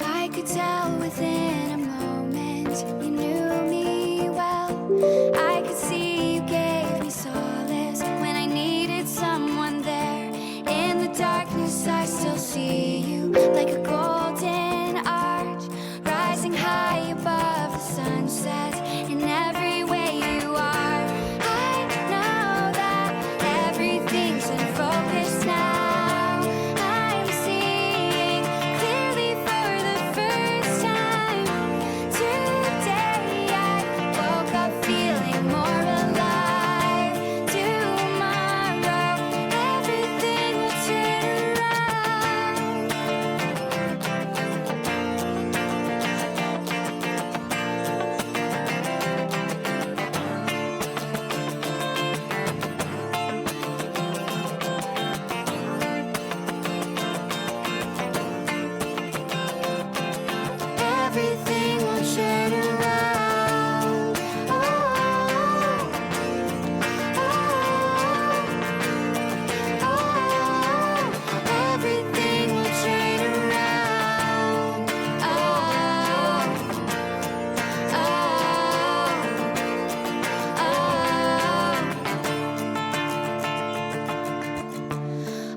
I could tell within a moment you knew me well. I could see you gave me solace when I needed someone there. In the darkness I still see you like a golden arch, rising high above the sunset in every way you are. I know that everything's in focus now. I'm seeing clearly for the first time today. I woke up feeling more alive. Tomorrow everything will turn around. Everything will turn around. Oh, everything will turn around.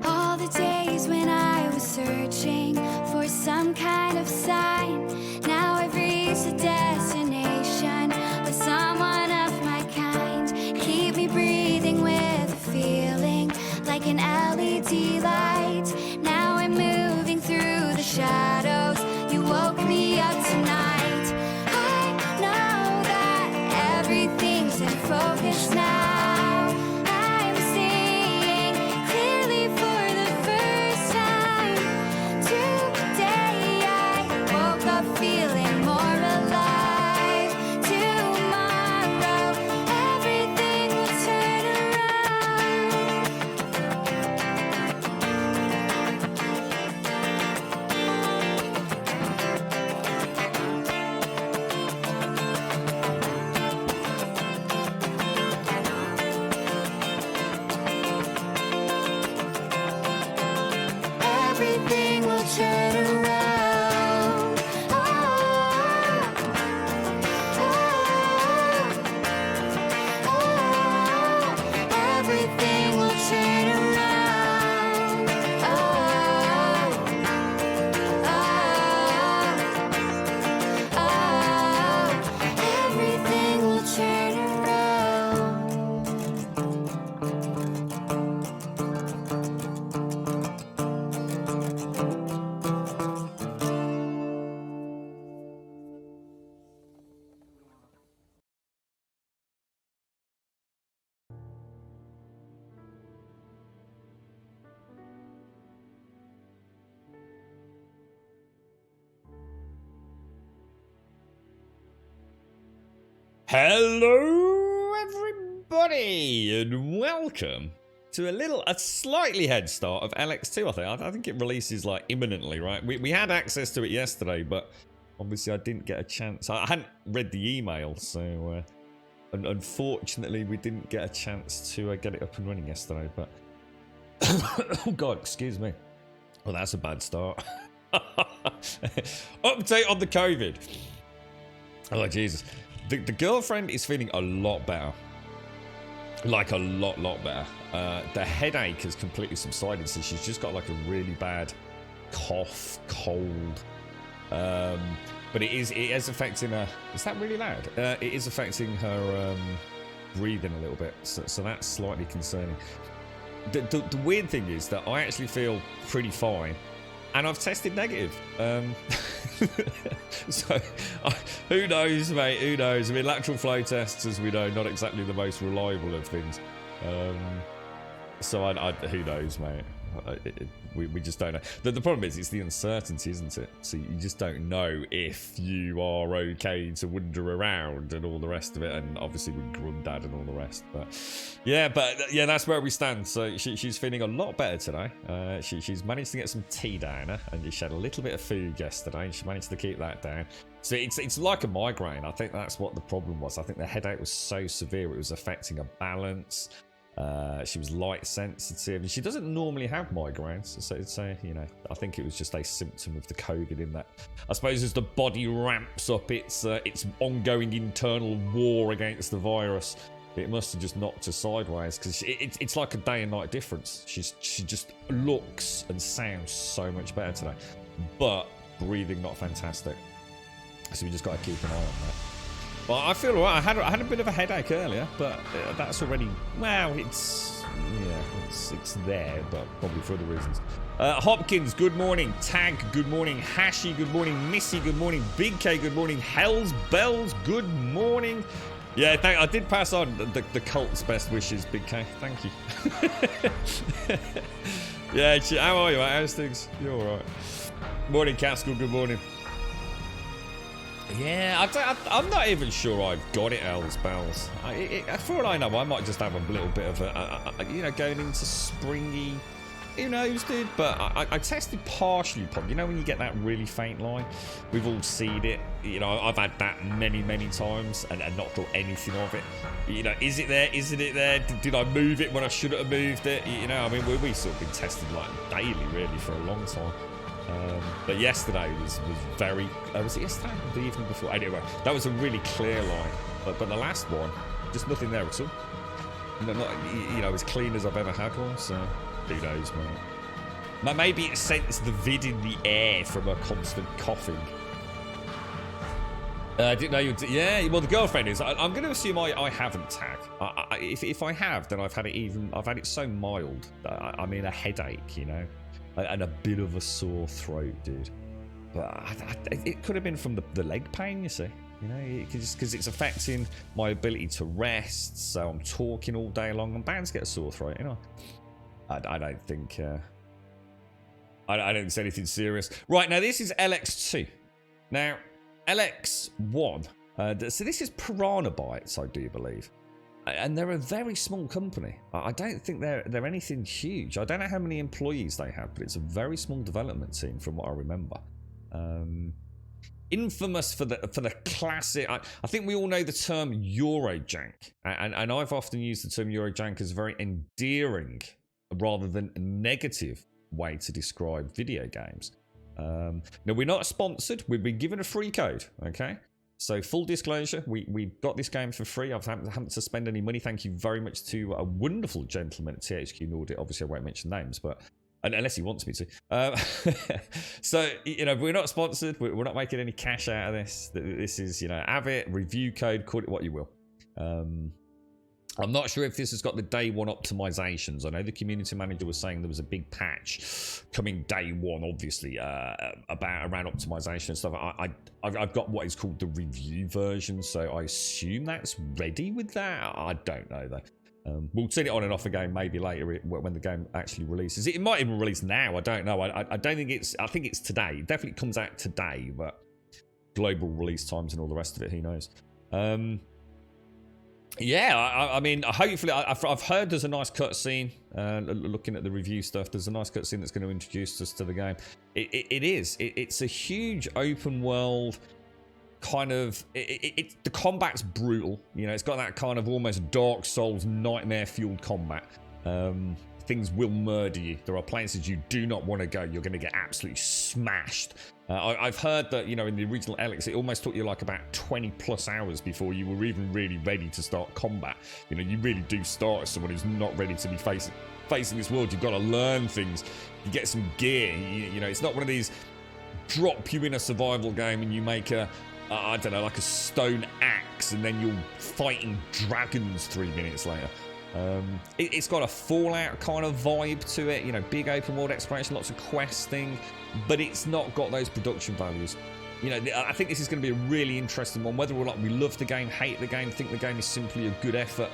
All the days when I was searching for some kind of sign, now I've reached a destination with someone of my kind. Keep me breathing with a feeling like an LED light. Now I'm moving through the shadows. You woke me up tonight. I know that everything's in focus now. I'm seeing clearly for the first time today. I woke up feeling more alive. Tomorrow everything will turn around. Everything will turn around. Everything will turn around. Everything will turn around. Hello, everybody, and welcome to a slightly head start of ELEX 2. I think it releases like imminently, right? We had access to it yesterday, but obviously I didn't get a chance. I hadn't read the email, so unfortunately we didn't get a chance to get it up and running yesterday. But oh god, excuse me. Well, that's a bad start. Update on the COVID. Oh Jesus. The girlfriend is feeling a lot better. Like a lot better. The headache has completely subsided, so she's just got like a really bad cough, cold. But it is affecting her. Is that really loud? It is affecting her breathing a little bit, so that's slightly concerning. The weird thing is that I actually feel pretty fine, and I've tested negative. So who knows, mate? Who knows? I mean, lateral flow tests, as we know, not exactly the most reliable of things. So who knows, mate? we just don't know. The problem is, it's the uncertainty, isn't it? So you just don't know if you are okay to wander around and all the rest of it, and obviously with Granddad and all the rest. But yeah, that's where we stand. So she's feeling a lot better today. She's managed to get some tea down her, and she had a little bit of food yesterday, and she managed to keep that down. So it's like a migraine. I think that's what the problem was. I think the headache was so severe it was affecting her balance. She was light sensitive, and she doesn't normally have migraines. So you know, I think it was just a symptom of the COVID. In that, I suppose, as the body ramps up its ongoing internal war against the virus, it must have just knocked her sideways, because it's like a day and night difference. She just looks and sounds so much better today, but breathing not fantastic. So we just got to keep an eye on that. Well, I feel alright. I had a bit of a headache earlier, but that's already, well, it's there, but probably for other reasons. Hopkins, good morning. Tag, good morning. Hashi, good morning. Missy, good morning. Big K, good morning. Hells Bells, good morning. Yeah, I did pass on the cult's best wishes, Big K. Thank you. Yeah, how are you, mate? How's things? You're alright. Morning, Catskill, good morning. Yeah, I'm not even sure I've got it, Hells Bells. For all I know, I might just have a little bit of a going into springy. Who knows, dude? But I tested partially positive. You know when you get that really faint line? We've all seen it. You know, I've had that many times and not thought anything of it. You know, is it there? Isn't it there? Did I move it when I shouldn't have moved it? You know, I mean, we sort of been tested like daily, really, for a long time. But yesterday was very... was it yesterday or the evening before? Anyway, that was a really clear line. But the last one, just nothing there at all. Not, you know, as clean as I've ever had one, so... Who knows, mate. Maybe it sensed the vid in the air from a constant coughing. I didn't know you... Yeah, well, the girlfriend is... I'm going to assume I haven't tagged. If I have, then I've had it so mild. I mean, a headache, you know? And a bit of a sore throat, dude. But it could have been from the leg pain, you see. You know, because it's affecting my ability to rest. So I'm talking all day long. I'm bound to get a sore throat, you know. I don't think... I don't think it's anything serious. Right, now this is ELEX 2. Now, ELEX 1. So this is Piranha Bytes, I do believe. And they're a very small company. I don't think they're anything huge. I don't know how many employees they have, but it's a very small development team from what I remember. Infamous for the classic... I think we all know the term Eurojank. And I've often used the term Eurojank as a very endearing rather than a negative way to describe video games. Now, we're not sponsored. We've been given a free code, okay? So, full disclosure, we got this game for free. I haven't to spend any money. Thank you very much to a wonderful gentleman at THQ Nordic. Obviously, I won't mention names, but unless he wants me to. So, you know, we're not sponsored. We're not making any cash out of this. This is, you know, have it, review code, call it what you will. I'm not sure if this has got the day one optimizations. I know the community manager was saying there was a big patch coming day one, obviously, around optimization and stuff. I've got what is called the review version, so I assume that's ready with that. I don't know though. We'll turn it on and off again maybe later when the game actually releases. It might even release now. I don't know. I don't think it's. I think it's today. It definitely comes out today, but global release times and all the rest of it, who knows? Yeah, I mean, hopefully, I've heard there's a nice cutscene. Looking at the review stuff, there's a nice cutscene that's going to introduce us to the game. It is. It's a huge open world kind of. The combat's brutal. You know, it's got that kind of almost Dark Souls nightmare fueled combat. Things will murder you. There are places you do not want to go. You're going to get absolutely smashed. I've heard that, you know, in the original ELEX, it almost took you like about 20 plus hours before you were even really ready to start combat. You know, you really do start as someone who's not ready to be facing this world. You've got to learn things. You get some gear. You know, it's not one of these drop you in a survival game and you make I don't know, like a stone axe and then you're fighting dragons 3 minutes later. It's got a Fallout kind of vibe to it, you know, big open world exploration, lots of questing, but it's not got those production values. You know, I think this is going to be a really interesting one, whether or not we love the game, hate the game, think the game is simply a good effort.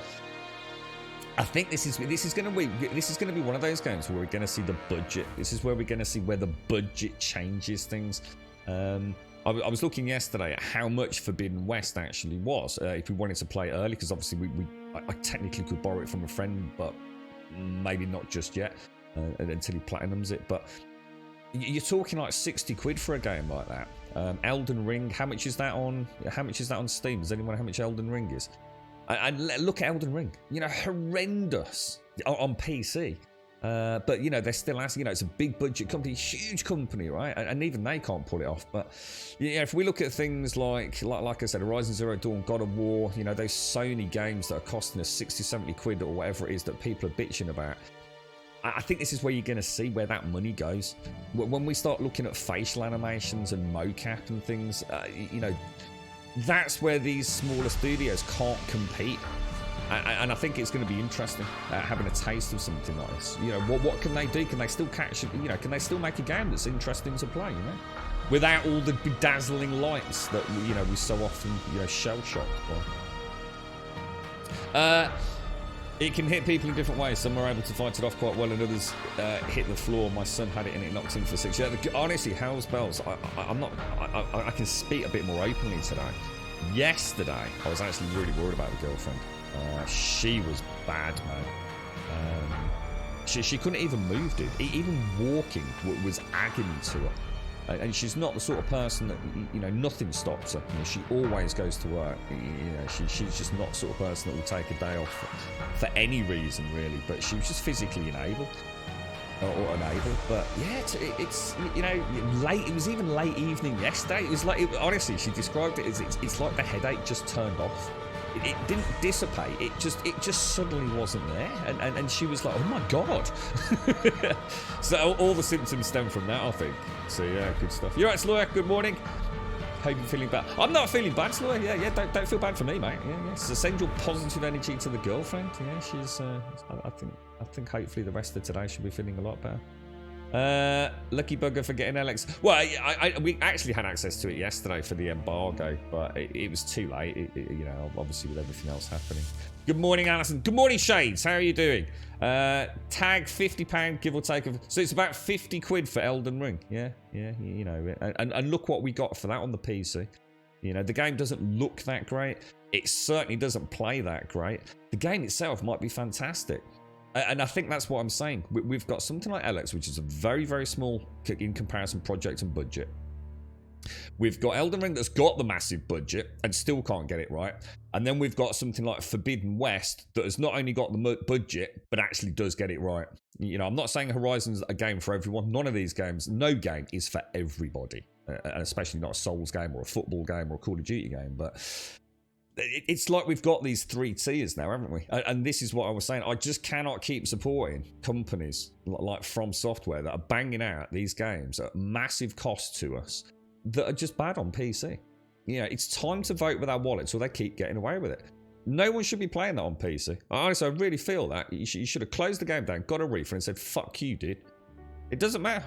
I think this is going to be one of those games where we're going to see the budget. This is where we're going to see where the budget changes things. I was looking yesterday at how much Forbidden West actually was if we wanted to play it early, because obviously I technically could borrow it from a friend, but maybe not just yet until he platinums it. But you're talking like 60 quid for a game like that. Elden Ring, how much is that on Steam? Does anyone know how much Elden Ring is? And look at Elden Ring, horrendous on PC. But they're still asking. It's a big budget company, huge company, right? And even they can't pull it off. But if we look at things like I said, Horizon Zero Dawn, God of War, those Sony games that are costing us 60, 70 quid or whatever it is that people are bitching about. I think this is where you're going to see where that money goes. When we start looking at facial animations and mocap and things, that's where these smaller studios can't compete. And I think it's going to be interesting having a taste of something like this. What can they do? Can they still catch? Can they still make a game that's interesting to play? Without all the bedazzling lights that we so often shell shocked by. It can hit people in different ways. Some are able to fight it off quite well, and others hit the floor. My son had it and it knocked him for 6. Yeah, honestly, Hell's Bells. I can speak a bit more openly today. Yesterday, I was actually really worried about the girlfriend. She was bad, man. She couldn't even move, dude. Even walking was agony to her. And she's not the sort of person that, nothing stops her. She always goes to work. She's just not the sort of person that will take a day off for any reason, really. But she was just physically unable. Or unable. But yeah, it's late. It was even late evening yesterday. It was like, honestly, she described it as it's like the headache just turned off. It didn't dissipate. It just suddenly wasn't there, and she was like, "Oh my god!" So all the symptoms stem from that, I think. So yeah, good stuff. You're right, Sloya. Good morning. Hope you're feeling bad. I'm not feeling bad, Sloya. Yeah. Don't feel bad for me, mate. Yeah. So send your positive energy to the girlfriend. Yeah, she's. I think hopefully the rest of today she'll be feeling a lot better. Lucky bugger for getting ELEX. Well, we actually had access to it yesterday for the embargo, but it was too late. Obviously with everything else happening. Good morning, Alison. Good morning, Shades. How are you doing? Tag £50, give or take. So it's about 50 quid for Elden Ring. Yeah. And look what we got for that on the PC. The game doesn't look that great. It certainly doesn't play that great. The game itself might be fantastic. And I think that's what I'm saying. We've got something like ELEX, which is a very, very small in comparison project and budget. We've got Elden Ring that's got the massive budget and still can't get it right. And then we've got something like Forbidden West that has not only got the budget, but actually does get it right. I'm not saying Horizon's a game for everyone. None of these games, no game is for everybody. And especially not a Souls game or a football game or a Call of Duty game. But it's like we've got these 3 tiers now, haven't we? And this is what I was saying. I just cannot keep supporting companies like From Software that are banging out these games at massive cost to us that are just bad on PC. It's time to vote with our wallets or they keep getting away with it. No one should be playing that on PC. Honestly, I really feel that. You should have closed the game down, got a refund and said, fuck you, dude. It doesn't matter.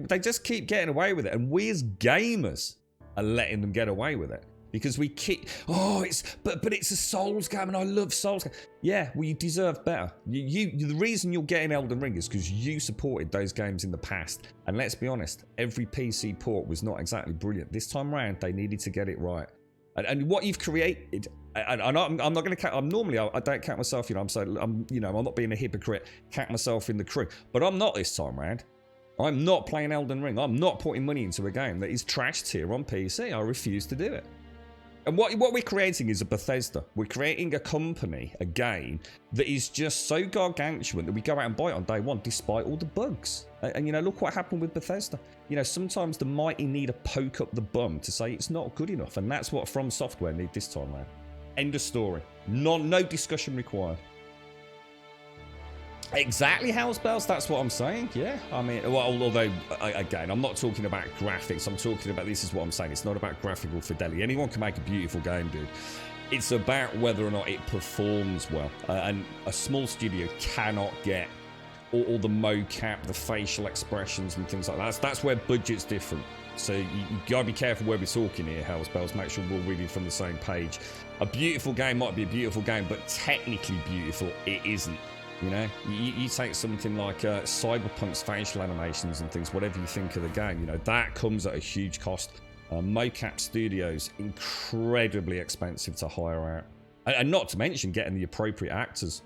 They just keep getting away with it. And we as gamers are letting them get away with it. Because we keep, but it's a Souls game and I love Souls games. Yeah, well, you deserve better. The reason you're getting Elden Ring is because you supported those games in the past. And let's be honest, every PC port was not exactly brilliant. This time around, they needed to get it right. And what you've created, and I'm not going to count. Normally I don't count myself. I'm not being a hypocrite. Count myself in the crew, but I'm not this time around. I'm not playing Elden Ring. I'm not putting money into a game that is trashed here on PC. I refuse to do it. And what we're creating is a Bethesda. We're creating a company, a game, that is just so gargantuan that we go out and buy it on day one, despite all the bugs. And look what happened with Bethesda. Sometimes the mighty need a poke up the bum to say it's not good enough. And that's what From Software need this time around. End of story. No discussion required. Exactly, Hell's Bells, that's what I'm saying, yeah. I mean, although, again, I'm not talking about graphics, I'm talking about, this is what I'm saying, it's not about graphical fidelity. Anyone can make a beautiful game, dude. It's about whether or not it performs well. And a small studio cannot get all the mocap, the facial expressions and things like that. That's where budget's different. So you gotta be careful where we're talking here, Hell's Bells. Make sure we're reading from the same page. A beautiful game might be a beautiful game, but technically beautiful, it isn't. You know, you take something like Cyberpunk's facial animations and things, whatever you think of the game, you know, that comes at a huge cost. Mocap studios, incredibly expensive to hire out. And not to mention getting the appropriate actors.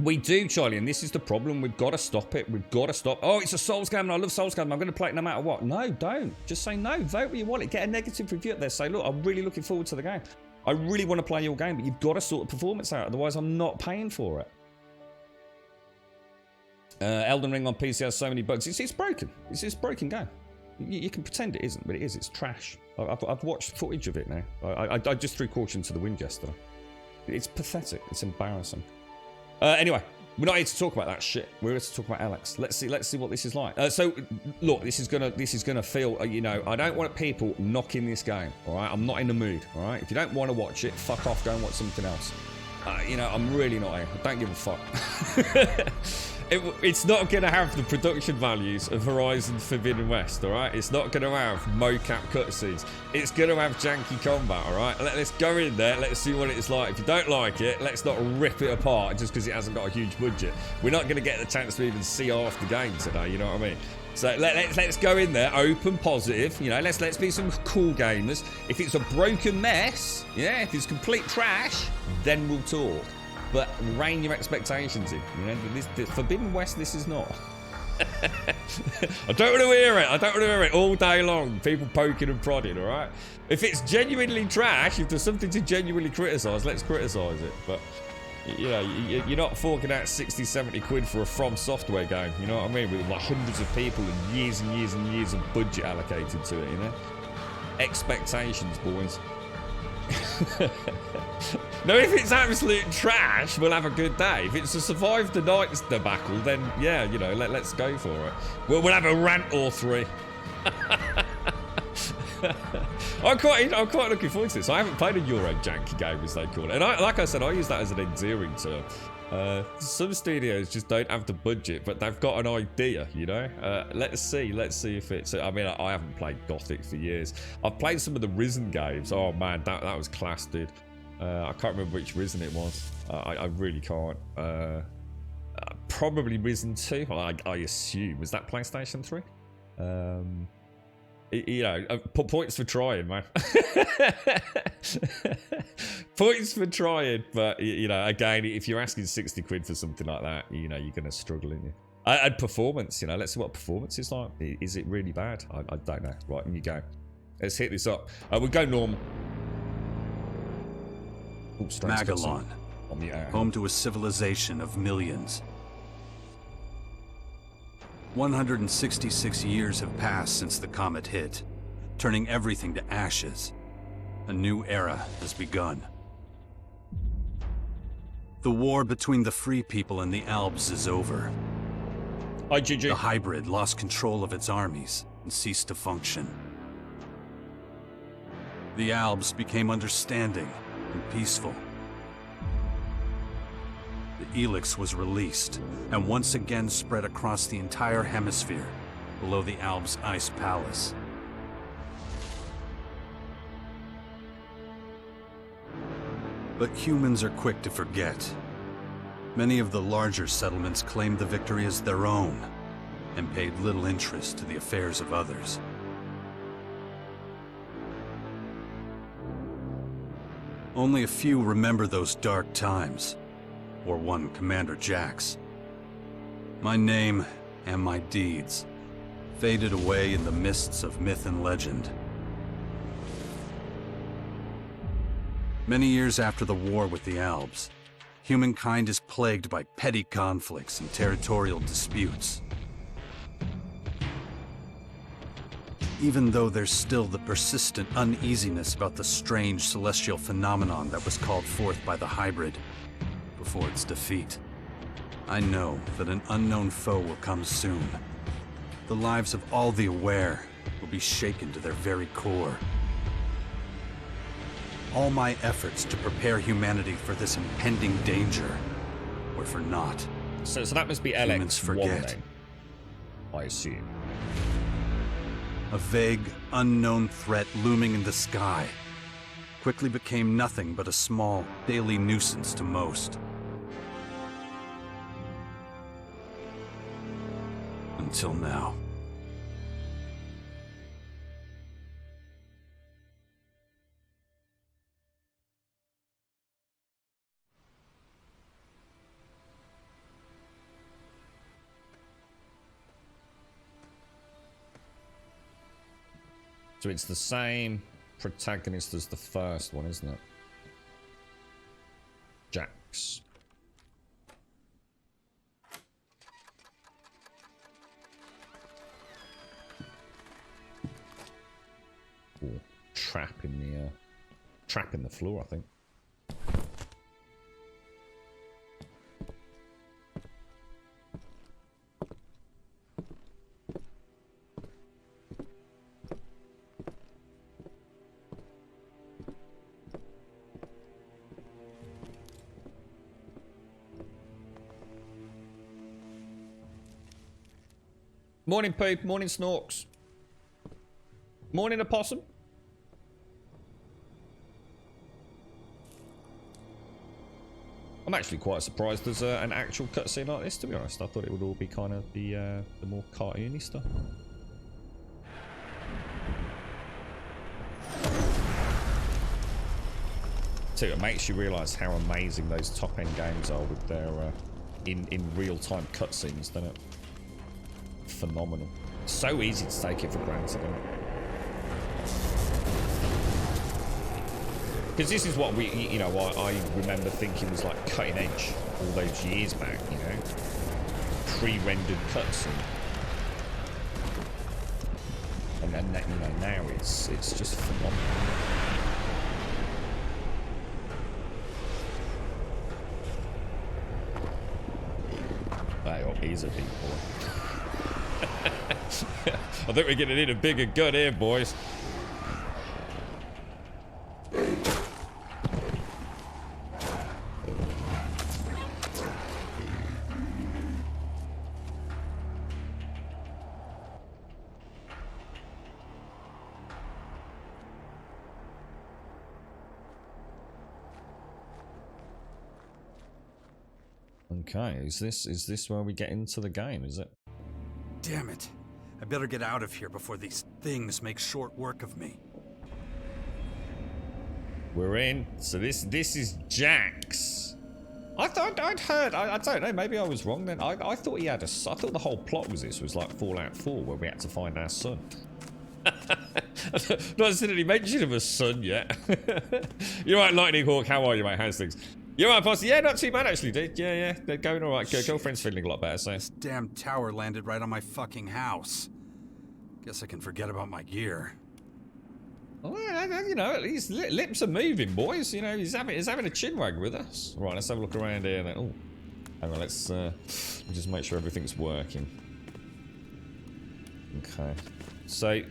We do, Charlie, and this is the problem. We've got to stop it. We've got to stop. Oh, it's a Souls game and I love Souls game. I'm going to play it no matter what. No, don't. Just say no. Vote what you want it. Get a negative review up there. Say, look, I'm really looking forward to the game. I really want to play your game, but you've got to sort the performance out. Otherwise, I'm not paying for it. Elden Ring on PC has so many bugs. It's broken. It's a broken game. You can pretend it isn't, but it is. It's trash. I've watched footage of it now. I just threw caution to the wind yesterday. It's pathetic. It's embarrassing. Anyway, we're not here to talk about that shit. We're here to talk about ELEX. Let's see what this is like. So, look, this is gonna feel. You know, I don't want people knocking this game. All right, I'm not in the mood. All right, if you don't want to watch it, fuck off. Go and watch something else. You know, I'm really not here. I don't give a fuck. It's not going to have the production values of Horizon Forbidden West, alright? It's not going to have mocap cutscenes. It's going to have janky combat, alright? Let's go in there, let's see what it's like. If you don't like it, let's not rip it apart just because it hasn't got a huge budget. We're not going to get the chance to even see half the game today, you know what I mean? So let's go in there, open, positive, you know, let's be some cool gamers. If it's a broken mess, yeah, if it's complete trash, then we'll talk. But rein your expectations in. You know, this Forbidden West, this is not. I don't want to hear it. I don't want to hear it all day long. People poking and prodding, all right? If it's genuinely trash, if there's something to genuinely criticise, let's criticise it. But, you know, you're not forking out 60, 70 quid for a From Software game. You know what I mean? With like hundreds of people and years and years and years of budget allocated to it, you know? Expectations, boys. No, if it's absolute trash, we'll have a good day. If it's a survive the night's debacle, then yeah, you know, let's go for it. We'll have a rant or three. I'm quite looking forward to this. I haven't played a Euro janky game, as they call it, and like I said, I use that as an endearing term. Some studios just don't have the budget, but they've got an idea, you know. Let's see if it's. I mean, I haven't played Gothic for years. I've played some of the Risen games. Oh man, that was class, dude. I can't remember which Risen it was. I really can't. Probably Risen 2. I assume. Was that PlayStation 3? You know, points for trying, man. Points for trying, but you know, again, if you're asking 60 quid for something like that, you know, you're going to struggle, aren't you? And performance, you know, let's see what performance is like. Is it really bad? I don't know. Right, and you go. Let's hit this up. We'll go normal. Magalon, home to a civilization of millions. 166 years have passed since the comet hit, turning everything to ashes. A new era has begun. The war between the free people and the Albs is over. The hybrid lost control of its armies and ceased to function. The Albs became understanding and peaceful. The ELEX was released and once again spread across the entire hemisphere below the Albs' ice palace. But humans are quick to forget. Many of the larger settlements claimed the victory as their own and paid little interest to the affairs of others. Only a few remember those dark times, or one Commander Jax. My name and my deeds faded away in the mists of myth and legend. Many years after the war with the Albs, humankind is plagued by petty conflicts and territorial disputes. Even though there's still the persistent uneasiness about the strange celestial phenomenon that was called forth by the hybrid before its defeat, I know that an unknown foe will come soon. The lives of all the aware will be shaken to their very core. All my efforts to prepare humanity for this impending danger were for naught. So that must be ELEX forget. I assume. A vague, unknown threat looming in the sky quickly became nothing but a small, daily nuisance to most. Until now. So it's the same protagonist as the first one, isn't it? Jax. Ooh, trap in the floor, I think. Morning, Peep. Morning, Snorks. Morning, Opossum. I'm actually quite surprised there's an actual cutscene like this, to be honest. I thought it would all be kind of the more cartoony stuff. So it makes you realise how amazing those top-end games are with their in real-time cutscenes, doesn't it? Phenomenal. So easy to take it for granted, isn't it? Because this is what we, you know, I remember thinking was like cutting edge all those years back, you know? Pre-rendered cutscene. And then, you know, now it's just phenomenal. Oh, he's a big boy. I think we're getting in a bigger gun here, boys. Okay, is this where we get into the game, is it? Damn it. I better get out of here before these things make short work of me. We're in. So this is Jax. I thought I'd heard. I don't know. Maybe I was wrong then. I thought he had a. I thought the whole plot was this was like Fallout 4, where we had to find our son. Not seen any mention of a son yet. You're right, Lightning Hawk. How are you, mate? How's things? You're right, boss. Yeah, not too bad actually, dude. Yeah. They're going all right. Girlfriend's feeling a lot better. So This damn tower landed right on my fucking house. Guess I can forget about my gear. well, you know, at least lips are moving, boys. You know, he's having a chinwag with us. Right, let's have a look around here. Then. Oh, hang on. Let's just make sure everything's working. Okay. So,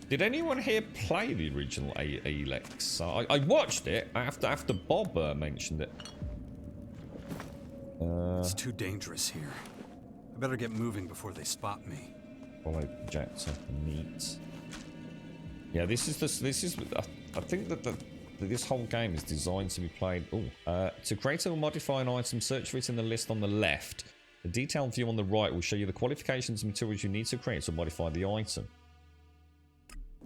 did anyone here play the original ELEX? I watched it after Bob mentioned it. It's too dangerous here. I better get moving before they spot me. Follow Jackson. Neat. Yeah, this is. I think that this whole game is designed to be played. To create or modify an item, search for it in the list on the left. The detailed view on the right will show you the qualifications and materials you need to create or modify the item.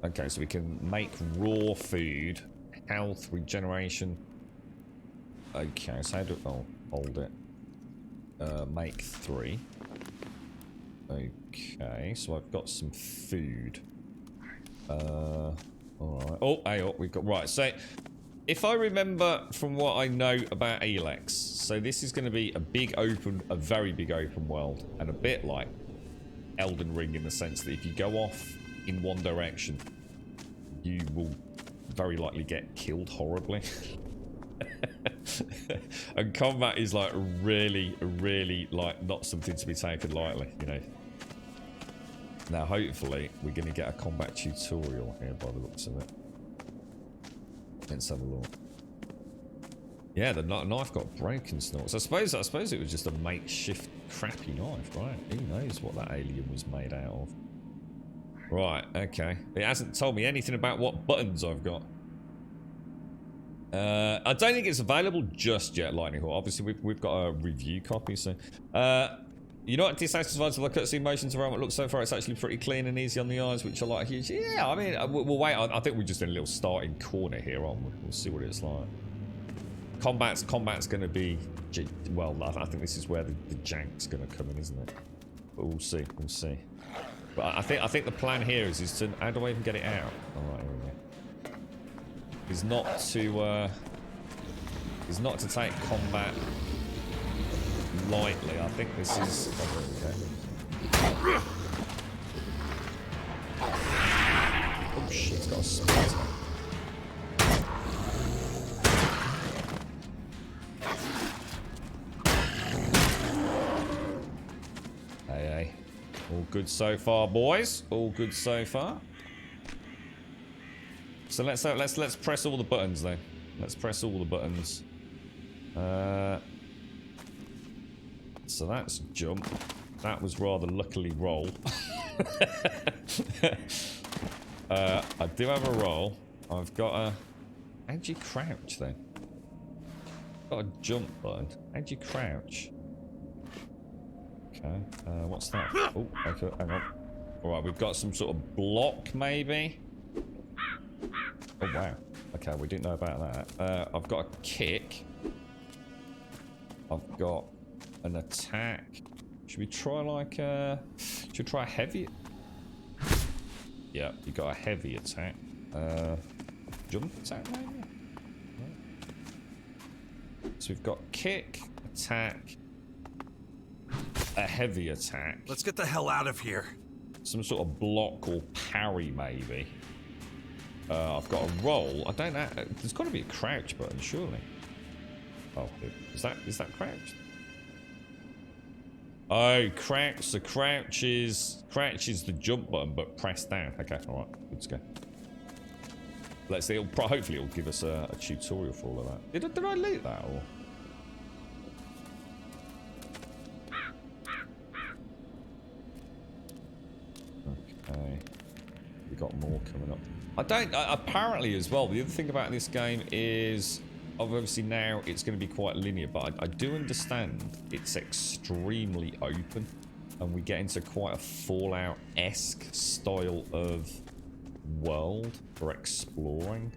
Okay, so we can make raw food, health, regeneration. Okay, so how do hold it? Make 3. Okay, so I've got some food. Alright. Oh, hey, we've got right. So if I remember from what I know about ELEX, so this is going to be a very big open world, and a bit like Elden Ring in the sense that if you go off in one direction, you will very likely get killed horribly. And combat is like really like not something to be taken lightly, you know. Now hopefully we're going to get a combat tutorial here by the looks of it. Let's have a look. Yeah, the knife got broken, Snorts. I suppose it was just a makeshift crappy knife, right? Who knows what that alien was made out of. Right, okay. It hasn't told me anything about what buttons I've got. I don't think it's available just yet, Lightning Hawk. Obviously, we've got a review copy, so... You're not dissatisfied with the cutscene motions around what looks so far. It's actually pretty clean and easy on the eyes, which I like huge. Yeah, I mean, we'll wait. I think we're just in a little starting corner here, aren't we? We'll see what it's like. Combat's going to be, well, I think this is where the jank's going to come in, isn't it? But we'll see. We'll see. But I think the plan here is to, how do I even get it out? All right, here we go. Is not to take combat lightly. I think this is. Oh, oh shit! It's got a split. Hey. All good so far, boys. All good so far. So let's press all the buttons then. Let's press all the buttons. So that's jump. That was rather luckily roll. I do have a roll. I've got a. How'd you crouch then? Got a jump button. How'd you crouch? Okay. What's that? Oh, okay. Hang on. All right, we've got some sort of block maybe. Oh wow. Okay, we didn't know about that. I've got a kick. I've got an attack. Should we try like should we try a heavy? Yeah, you got a heavy attack. Jump attack maybe? So we've got kick, attack, a heavy attack. Let's get the hell out of here. Some sort of block or parry maybe. I've got a roll. I don't know. There's got to be a crouch button, surely. Oh, is that crouched? Oh, crouch. So crouch is the jump button, but press down. Okay, all right, good to go. Let's see. Hopefully, it'll give us a tutorial for all of that. Did I loot that or? Okay, we got more coming up. I don't. Apparently, as well. The other thing about this game is, obviously now it's going to be quite linear, but I do understand it's extremely open, and we get into quite a Fallout-esque style of world for exploring.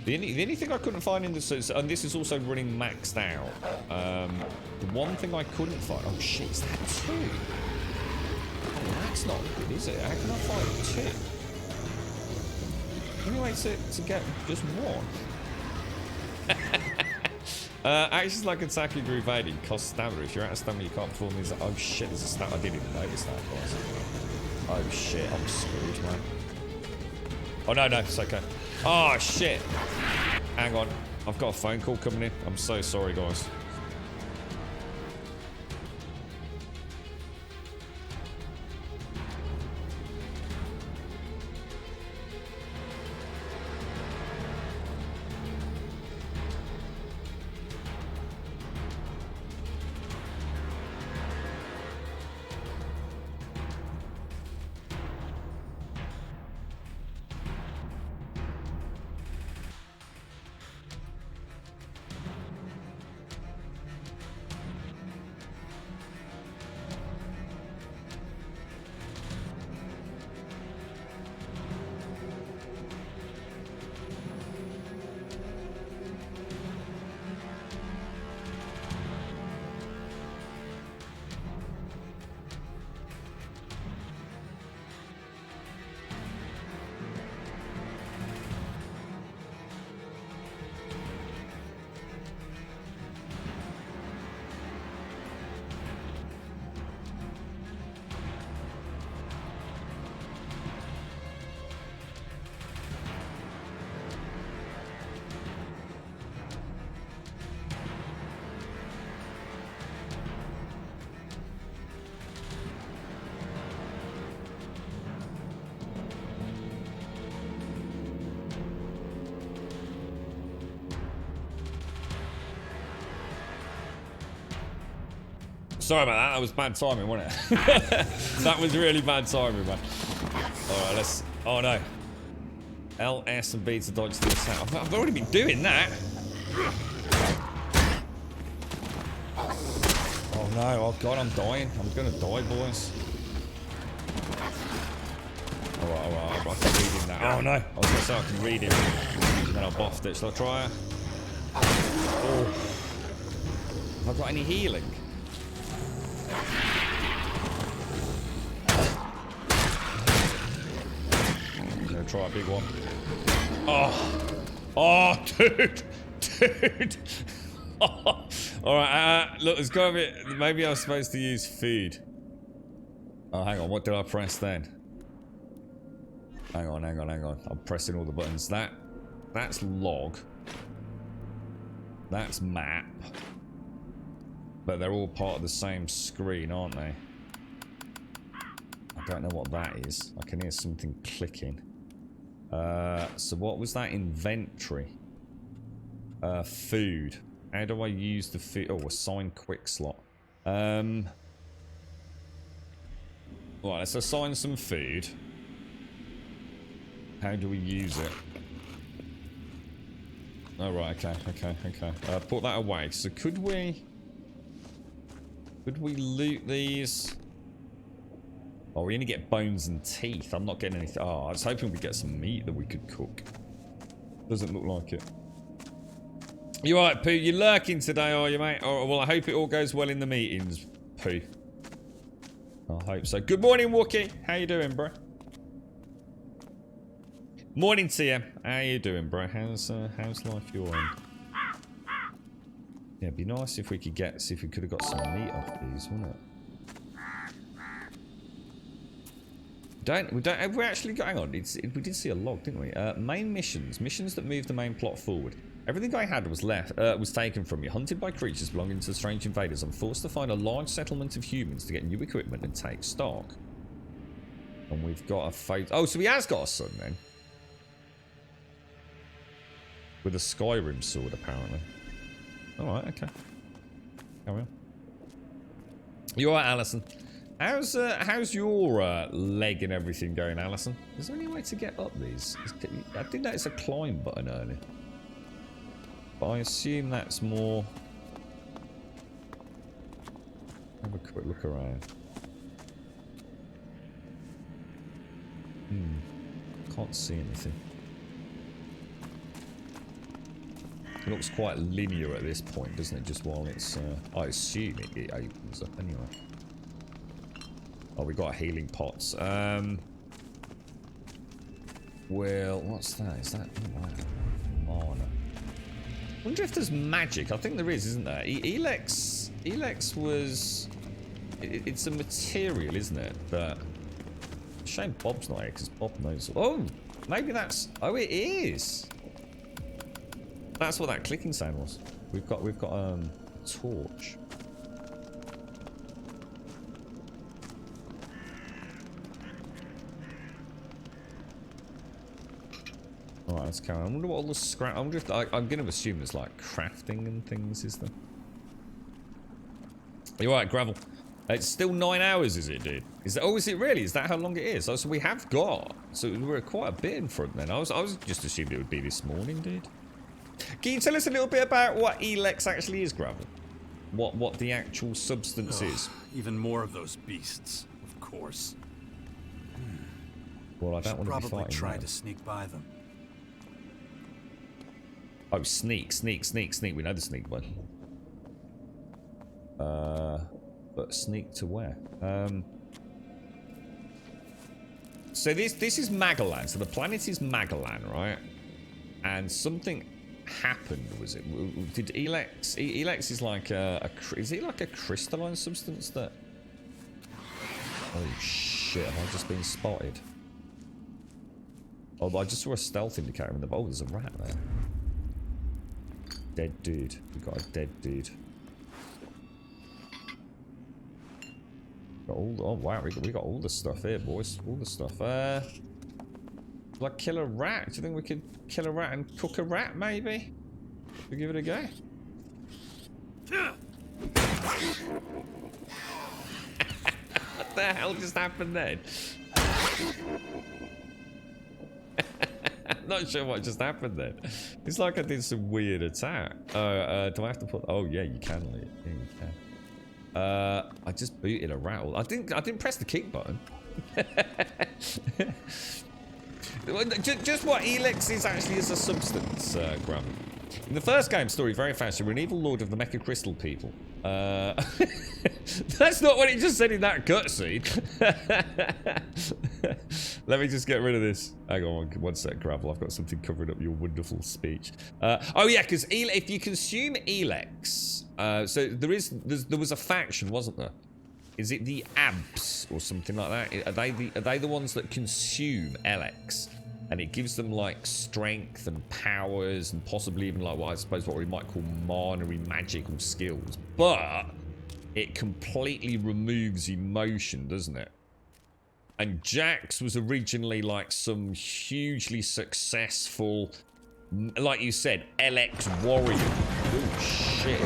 The only thing I couldn't find in this is, and this is also running maxed out. The one thing I couldn't find. Oh shit! Is that two? Oh, that's not good, is it? How can I find two? Any way to get just one? Actions like attacking group aiding cost stamina. If you're out of stamina, you can't perform these. Oh shit, there's a stamina. I didn't even notice that, guys. Oh shit, I'm screwed, man. Oh no, it's okay. Oh shit. Hang on. I've got a phone call coming in. I'm so sorry, guys. Sorry about that. That was bad timing, wasn't it? That was really bad timing, man. All right, let's. Oh no. L, S, and B to dodge the attack. I've already been doing that. no, oh god, I'm dying. I'm gonna die, boys. Alright, I can read him now. Oh no, I was gonna say I can read him. And then I boffed it. Shall I try it? Oh. Have I got any healing? I'm gonna try a big one. Oh, dude! Dude! Oh. Alright, look, there's gotta be... Maybe I was supposed to use food. Oh, hang on, what did I press then? Hang on. I'm pressing all the buttons. That's log. That's map. But they're all part of the same screen, aren't they? I don't know what that is. I can hear something clicking. So what was that? Inventory. Food. How do I use the food? Oh, assign quick slot. Right, let's assign some food. How do we use it? Oh, right, okay. Put that away. So could we loot these? Oh, we only get bones and teeth. I'm not getting anything. Oh, I was hoping we'd get some meat that we could cook. Doesn't look like it. You alright, Pooh? You lurking today, are you, mate? Oh, well, I hope it all goes well in the meetings, Pooh. I hope so. Good morning, Wookie. How you doing, bro? Morning, TM. How you doing, bro? How's life your end? Yeah, it'd be nice if we could see if we could have got some meat off these, wouldn't it? We don't. We actually got. Hang on. We did see a log, didn't we? Main missions. Missions that move the main plot forward. Everything I had was was taken from me. Hunted by creatures belonging to strange invaders. I'm forced to find a large settlement of humans to get new equipment and take stock. And we've got a photo. Oh, so he has got a son then. With a Skyrim sword, apparently. Alright, okay. Carry on. You alright, Alison? How's your leg and everything going, Alison? Is there any way to get up these? I did notice a climb button earlier. But I assume that's more... Have a quick look around. Can't see anything. It looks quite linear at this point, doesn't it? Just while it's... I assume it opens up anyway. Oh, we got healing pots. Well, what's that? Is that... Oh, wow. Mana. I wonder if there's magic. I think there is, isn't there? ELEX was... It's a material, isn't it? That... Shame Bob's not here, because Bob knows... Oh! Maybe that's... Oh, it is! That's what that clicking sound was. We've got a torch. Alright, let's carry on. I wonder what all the scrap... I wonder if... I'm going to assume there's like crafting and things, is there? You're right, gravel. It's still 9 hours, is it, dude? Is it really? Is that how long it is? Oh, so we have got... So we're quite a bit in front then. I was just assuming it would be this morning, dude. Can you tell us a little bit about what ELEX actually is, gravel? What the actual substance is? Even more of those beasts, of course. Well, I don't want to be fighting probably try them. to sneak by them. Oh, sneak. We know the sneak one. But sneak to where? So this is Magalan. So the planet is Magalan, right? And something happened, was it? Did ELEX... ELEX is like is it like a crystalline substance that... Oh shit, have I just been spotted? Oh, I just saw a stealth indicator in the... Oh, there's a rat there. Dead dude. We got a dead dude. Got all... Oh wow, we got all the stuff here, boys. All the stuff. Like kill a rat? Do you think we could kill a rat and cook a rat, maybe? We'll give it a go. What the hell just happened then? Not sure what just happened then. It's like I did some weird attack. Do I have to put... Oh yeah, you can. Yeah, you can. I just booted a rattle. I didn't press the kick button. Just what ELEX is actually as a substance, Graham. In the first game story, very fast, you were an evil lord of the Mecha Crystal people. That's not what he just said in that cutscene. Let me just get rid of this. Hang on one sec, Gravel. I've got something covering up your wonderful speech. Oh yeah, because if you consume ELEX, so there was a faction, wasn't there? Is it the Abs or something like that? Are they the ones that consume ELEX? And it gives them like strength and powers and possibly even like what I suppose what we might call minor magical skills. But it completely removes emotion, doesn't it? And Jax was originally like some hugely successful, like you said, ELEX warrior. Oh shit.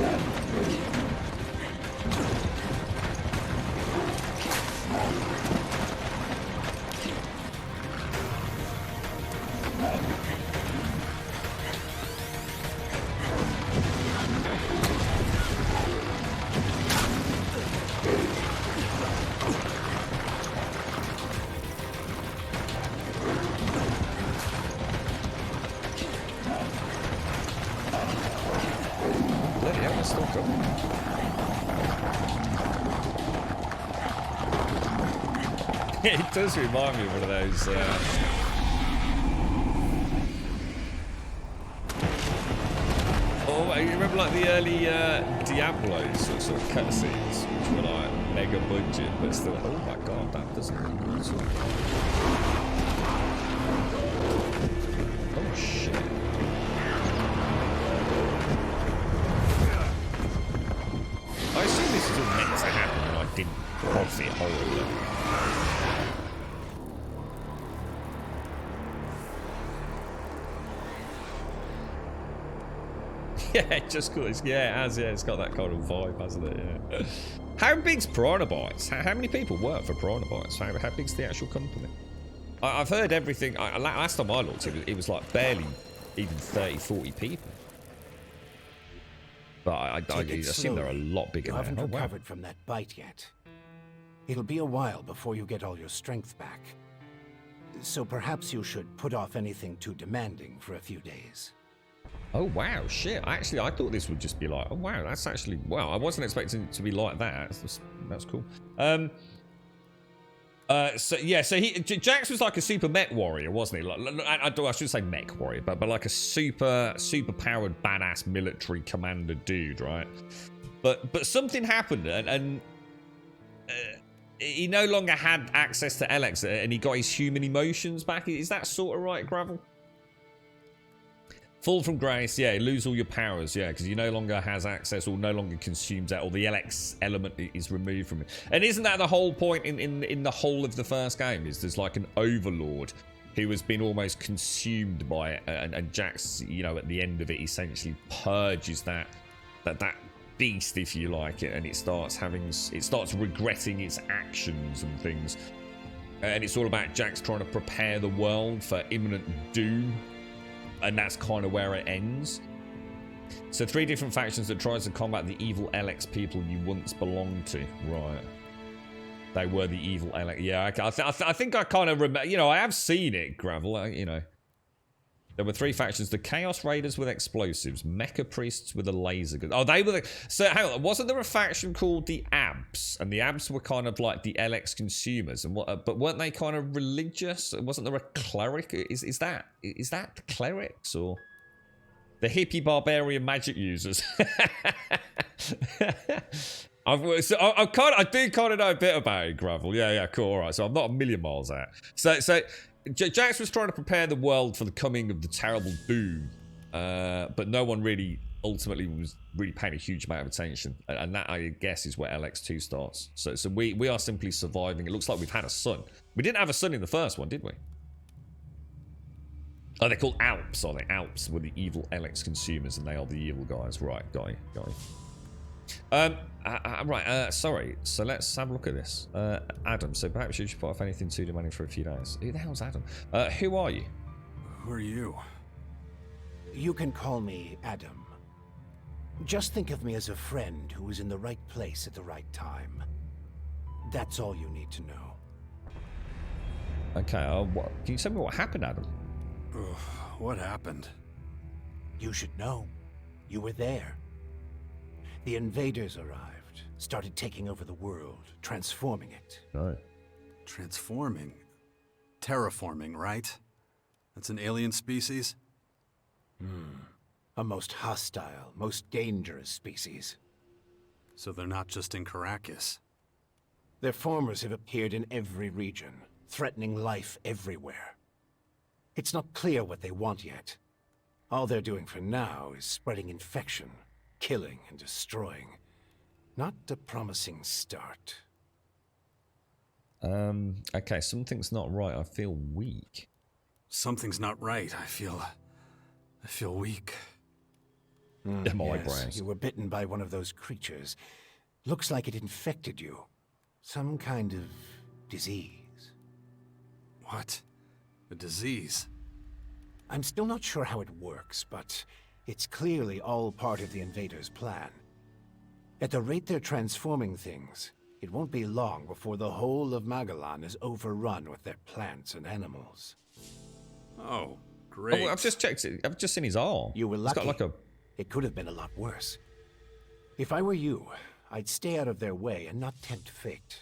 It does remind me of one of those. Oh, you remember like the early Diablos sort of cutscenes, which were like mega budget, but still. Oh my god, that doesn't look good at all. Oh shit. I assume this is all meant to happen and I didn't profit horribly. Yeah, just cool. Yeah, it has. Yeah, it's got that kind of vibe, hasn't it? Yeah. How big's Piranha Bytes? How many people work for Piranha Bytes? How big's the actual company? I've heard everything. Last time I looked, it was like barely even 30, 40 people. But I assume they're a lot bigger now. You haven't recovered from that bite yet. It'll be a while before you get all your strength back. So perhaps you should put off anything too demanding for a few days. Oh wow, shit. Actually, I thought this would just be like, oh wow, that's actually, wow, I wasn't expecting it to be like that. That's cool. So yeah, so Jax was like a super mech warrior, wasn't he? Like, I should say mech warrior, but like a super powered badass military commander dude, right? But something happened and he no longer had access to ELEX and he got his human emotions back. Is that sort of right, Gravel? Fall from grace, yeah, lose all your powers, yeah, because he no longer has access or no longer consumes that, or the ELEX element is removed from it. And isn't that the whole point in the whole of the first game? Is there's like an overlord who has been almost consumed by it, and Jax, you know, at the end of it, essentially purges that beast, if you like it, and it starts regretting its actions and things. And it's all about Jax trying to prepare the world for imminent doom. And that's kind of where it ends. So 3 different factions that tries to combat the evil ELEX people you once belonged to. Right. They were the evil ELEX. Yeah, I think I kind of remember. You know, I have seen it, Gravel. You know. There were 3 factions. The Chaos Raiders with explosives. Mecha Priests with a laser gun. Oh, they were the... So, hang on. Wasn't there a faction called the Abs? And the Abs were kind of like the ELEX consumers. And what? But weren't they kind of religious? Wasn't there a cleric? Is that the clerics or... The hippie barbarian magic users? I do kind of know a bit about it, Gravel. Yeah, cool. All right. So I'm not a million miles out. So Jax was trying to prepare the world for the coming of the terrible doom, but no one really ultimately was really paying a huge amount of attention, and that, I guess, is where ELEX 2 starts. So we are simply surviving. It looks like we've had a son. We didn't have a son in the first one, did we? Oh, they're called Alps, are they? Alps were the evil ELEX consumers, and they are the evil guys. Right, got you. Right, sorry. So let's have a look at this. Adam, so perhaps you should put off anything too demanding for a few days. Who the hell's Adam? Who are you? Who are you? You can call me Adam. Just think of me as a friend who was in the right place at the right time. That's all you need to know. Okay, can you tell me what happened, Adam? What happened? You should know. You were there. The invaders arrived, started taking over the world, transforming it. No. Transforming? Terraforming, right? That's an alien species? A most hostile, most dangerous species. So they're not just in Caracas. Their formers have appeared in every region, threatening life everywhere. It's not clear what they want yet. All they're doing for now is spreading infection, killing and destroying. Not a promising start. Okay, something's not right. I feel weak. Something's not right. I feel weak. My Yes, eyebrows. you were bitten by one of those creatures. Looks like it infected you. Some kind of disease. What? A disease? I'm still not sure how it works, but it's clearly all part of the invaders' plan. At the rate they're transforming things, it won't be long before the whole of Magellan is overrun with their plants and animals. Oh, great. Oh, I've just checked it. I've just seen his arm. You were It's lucky. got like a... It could have been a lot worse. If I were you, I'd stay out of their way and not tempt fate.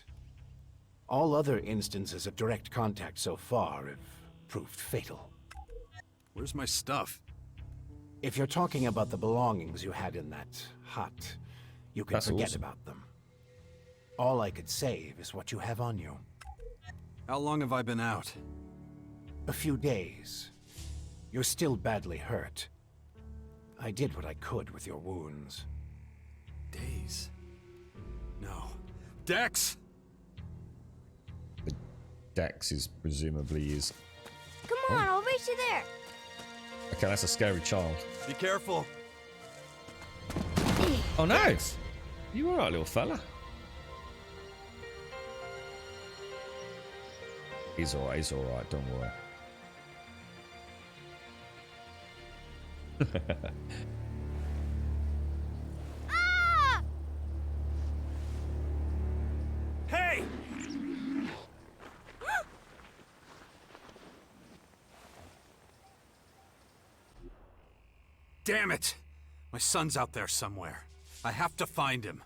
All other instances of direct contact so far have proved fatal. Where's my stuff? If you're talking about the belongings you had in that hut, you can That's forget awesome. about them. All I could save is what you have on you. How long have I been out? A few days. You're still badly hurt. I did what I could with your wounds. Days? No. Dex! Dex is presumably is... Come on, I'll race you there. Okay, that's a scary child. Be careful. Oh no! You alright, little fella? He's alright, don't worry. Ah! Hey! Damn it! My son's out there somewhere. I have to find him.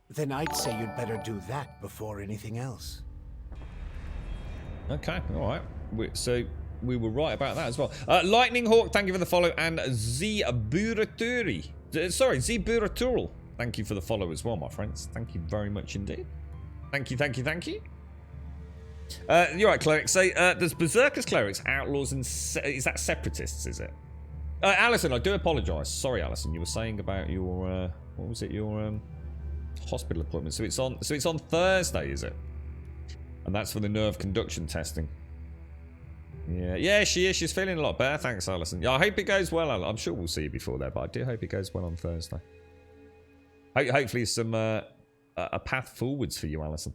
Then I'd say you'd better do that before anything else. Okay, alright. So, we were right about that as well. Lightning Hawk, thank you for the follow. And Ziburaturi. Ziburatural. Thank you for the follow as well, my friends. Thank you very much indeed. Thank you, thank you, thank you. You're right, clerics. So, there's Berserkers, clerics, outlaws, and... is that separatists, is it? Alison, I do apologise. Sorry, Alison. You were saying about your... what was it? Your hospital appointment. So it's on Thursday, is it? And that's for the nerve conduction testing. Yeah, she is. She's feeling a lot better. Thanks, Alison. Yeah, I hope it goes well. I'm sure we'll see you before there, but I do hope it goes well on Thursday. Hopefully some a path forwards for you, Alison.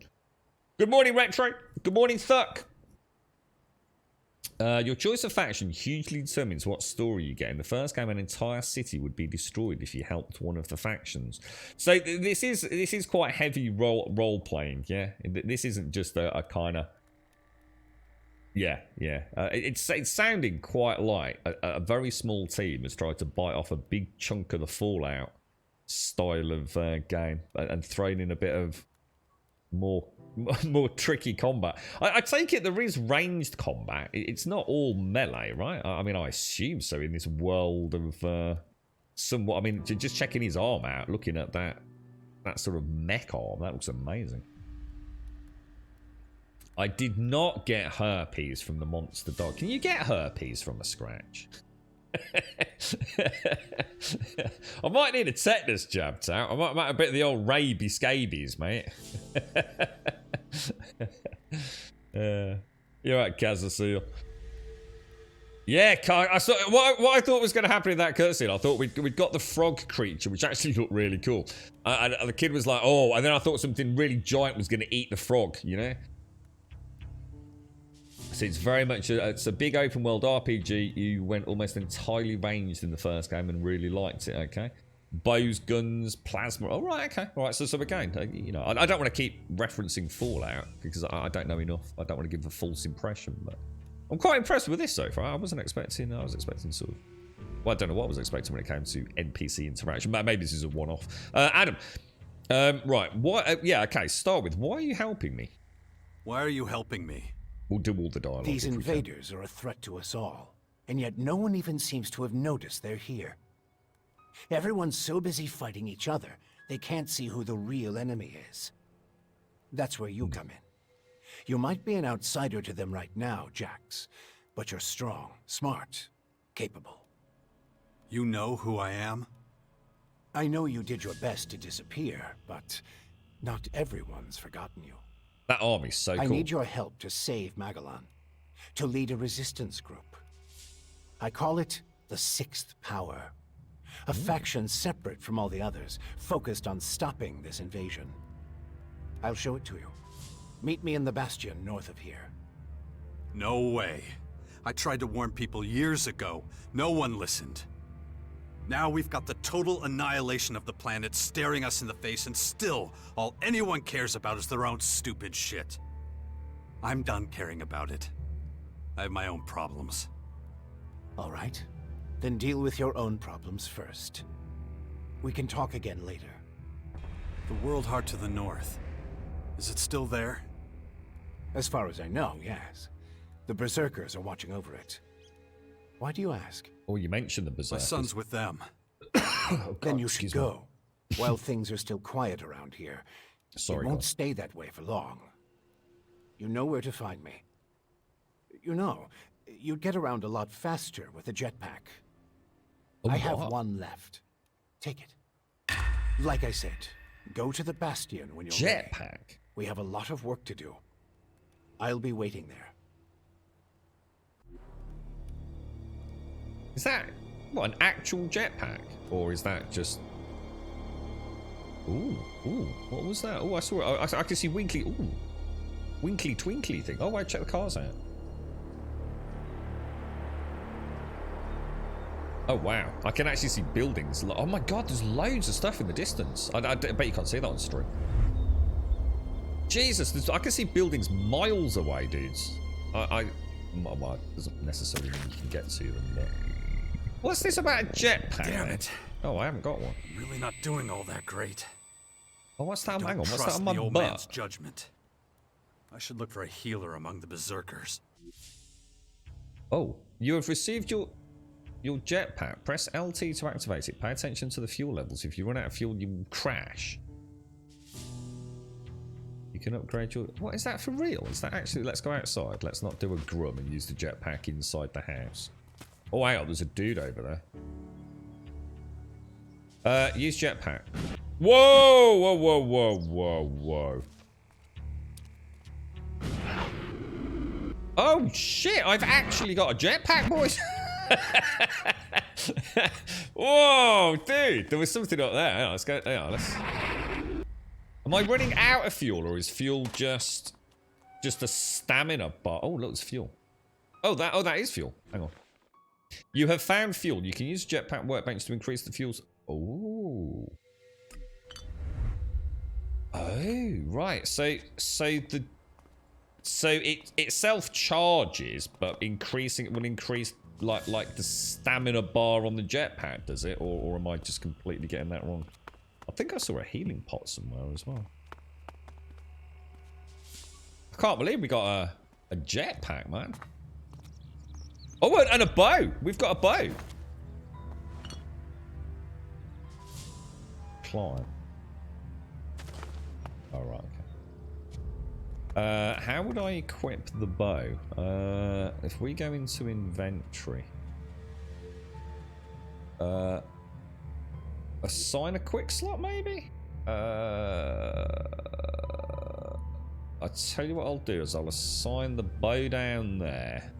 Good morning, Retro. Good morning, Thuck. Your choice of faction hugely determines what story you get. In the first game, an entire city would be destroyed if you helped one of the factions. So this is quite heavy role playing. Yeah, this isn't just a kind of... Yeah. It's sounding quite like a very small team has tried to bite off a big chunk of the Fallout style of game and thrown in a bit of more tricky combat. I take it there is ranged combat. It's not all melee, right? I mean, I assume so in this world of somewhat. I mean, just checking his arm out, looking at that sort of mech arm, that looks amazing. I did not get herpes from the monster dog. Can you get herpes from a scratch? I might need a tetanus jab out. I might have a bit of the old rabies scabies, mate. You're right, Kazaseel. Yeah, I saw what I thought was going to happen in that cutscene. I thought we'd got the frog creature, which actually looked really cool. And the kid was like, "Oh," and then I thought something really giant was going to eat the frog. You know. So it's very much it's a big open world RPG. You went almost entirely ranged in the first game and really liked it. Okay, bows, guns, plasma. Oh, right, okay. All right, so again, you know, I don't want to keep referencing Fallout because I don't know enough. I don't want to give a false impression, but I'm quite impressed with this so far. I was expecting sort of... Well, I don't know what I was expecting when it came to NPC interaction. Maybe this is a one-off. Adam, right, what? Yeah, okay, start with, why are you helping me? Why are you helping me? We'll do all the dialogue. These invaders are a threat to us all, and yet no one even seems to have noticed they're here. Everyone's so busy fighting each other, they can't see who the real enemy is. That's where you come in. You might be an outsider to them right now, Jax, but you're strong, smart, capable. You know who I am? I know you did your best to disappear, but not everyone's forgotten you. That army's so cool. I need your help to save Magellan, to lead a resistance group. I call it the Sixth Power. A faction separate from all the others, focused on stopping this invasion. I'll show it to you. Meet me in the Bastion north of here. No way. I tried to warn people years ago. No one listened. Now we've got the total annihilation of the planet staring us in the face, and still, all anyone cares about is their own stupid shit. I'm done caring about it. I have my own problems. All right. Then deal with your own problems first. We can talk again later. The World Heart to the north. Is it still there? As far as I know, yes. The Berserkers are watching over it. Why do you ask? Oh, you mentioned the My Berserkers. son's with them. Then you should excuse me. go, while things are still quiet around here. Sorry, It won't guys. stay that way for long. You know where to find me. You know, you'd get around a lot faster with a jetpack. Oh, I have what? one left. Take it. Like I said, go to the Bastion when you're ready. Jetpack. We have a lot of work to do. I'll be waiting there. Is that, what, an actual jetpack? Or is that just... Ooh, what was that? Oh, I saw it. I can see Winkly. Ooh. Winkly twinkly thing. Oh, wait, check the cars out. Oh, wow. I can actually see buildings. Oh, my God, there's loads of stuff in the distance. I bet you can't see that on stream. Jesus, I can see buildings miles away, dudes. Well, it doesn't necessarily mean you can get to them, but... What's this about a jetpack? Damn then? it. Oh, I haven't got one. I'm really not doing all that great. Oh, what's that? Don't Hang on, what's that trust on my the old man's butt? judgment. I should look for a healer among the berserkers. Oh, you have received your jetpack. Press LT to activate it. Pay attention to the fuel levels. If you run out of fuel, you will crash. You can upgrade your... What, is that for real? Is that actually... Let's go outside. Let's not do a grum and use the jetpack inside the house. Oh, hang on. There's a dude over there. Use jetpack. Whoa! Whoa, whoa, whoa, whoa, whoa. Oh, shit. I've actually got a jetpack, boys. Whoa, dude. There was something up there. Hang on, let's go. Hang on, let's... Am I running out of fuel, or is fuel just a stamina bar? Oh, look, there's fuel. Oh, that is fuel. Hang on. You have found fuel. You can use jetpack workbench to increase the fuels. Oh. Oh, right. So it self charges, but it will increase like the stamina bar on the jetpack, does it? Or am I just completely getting that wrong? I think I saw a healing pot somewhere as well. I can't believe we got a jetpack, man. Oh, and a bow. We've got a bow. Climb. Oh, right, okay. How would I equip the bow? If we go into inventory. Assign a quick slot, maybe? I'll tell you what I'll do is I'll assign the bow down there.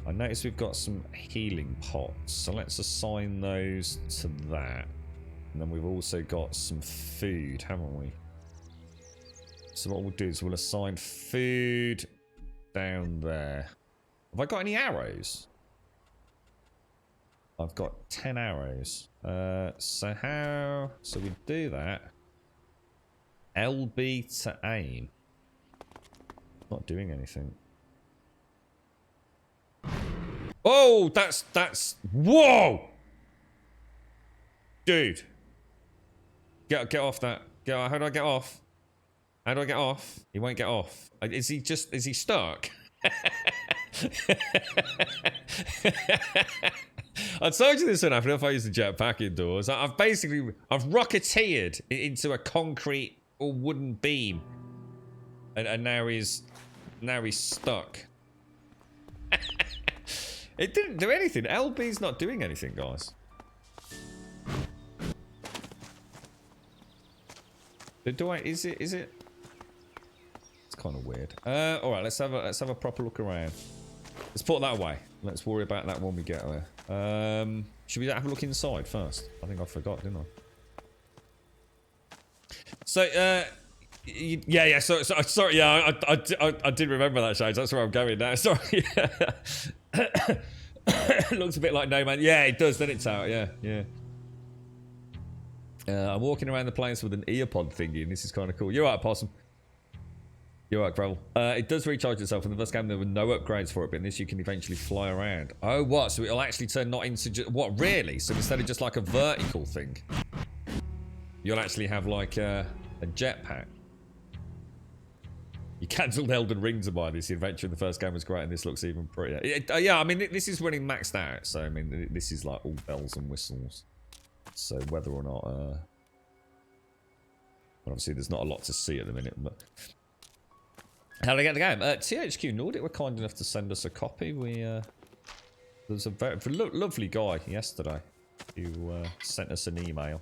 I notice we've got some healing pots, so let's assign those to that. And then we've also got some food, haven't we? So what we'll do is we'll assign food down there. Have I got any arrows? I've got 10 arrows. So how... So we do that. LB to aim. Not doing anything. Oh, that's... Whoa! Dude. Get off that. How do I get off? How do I get off? He won't get off. Is he stuck? I told you this would happen if I use the jetpack indoors. I've rocketeered into a concrete or wooden beam. And now he's stuck. It didn't do anything. LB's not doing anything, guys. Is it? It's kind of weird. All right, let's have a proper look around. Let's put that away. Let's worry about that when we get there. Should we have a look inside first? I think I forgot, didn't I? So, yeah. So sorry. Yeah, I did remember that, Shades. That's where I'm going now. Sorry. It looks a bit like No Man. Yeah, it does. Then it's out. Yeah. I'm walking around the place with an earpod thingy, and this is kind of cool. You're right, Possum. You're right, Gravel. It does recharge itself. In the first game, there were no upgrades for it, but in this, you can eventually fly around. Oh, what? So it'll actually turn not into just... What, really? So instead of just like a vertical thing, you'll actually have like a jetpack. You cancelled Elden Ring to buy this. The adventure in the first game was great, and this looks even prettier. Yeah, I mean, this is running maxed out, so I mean, this is like all bells and whistles. So whether or not... Well, obviously, there's not a lot to see at the minute, but... How did I get the game? THQ Nordic were kind enough to send us a copy. There was a very lovely guy yesterday who sent us an email.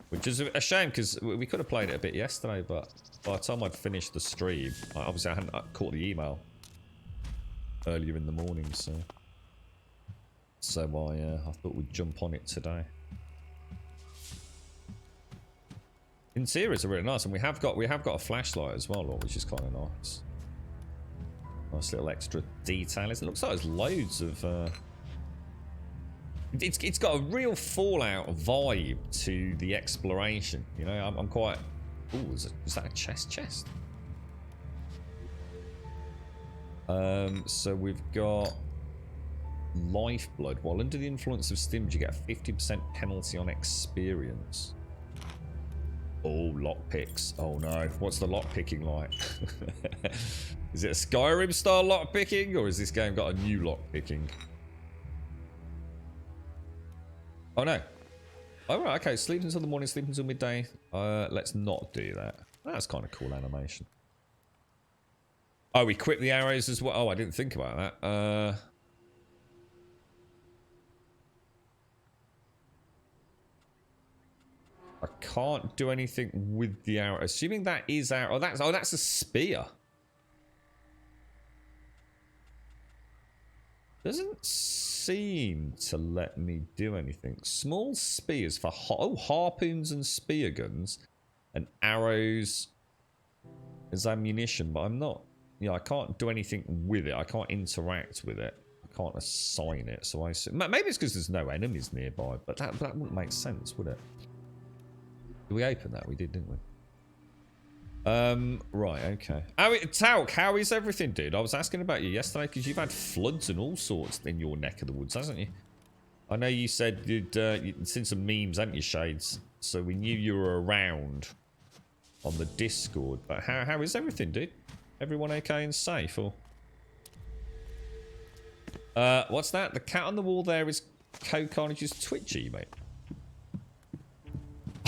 Which is a shame, because we could have played it a bit yesterday, but by the time I'd finished the stream, obviously I hadn't caught the email earlier in the morning, so I thought we'd jump on it today. Interiors are really nice, and we have got a flashlight as well, which is kind of nice. Nice little extra detail. It looks like there's loads of. It's got a real Fallout vibe to the exploration. You know, I'm quite. Oh, is that a chest? So we've got Lifeblood. While under the influence of stims, you get a 50% penalty on experience. Oh, lockpicks. Oh no. What's the lockpicking like? Is it a Skyrim style lockpicking, or has this game got a new lockpicking? Oh no. Oh right, okay. Sleep until the morning, sleep until midday. Let's not do that. That's kind of cool animation. Oh, equip the arrows as well. Oh, I didn't think about that. I can't do anything with the arrow. Assuming that is arrow. Oh, that's a spear. Doesn't seem to let me do anything. Small spears for harpoons and spear guns, and arrows as ammunition. But I'm not. Yeah, I can't do anything with it. I can't interact with it. I can't assign it. So I assume, maybe it's because there's no enemies nearby. But that wouldn't make sense, would it? Did we open that? We did, didn't we? Right, okay. Tauk, how is everything, dude? I was asking about you yesterday because you've had floods and all sorts in your neck of the woods, hasn't you? I know you said you'd seen some memes, hadn't you, Shades? So we knew you were around on the Discord. But how is everything, dude? Everyone okay and safe, or? What's that? The cat on the wall there is Code Carnage's Twitchy, mate.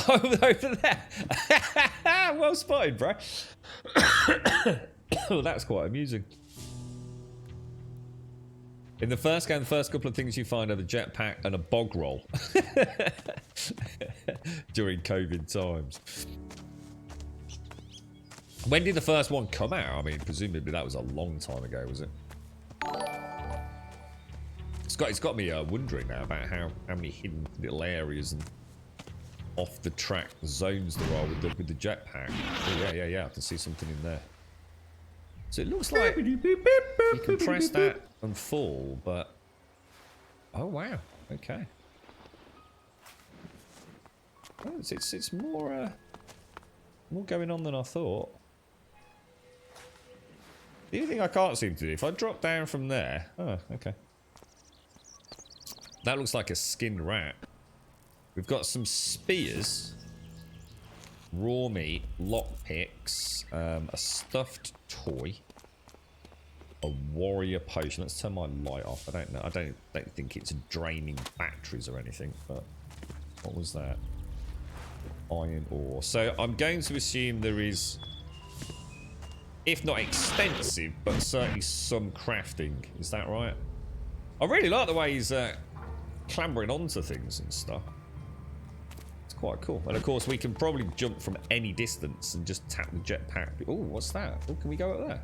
Over there. Well spotted, bro. Oh, that's quite amusing. In the first game, the first couple of things you find are the jetpack and a bog roll. During COVID times. When did the first one come out? I mean, presumably that was a long time ago, was it? It's got me wondering now about how many hidden little areas and off the track zones there are with the jetpack. Oh, yeah. I can see something in there. So it looks like you can press that and fall, but oh wow, Okay. Oh, it's more more going on than I thought. The only thing I can't seem to do, if I drop down from there... Oh, okay. That looks like a skinned rat. We've got some spears, raw meat, lockpicks, a stuffed toy, a warrior potion. Let's turn my light off. I don't know. I don't think it's draining batteries or anything. But what was that? Iron ore. So I'm going to assume there is, if not extensive, but certainly some crafting. Is that right? I really like the way he's clambering onto things and stuff. It's quite cool. And of course, we can probably jump from any distance and just tap the jetpack. Oh, what's that? Oh, can we go up there?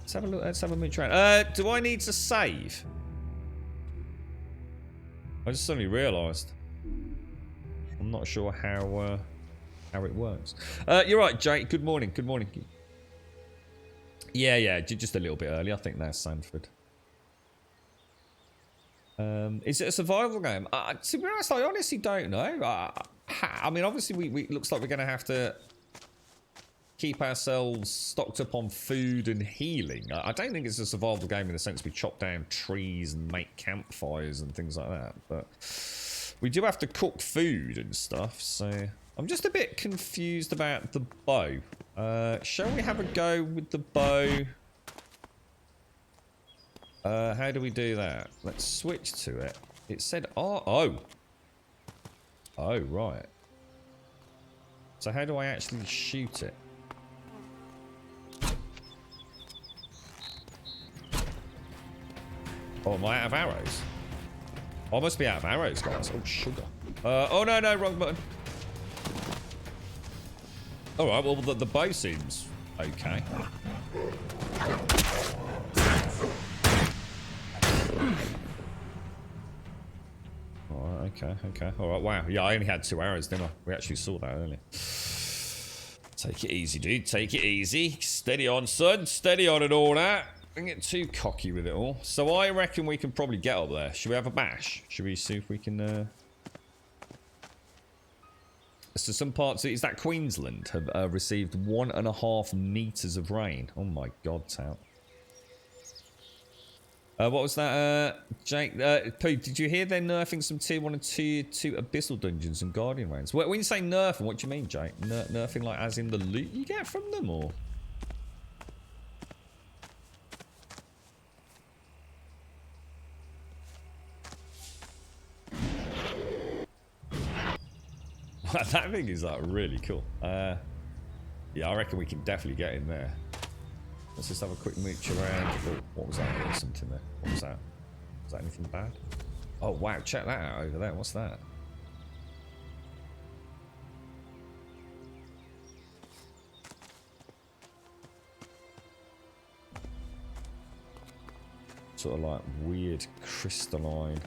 Let's have a look. Let's have a mooch around. Do I need to save? I just suddenly realised. I'm not sure how it works. You're right, Jake. Good morning. Good morning. Yeah, just a little bit early. I think that's Sanford. Is it a survival game? To be honest, I honestly don't know. I mean, obviously, we looks like we're going to have to keep ourselves stocked up on food and healing. I don't think it's a survival game in the sense we chop down trees and make campfires and things like that. But we do have to cook food and stuff, so... I'm just a bit confused about the bow. Shall we have a go with the bow? How do we do that? Let's switch to it. It said oh, right. So how do I actually shoot it? Oh, am I out of arrows? Oh, I must be out of arrows, guys. Oh, sugar. Oh, no, wrong button. Alright, well, the bow seems okay. Alright, okay. Alright, wow. Yeah, I only had 2 arrows, didn't I? We actually saw that earlier. Take it easy, dude. Take it easy. Steady on, son. Steady on and all that. Don't get too cocky with it all. So I reckon we can probably get up there. Should we have a bash? Should we see if we can... So some parts, is that Queensland, have received 1.5 meters of rain. Oh my god, tout. What was that, Jake? Pooh, did you hear they're nerfing some tier 1 and tier 2 abyssal dungeons and guardian rounds? When you say nerfing, what do you mean, Jake? Nerfing like as in the loot you get from them, or? That thing is like really cool. Yeah, I reckon we can definitely get in there. Let's just have a quick mooch around. Oh, what was that? There was something there. What was that? Was that anything bad? Oh wow, check that out over there. What's that? Sort of like weird crystalline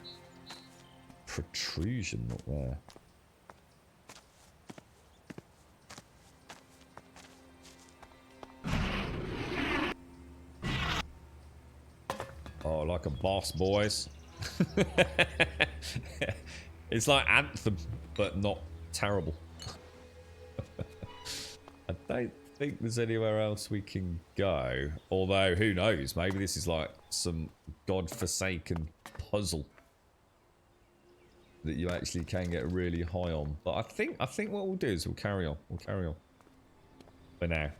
protrusion up there. Oh, like a boss, boys. It's like Anthem, but not terrible. I don't think there's anywhere else we can go. Although, who knows? Maybe this is like some godforsaken puzzle that you actually can get really high on. But I think what we'll do is we'll carry on. We'll carry on for now.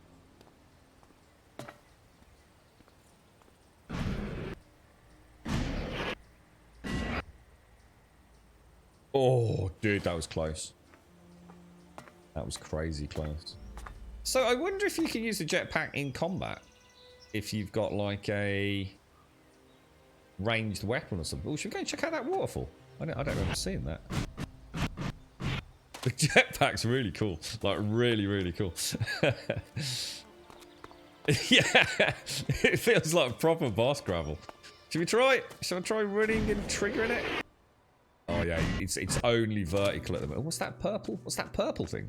Oh, dude, that was close. That was crazy close. So I wonder if you can use the jetpack in combat. If you've got like a ranged weapon or something. Oh, should we go and check out that waterfall? I don't remember seeing that. The jetpack's really cool. Like, really, really cool. Yeah, it feels like proper boss gravel. Should we try it? Shall I try running and triggering it? Oh yeah, it's only vertical at the moment. What's that purple? What's that purple thing?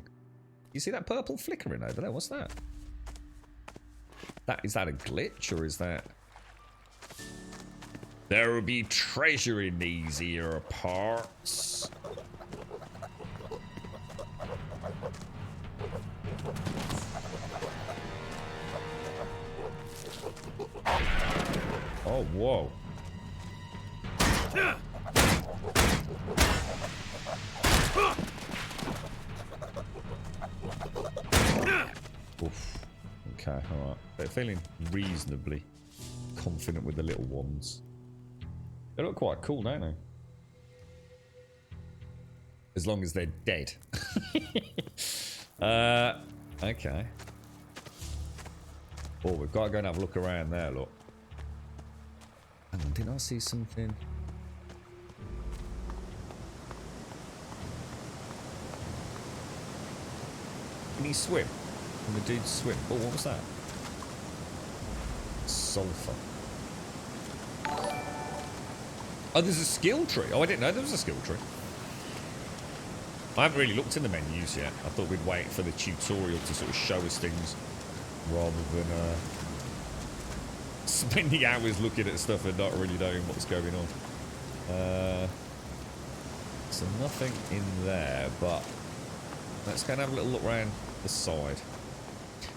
You see that purple flickering over there? What's that? Is that a glitch or is that? There will be treasure in these here parts. Oh, whoa. Oof. Okay, alright. They're feeling reasonably confident with the little ones. They look quite cool, don't they? As long as they're dead. Okay. Oh, we've got to go and have a look around there, look. Hang on, didn't I see something? Can he swim? Can the dude swim? Oh, what was that? Sulfur. Oh, there's a skill tree. Oh, I didn't know there was a skill tree. I haven't really looked in the menus yet. I thought we'd wait for the tutorial to sort of show us things rather than spending hours looking at stuff and not really knowing what's going on. So nothing in there, but let's go and have a little look around the side.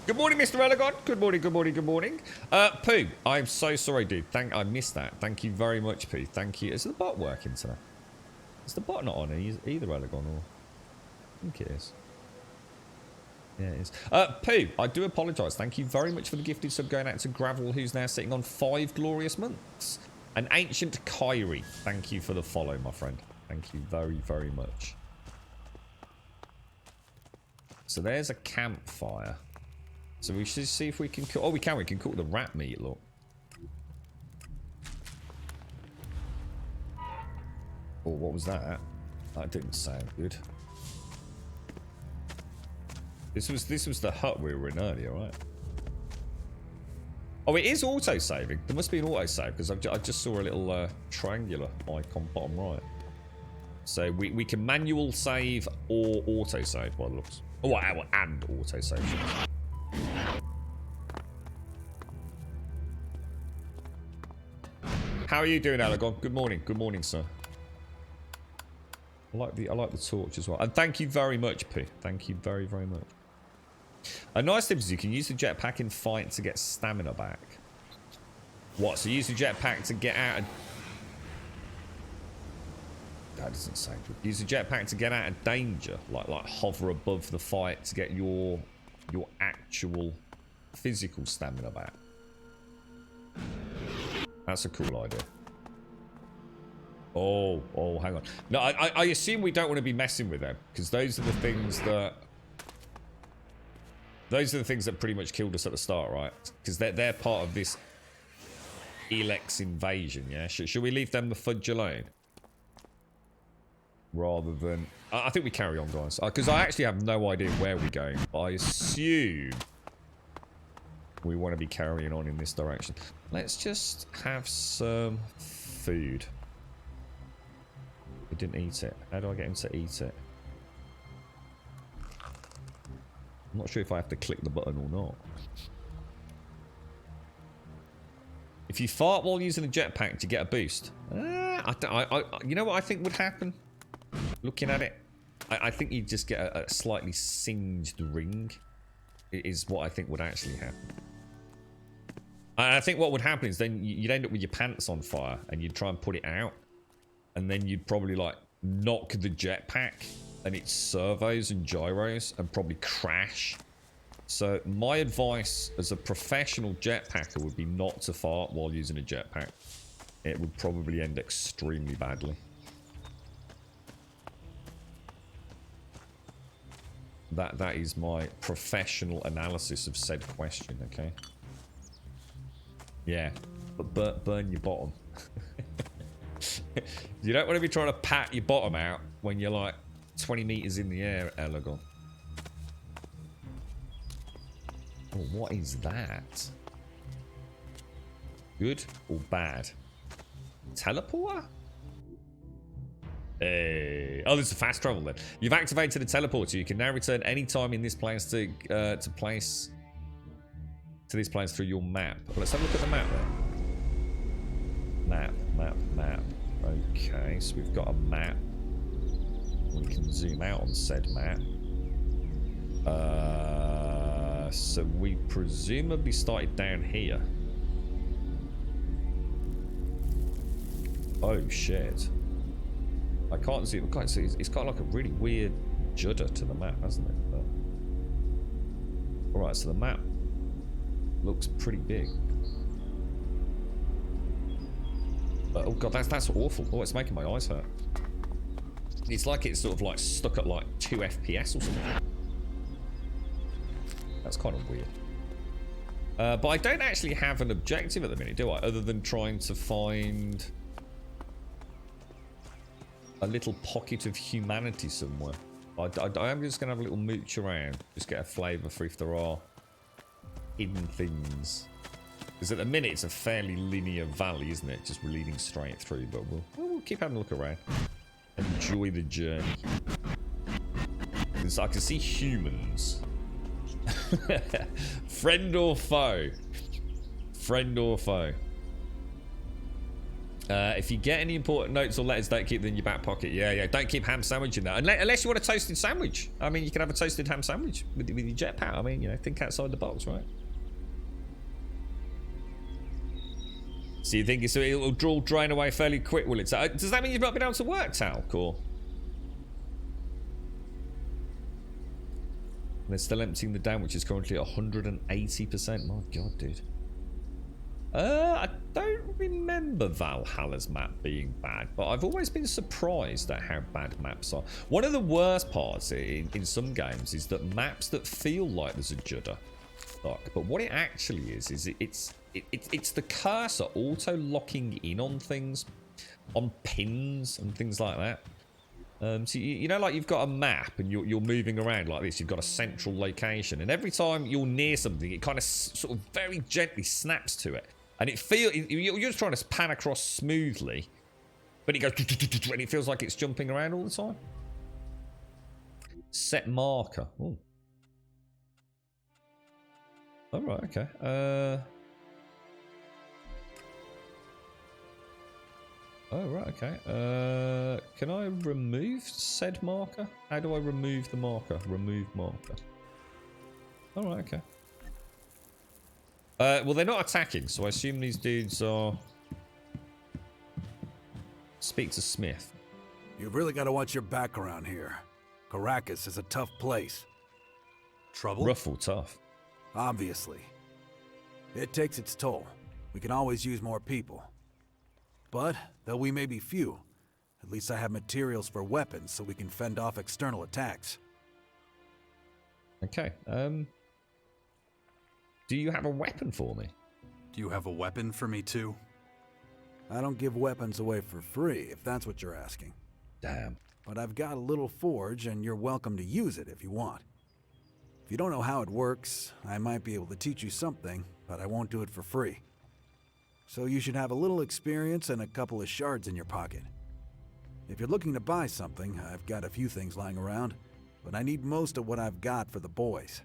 Good morning, Mr. Elegon. Good morning, good morning, good morning. Pooh, I'm so sorry, dude. I missed that. Thank you very much, Pooh. Thank you. Is the bot working today? Is the bot not on either, Elegon? Or I think it is. Yeah, it is. Pooh, I do apologise. Thank you very much for the gifted sub going out to Gravel, who's now sitting on 5 glorious months. An ancient Kyrie. Thank you for the follow, my friend. Thank you very, very much. So there's a campfire. So we should see if we can cook. Oh, we can. We can cook the rat meat, look. Oh, what was that? That didn't sound good. This was the hut we were in earlier, right? Oh, it is auto-saving. There must be an auto-save because I just saw a little triangular icon bottom right. So we can manual save or auto-save by the looks. Oh, and auto-save. How are you doing, Alagon? Good morning, sir. I like the torch as well, and thank you very much, P. Thank you very, very much. A nice tip is you can use the jetpack in fight to get stamina back. What? So use the jetpack to get out of... That doesn't sound good. Use the jetpack to get out of danger, like hover above the fight to get your actual physical stamina back. That's a cool idea. Oh, hang on. No, I assume we don't want to be messing with them because those are the things that pretty much killed us at the start, right? Because they're part of this ELEX invasion. Yeah, should we leave them the fudge alone rather than? I think we carry on, guys, because I actually have no idea where we're going. But I assume we want to be carrying on in this direction. Let's just have some food. We didn't eat it. How do I get him to eat it? I'm not sure if I have to click the button or not. If you fart while using a jetpack, do you get a boost? You know what I think would happen? Looking at it, I think you'd just get a slightly singed ring. It is what I think would actually happen. And I think what would happen is then you'd end up with your pants on fire and you'd try and put it out. And then you'd probably like knock the jetpack and its servos and gyros and probably crash. So my advice as a professional jetpacker would be not to fart while using a jetpack. It would probably end extremely badly. That is my professional analysis of said question, okay? Yeah, but burn your bottom. You don't want to be trying to pat your bottom out when you're like 20 meters in the air, Elegon. Oh, what is that? Good or bad? Teleporter? Hey. Oh, this is fast travel then. You've activated the teleporter. You can now return any time in this place to this place through your map. Well, let's have a look at the map then. Map. Map. Okay, so we've got a map. We can zoom out on said map. So we presumably started down here. Oh shit. I can't see. It's got like a really weird judder to the map, hasn't it? But... Alright, so the map looks pretty big. Oh god, that's awful. Oh, it's making my eyes hurt. It's like it's sort of like stuck at like 2 FPS or something. That's kind of weird. But I don't actually have an objective at the minute, do I? Other than trying to find a little pocket of humanity somewhere. I am just going to have a little mooch around. Just get a flavour for if there are hidden things. Because at the minute it's a fairly linear valley, isn't it? Just leading straight through. But we'll keep having a look around. Enjoy the journey. Because I can see humans. Friend or foe? Friend or foe? If you get any important notes or letters, don't keep them in your back pocket. Yeah. Don't keep ham sandwich in that. Unless you want a toasted sandwich. I mean, you can have a toasted ham sandwich with your jetpack. I mean, you know, think outside the box, right? So you think it'll drain away fairly quick, will it? So, does that mean you've not been able to work, Talc, or? They're still emptying the dam, which is currently 180%. My god, dude. I don't remember Valhalla's map being bad, but I've always been surprised at how bad maps are. One of the worst parts in some games is that maps that feel like there's a judder suck, but what it actually is it's the cursor auto locking in on things, on pins and things like that. So you know, like you've got a map and you're moving around like this. You've got a central location, and every time you're near something, it kind of sort of very gently snaps to it, and you're just trying to pan across smoothly, but it goes and it feels like it's jumping around all the time. Set marker. Ooh. All right. Okay. Oh, right, okay. Can I remove said marker? How do I remove the marker? Remove marker. Alright, okay. Well, they're not attacking, so I assume these dudes are... Speak to Smith. You've really got to watch your back around here. Caracas is a tough place. Trouble? Rough or tough? Obviously. It takes its toll. We can always use more people. But, though we may be few, at least I have materials for weapons so we can fend off external attacks. Okay, do you have a weapon for me? Do you have a weapon for me too? I don't give weapons away for free, if that's what you're asking. Damn. But I've got a little forge, and you're welcome to use it if you want. If you don't know how it works, I might be able to teach you something, but I won't do it for free. So you should have a little experience and a couple of shards in your pocket. If you're looking to buy something, I've got a few things lying around, but I need most of what I've got for the boys.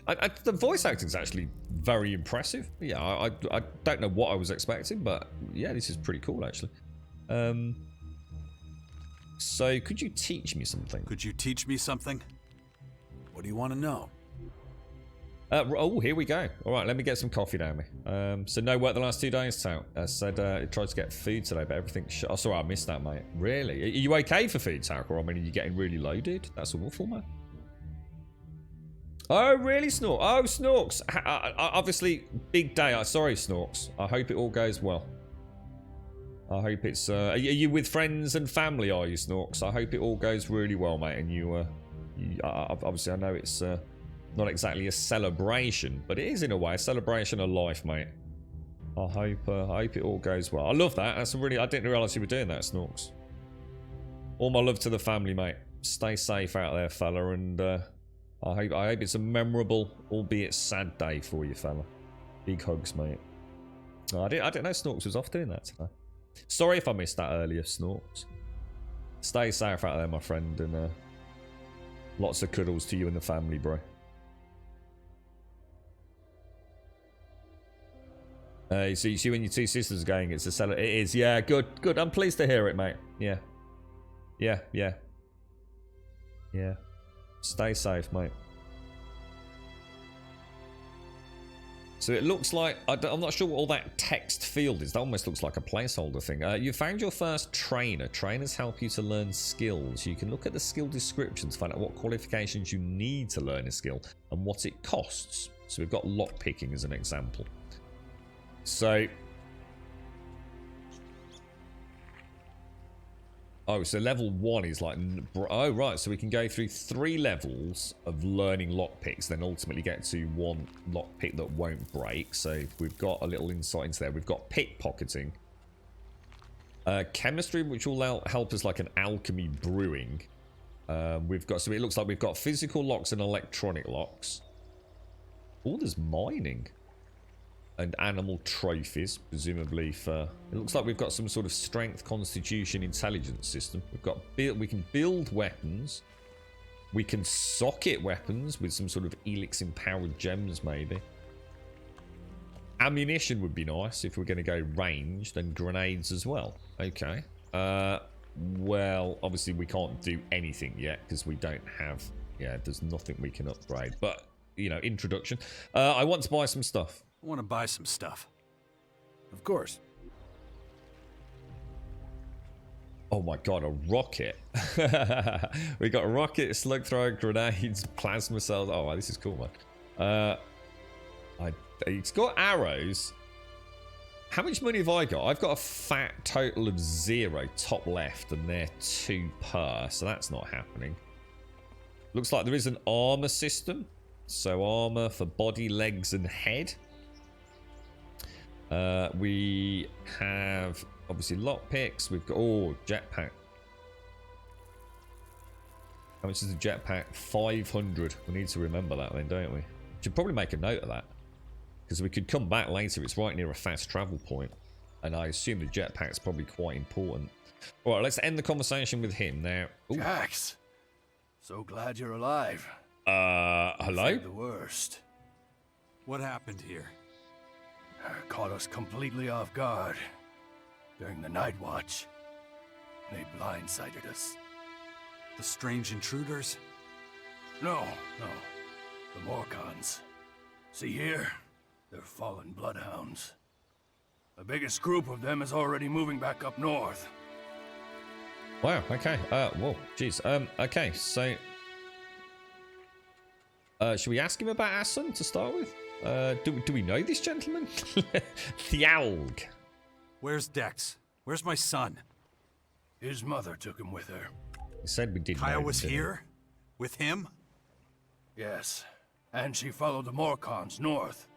The voice acting is actually very impressive. Yeah, I don't know what I was expecting, but yeah, this is pretty cool actually. So could you teach me something? Could you teach me something? What do you want to know? Oh, here we go. All right, let me get some coffee down me. So no work the last 2 days, Tal. I said I tried to get food today, but everything's shut. Oh, sorry, I missed that, mate. Really? Are you okay for food, Tal? Or I mean, are you getting really loaded? That's awful, man. Oh, really, Snorks? Oh, Snorks. Obviously, big day. Sorry, Snorks. I hope it all goes well. I hope it's... Are you with friends and family, are you, Snorks? I hope it all goes really well, mate. And you obviously, I know it's... not exactly a celebration, but it is in a way a celebration of life, mate. I hope it all goes well. I love that. That's really. I didn't realise you were doing that, Snorks. All my love to the family, mate. Stay safe out there, fella, and I hope it's a memorable, albeit sad day for you, fella. Big hugs, mate. I didn't know Snorks was off doing that today. Sorry if I missed that earlier, Snorks. Stay safe out there, my friend, and lots of cuddles to you and the family, bro. So you see when your two sisters are going, it's a cellar. It is, yeah, good, good. I'm pleased to hear it, mate. Yeah. Yeah, yeah. Yeah. Stay safe, mate. So it looks like, I'm not sure what all that text field is. That almost looks like a placeholder thing. You found your first trainer. Trainers help you to learn skills. You can look at the skill descriptions to find out what qualifications you need to learn a skill and what it costs. So we've got lock picking as an example. So, oh, so level 1 is like, oh right, so we can go through 3 levels of learning lockpicks, then ultimately get to 1 lockpick that won't break. So we've got a little insight into there. We've got pickpocketing, chemistry, which will help us like an alchemy brewing. We've got, so it looks like we've got physical locks and electronic locks. Oh, there's mining. And animal trophies, presumably for... It looks like we've got some sort of strength, constitution, intelligence system. We've got... We can build weapons. We can socket weapons with some sort of ELEX empowered gems, maybe. Ammunition would be nice if we're going to go ranged, and grenades as well. Okay. Well, obviously we can't do anything yet because we don't have... Yeah, there's nothing we can upgrade. But, you know, introduction. I want to buy some stuff. I want to buy some stuff. Of course. Oh my god, a rocket. We got a rocket, slug thrower, grenades, plasma cells. Oh, this is cool, man. It's got arrows. How much money have I got? I've got a fat total of 0 top left, and they're 2 per, so that's not happening. Looks like there is an armor system. So armor for body, legs, and head. We have obviously lockpicks. We've got jetpack. How much is the jetpack? 500. We need to remember that then, don't we? Should probably make a note of that because we could come back later. It's right near a fast travel point, and I assume the jetpack's probably quite important. All right, let's end the conversation with him now. Ooh. Jax, so glad you're alive. Hello? The worst. What happened here? Caught us completely off guard during the night watch. They blindsided us. The strange intruders? No. The Morcons. See here? They're fallen bloodhounds. The biggest group of them is already moving back up north. Wow, okay. Whoa, jeez. Okay, so... should we ask him about our son to start with? Do we know this gentleman? Thialg. Where's Dex? Where's my son? His mother took him with her. He said we did know Kaya him, was didn't he? here? With him? Yes, and she followed the Morcons north.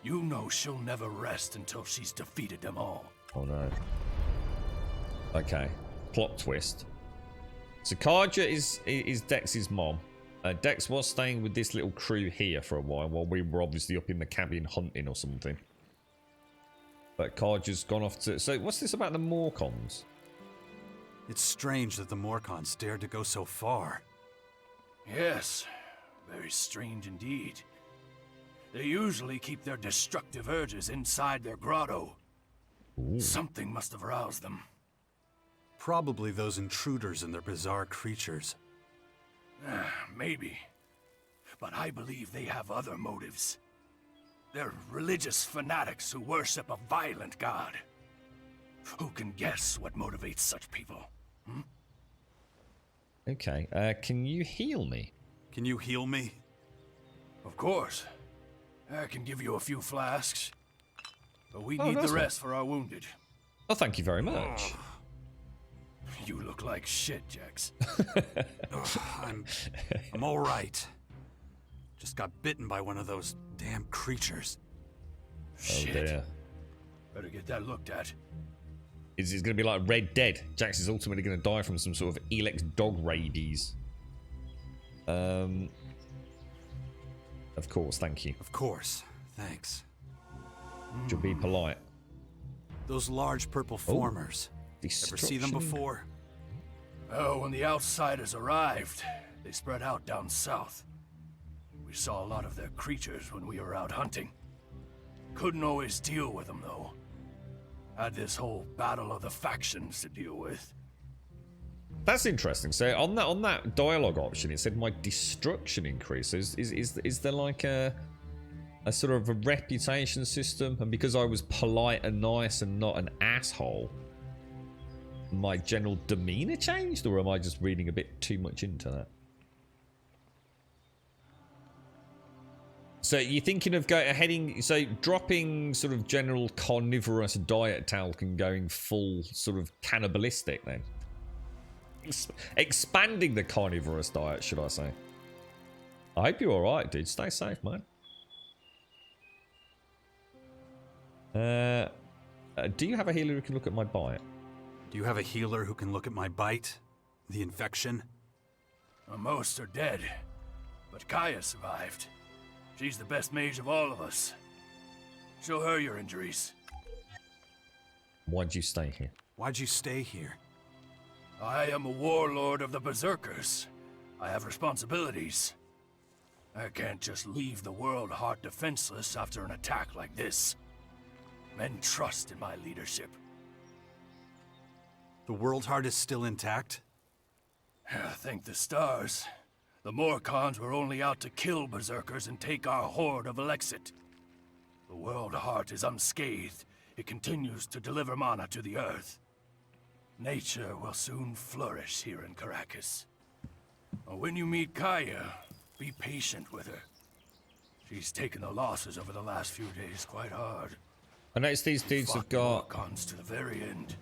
You know she'll never rest until she's defeated them all. Oh no. Okay. Plot twist. So Karja is Dex's mom. Dex was staying with this little crew here for a while we were obviously up in the cabin hunting or something. But Karja's gone off to... So what's this about the Morcons? It's strange that the Morcons dared to go so far. Yes, very strange indeed. They usually keep their destructive urges inside their grotto. Ooh. Something must have roused them. Probably those intruders and their bizarre creatures. Maybe. But I believe they have other motives. They're religious fanatics who worship a violent god. Who can guess what motivates such people? Hmm? Okay. Can you heal me? Can you heal me? Of course. I can give you a few flasks. But we Oh, need the nice one. rest for our wounded. Oh, thank you very much. You look like shit, Jax. I'm all right. Just got bitten by one of those damn creatures. Oh Shit. dear. Better get that looked at. It's going to be like Red Dead. Jax is ultimately going to die from some sort of ELEX dog rabies. Of course, thank you. Of course. Thanks. Should be polite. Those large purple formers. Ever see them Destruction. before? Oh, when the outsiders arrived, they spread out down south. We saw a lot of their creatures when we were out hunting. Couldn't always deal with them, though. Had this whole battle of the factions to deal with. That's interesting. So on that dialogue option, it said my destruction increases. Is there like a sort of a reputation system? And because I was polite and nice and not an asshole, my general demeanor changed, or am I just reading a bit too much into that? So you're thinking of dropping sort of general carnivorous diet talc and going full sort of cannibalistic then? Expanding the carnivorous diet, should I say? I hope you're alright, dude. Stay safe, man. Do you have a healer who can look at my bite? Do you have a healer who can look at my bite? The infection? Well, most are dead, but Kaya survived. She's the best mage of all of us. Show her your injuries. Why'd you stay here? Why'd you stay here? I am a warlord of the Berserkers. I have responsibilities. I can't just leave the world heart defenseless after an attack like this. Men trust in my leadership. The World Heart is still intact? Thank the stars. The Morcons were only out to kill Berserkers and take our horde of Elexit. The World Heart is unscathed. It continues to deliver mana to the earth. Nature will soon flourish here in Caracas. When you meet Kaya, be patient with her. She's taken the losses over the last few days quite hard. I noticed these dudes have got... Morcons to the very end.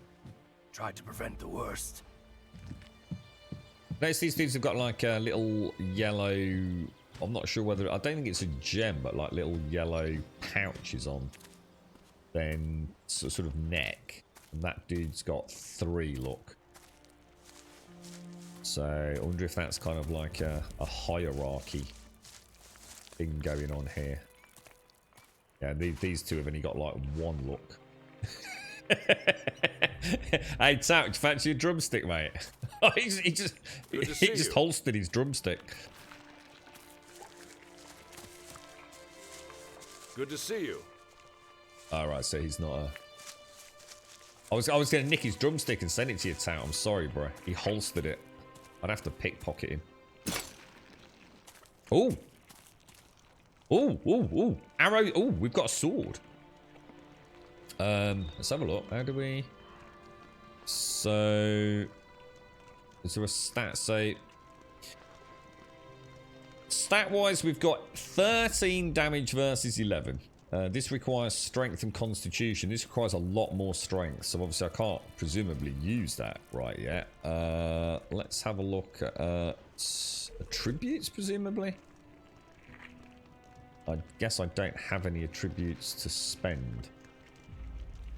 Tried to prevent the worst. Notice these dudes have got like a little yellow... I'm not sure whether... I don't think it's a gem, but like little yellow pouches on. Then sort of neck. And that dude's got 3, look. So I wonder if that's kind of like a hierarchy thing going on here. Yeah, these two have only got like 1 look. Hey, Tap, fancy a drumstick, mate? he just holstered his drumstick. Good to see you. Alright, so he's not a... I was going to nick his drumstick and send it to you, Tap. I'm sorry, bro. He holstered it. I'd have to pickpocket him. Oh! Oh, oh, oh. Arrow. Oh, we've got a sword. Let's have a look. How do we... So... Is there a stat? So... Stat-wise, we've got 13 damage versus 11. This requires strength and constitution. This requires a lot more strength. So obviously I can't presumably use that right yet. Let's have a look at attributes, presumably. I guess I don't have any attributes to spend.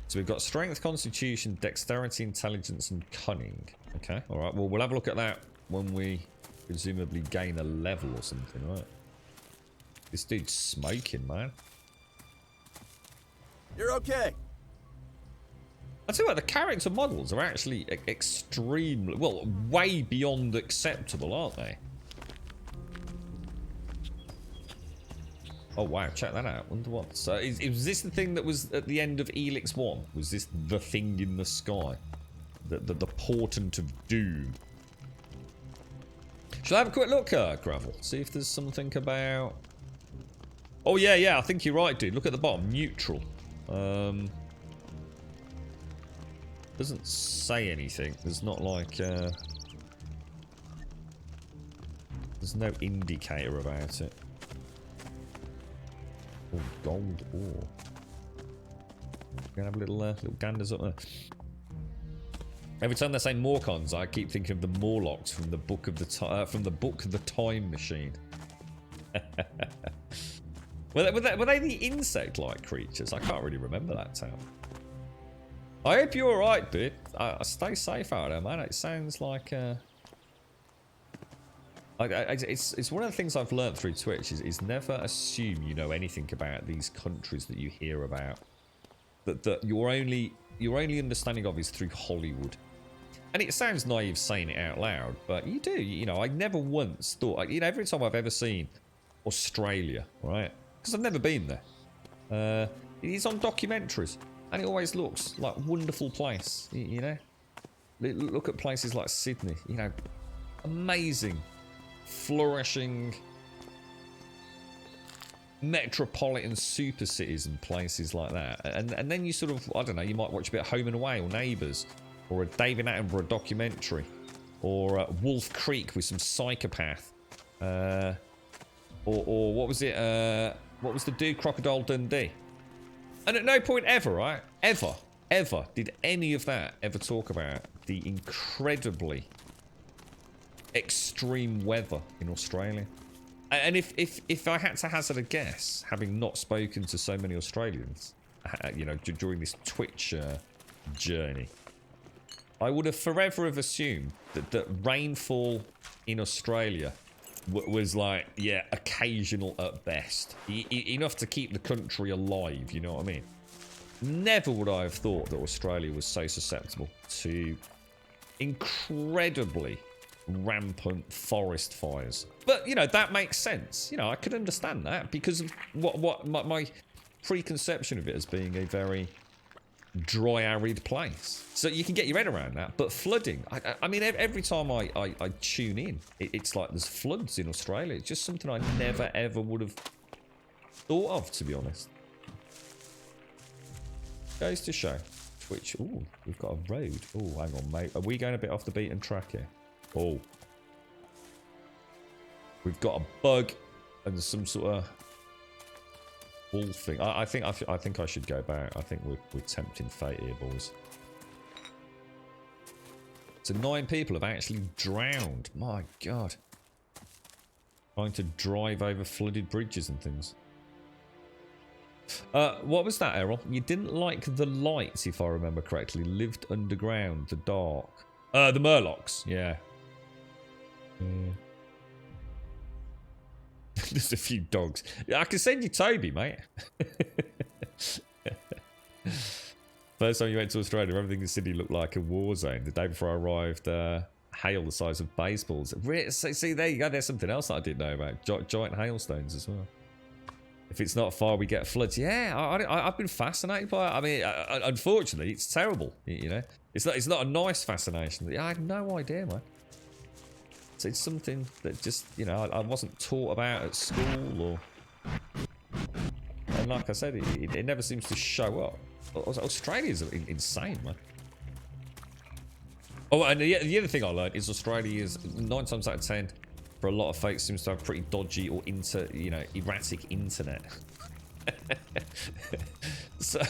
So we've got strength, constitution, dexterity, intelligence, and cunning. Okay, alright. Well, we'll have a look at that when we presumably gain a level or something, right? This dude's smoking, man. You're okay. I tell you what, the character models are actually extremely, well, way beyond acceptable, aren't they? Oh wow, check that out. Wonder what. So is this the thing that was at the end of ELEX 1? Was this the thing in the sky? The portent of doom? Shall I have a quick look, Gravel? See if there's something about... Oh yeah, I think you're right, dude. Look at the bottom. Neutral. Doesn't say anything. There's not like... There's no indicator about it. Oh, gold ore. Gonna have a little ganders up there. Every time they say Morcons, I keep thinking of the Morlocks from the book of the Time Machine. were they the insect-like creatures? I can't really remember that town. I hope you're alright, dude. Stay safe out there, man. It sounds like it's one of the things I've learned through Twitch is never assume you know anything about these countries that you hear about. That your only understanding of is through Hollywood. And it sounds naive saying it out loud, but you do. You know, I never once thought, like, you know, every time I've ever seen Australia, right? Because I've never been there. He's on documentaries, and it always looks like a wonderful place, you know? Look at places like Sydney, you know, amazing, flourishing metropolitan super cities and places like that. And then you sort of, I don't know, you might watch a bit of Home and Away or Neighbours, or a David Attenborough documentary, or Wolf Creek with some psychopath, or what was it? What was the dude? Crocodile Dundee. And at no point ever, right? Ever did any of that ever talk about the incredibly extreme weather in Australia. And if I had to hazard a guess, having not spoken to so many Australians, you know, during this Twitch journey, I would have forever have assumed that rainfall in Australia was like, yeah, occasional at best. Enough to keep the country alive, you know what I mean? Never would I have thought that Australia was so susceptible to incredibly rampant forest fires. But, you know, that makes sense. You know, I could understand that because of what my preconception of it as being a very dry, arid place. So you can get your head around that. But flooding, I mean, every time I tune in, it's like there's floods in Australia. It's just something I never, ever would have thought of, to be honest. Goes to show. Twitch. Ooh, we've got a road. Oh, hang on, mate. Are we going a bit off the beaten track here? Oh. We've got a bug and some sort of wall thing. I think I should go back. I think we're tempting fate here, boys. So 9 people have actually drowned. My God. Trying to drive over flooded bridges and things. What was that, Errol? You didn't like the lights, if I remember correctly. Lived underground, the dark. The Murlocs, yeah. There's a few dogs. I can send you Toby, mate. First time you went to Australia, everything in Sydney looked like a war zone. The day before I arrived, hail the size of baseballs. See, there you go. There's something else that I didn't know about. Giant hailstones as well. If it's not far, we get floods. Yeah, I've been fascinated by it. I mean, unfortunately, it's terrible. You know, it's not a nice fascination. I had no idea, man. So it's something that just, you know, I wasn't taught about at school, or, and like I said, it never seems to show up. Australia's insane, man. Oh, and the other thing I learned is Australia is 9 times out of 10. For a lot of folks, seems to have pretty dodgy or erratic internet. So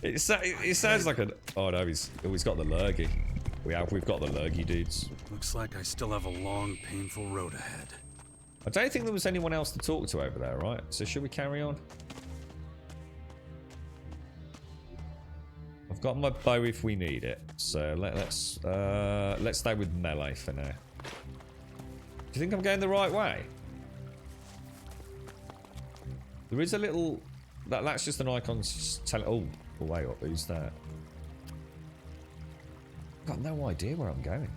it sounds like an. Oh no, he's got the lurgy. We've got the lurgy, dudes. Looks like I still have a long, painful road ahead. I don't think there was anyone else to talk to over there, right? So should we carry on? I've got my bow if we need it. So let's stay with melee for now. Do you think I'm going the right way? There is a little... That's just an icon telling... Oh, wait up. Who's that? I've got no idea where I'm going.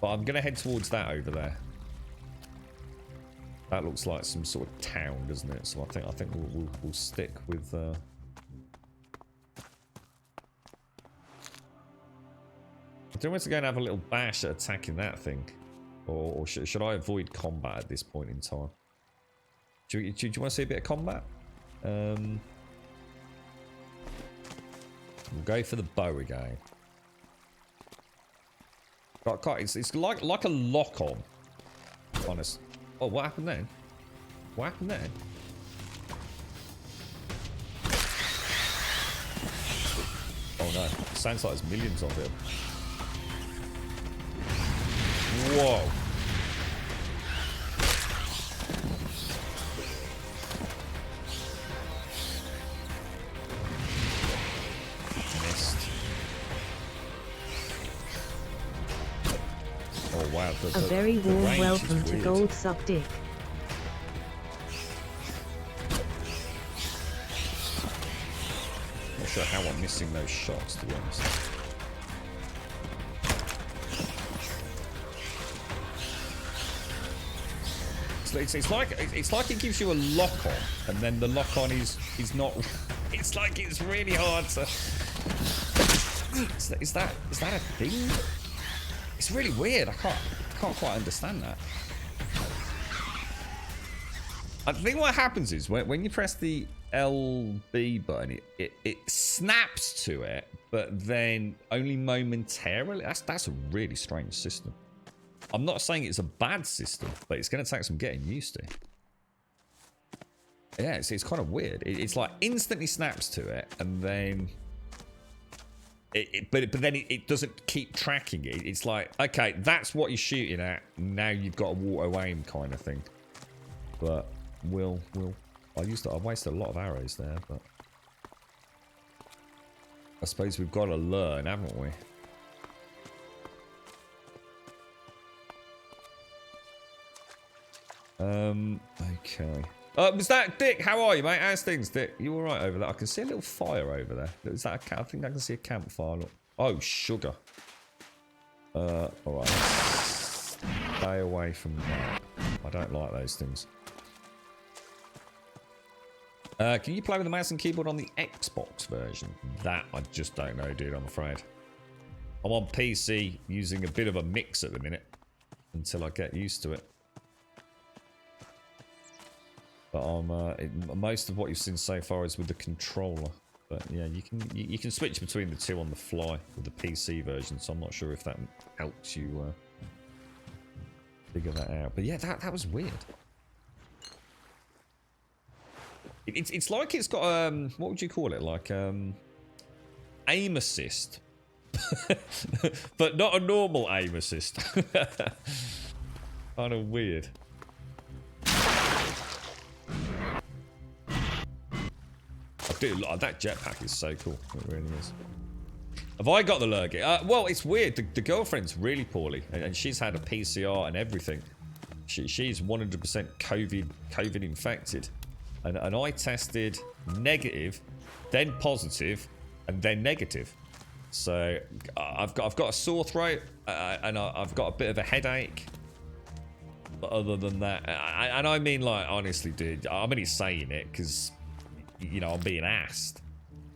But I'm going to head towards that over there. That looks like some sort of town, doesn't it? So I think we'll stick with... I don't want to go and have a little bash at attacking that thing. Or should I avoid combat at this point in time? Do you want to see a bit of combat? We'll go for the bow again. It's like a lock-on. Honest. Oh, what happened then? What happened then? Oh no. Sounds like there's millions of it. Whoa. Missed. Oh wow. A very warm welcome to Gold Suck Dick. Not sure how I'm missing those shots, to be honest. it's like it gives you a lock on, and then the lock on is not. It's like it's really hard to. Is that a thing? It's really weird. I can't quite understand that. I think what happens is when you press the LB button, it snaps to it, but then only momentarily. That's a really strange system. I'm not saying it's a bad system, but it's going to take some getting used to. Yeah, it's kind of weird. It's like instantly snaps to it, and then but then it doesn't keep tracking it. It's like, okay, that's what you're shooting at. Now you've got a auto aim kind of thing. But I wasted a lot of arrows there, but I suppose we've got to learn, haven't we? Okay. Was that Dick? How are you, mate? How's things, Dick? You all right over there? I can see a little fire over there. Is that a I think I can see a campfire. Look. Oh, sugar. All right. Stay away from that. I don't like those things. Can you play with the mouse and keyboard on the Xbox version? That I just don't know, dude. I'm afraid. I'm on PC using a bit of a mix at the minute until I get used to it. But most of what you've seen so far is with the controller. But yeah, you can switch between the two on the fly with the PC version. So I'm not sure if that helps you figure that out. But yeah, that was weird. It's like it's got what would you call it? Like aim assist, but not a normal aim assist. Kind of weird. Dude, that jetpack is so cool. It really is. Have I got the lurgy? Well, it's weird. The girlfriend's really poorly, and she's had a PCR and everything. She's 100% COVID infected, and I tested negative, then positive, and then negative. So I've got a sore throat, and I've got a bit of a headache. But other than that, and I mean, like, honestly, dude, I'm only saying it because, you know, I'm being asked.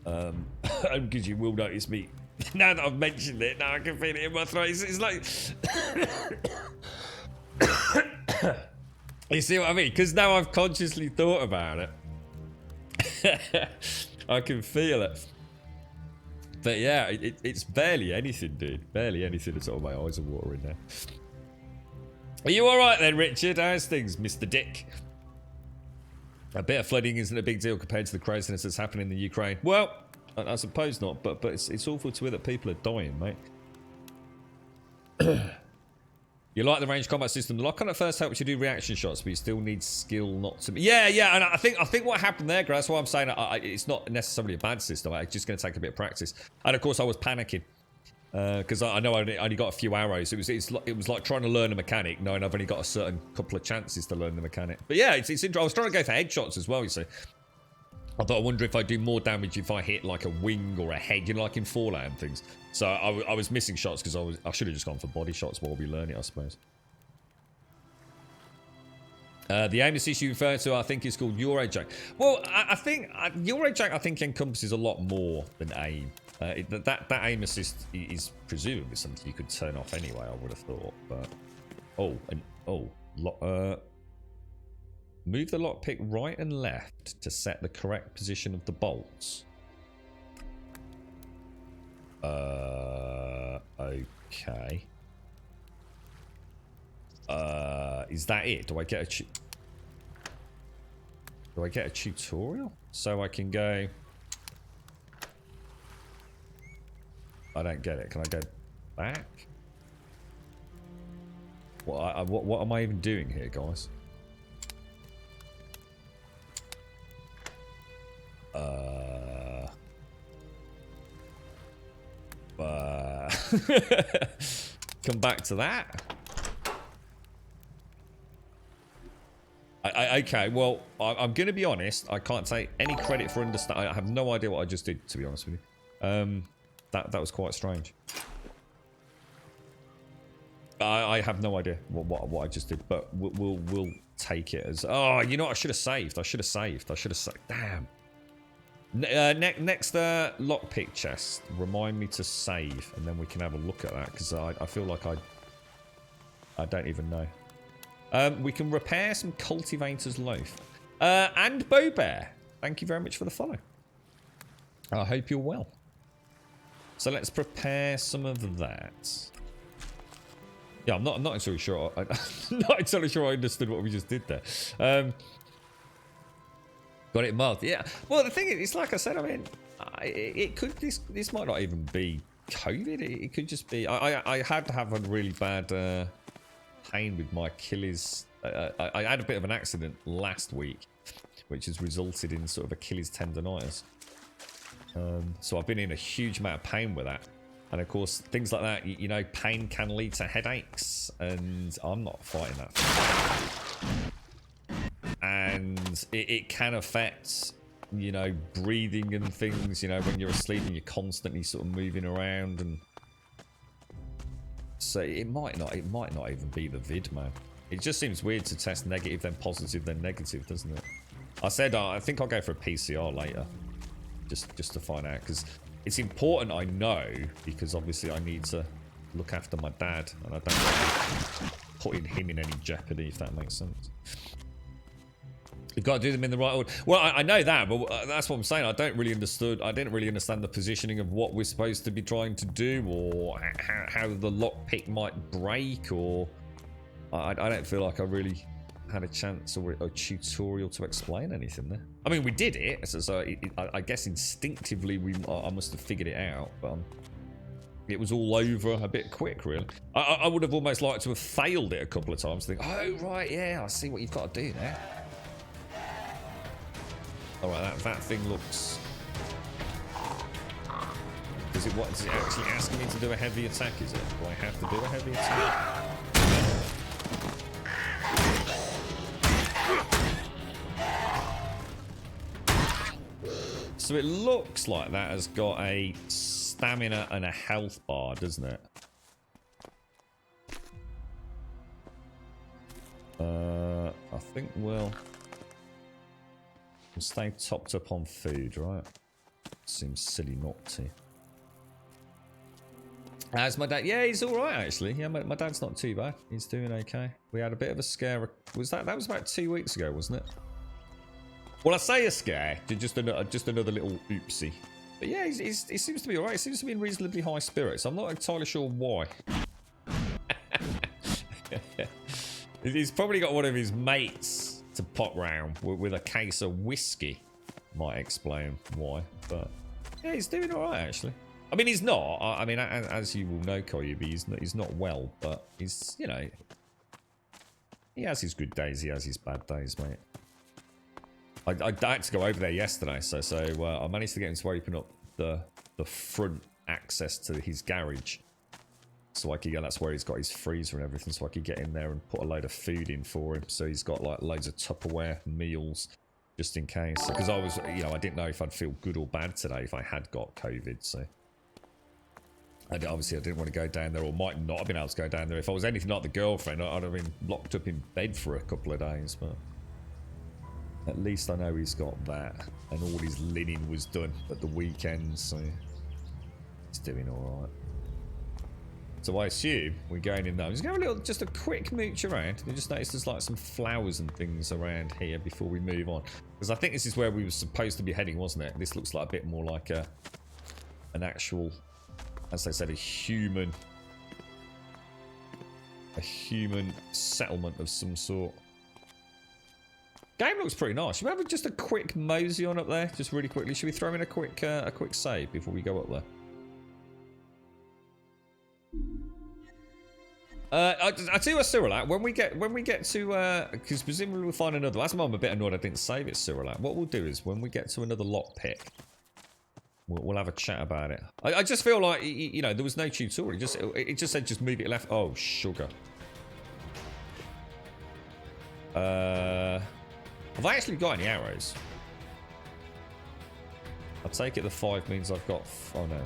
Because you will notice me now that I've mentioned it. Now I can feel it in my throat. It's like you see what I mean? Because now I've consciously thought about it. I can feel it. But yeah, it's barely anything, dude. Barely anything at all. My eyes are watering now. Are you alright then, Richard? How's things, Mr. Dick? A bit of flooding isn't a big deal compared to the craziness that's happening in the Ukraine. Well, I suppose not, but it's awful to hear that people are dying, mate. You like the range combat system. The lock-on at first helps you do reaction shots, but you still need skill not to... Yeah, and I think what happened there, that's why I'm saying it's not necessarily a bad system. It's just going to take a bit of practice. And of course, I was panicking. Because I know I only got a few arrows. It was like trying to learn a mechanic, knowing I've only got a certain couple of chances to learn the mechanic. But yeah, it's interesting. I was trying to go for headshots as well, you see. I thought, I wonder if I do more damage if I hit like a wing or a head, you know, like in Fallout and things. So I was missing shots because I should have just gone for body shots while we learn it, I suppose. The aim assist you refer to, I think, is called Eurojack. Well, I think Eurojack, I think, encompasses a lot more than aim. That aim assist is presumably something you could turn off anyway, I would have thought. But move the lockpick right and left to set the correct position of the bolts. Okay. Is that it? Do I get a tutorial so I can go? I don't get it. Can I go back? What am I even doing here, guys? Come back to that. Okay, well, I'm going to be honest. I can't take any credit for understanding. I have no idea what I just did, to be honest with you. That was quite strange. I have no idea what I just did, but we'll take it as. Oh, you know what? I should have saved. I should have saved. Damn. Next lockpick chest. Remind me to save, and then we can have a look at that because I feel like I don't even know. We can repair some cultivator's loaf. And Bow Bear, thank you very much for the follow. I hope you're well. So let's prepare some of that. Yeah, I'm not entirely sure. I'm not entirely sure I understood what we just did there. Got it marked. Yeah. Well, the thing is, it's like I said. I mean, it could. This might not even be COVID. It could just be. I had to have a really bad pain with my Achilles. I had a bit of an accident last week, which has resulted in sort of Achilles tendonitis. So I've been in a huge amount of pain with that. And of course, things like that, you know, pain can lead to headaches, and I'm not fighting that. And it can affect, you know, breathing and things, you know, when you're asleep and you're constantly sort of moving around, and so it might not even be the vid, man. It just seems weird to test negative, then positive, then negative, doesn't it? I said I think I'll go for a PCR later, just to find out, because it's important I know, because obviously I need to look after my dad, and I don't want to putting him in any jeopardy, if that makes sense. You've got to do them in the right order. Well, I know that, but that's what I'm saying. I didn't really understand the positioning of what we're supposed to be trying to do, or how the lockpick might break, or I don't feel like I really had a chance or a tutorial to explain anything there. I mean, we did it, so I guess instinctively I must have figured it out, but it was all over a bit quick, really. I would have almost liked to have failed it a couple of times, think, oh right, yeah, I see what you've got to do there. All right, that thing looks. Is it actually asking me to do a heavy attack? Is it? Do I have to do a heavy attack? So it looks like that has got a stamina and a health bar, doesn't it? I think we'll stay topped up on food, right? Seems silly not to. How's my dad? Yeah, he's all right actually. Yeah, my dad's not too bad. He's doing okay. We had a bit of a scare. That was about 2 weeks ago, wasn't it? Well, I say a scare, just another little oopsie. But yeah, he seems to be alright. He seems to be in reasonably high spirits. I'm not entirely sure why. He's probably got one of his mates to pop round with a case of whiskey. Might explain why, but yeah, he's doing alright actually. I mean, he's not. I mean, as you will know, Koyubi, he's not well, but he's, you know, he has his good days, he has his bad days, mate. I had to go over there yesterday, so I managed to get him to open up the front access to his garage, so I could get. That's where he's got his freezer and everything, so I could get in there and put a load of food in for him. So he's got like loads of Tupperware meals, just in case. Because I was, you know, I didn't know if I'd feel good or bad today if I had got COVID. So obviously I didn't want to go down there, or might not have been able to go down there. If I was anything like the girlfriend, I'd have been locked up in bed for a couple of days, but at least I know he's got that, and all his linen was done at the weekend, so he's doing alright. So I assume we're going in there. Just go just a quick mooch around. I just noticed there's like some flowers and things around here before we move on, because I think this is where we were supposed to be heading, wasn't it? This looks like a bit more like an actual, as they said, a human settlement of some sort. Game looks pretty nice. Should we have just a quick mosey on up there, just really quickly? Should we throw in a quick save before we go up there? I tell you what, Cyrillac, when we get to because presumably we'll find another. That's why I'm a bit annoyed I didn't save it, Cyrillac. What we'll do is when we get to another lockpick, we'll have a chat about it. I just feel like, you know, there was no tutorial. It just said just move it left. Oh, sugar. Have I actually got any arrows? I take it the 5 means I've got. Oh no.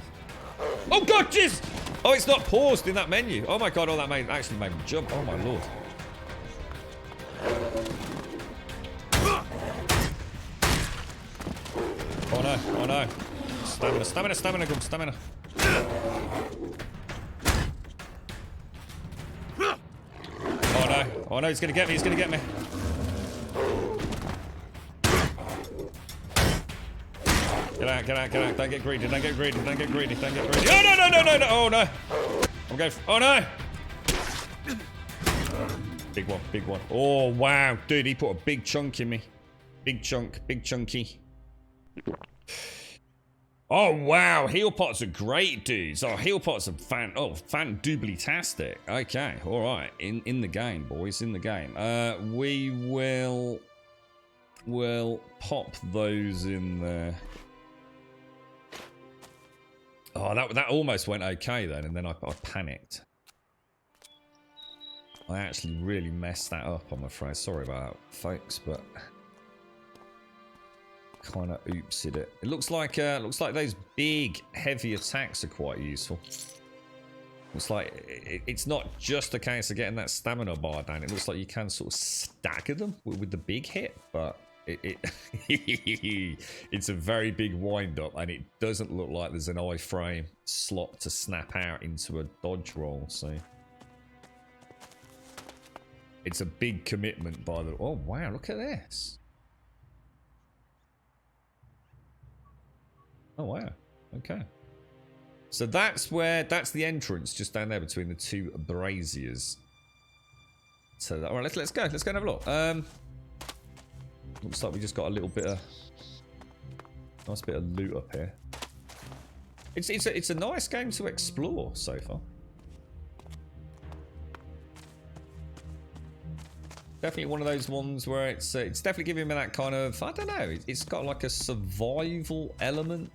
Oh god, jeez! Oh, it's not paused in that menu. Oh my god, oh that actually made me jump. Oh my lord. Oh no, oh no. Stamina, stamina, stamina, gun, stamina. Oh no, he's gonna get me, he's gonna get me. Get out, get out, get out. Don't get greedy, don't get greedy, don't get greedy, don't get greedy. Oh no, no, no, no, no, oh no. I'm going, oh no. Big one. Oh wow, dude, he put a big chunk in me. Big chunk, big chunky. Oh wow, heal pots are great, dudes. Oh, heal pots are fan-dubly-tastic. Okay, all right, in the game, boys, in the game. We'll pop those in there. Oh, that almost went okay then, and then I panicked. I actually really messed that up, I'm afraid. Sorry about that, folks, but kind of oopsied it. It looks like those big, heavy attacks are quite useful. It's like it's not just a case of getting that stamina bar down. It looks like you can sort of stagger them with the big hit, but it's a very big wind up, and it doesn't look like there's an iframe slot to snap out into a dodge roll. So it's a big commitment by the. Oh wow! Look at this. Oh wow. Okay. So that's the entrance, just down there between the two braziers. So all right, let's go. Let's go and have a look. Looks like we just got a little bit of nice bit of loot up here. It's a nice game to explore so far. Definitely one of those ones where it's definitely giving me that kind of, I don't know, it's got like a survival element.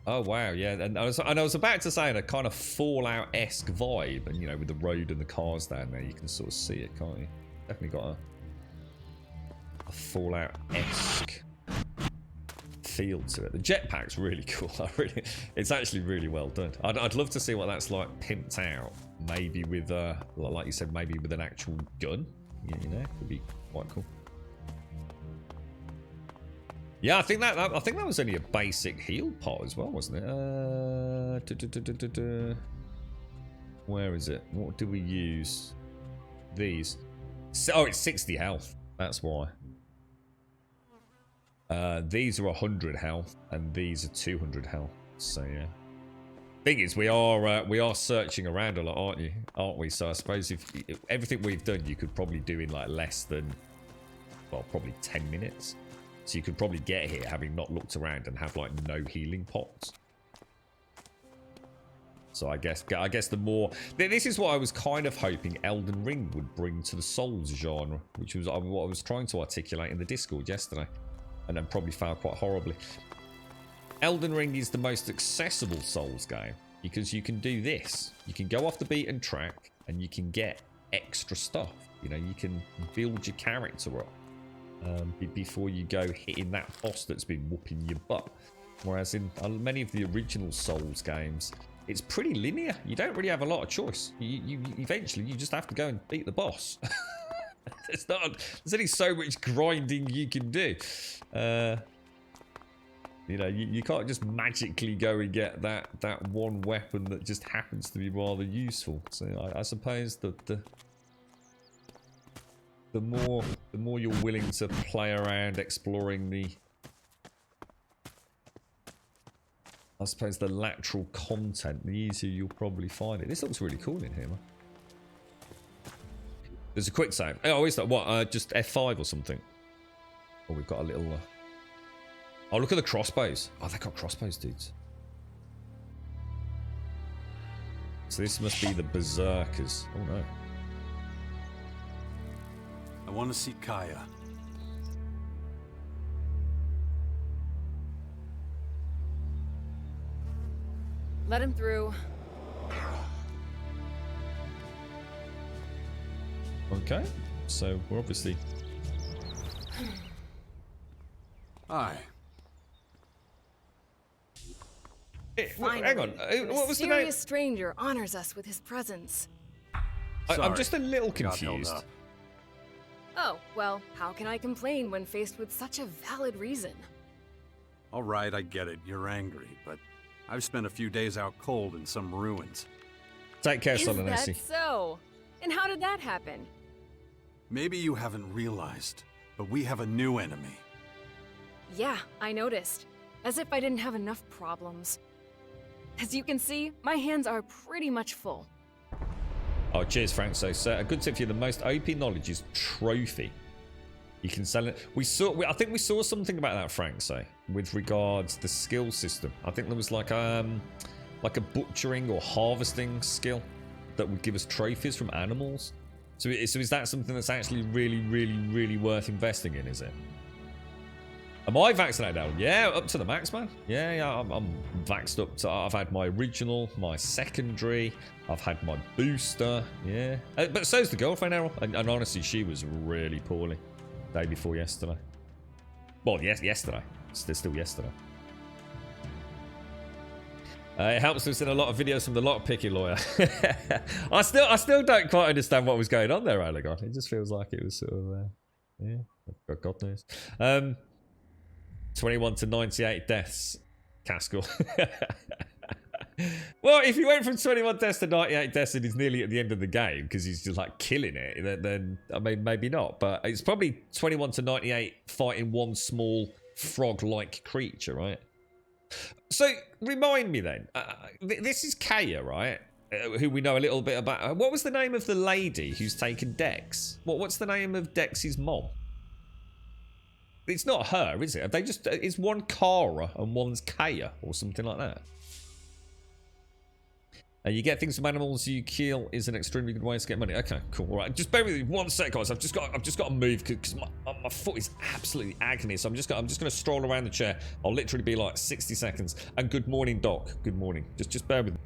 Oh wow, yeah, and I was about to say a kind of Fallout-esque vibe, and you know, with the road and the cars down there, you can sort of see it, can't you? Definitely got a Fallout-esque feel to it. The jetpack's really cool. It's actually really well done. I'd love to see what that's like pimped out. Maybe with, like you said, maybe with an actual gun. You know, would be quite cool. Yeah, I think that was only a basic heal pot as well, wasn't it? Where is it? What do we use? These. Oh, it's 60 health. That's why. These are 100 health, and these are 200 health. So yeah. Thing is, we are searching around a lot, aren't we? So I suppose if everything we've done, you could probably do in like less than, well, probably 10 minutes. So you could probably get here having not looked around and have like no healing pots. So I guess the more, this is what I was kind of hoping Elden Ring would bring to the Souls genre, which was what I was trying to articulate in the Discord yesterday, and then probably failed quite horribly. Elden Ring is the most accessible Souls game because you can do this. You can go off the beaten track and you can get extra stuff. You know, you can build your character up. Before you go hitting that boss that's been whooping your butt. Whereas in many of the original Souls games, it's pretty linear. You don't really have a lot of choice. You eventually you just have to go and beat the boss. There's only so much grinding you can do. You know, you can't just magically go and get that one weapon that just happens to be rather useful. So I suppose that the more you're willing to play around exploring I suppose the lateral content, the easier you'll probably find it. This looks really cool in here, man. There's a quick save. Oh, is that what? Just F5 or something? Oh, we've got a little... Oh, look at the crossbows. Oh, they've got crossbows, dudes. So this must be the berserkers. Oh, no. I want to see Kaya. Let him through. Okay, so we're obviously... Hi. Finally, hang on. What was the name? mysterious stranger honors us with his presence. I'm Sorry. just a little Got held confused. up. Oh, well, how can I complain when faced with such a valid reason? All right, I get it. You're angry, but I've spent a few days out cold in some ruins. Take care, Is Solanesi. that so? And how did that happen? Maybe you haven't realized, but we have a new enemy. Yeah, I noticed. As if I didn't have enough problems. As you can see, my hands are pretty much full. Oh, cheers, Frank. So, a good tip for you. The most OP knowledge is trophy. You can sell it. I think we saw something about that, Frank, so with regards to the skill system. I think there was like a butchering or harvesting skill that would give us trophies from animals. So is that something that's actually really, really, really worth investing in, is it? Am I vaccinated now? Yeah, up to the max, man. Yeah, I'm vaxxed up to... I've had my original, my secondary, I've had my booster, yeah. But so's the girlfriend, Errol. And honestly, she was really poorly. Day before yesterday. Well, yes, yesterday. Still yesterday. It helps us in a lot of videos from the lockpicking lawyer. I still don't quite understand what was going on there, Alagon. It just feels like it was sort of... yeah, God knows. 21 to 98 deaths, Caskell. Well, if he went from 21 deaths to 98 deaths and he's nearly at the end of the game because he's just like killing it, then I mean, maybe not. But it's probably 21 to 98 fighting one small frog-like creature, right? So, remind me then. This is Kaya, right? Who we know a little bit about. What was the name of the lady who's taken Dex? What's the name of Dex's mom? It's not her, is it? They just... It's one Kara and one's Kaya or something like that. You get things from animals you kill is an extremely good way to get money. Okay, cool. All right, just bear with me 1 second, guys. I've just got to move because my foot is absolutely agony. So I'm just going to stroll around the chair. I'll literally be like 60 seconds. And good morning, Doc. Good morning. Just bear with me.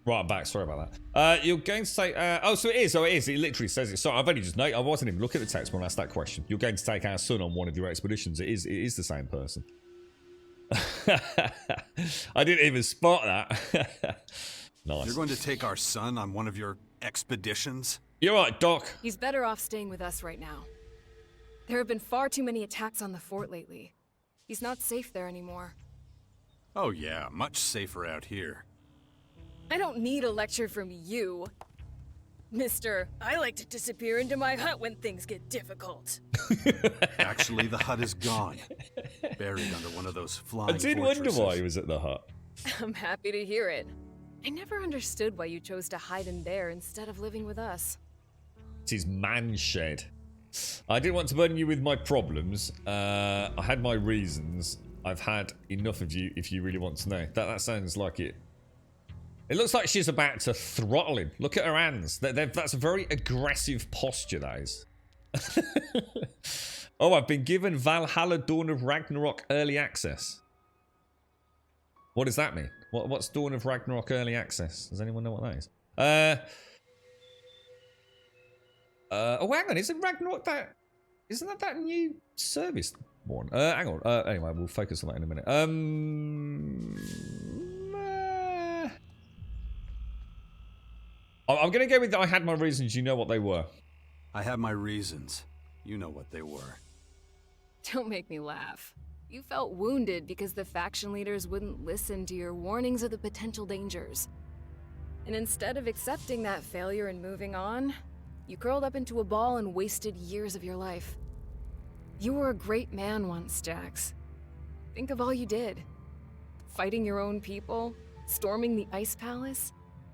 Right, I'm back. Sorry about that. You're going to say... oh, so it is. Oh, it is. It literally says it. Sorry, I've only just noticed. I wasn't even looking at the text when I asked that question. You're going to take our son on one of your expeditions. It is the same person. I didn't even spot that. Nice. You're going to take our son on one of your expeditions? You're right, Doc. He's better off staying with us right now. There have been far too many attacks on the fort lately. He's not safe there anymore. Oh yeah, much safer out here. I don't need a lecture from you. Mister, I like to disappear into my hut when things get difficult. Actually, the hut is gone. Buried under one of those flying I did wonder why he was at the hut. I'm happy to hear it. I never understood why you chose to hide in there instead of living with us. It's his man shed. I didn't want to burden you with my problems. I had my reasons. I've had enough of you if you really want to know. That sounds like it. It looks like she's about to throttle him. Look at her hands. That's a very aggressive posture, that is. Oh, I've been given Valhalla Dawn of Ragnarok Early Access. What does that mean? What's Dawn of Ragnarok Early Access? Does anyone know what that is? Oh, hang on. Isn't Ragnarok that... Isn't that new service one. Hang on. Anyway, we'll focus on that in a minute. I'm going to go with I had my reasons. You know what they were. I have my reasons. You know what they were. Don't make me laugh. You felt wounded because the faction leaders wouldn't listen to your warnings of the potential dangers. And instead of accepting that failure and moving on, you curled up into a ball and wasted years of your life. You were a great man once, Jax. Think of all you did. Fighting your own people, storming the Ice Palace,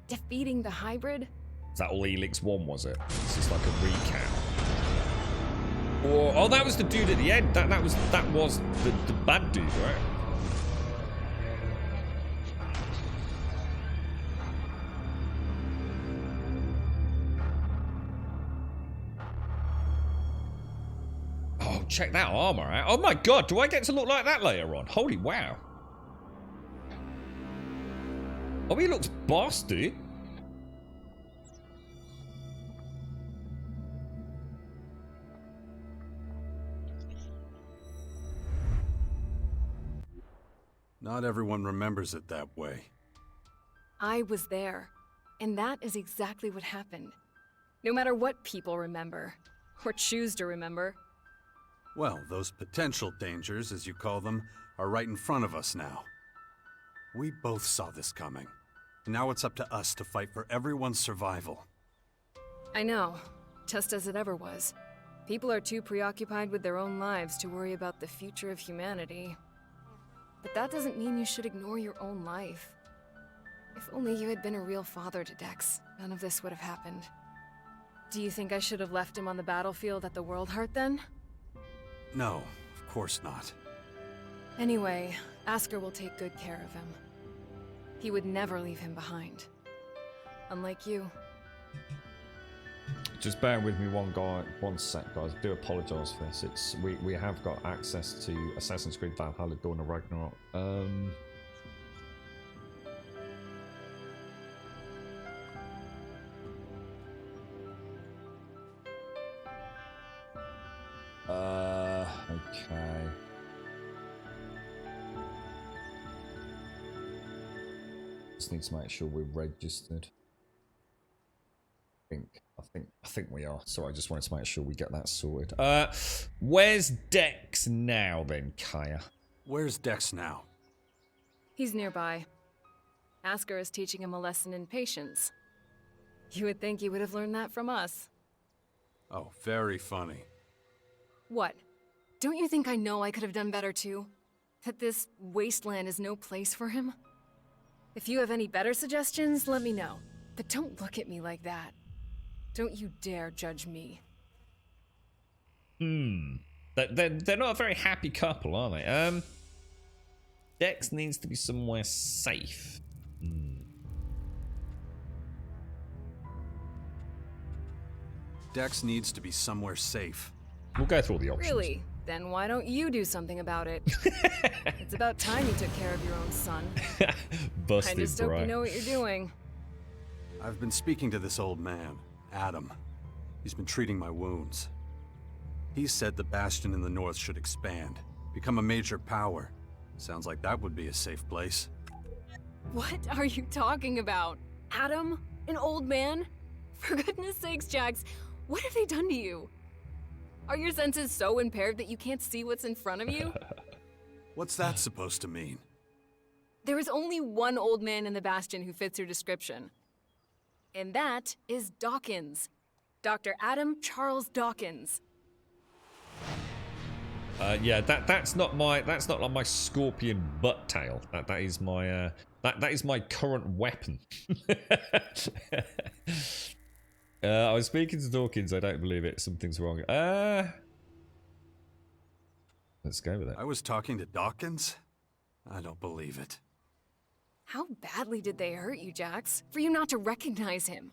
defeating the hybrid. Is that all ELEX 1, was it? It's just like a recap. Or, oh, that was the dude at the end. That was the bad dude, right? Oh, check that armor out. Oh my god, do I get to look like that later on? Holy wow. Oh, he looks boss, dude. Not everyone remembers it that way. I was there, and that is exactly what happened. No matter what people remember, or choose to remember. Well, those potential dangers, as you call them, are right in front of us now. We both saw this coming. Now it's up to us to fight for everyone's survival. I know, just as it ever was. People are too preoccupied with their own lives to worry about the future of humanity. But that doesn't mean you should ignore your own life. If only you had been a real father to Dex, none of this would have happened. Do you think I should have left him on the battlefield at the World Heart then? No, of course not. Anyway, Asker will take good care of him. He would never leave him behind. Unlike you. Just bear with me one sec, guys. I do apologise for this. We have got access to Assassin's Creed Valhalla Dawn of Ragnarok. Okay. Just need to make sure we're registered. I think we are. So I just wanted to make sure we get that sorted. Where's Dex now then, Kaya? Where's Dex now? He's nearby. Asker is teaching him a lesson in patience. You would think he would have learned that from us. Oh, very funny. What? Don't you think I know I could have done better too? That this wasteland is no place for him? If you have any better suggestions, let me know. But don't look at me like that. Don't you dare judge me. They're not a very happy couple, are they? Dex needs to be somewhere safe. Dex needs to be somewhere safe. We'll go through all the options. Really? Then why don't you do something about it? It's about time you took care of your own son. Busted, I just hope you know what you're doing. I've been speaking to this old man, Adam. He's been treating my wounds. He said the Bastion in the north should expand, become a major power. Sounds like that would be a safe place. What are you talking about? Adam? An old man? For goodness sakes, Jax, what have they done to you? Are your senses so impaired that you can't see what's in front of you? What's that supposed to mean? There is only one old man in the Bastion who fits your description. And that is Dawkins. Dr. Adam Charles Dawkins. Yeah, that's not like my scorpion butt tail. That is my that is my current weapon. I was speaking to Dawkins. I don't believe it. Something's wrong. Let's go with it. I was talking to Dawkins? I don't believe it. How badly did they hurt you, Jax, for you not to recognize him?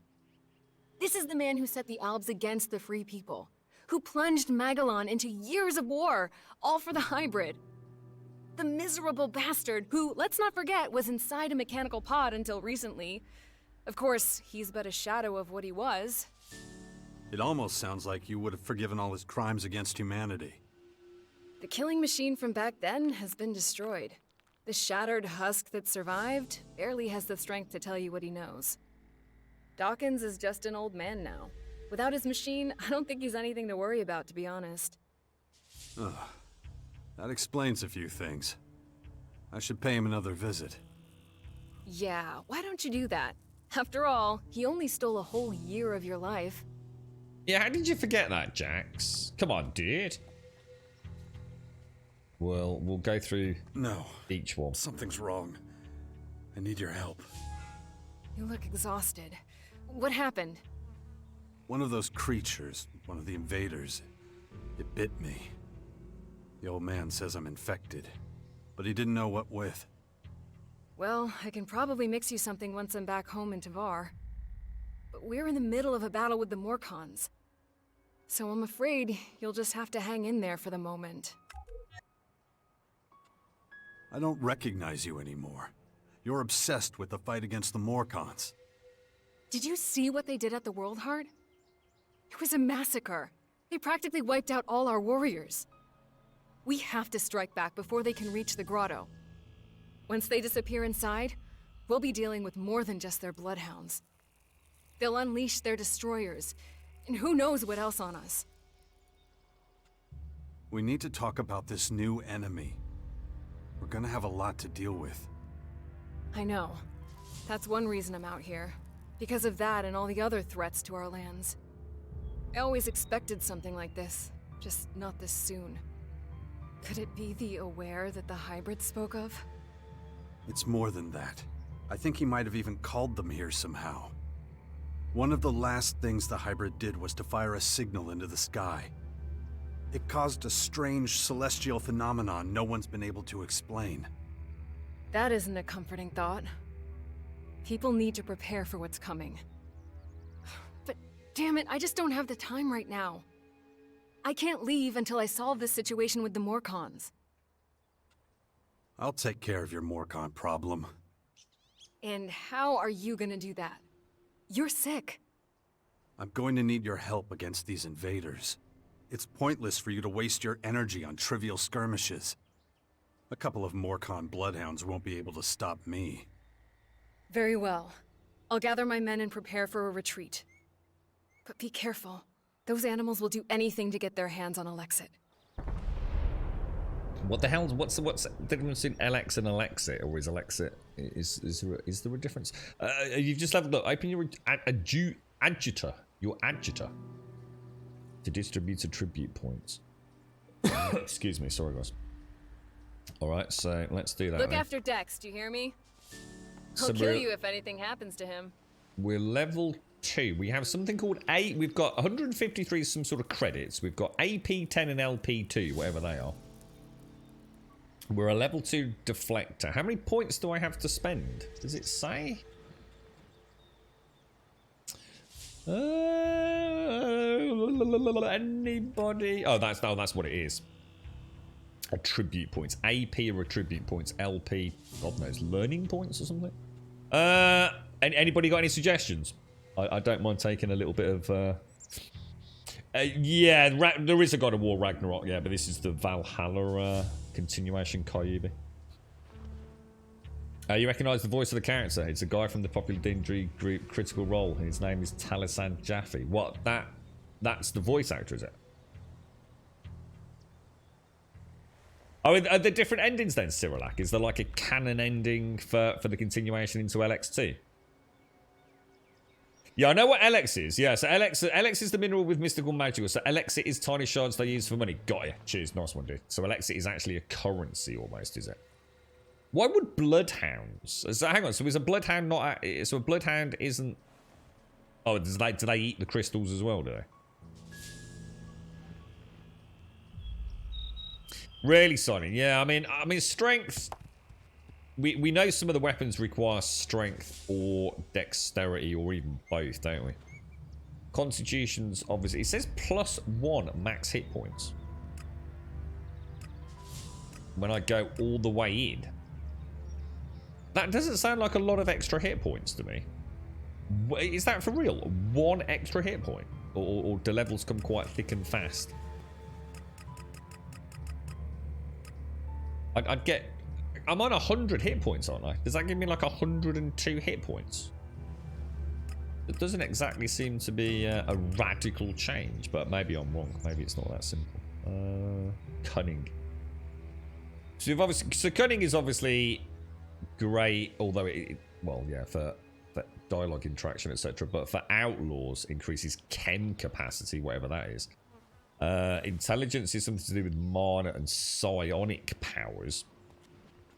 This is the man who set the Albs against the Free People, who plunged Magellan into years of war, all for the hybrid. The miserable bastard who, let's not forget, was inside a mechanical pod until recently. Of course, he's but a shadow of what he was. It almost sounds like you would have forgiven all his crimes against humanity. The killing machine from back then has been destroyed. The shattered husk that survived barely has the strength to tell you what he knows. Dawkins is just an old man now. Without his machine, I don't think he's anything to worry about, to be honest. Ugh. That explains a few things. I should pay him another visit. Yeah, why don't you do that? After all, he only stole a whole year of your life. Yeah, how did you forget that, Jax? Come on, dude. Well, we'll go through No. each one. Something's wrong. I need your help. You look exhausted. What happened? One of those creatures, one of the invaders, it bit me. The old man says I'm infected, but he didn't know what with. Well, I can probably mix you something once I'm back home in Tavar. But we're in the middle of a battle with the Morcons. So I'm afraid you'll just have to hang in there for the moment. I don't recognize you anymore. You're obsessed with the fight against the Morcons. Did you see what they did at the World Heart? It was a massacre. They practically wiped out all our warriors. We have to strike back before they can reach the grotto. Once they disappear inside, we'll be dealing with more than just their bloodhounds. They'll unleash their destroyers, and who knows what else on us. We need to talk about this new enemy. We're gonna have a lot to deal with. I know. That's one reason I'm out here. Because of that and all the other threats to our lands. I always expected something like this, just not this soon. Could it be the Aware that the hybrid spoke of? It's more than that. I think he might have even called them here somehow. One of the last things the hybrid did was to fire a signal into the sky. It caused a strange celestial phenomenon no one's been able to explain. That isn't a comforting thought. People need to prepare for what's coming. But damn it, I just don't have the time right now. I can't leave until I solve this situation with the Morcons. I'll take care of your Morcon problem. And how are you gonna do that? You're sick. I'm going to need your help against these invaders. It's pointless for you to waste your energy on trivial skirmishes. A couple of Morcon bloodhounds won't be able to stop me. Very well. I'll gather my men and prepare for a retreat. But be careful. Those animals will do anything to get their hands on Alexit. What the hell? What's the difference in ELEX and Alexit, or is Alexit? Is there a difference? You've just leveled up. Open your adjutor. Your adjutor. To distribute attribute points. Excuse me. Sorry, guys. All right, so let's do that. Look then. after Dex. Do you hear me? So I'll kill you if anything happens to him. We're level 2. We have something called A. We've got 153 some sort of credits. We've got AP 10 and LP 2, whatever they are. We're a level 2 deflector. How many points do I have to spend? Does it say? Anybody? Oh, that's what it is. Attribute points. AP are attribute points. LP, God knows, learning points or something. Anybody got any suggestions? I don't mind taking a little bit of. Yeah, there is a God of War Ragnarok. Yeah, but this is the Valhalla continuation. Kyubi. You recognise the voice of the character? It's a guy from the popular D&D group Critical Role. His name is Talisan Jaffe. What? That's the voice actor, is it? Oh, are there different endings then, Cyrilak? Is there like a canon ending for the continuation into LX2? Yeah, I know what ELEX is. Yeah, so ELEX is the mineral with mystical magical. So Elexit is tiny shards they use for money. Got ya. Cheers, nice one, dude. So Elexit is actually a currency almost, is it? Why would bloodhounds? So hang on. So is a bloodhound not? So a bloodhound isn't. Oh, do they eat the crystals as well? Do they? Really, Sonny? Yeah, I mean, strength. We know some of the weapons require strength or dexterity or even both, don't we? Constitution's obviously. It says +1 max hit points when I go all the way in. That doesn't sound like a lot of extra hit points to me. Is that for real? 1 extra hit point? Or do levels come quite thick and fast? I'd get... I'm on 100 hit points, aren't I? Does that give me like 102 hit points? It doesn't exactly seem to be a radical change, but maybe I'm wrong. Maybe it's not that simple. Cunning. So, cunning is obviously great, although well, yeah, for dialogue interaction, etc. But for outlaws, increases chem capacity, whatever that is. Intelligence is something to do with mana and psionic powers.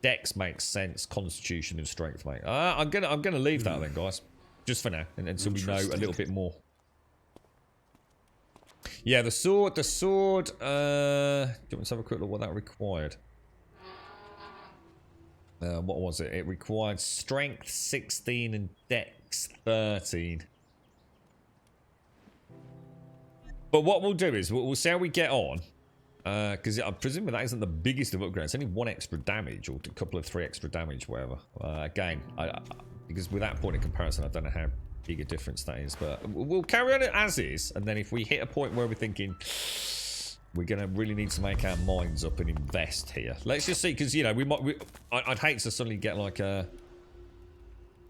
Dex makes sense. Constitution and strength, mate. I'm gonna leave that then, guys, just for now, and until we know a little bit more. Yeah, the sword. Do you want to have a quick look what that required? What was it? It required strength 16 and dex 13. But what we'll do is we'll see how we get on. Because I presume that isn't the biggest of upgrades. It's only 1 extra damage, or a couple of 3 extra damage, whatever. Again, because with that point of comparison, I don't know how big a difference that is. But we'll carry on it as is. And then if we hit a point where we're thinking... we're going to really need to make our minds up and invest here. Let's just see, because, you know, I'd hate to suddenly get, like, a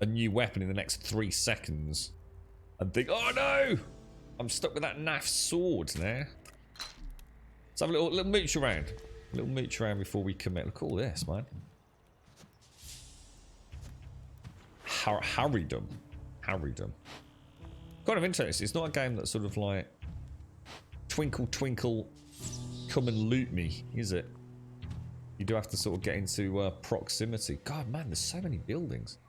new weapon in the next 3 seconds and think, oh, no! I'm stuck with that naff sword now. Let's have a little mooch around. A little mooch around before we commit. Look at all this, man. Harrydom. Kind of interesting. It's not a game that's sort of like... twinkle, twinkle... come and loot me, is it? You do have to sort of get into proximity. God, man, there's so many buildings.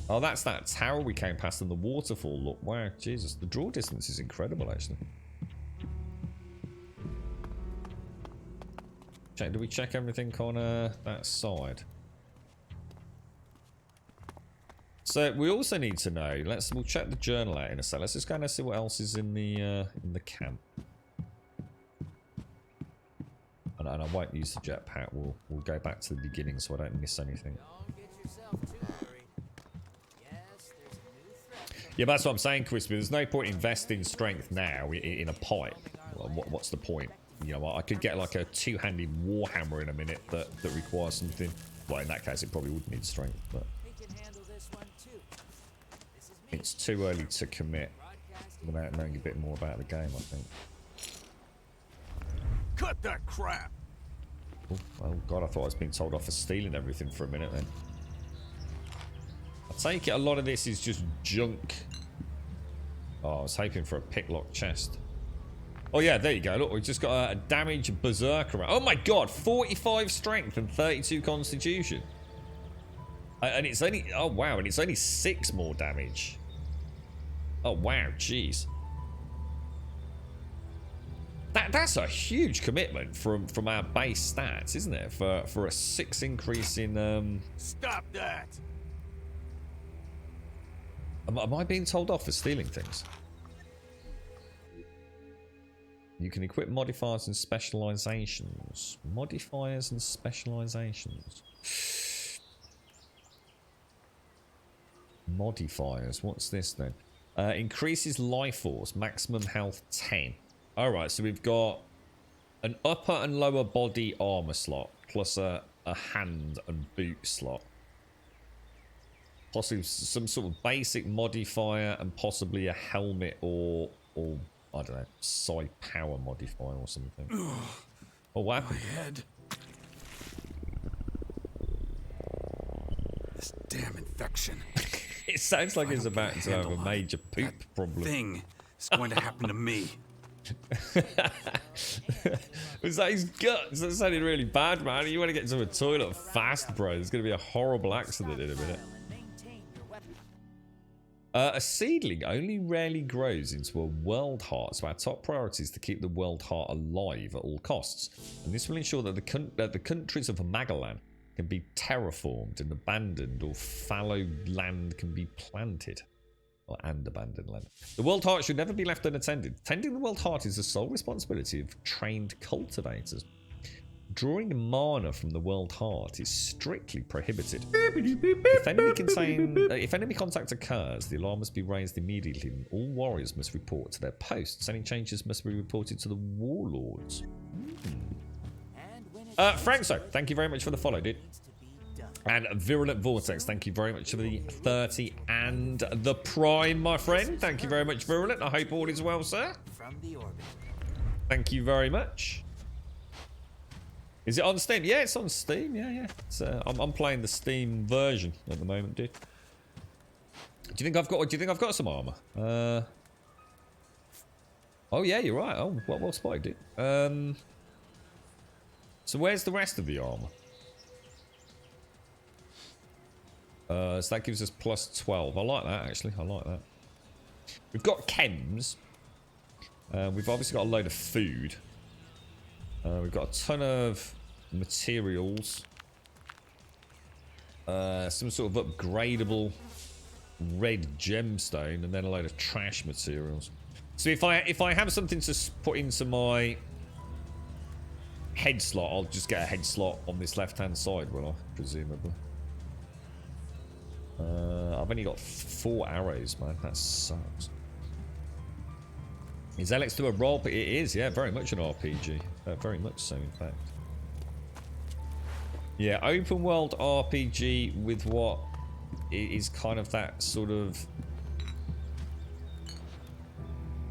Oh, that's that tower we came past and the waterfall. Look, wow, Jesus, the draw distance is incredible, actually. Do we check everything on that side? So we also need to know. We'll check the journal out in a sec. Let's just go and see what else is in the camp. And I won't use the jetpack. We'll go back to the beginning so I don't miss anything. Yeah, that's what I'm saying, Crispy. There's no point investing strength now in a pipe. Well, what's the point? You know, I could get like a 2-handed warhammer in a minute that requires something. Well, in that case, it probably would need strength, but it's too early to commit without knowing a bit more about the game, I think. Cut that crap! Oh God, I thought I was being told off for stealing everything for a minute then. I take it a lot of this is just junk. Oh, I was hoping for a picklock chest. Oh yeah, there you go. Look, we've just got a damage berserker. Oh my God, 45 strength and 32 constitution. And it's only... oh wow, and it's only 6 more damage. Oh wow, jeez. That's a huge commitment from our base stats, isn't it? For a 6 increase in Stop that! Am I being told off for stealing things? You can equip modifiers and specializations. Modifiers and specializations. Modifiers. What's this then? Increases life force. Maximum health 10. Alright, so we've got an upper and lower body armor slot. Plus a hand and boot slot. Possibly some sort of basic modifier and possibly a helmet or I don't know, psi power modifier or something. Oh, what happened? My head. This damn infection. It sounds like it's about to have a major poop problem. Thing is going to happen to me. Was that his guts? That sounded really bad, man. You want to get to a toilet fast, bro. There's going to be a horrible accident in a minute. A seedling only rarely grows into a world heart, so our top priority is to keep the world heart alive at all costs. And this will ensure that the countries of Magalan can be terraformed and abandoned, or fallow land can be planted. And abandoned land. The world heart should never be left unattended. Tending the world heart is the sole responsibility of trained cultivators. drawing mana from the world heart is strictly prohibited. If enemy contact occurs, the alarm must be raised immediately and all warriors must report to their posts. Any changes must be reported to the warlords. Frankso, thank you very much for the follow, dude. And Virulent Vortex, thank you very much for the 30 and the Prime, my friend. Thank you very much, Virulent. I hope all is well, sir. Thank you very much. Is it on Steam? Yeah, it's on Steam. Yeah. It's, I'm playing the Steam version at the moment, dude. Do you think I've got some armor? Oh yeah, you're right. Oh, well spotted, dude. So where's the rest of the armor? So that gives us plus 12. I like that, actually. I like that. We've got chems. We've obviously got a load of food. We've got a ton of materials. Some sort of upgradable red gemstone, and then a load of trash materials. So if I have something to put into my head slot, I'll just get a head slot on this left-hand side, will I? Presumably. I've only got 4 arrows, man. That sucks. Is ELEX to a role? It is, yeah, very much an RPG. Very much so, in fact. Yeah, open world RPG with what is kind of that sort of...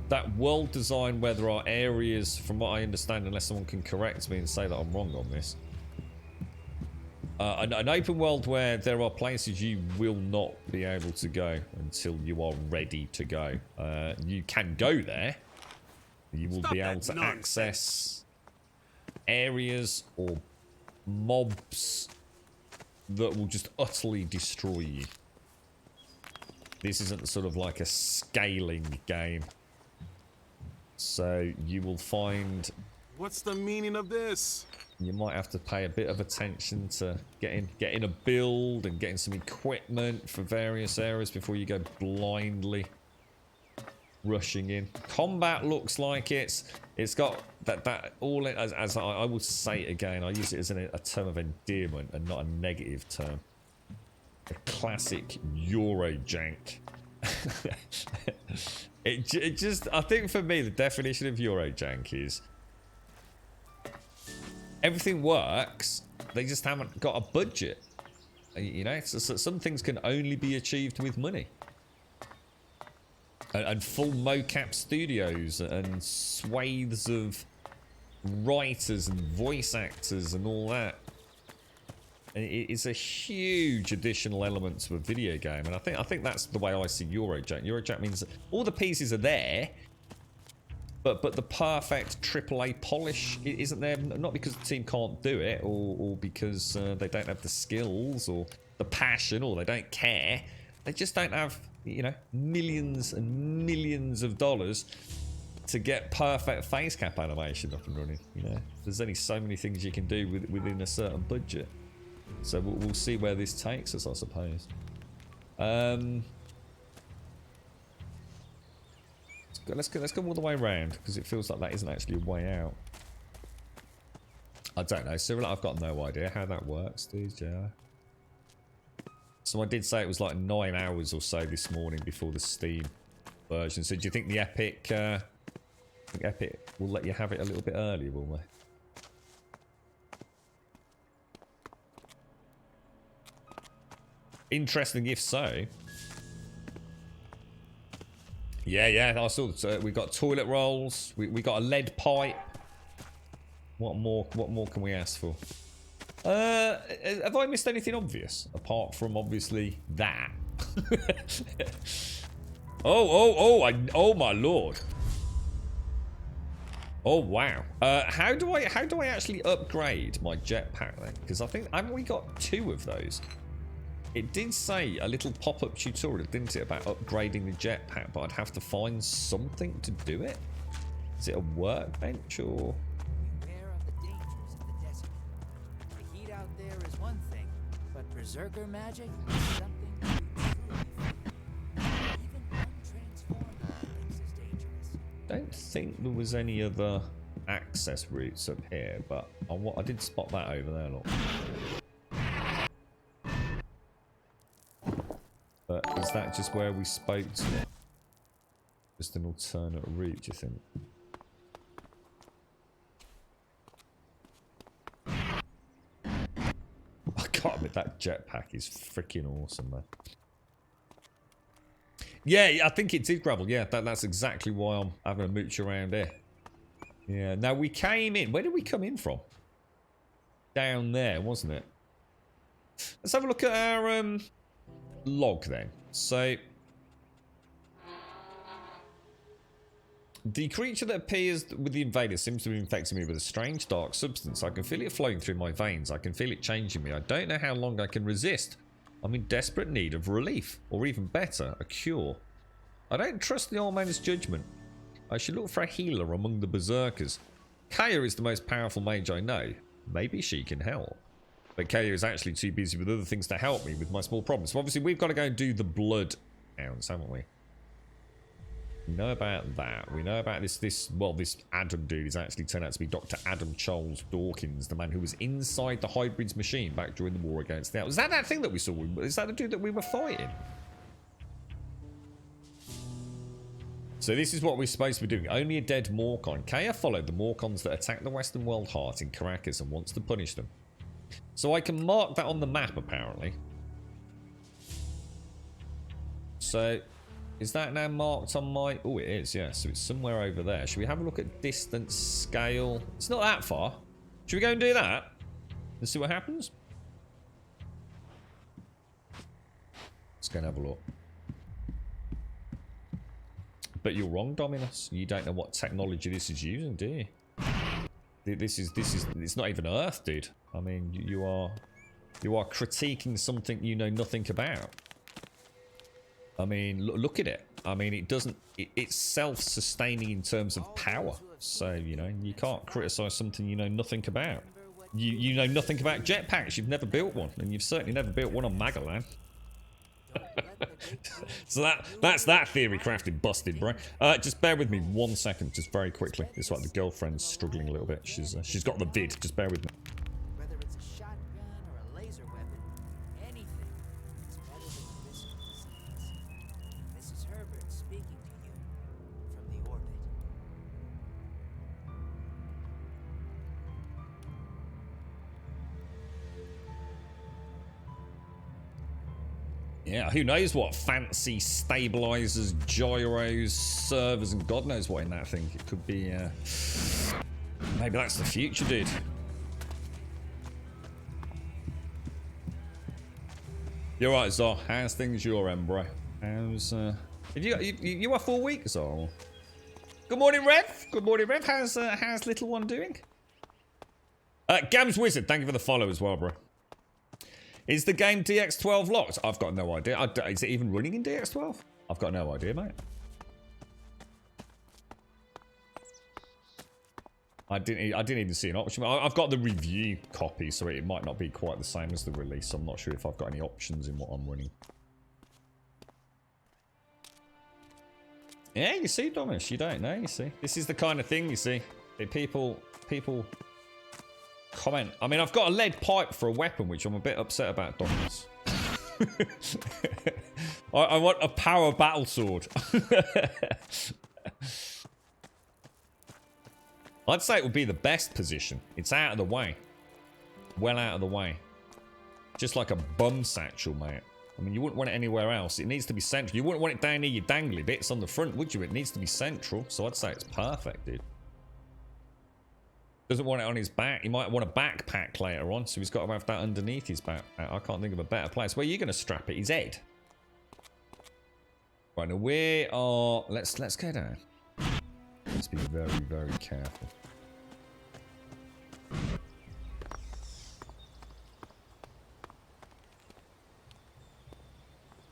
that world design where there are areas, from what I understand, unless someone can correct me and say that I'm wrong on this. An open world where there are places you will not be able to go until you are ready to go. You can go there. You will be able to access areas or mobs that will just utterly destroy you. This isn't sort of like a scaling game. So you will find... What's the meaning of this? You might have to pay a bit of attention to getting a build and getting some equipment for various areas before you go blindly rushing in. Combat looks like it's got that all in, as I will say it again. I use it as a term of endearment and not a negative term. A classic Euro jank. it just, I think for me the definition of Euro jank is everything works, they just haven't got a budget. You know, so some things can only be achieved with money. And full mocap studios and swathes of writers and voice actors and all that. And it's a huge additional element to a video game. And I think that's the way I see Eurojack. Eurojack means that all the pieces are there, but the perfect AAA polish isn't there, not because the team can't do it, or because they don't have the skills or the passion, or they don't care. They just don't have, you know, millions and millions of dollars to get perfect face cap animation up and running. You know, there's only so many things you can do within a certain budget. So we'll see where this takes us, I suppose. Let's go all the way around, because it feels like that isn't actually a way out. I don't know, Cyril, I've got no idea how that works, dude. Yeah. So I did say it was like 9 hours or so this morning before the Steam version. So do you think the Epic, Epic will let you have it a little bit earlier, will they? Interesting if so. Yeah, I saw we got toilet rolls, we got a lead pipe. What more can we ask for? Have I missed anything obvious apart from obviously that? Oh my lord. Oh wow. How do I actually upgrade my jetpack then? Because I think, haven't we got 2 of those? It did say a little pop-up tutorial, didn't it, about upgrading the jetpack, but I'd have to find something to do it. Is it a workbench or? Beware of the dangers of the desert. The heat out there is one thing, but berserker magic is something to be truly feared. Even untransformed things is dangerous. Don't think there was any other access routes up here, but I did spot that over there, look. But is that just where we spoke to? Just an alternate route, do you think? I can't admit that jetpack is freaking awesome, man. Yeah, I think it did gravel. Yeah, that's exactly why I'm having a mooch around here. Yeah, now we came in. Where did we come in from? Down there, wasn't it? Let's have a look at our log then. So, the creature that appears with the invader seems to be infecting me with a strange dark substance. I can feel it flowing through my veins. I can feel it changing me. I don't know how long I can resist. I'm in desperate need of relief, or even better, a cure. I don't trust the old man's judgment. I should look for a healer among the berserkers. Kaya is the most powerful mage I know. Maybe she can help. But Kaya is actually too busy with other things to help me with my small problems. So obviously we've got to go and do the blood hounds, haven't we? We know about that. We know about this Adam dude is actually turned out to be Dr. Adam Charles Dawkins, the man who was inside the Hybrids machine back during the war against the... Was that thing that we saw? Is that the dude that we were fighting? So this is what we're supposed to be doing. Only a dead Morcon. Kaya followed the Morcons that attacked the Western World Heart in Caracas and wants to punish them. So I can mark that on the map, apparently. So... Is that now marked on my... Oh, it is, yeah. So it's somewhere over there. Should we have a look at distance, scale? It's not that far. Should we go and do that? And see what happens? Let's go and have a look. But you're wrong, Dominus. You don't know what technology this is using, do you? This is... It's not even Earth, dude. I mean, you are critiquing something you know nothing about. I mean, look at it. I mean, it doesn't... It's self-sustaining in terms of power. So, you know, you can't criticize something you know nothing about. You know nothing about jetpacks. You've never built one. And you've certainly never built one on Magalan. So that's that theory crafted busted, bro. Just bear with me 1 second, just very quickly. It's like the girlfriend's struggling a little bit. She's got the vid. Just bear with me. Whether it's a shotgun or a laser weapon, anything is better than this disease. This is Herbert speaking to you from the orbit. Yeah, who knows what fancy stabilizers, gyros, servers, and God knows what in that thing. It could be, maybe that's the future, dude. You're right, Zor. How's things your end, bro? How's, you are 4 weeks, Zor? Good morning, Rev. Good morning, Rev. How's little one doing? Gams Wizard, thank you for the follow as well, bro. Is the game DX12 locked? I've got no idea. Is it even running in DX12? I've got no idea, mate. I didn't even see an option. I've got the review copy, so it might not be quite the same as the release. I'm not sure if I've got any options in what I'm running. Yeah, you see, Domus, you don't know, you see. This is the kind of thing, you see. People comment. I mean, I've got a lead pipe for a weapon, which I'm a bit upset about, Dominus. I want a power battle sword. I'd say it would be the best position. It's out of the way. Well out of the way. Just like a bum satchel, mate. I mean, you wouldn't want it anywhere else. It needs to be central. You wouldn't want it down near your dangly bits on the front, would you? It needs to be central. So I'd say it's perfect, dude. Doesn't want it on his back. He might want a backpack later on, so he's got to have that underneath his backpack. I can't think of a better place. Where are you going to strap it? His head. Right, now we are... Let's go down. Let's be very, very careful.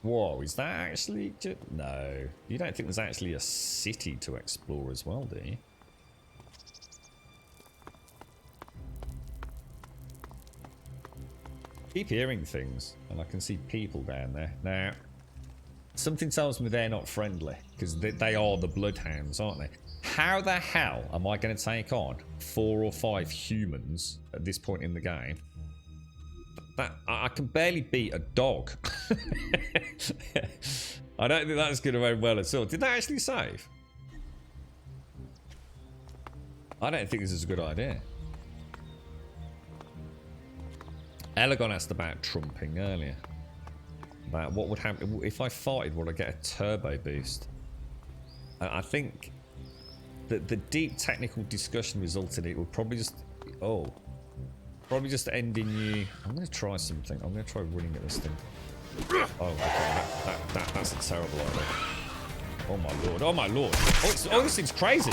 Whoa, is that actually... No. You don't think there's actually a city to explore as well, do you? Keep hearing things, and I can see people down there. Now, something tells me they're not friendly, because they are the bloodhounds, aren't they? how the hell am I going to take on 4 or 5 humans at this point in the game? That I can barely beat a dog. I don't think that's going to end well at all. Did that actually save? I don't think this is a good idea. Elegon asked about trumping earlier. About what would happen if I farted, would I get a turbo boost? I think that the deep technical discussion resulted in it would probably just... Oh. Probably just end in you... I'm going to try something. I'm going to try running at this thing. Oh, okay. That's a terrible idea. Oh my lord. Oh my lord. Oh, this thing's crazy.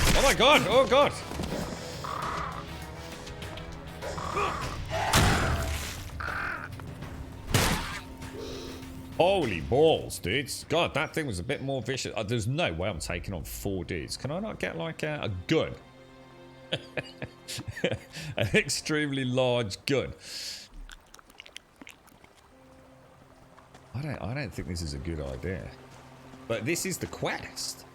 Oh my god. Oh god. Holy balls, dudes. God, that thing was a bit more vicious. There's no way I'm taking on 4 dudes. Can I not get like a gun? An extremely large gun. I don't think this is a good idea. But this is the quest.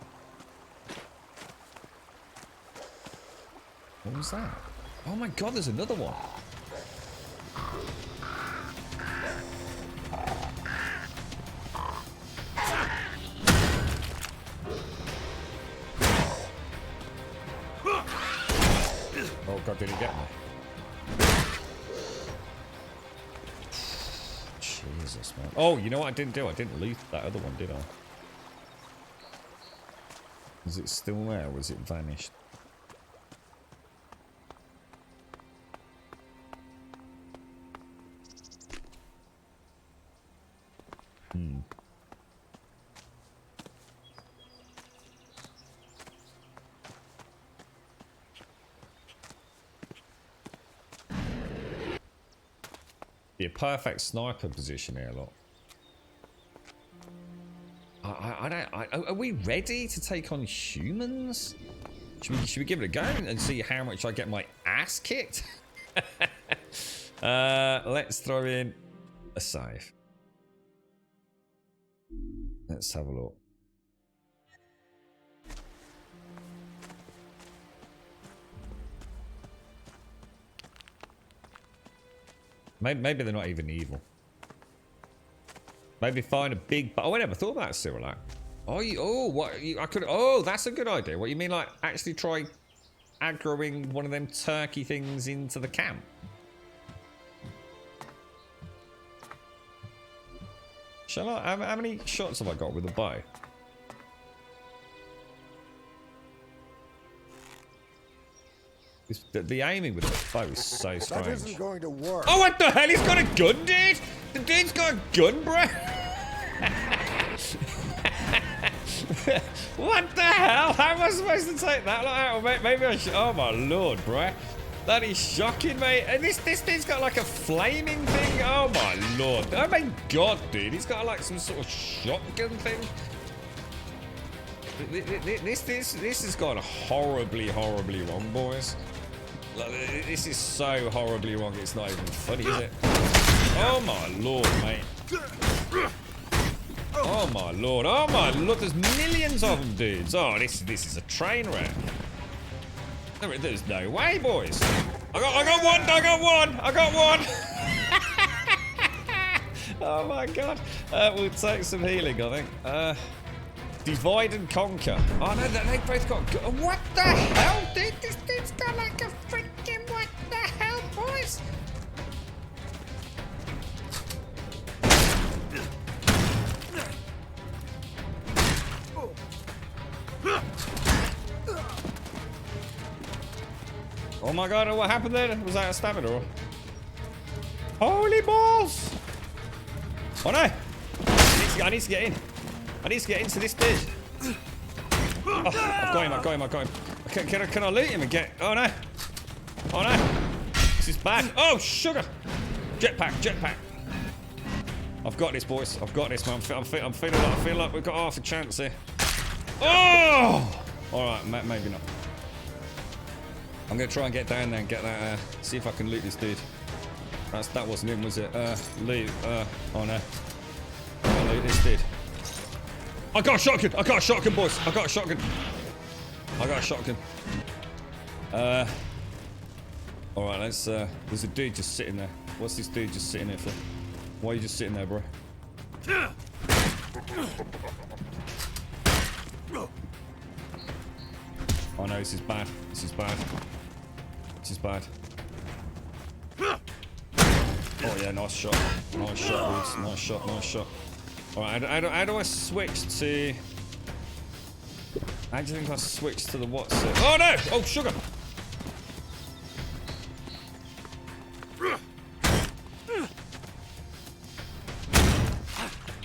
What was that? Oh my god, there's another one. Oh god, did he get me? Jesus, man. Oh, you know what I didn't do? I didn't loot that other one, did I? Is it still there or was it vanished? Be a perfect sniper position here, look. Are we ready to take on humans? Should we give it a go and see how much I get my ass kicked? Let's throw in a save. Let's have a look. Maybe they're not even evil. Maybe find a big... Oh, I never thought about Cyrillac. Oh, that's a good idea. What you mean, like, actually try aggroing one of them turkey things into the camp? Shall I? How many shots have I got with a bow? The aiming with the bow is so strange. That isn't going to work. Oh, what the hell? He's got a gun, dude! The dude's got a gun, bro! What the hell? How am I supposed to take that out? Maybe I should... Oh, my lord, bro. That is shocking, mate. And this dude's got like a flaming thing. Oh, my lord. Oh, my god, dude. He's got like some sort of shotgun thing. This has gone horribly, horribly wrong, boys. This is so horribly wrong, it's not even funny, is it? Oh my lord, mate. Oh my lord, there's millions of them, dudes. Oh, this is a train wreck. There's no way, boys. I got one! Oh my god. We'll take some healing, I think. Divide and conquer. Oh no, they both got... What the hell, dude? This dude's got like a freaking... What the hell, boys? Oh my god, what happened there? Was that a stamina? Holy balls! Oh no! I need to get in. I need to get into this dude. Oh, I've got him. Can I loot him and get... Oh no. Oh no. This is bad. Oh, sugar. Jetpack. I've got this, boys. I've got this, man. I feel like we've got half a chance here. Oh! Alright, maybe not. I'm going to try and get down there and get that... see if I can loot this dude. That wasn't him, was it? Loot. Oh no. Oh, loot this did. I got a shotgun! I got a shotgun, boys! I got a shotgun! I got a shotgun. Alright, let's, there's a dude just sitting there. What's this dude just sitting there for? Why are you just sitting there, bro? Oh no, this is bad. This is bad. This is bad. Oh yeah, nice shot. Nice shot, Woods. Nice shot, nice shot. Alright, how do I switch to... How do you think I switch to the what's it? Oh no! Oh, sugar!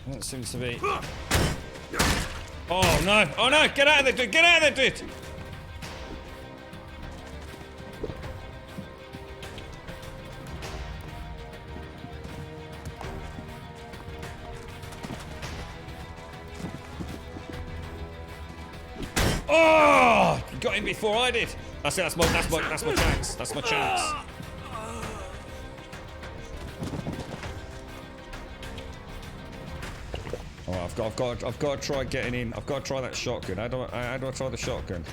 That seems to be... Oh no! Oh no! Get out of there, dude! Get out of there, dude! Oh! You got him before I did. That's it. That's my chance. That's my chance. Alright, I've got to try getting in. I've got to try that shotgun. How do I try the shotgun?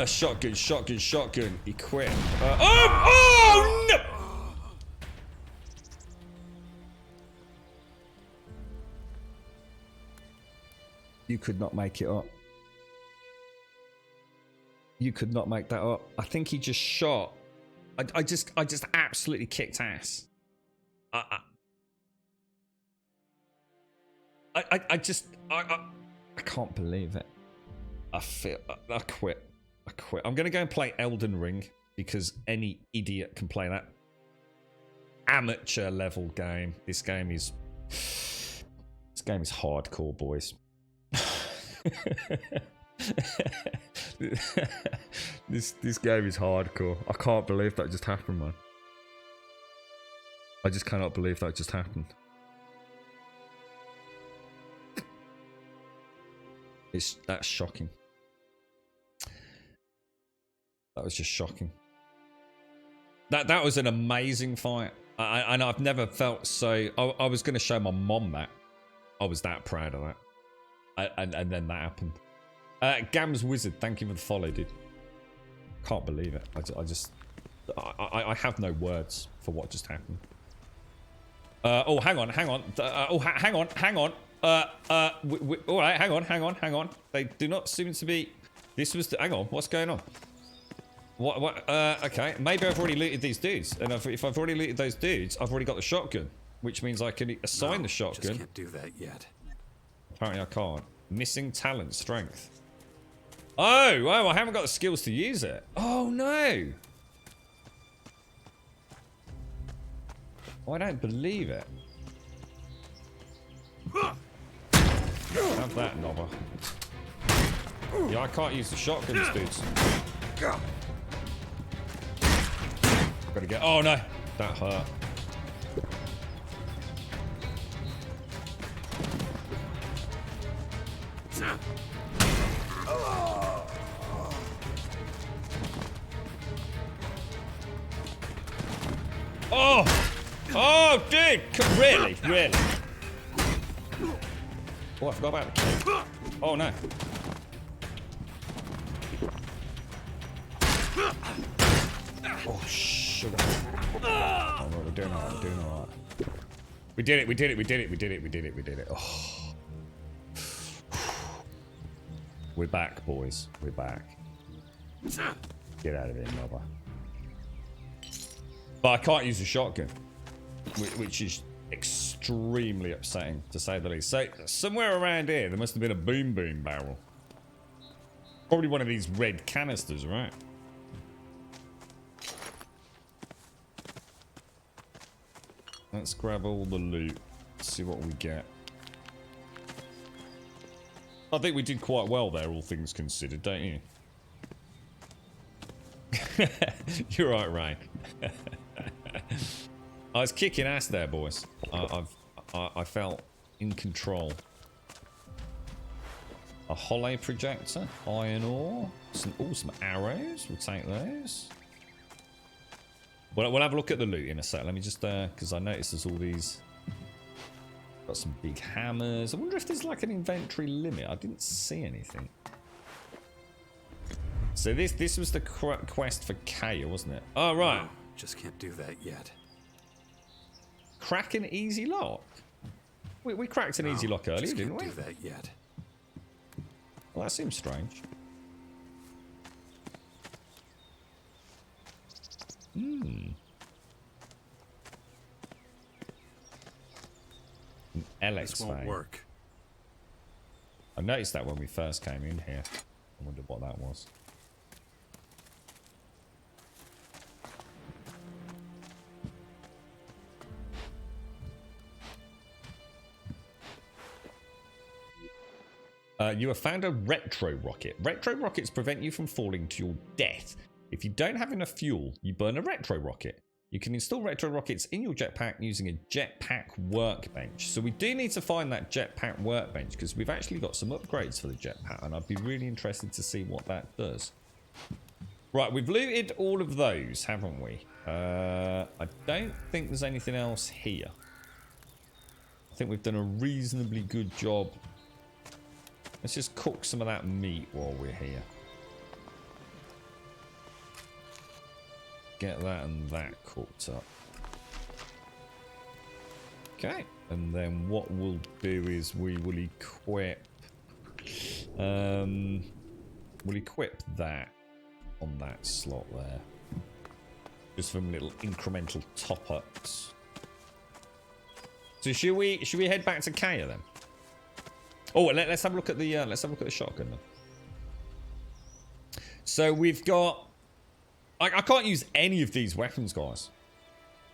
Shotgun. Equip. Oh no! You could not make it up. You could not make that up. I think he just shot. I just absolutely kicked ass. I can't believe it. I quit. I'm gonna go and play Elden Ring because any idiot can play that amateur level game. This game is hardcore, boys. This game is hardcore. I can't believe that just happened, man. I just cannot believe that just happened. That's shocking. That was just shocking. That was an amazing fight. And I've never felt so. I was going to show my mom that. I was that proud of that. And then that happened. Gams Wizard, thank you for the follow, dude. Can't believe it. I have no words for what just happened. Oh, hang on. hang on. All right, hang on. They do not seem to be. This was. Hang on. What's going on? What? Okay. Maybe I've already looted these dudes, and if I've already looted those dudes, I've already got the shotgun, which means I can assign the shotgun. Just can't do that yet. Apparently, I can't. Missing talent, strength. Oh, I haven't got the skills to use it. Oh no. I don't believe it. Have that, knobber. Yeah, I can't use the shotguns, dudes. Gotta get. Oh no, that hurt. Oh, dude! Really? Oh, I forgot about the key. Oh no. Oh, sugar. Oh, no, we're doing alright. We did it. Oh. We're back, boys. We're back. Get out of here, mother. But I can't use the shotgun, which is extremely upsetting, to say the least. So, somewhere around here, there must have been a boom barrel. Probably one of these red canisters, right? Let's grab all the loot, see what we get. I think we did quite well there, all things considered, don't you? You're right, Ryan. I was kicking ass there, boys. I felt in control. A hollow projector, iron ore, some arrows. We'll take those. Well, we'll have a look at the loot in a sec. Let me just, because I noticed there's all these. Got some big hammers. I wonder if there's like an inventory limit. I didn't see anything. So this was the quest for Kaya, wasn't it? Oh, right. No, just can't do that yet. Crack an easy lock. We cracked an easy lock earlier, didn't we? Can't do that yet. Well, that seems strange. An ELEX This won't work. I noticed that when we first came in here. I wondered what that was. You have found a retro rocket. Retro rockets prevent you from falling to your death. If you don't have enough fuel, you burn a retro rocket. You can install retro rockets in your jetpack using a jetpack workbench. So we do need to find that jetpack workbench because we've actually got some upgrades for the jetpack and I'd be really interested to see what that does. Right, we've looted all of those, haven't we? I don't think there's anything else here. I think we've done a reasonably good job. Let's just cook some of that meat while we're here. Get that and that cooked up. Okay, and then what we'll do is we will equip that on that slot there. Just some little incremental top-ups. So should we head back to Kaya then? Oh, let's have a look at the shotgun then. So we've got. I can't use any of these weapons, guys.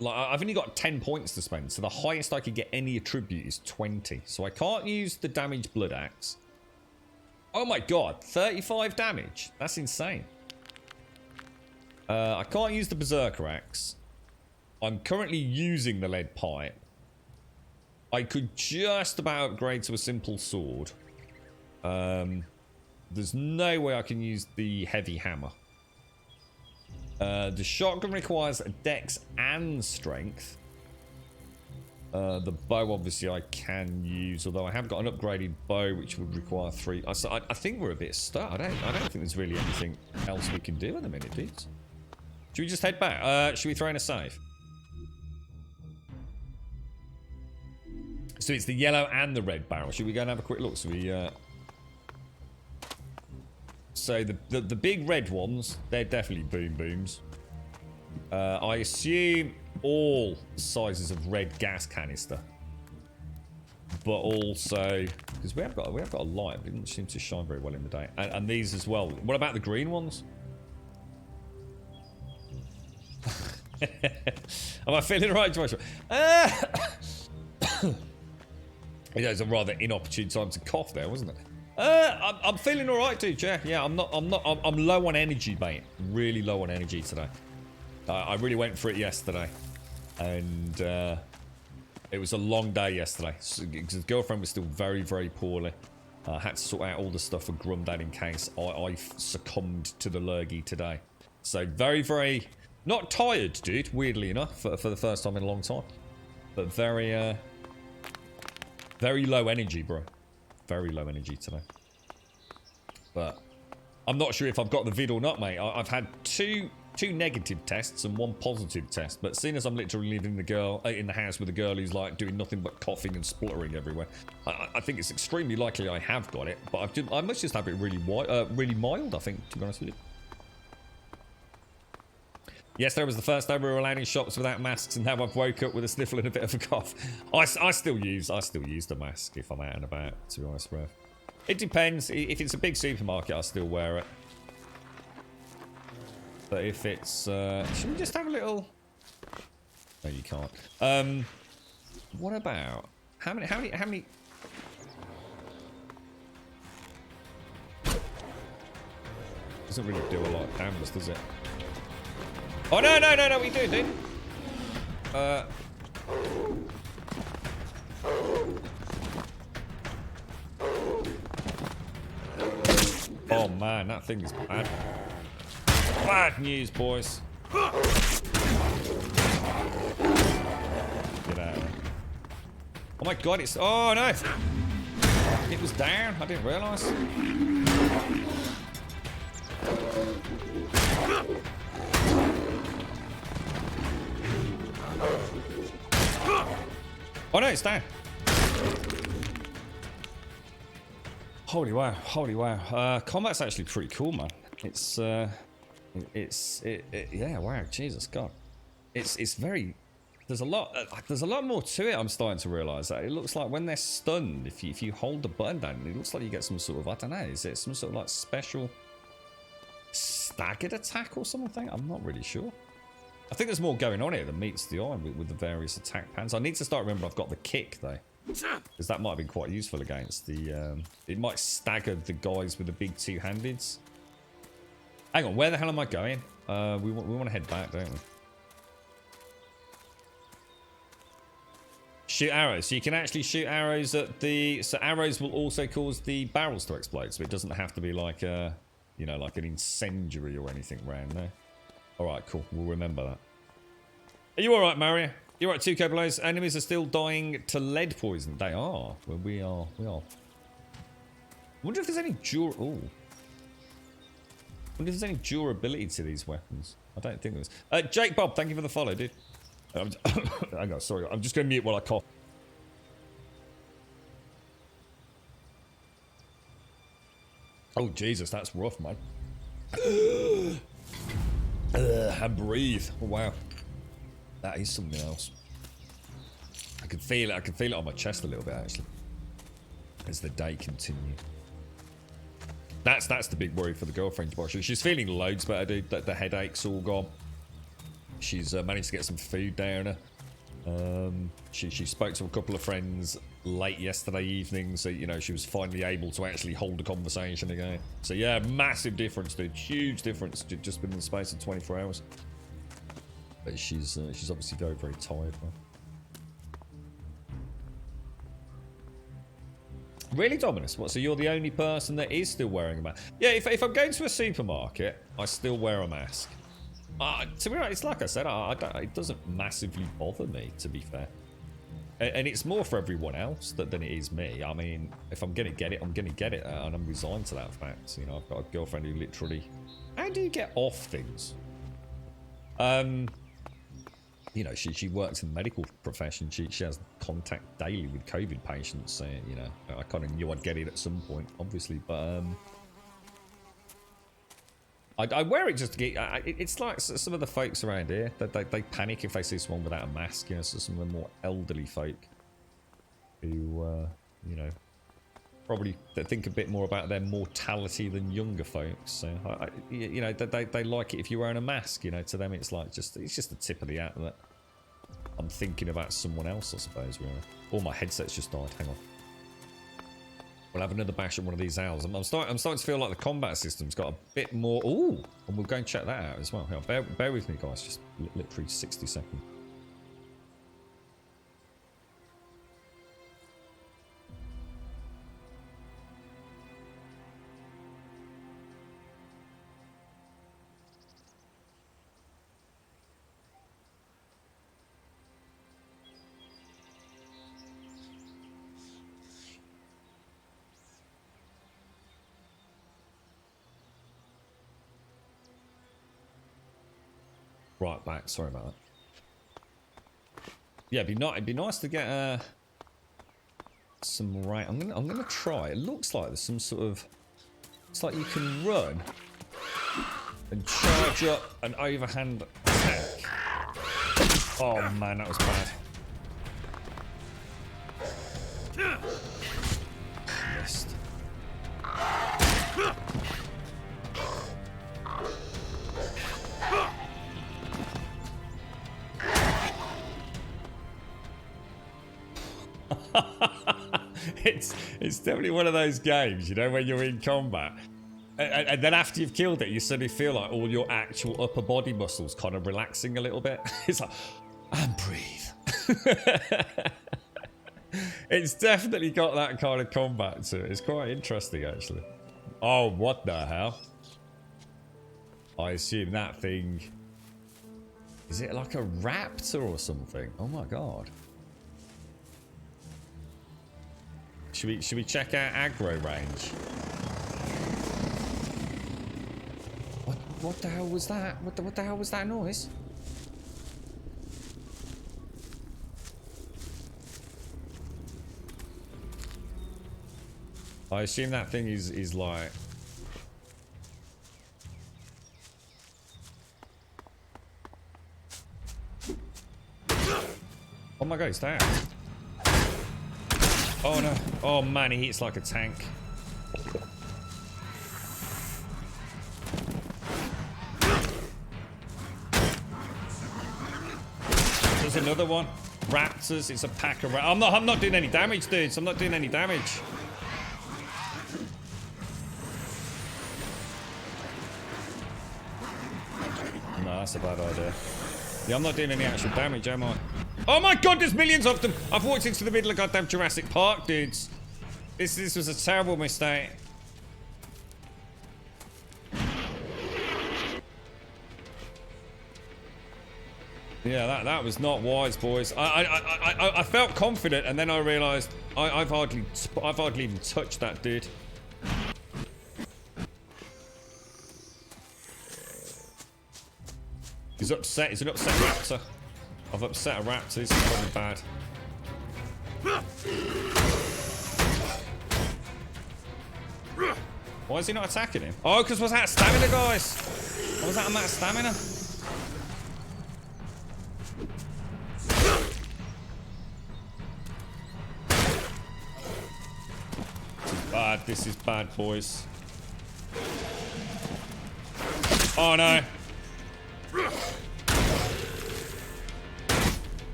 Like I've only got 10 points to spend, so the highest I could get any attribute is 20. So I can't use the damaged blood axe. Oh my god, 35 damage. That's insane. I can't use the berserker axe. I'm currently using the lead pipe. I could just about upgrade to a simple sword. There's no way I can use the heavy hammer. The shotgun requires dex and strength. The bow, obviously, I can use, although I have got an upgraded bow, which would require 3. I think we're a bit stuck. I don't think there's really anything else we can do at the minute, dudes. Should we just head back? Should we throw in a save? So it's the yellow and the red barrel. Should we go and have a quick look? So the big red ones, they're definitely boom booms. I assume all sizes of red gas canister, but also because we have got a light, but it doesn't seem to shine very well in the day. And these as well. What about the green ones? Am I feeling right, Joshua? It was a rather inopportune time to cough there, wasn't it? I'm feeling all right, dude. Yeah. I'm low on energy, mate. Really low on energy today. I really went for it yesterday, and it was a long day yesterday. Because the girlfriend was still very, very poorly. I had to sort out all the stuff for Grumdad in case I succumbed to the lurgy today. So very, very not tired, dude. Weirdly enough, for the first time in a long time, but very low energy, bro. Very low energy today. But I'm not sure if I've got the vid or not, mate. I've had two negative tests and 1 positive test. But seeing as I'm literally living in the house with a girl who's like doing nothing but coughing and spluttering everywhere, I think it's extremely likely I have got it. But I must just have it really mild, I think, to be honest with you. Yesterday was the first day we were allowed in shops without masks, and now I've woke up with a sniffle and a bit of a cough. I still use the mask if I'm out and about, to be honest, bro. It depends. If it's a big supermarket, I still wear it. But if it's should we just have a little? No, you can't. What about how many? Doesn't really do a lot of damage, does it? Oh, no, we do, dude. Oh, man, that thing is bad. Bad news, boys. Oh my god, it's... Oh no! It was down. I didn't realise. Oh no, it's down. Holy wow, holy wow. Combat's actually pretty cool, man. It's yeah, wow, Jesus God. It's very... There's a lot more to it. I'm starting to realise that it looks like when they're stunned, if you hold the button down, it looks like you get some sort of, I don't know, is it some sort of like special staggered attack or something? I'm not really sure. I think there's more going on here than meets the eye with the various attack patterns. I need to start remembering I've got the kick though, because that might have been quite useful against the. It might stagger the guys with the big two-handeds. Hang on, where the hell am I going? We want to head back, don't we? Shoot arrows. So you can actually shoot arrows at the... So arrows will also cause the barrels to explode. So it doesn't have to be like a... You know, like an incendiary or anything around there. Alright, cool. We'll remember that. Are you alright, Mario? You alright, 2K Blows? Enemies are still dying to lead poison. They are. Well, we are. I wonder if there's any durability to these weapons. I don't think there is. Jake Bob, thank you for the follow, dude. Hang on, sorry. I'm just going to mute while I cough. Oh, Jesus, that's rough, man. And breathe. Oh, wow. That is something else. I can feel it. I can feel it on my chest a little bit, actually, as the day continues. That's the big worry for the girlfriend. She's feeling loads better, dude. The headache's all gone. She's managed to get some food down her. She spoke to a couple of friends late yesterday evening, so you know she was finally able to actually hold a conversation again. So yeah, massive difference, dude. Huge difference just within the space of 24 hours. But she's obviously very, very tired, man. Really, Dominus? What? So you're the only person that is still wearing a mask? Yeah, if I'm going to a supermarket, I still wear a mask. To be honest, it's like I said, it doesn't massively bother me, to be fair. And it's more for everyone else than it is me. I mean, if I'm going to get it, I'm going to get it. And I'm resigned to that fact. You know, I've got a girlfriend who literally... How do you get off things? You know, she works in the medical profession. She has contact daily with COVID patients. So, you know, I kind of knew I'd get it at some point, obviously. But... I wear it just to get... it's like some of the folks around here. They panic if they see someone without a mask. You know, so some of the more elderly folk who, you know, probably think a bit more about their mortality than younger folks. So, you know, they like it if you're wearing a mask. You know, to them it's like it's just the tip of the hat that I'm thinking about someone else, I suppose, really. Oh, my headset's just died. Hang on. We'll have another bash at one of these owls. I'm starting to feel like the combat system's got a bit more... Ooh! And we'll go and check that out as well. Hang on, bear with me, guys. Just literally 60 seconds. Right back. Sorry about that. Yeah, it'd be nice to get some right. I'm gonna try. It looks like there's some sort of. It's like you can run and charge up an overhand attack. Oh man, that was bad. Missed. It's definitely one of those games, you know, when you're in combat. And then after you've killed it, you suddenly feel like all your actual upper body muscles kind of relaxing a little bit. It's like, and breathe. It's definitely got that kind of combat to it. It's quite interesting, actually. Oh, what the hell? I assume that thing... Is it like a raptor or something? Oh my god. Should we check out aggro range? What the hell was that? What the hell was that noise? I assume that thing is like... Oh my god, it's down. Oh no. Oh man, he hits like a tank. There's another one. Raptors, it's a pack of raptors. I'm not doing any damage, dudes. I'm not doing any damage. No, that's a bad idea. Yeah, I'm not doing any actual damage, am I? Oh my god, there's millions of them! I've walked into the middle of goddamn Jurassic Park, dudes. This was a terrible mistake. Yeah, that was not wise, boys. I felt confident, and then I realised I've hardly even touched that dude. He's upset. He's an upset raptor. I've upset a raptor. This is probably bad. Why is he not attacking him? Oh, because was that stamina, guys? What was that on that stamina? This is bad. This is bad, boys. Oh no.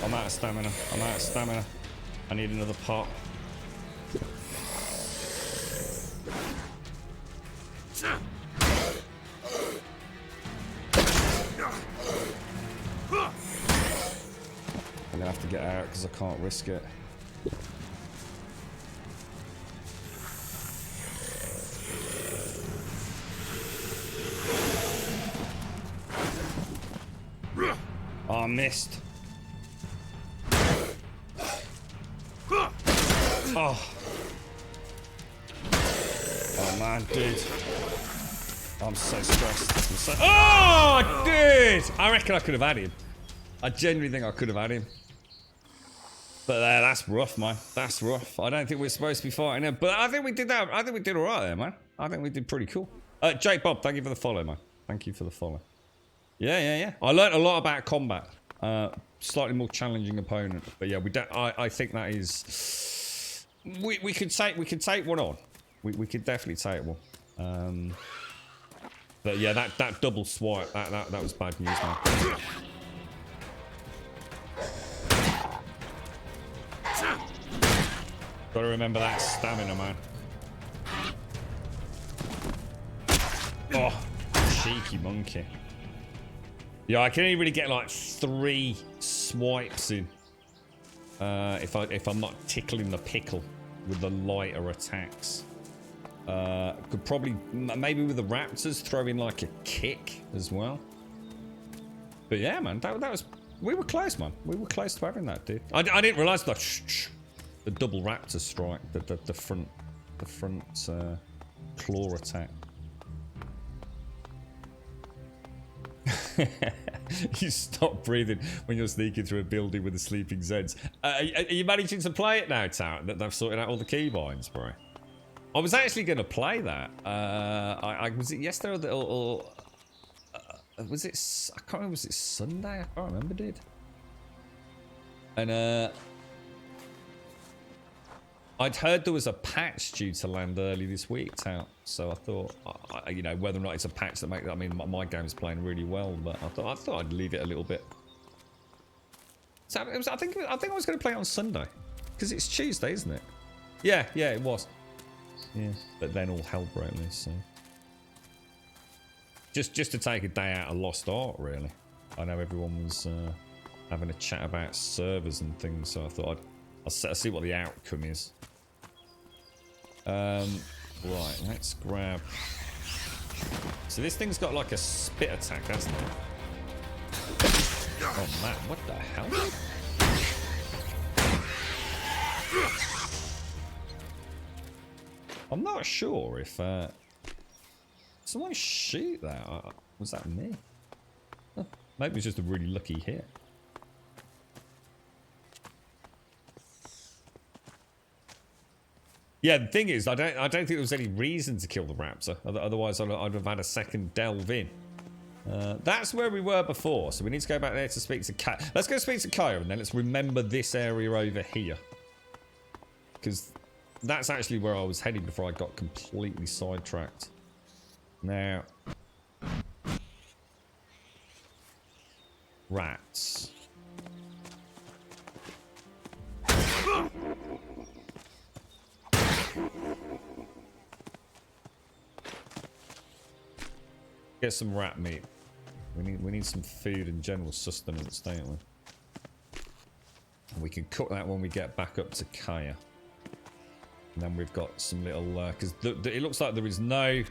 I'm out of stamina. I'm out of stamina. I need another pot. I'm gonna have to get out because I can't risk it. Oh, I missed. Oh. Oh man, dude. I'm so stressed. Oh, dude! I reckon I could have had him. I genuinely think I could have had him. But that's rough, man. That's rough. I don't think we're supposed to be fighting him. But I think we did that. I think we did alright there, man. I think we did pretty cool. Jake Bob, thank you for the follow, man. Thank you for the follow. Yeah. I learned a lot about combat. Slightly more challenging opponent. But yeah, I think that is... We could take one on. We could definitely take one. But yeah, that double swipe, that was bad news, man. Gotta remember that stamina, man. Oh, cheeky monkey. Yeah, I can only really get like 3 swipes in. If I'm not tickling the pickle with the lighter attacks. Could probably, maybe with the raptors, throw in like a kick as well. But yeah, man, that was, we were close, man. We were close to having that, dude. I didn't realise the double raptor strike, the front claw attack. You stop breathing when you're sneaking through a building with the sleeping Zeds. Are you managing to play it now, Tarot? That they've sorted out all the keybinds, bro. I was actually going to play that. Was it yesterday or was it? I can't remember. Was it Sunday? I can't remember, dude. And I'd heard there was a patch due to land early this week, Tout. So I thought, you know, whether or not it's a patch that makes. I mean, my game's playing really well, but I thought I'd leave it a little bit. So it was, I think I was going to play it on Sunday because it's Tuesday, isn't it? Yeah, it was. Yeah, but then all hell broke loose. So just to take a day out of Lost Art, really. I know everyone was having a chat about servers and things, so I thought I'll see what the outcome is. Right, let's grab. So this thing's got like a spit attack, hasn't it? Oh man, what the hell? I'm not sure if someone shoot that. Was that me? Huh, maybe it's just a really lucky hit. Yeah, the thing is, I don't think there was any reason to kill the raptor. Otherwise, I'd have had a second delve in. That's where we were before, so we need to go back there to speak to Kaya. Let's go speak to Kaya, and then let's remember this area over here. Because that's actually where I was heading before I got completely sidetracked. Now... Rats. Get some rat meat. We need some food and general sustenance, don't we? And we can cook that when we get back up to Kaya. And then we've got some little because it looks like there is no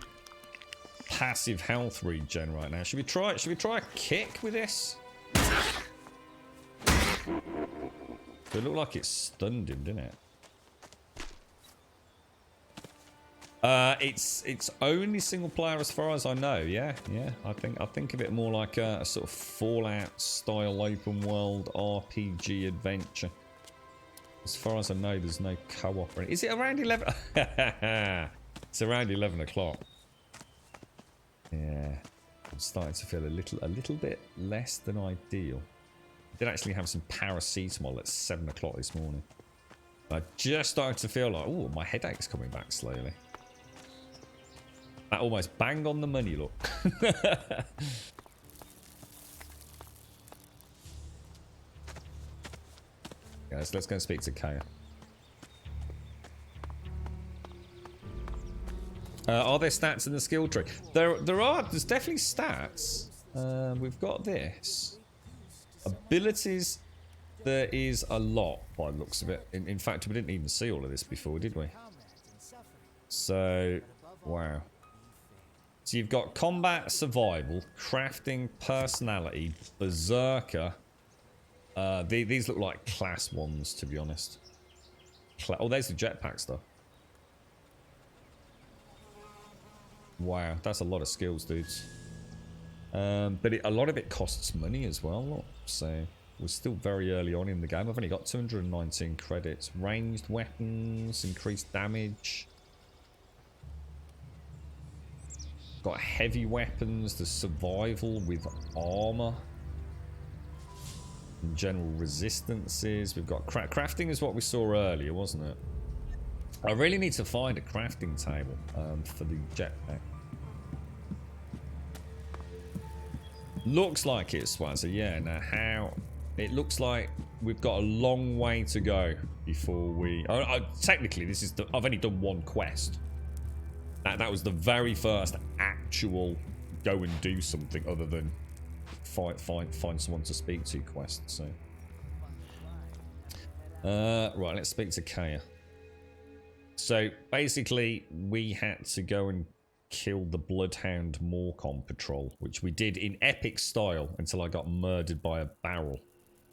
passive health regen right now. Should we try a kick with this? It looked like it stunned him, didn't it? It's only single player as far as I know. Yeah. I think of it more like a sort of Fallout style open world RPG adventure. As far as I know, there's no co-op. Is it around 11? It's around 11 o'clock. Yeah, I'm starting to feel a little bit less than ideal. I did actually have some paracetamol at 7 o'clock this morning. I just started to feel like, oh, my headache's coming back slowly. That almost banged on the money, look. Guys, let's go and speak to Kaya. Are there stats in the skill tree? There's definitely stats. We've got this. Abilities, there is a lot by the looks of it. In fact, we didn't even see all of this before, did we? So, wow. So you've got combat, survival, crafting, personality, berserker. These look like class ones, to be honest. Oh, there's the jetpack stuff. Wow, that's a lot of skills, dudes. But a lot of it costs money as well. Look. So we're still very early on in the game. I've only got 219 credits. Ranged weapons, increased damage. Got heavy weapons, the survival with armor. And general resistances. We've got crafting is what we saw earlier, wasn't it? I really need to find a crafting table for the jetpack. Looks like it's Swazza, yeah. Now how... It looks like we've got a long way to go before we... technically, this is I've only done one quest. That was the very first actual go and do something other than find someone to speak to quest. So, right, let's speak to Kaya. So basically, we had to go and kill the Bloodhound Morcon patrol, which we did in epic style until I got murdered by a barrel.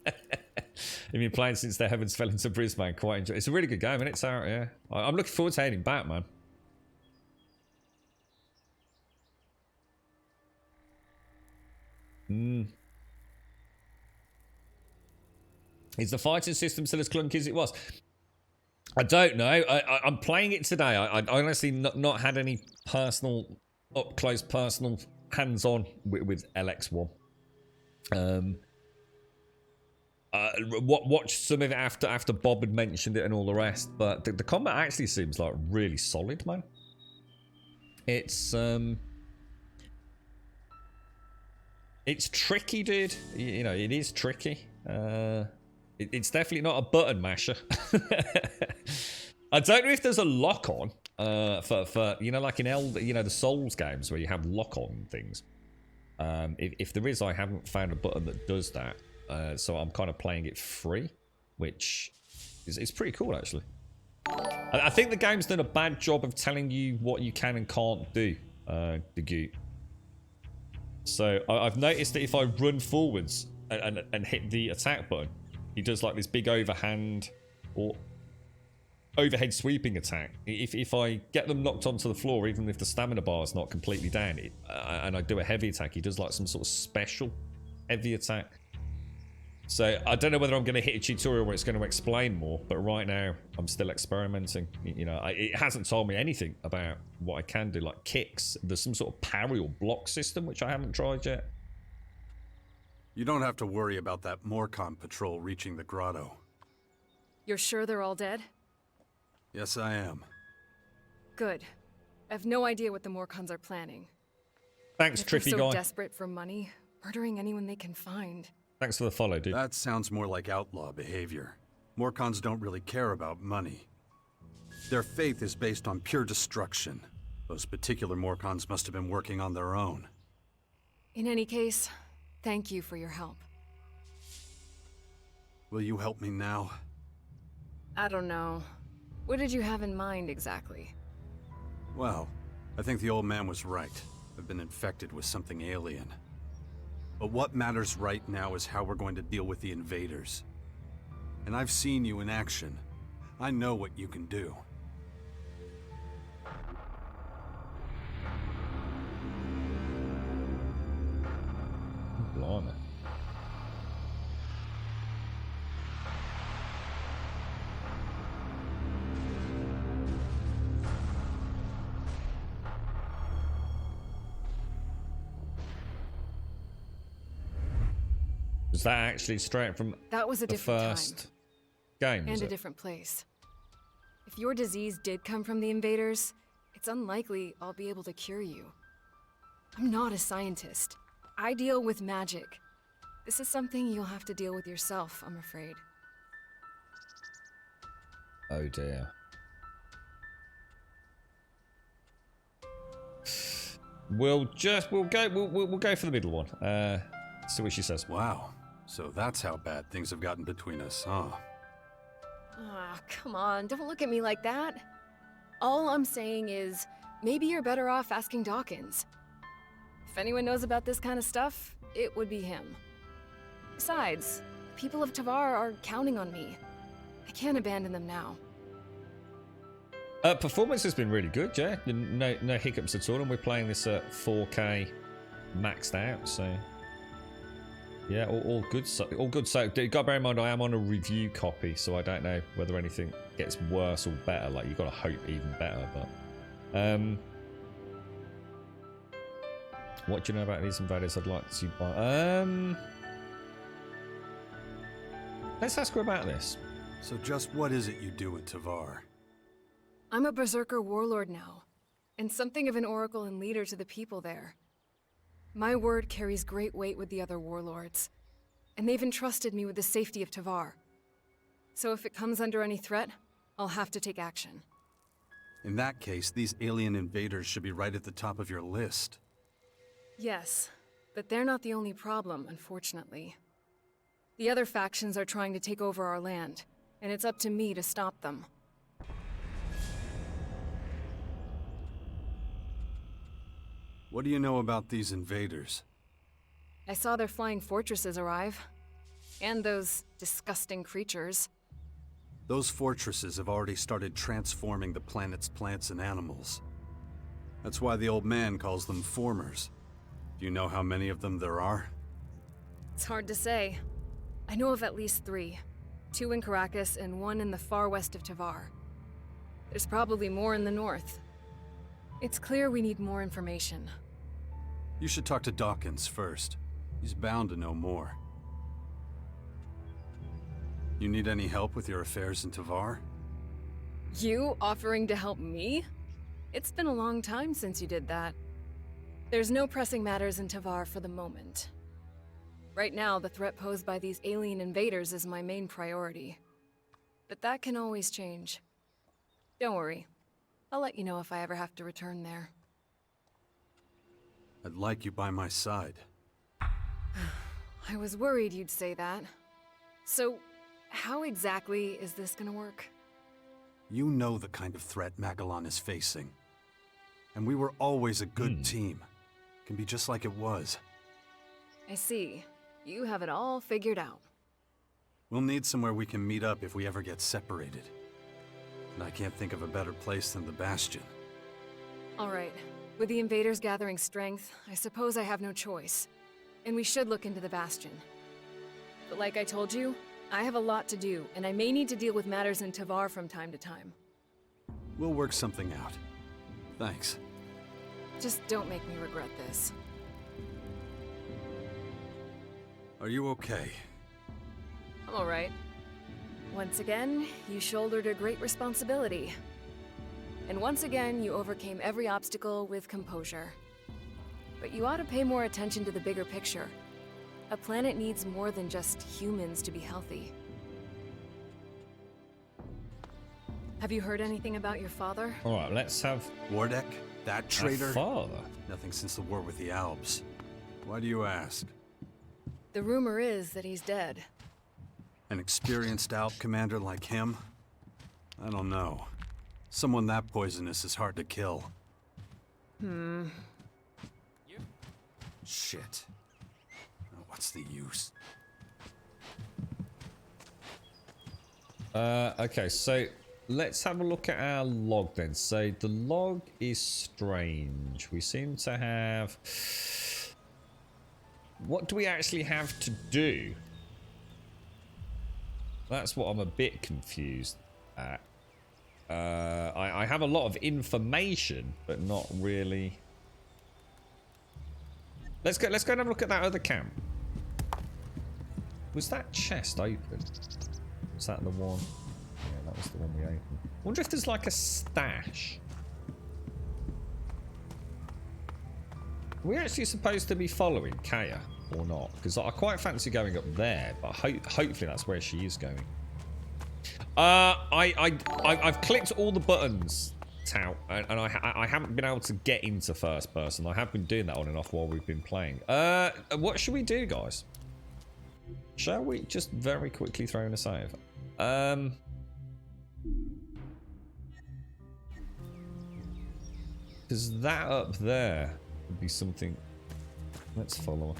I've been playing since the heavens fell into Brisbane. Quite enjoy. It's a really good game, and it's out. Yeah, I'm looking forward to heading back, man. Is the fighting system still as clunky as it was? I don't know. I'm playing it today. I honestly not had any personal, up close personal hands-on with ELEX 1. Watched some of it after Bob had mentioned it and all the rest, but the combat actually seems like really solid, man. It's tricky, dude. You know, it is tricky. It's definitely not a button masher. I don't know if there's a lock on for you know, like in the Souls games where you have lock on things. If there is, I haven't found a button that does that. So I'm kind of playing it free, which is pretty cool actually. I think the game's done a bad job of telling you what you can and can't do, the Goot. So I've noticed that if I run forwards and hit the attack button, he does like this big overhand or overhead sweeping attack. If I get them knocked onto the floor, even if the stamina bar is not completely down, and I do a heavy attack, he does like some sort of special heavy attack. So I don't know whether I'm going to hit a tutorial where it's going to explain more, but right now I'm still experimenting. You know, it hasn't told me anything about what I can do, like kicks. There's some sort of parry or block system, which I haven't tried yet. You don't have to worry about that Morcon patrol reaching the grotto. You're sure they're all dead? Yes, I am. Good. I have no idea what the Morcons are planning. Thanks, If they're Trippy so guy. desperate for money, murdering anyone they can find. Thanks for the follow, dude. That sounds more like outlaw behavior. Morcons don't really care about money. Their faith is based on pure destruction. Those particular Morcons must have been working on their own. In any case, thank you for your help. Will you help me now? I don't know. What did you have in mind exactly? Well, I think the old man was right. I've been infected with something alien. But what matters right now is how we're going to deal with the invaders. And I've seen you in action. I know what you can do. Blimey. Was that actually straight from That was a the different first game? and Was a it? different place. If your disease did come from the invaders, it's unlikely I'll be able to cure you. I'm not a scientist. I deal with magic. This is something you'll have to deal with yourself, I'm afraid. Oh dear. We'll go for the middle one. See what she says. Wow. So that's how bad things have gotten between us, huh? Ah, come on, don't look at me like that. All I'm saying is, maybe you're better off asking Dawkins. If anyone knows about this kind of stuff, it would be him. Besides, the people of Tavar are counting on me. I can't abandon them now. Performance has been really good, yeah. No hiccups at all, and we're playing this at 4K maxed out, so yeah, all good. All good. So, got to bear in mind, I am on a review copy, so I don't know whether anything gets worse or better. Like, you've got to hope even better. But what do you know about these invaders? I'd like to buy. Let's ask her about this. So just what is it you do at Tavar? I'm a Berserker warlord now, and something of an oracle and leader to the people there. My word carries great weight with the other warlords, and they've entrusted me with the safety of Tavar. So if it comes under any threat, I'll have to take action. In that case, these alien invaders should be right at the top of your list. Yes, but they're not the only problem, unfortunately. The other factions are trying to take over our land, and it's up to me to stop them. What do you know about these invaders? I saw their flying fortresses arrive. And those disgusting creatures. Those fortresses have already started transforming the planet's plants and animals. That's why the old man calls them formers. Do you know how many of them there are? It's hard to say. I know of at least 3. 2 in Caracas and 1 in the far west of Tavar. There's probably more in the north. It's clear we need more information. You should talk to Dawkins first. He's bound to know more. You need any help with your affairs in Tavar? You offering to help me? It's been a long time since you did that. There's no pressing matters in Tavar for the moment. Right now, the threat posed by these alien invaders is my main priority. But that can always change. Don't worry. I'll let you know if I ever have to return there. I'd like you by my side. I was worried you'd say that. So, how exactly is this gonna work? You know the kind of threat Magellan is facing. And we were always a good team. Can be just like it was. I see. You have it all figured out. We'll need somewhere we can meet up if we ever get separated. And I can't think of a better place than the Bastion. All right. With the invaders gathering strength, I suppose I have no choice. And we should look into the Bastion. But like I told you, I have a lot to do, and I may need to deal with matters in Tavar from time to time. We'll work something out. Thanks. Just don't make me regret this. Are you okay? I'm all right. Once again, you shouldered a great responsibility. And once again, you overcame every obstacle with composure. But you ought to pay more attention to the bigger picture. A planet needs more than just humans to be healthy. Have you heard anything about your father? All right, let's have Wardek? That traitor? father. Nothing since the war with the Albs. Why do you ask? The rumor is that he's dead. An experienced Alp commander like him? I don't know. Someone that poisonous is hard to kill. Shit. What's the use? Okay, so let's have a look at our log then. So the log is strange. We seem to have... What do we actually have to do? That's what I'm a bit confused at. I have a lot of information, but not really. Let's go and have a look at that other camp. Was that chest open? Was that the one? Yeah, that was the one we opened. I wonder if there's like a stash. Are we actually supposed to be following Kaya or not? Because I quite fancy going up there, but hopefully that's where she is going. I've clicked all the buttons, Tout, and I haven't been able to get into first person. I have been doing that on and off while we've been playing. What should we do, guys? Shall we just very quickly throw in a save? Because that up there would be something. Let's follow.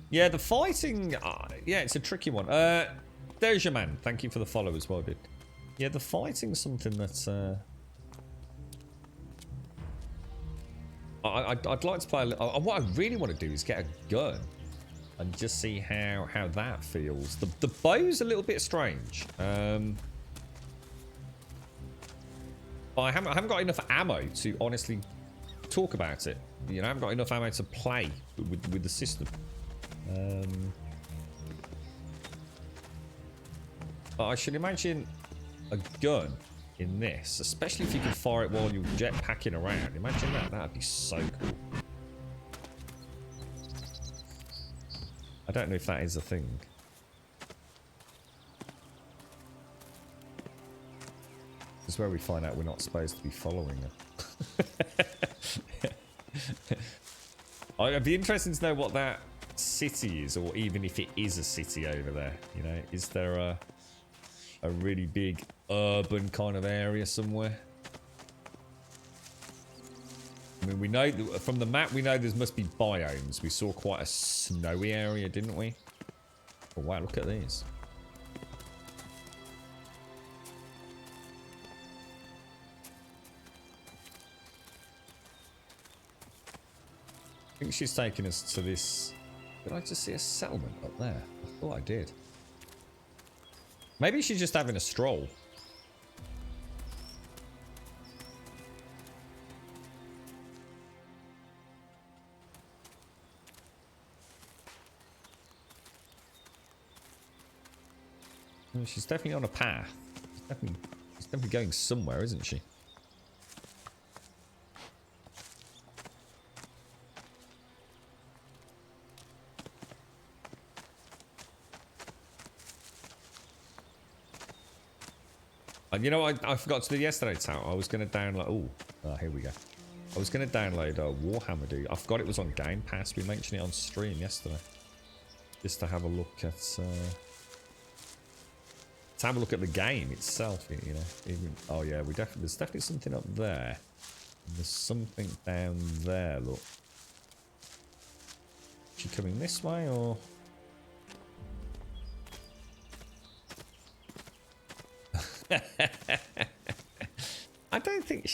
Yeah, the fighting. Yeah, it's a tricky one. There's your man. Thank you for the follow as well, dude. Yeah, the fighting's something that's. I'd like to play a little. What I really want to do is get a gun and just see how that feels. The bow's a little bit strange. But I haven't got enough ammo to honestly talk about it. You know, I haven't got enough ammo to play with the system. But I should imagine a gun in this, especially if you can fire it while you're jetpacking around. Imagine that. That'd be so cool. I don't know if that is a thing. This is where we find out we're not supposed to be following her. I'd be interested to know what that city is, or even if it is a city over there. You know, is there a really big urban kind of area somewhere? I mean, we know from the map, we know there must be biomes. We saw quite a snowy area, didn't we? Oh wow, look at these. I think she's taking us to this. Did I just see a settlement up there? I thought I did. Maybe she's just having a stroll. She's definitely on a path. She's definitely going somewhere, isn't she? And you know what I forgot to do yesterday, Tal? I was going to download... Oh, here we go. I was going to download Warhammer, dude. I forgot it was on Game Pass. We mentioned it on stream yesterday. Just to have a look at... to have a look at the game itself, you know. Even, oh yeah, there's definitely something up there. And there's something down there, look. She coming this way or? I don't think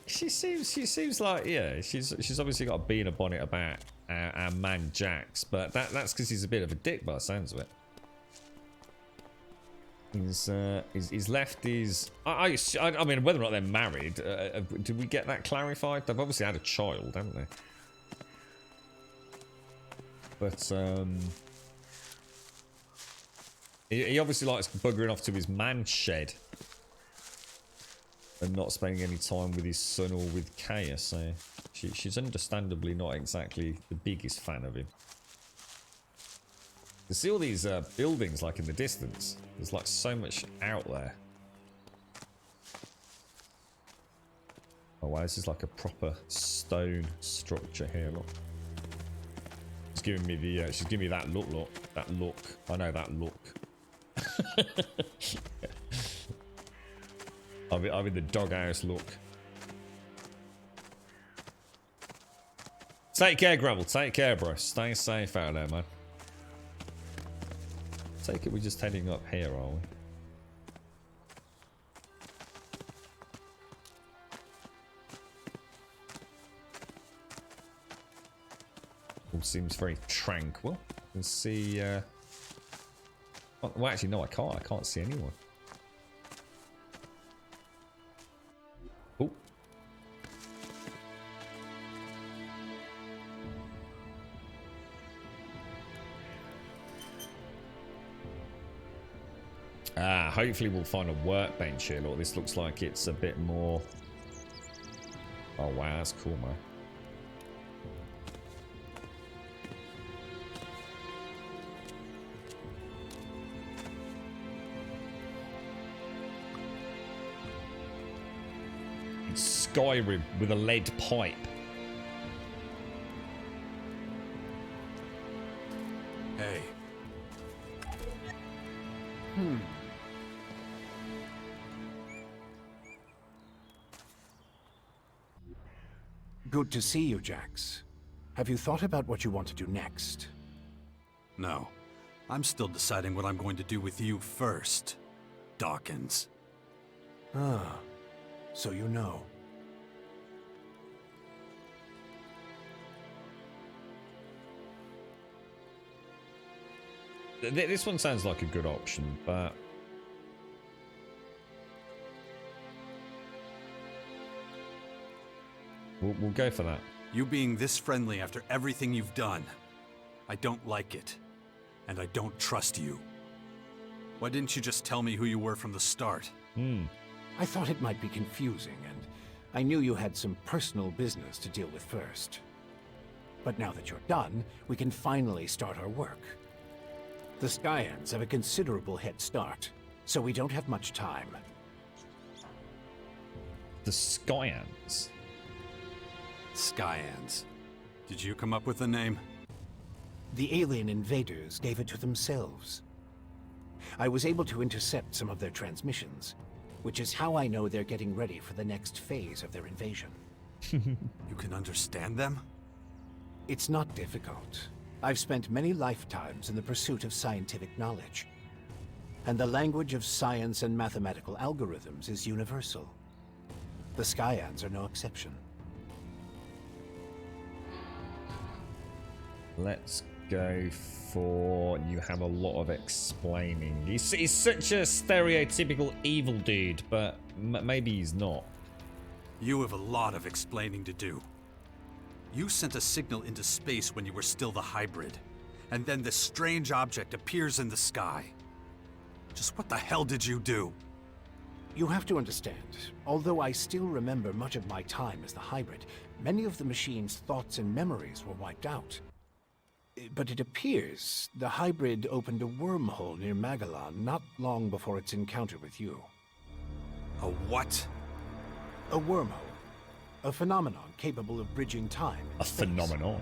she seems like, yeah, she's obviously got a bee in a bonnet about our man Jax, but that's because he's a bit of a dick by the sounds of it. He's left his. I mean, whether or not they're married, did we get that clarified? They've obviously had a child, haven't they? But he obviously likes buggering off to his man shed and not spending any time with his son or with Kaya, so she's understandably not exactly the biggest fan of him. You see all these buildings like in the distance. There's like so much out there. Oh wow, this is like a proper stone structure here. Look, she's giving me the. She's giving me that look. Look, that look. I know that look. I'm in the doghouse look. Take care, Gravel. Take care, bro. Stay safe out there, man. Take it, we're just heading up here, are we? All seems very tranquil. You can see. Well, actually, no, I can't. I can't see anyone. Oh. Hopefully we'll find a workbench here. Look, this looks like it's a bit more. Oh wow, that's cool, man. It's Skyrim with a lead pipe. Hey. Good to see you, Jax. Have you thought about what you want to do next? No. I'm still deciding what I'm going to do with you first, Dawkins. Ah, so you know. This one sounds like a good option, but we'll go for that. You being this friendly after everything you've done, I don't like it. And I don't trust you. Why didn't you just tell me who you were from the start? I thought it might be confusing, and I knew you had some personal business to deal with first. But now that you're done, we can finally start our work. The Skyans have a considerable head start, so we don't have much time. The Skyans? Skyans. Did you come up with the name? The alien invaders gave it to themselves. I was able to intercept some of their transmissions, which is how I know they're getting ready for the next phase of their invasion. You can understand them? It's not difficult. I've spent many lifetimes in the pursuit of scientific knowledge. And the language of science and mathematical algorithms is universal. The Skyans are no exception. Let's go for you have a lot of explaining. He's such a stereotypical evil dude, but maybe he's not. You have a lot of explaining to do. You sent a signal into space when you were still the hybrid, and then this strange object appears in the sky. Just what the hell did you do? You have to understand, although I still remember much of my time as the hybrid, many of the machine's thoughts and memories were wiped out. But it appears the hybrid opened a wormhole near Magellan not long before its encounter with you. A what? A wormhole. A phenomenon capable of bridging time. A phenomenon.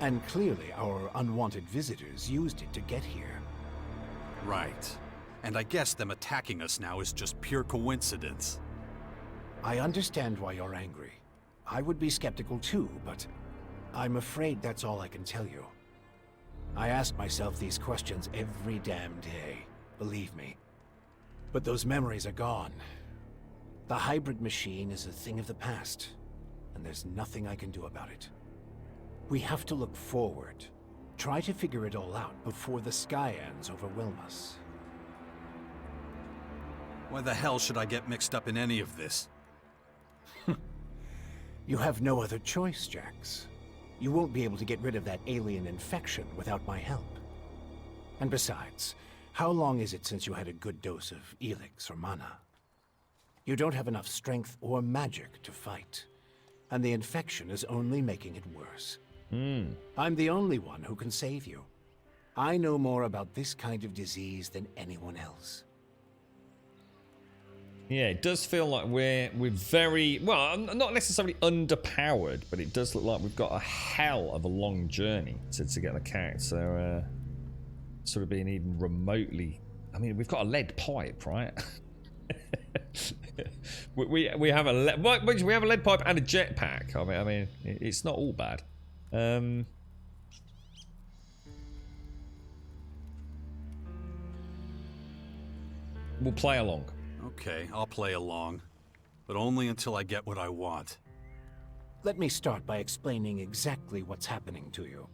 And clearly our unwanted visitors used it to get here. Right. And I guess them attacking us now is just pure coincidence. I understand why you're angry. I would be skeptical too, but I'm afraid that's all I can tell you. I ask myself these questions every damn day, believe me. But those memories are gone. The hybrid machine is a thing of the past, and there's nothing I can do about it. We have to look forward, try to figure it all out before the Skyans overwhelm us. Why the hell should I get mixed up in any of this? You have no other choice, Jax. You won't be able to get rid of that alien infection without my help. And besides, how long is it since you had a good dose of ELEX or mana? You don't have enough strength or magic to fight, and the infection is only making it worse. I'm the only one who can save you. I know more about this kind of disease than anyone else. Yeah, it does feel like we're very, well, not necessarily underpowered, but it does look like we've got a hell of a long journey to get the character sort of being even remotely. I mean, we've got a lead pipe, right? we have a we have a lead pipe and a jetpack. I mean, it's not all bad. We'll play along. Okay, I'll play along, but only until I get what I want. Let me start by explaining exactly what's happening to you.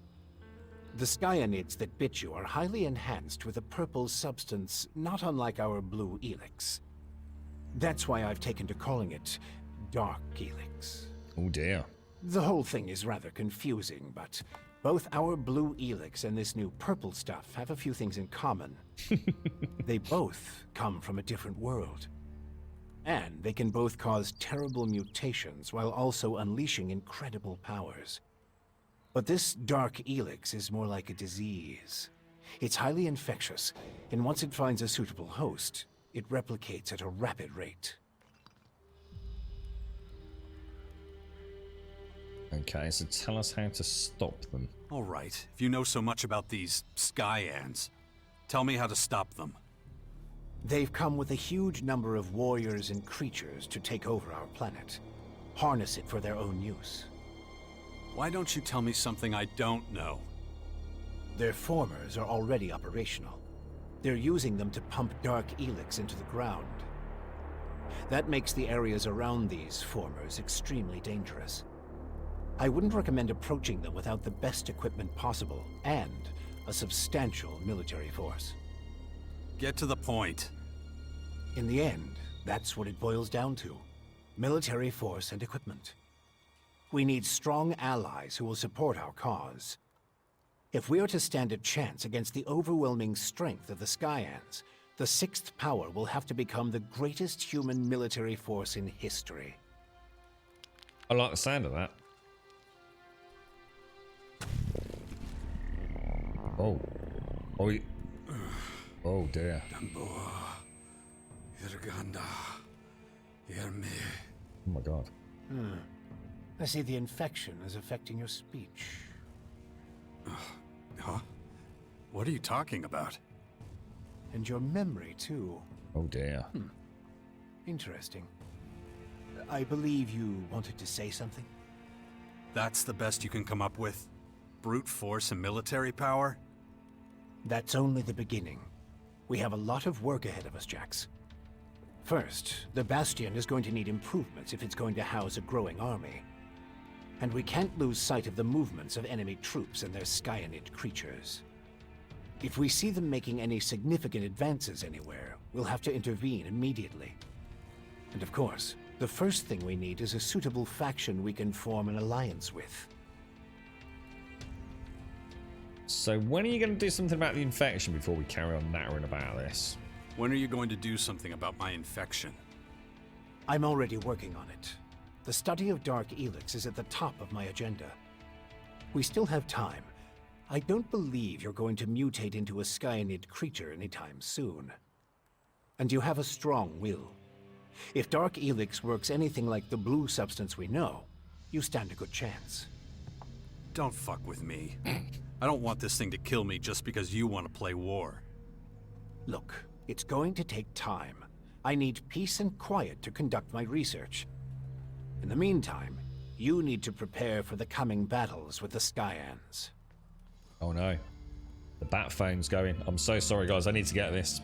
The Skyanids that bit you are highly enhanced with a purple substance not unlike our blue ELEX. That's why I've taken to calling it Dark ELEX. Oh dear. The whole thing is rather confusing, but both our blue ELEX and this new purple stuff have a few things in common. They both come from a different world. And they can both cause terrible mutations while also unleashing incredible powers. But this dark ELEX is more like a disease. It's highly infectious, and once it finds a suitable host, it replicates at a rapid rate. Okay, so tell us how to stop them. All right, if you know so much about these Skyans, tell me how to stop them. They've come with a huge number of warriors and creatures to take over our planet. Harness it for their own use. Why don't you tell me something I don't know? Their formers are already operational. They're using them to pump dark ELEX into the ground. That makes the areas around these formers extremely dangerous. I wouldn't recommend approaching them without the best equipment possible and a substantial military force. Get to the point. In the end, that's what it boils down to. Military force and equipment. We need strong allies who will support our cause. If we are to stand a chance against the overwhelming strength of the Skyans, the sixth power will have to become the greatest human military force in history. I like the sound of that. Oh. Oh, oh dear. Oh my god. I see the infection is affecting your speech. Huh? What are you talking about? And your memory, too. Oh dear. Interesting. I believe you wanted to say something? That's the best you can come up with? Brute force and military power? That's only the beginning. We have a lot of work ahead of us, Jax. First, the Bastion is going to need improvements if it's going to house a growing army. And we can't lose sight of the movements of enemy troops and their Skyanid creatures. If we see them making any significant advances anywhere, we'll have to intervene immediately. And of course, the first thing we need is a suitable faction we can form an alliance with. So when are you going to do something about the infection before we carry on nattering about this? When are you going to do something about my infection? I'm already working on it. The study of Dark ELEX is at the top of my agenda. We still have time. I don't believe you're going to mutate into a Skyanid creature anytime soon. And you have a strong will. If Dark ELEX works anything like the blue substance we know, you stand a good chance. Don't fuck with me. I don't want this thing to kill me just because you want to play war. Look, it's going to take time. I need peace and quiet to conduct my research. In the meantime, you need to prepare for the coming battles with the Skyans. Oh no. bat phone's going. I'm so sorry, guys. I need to get this.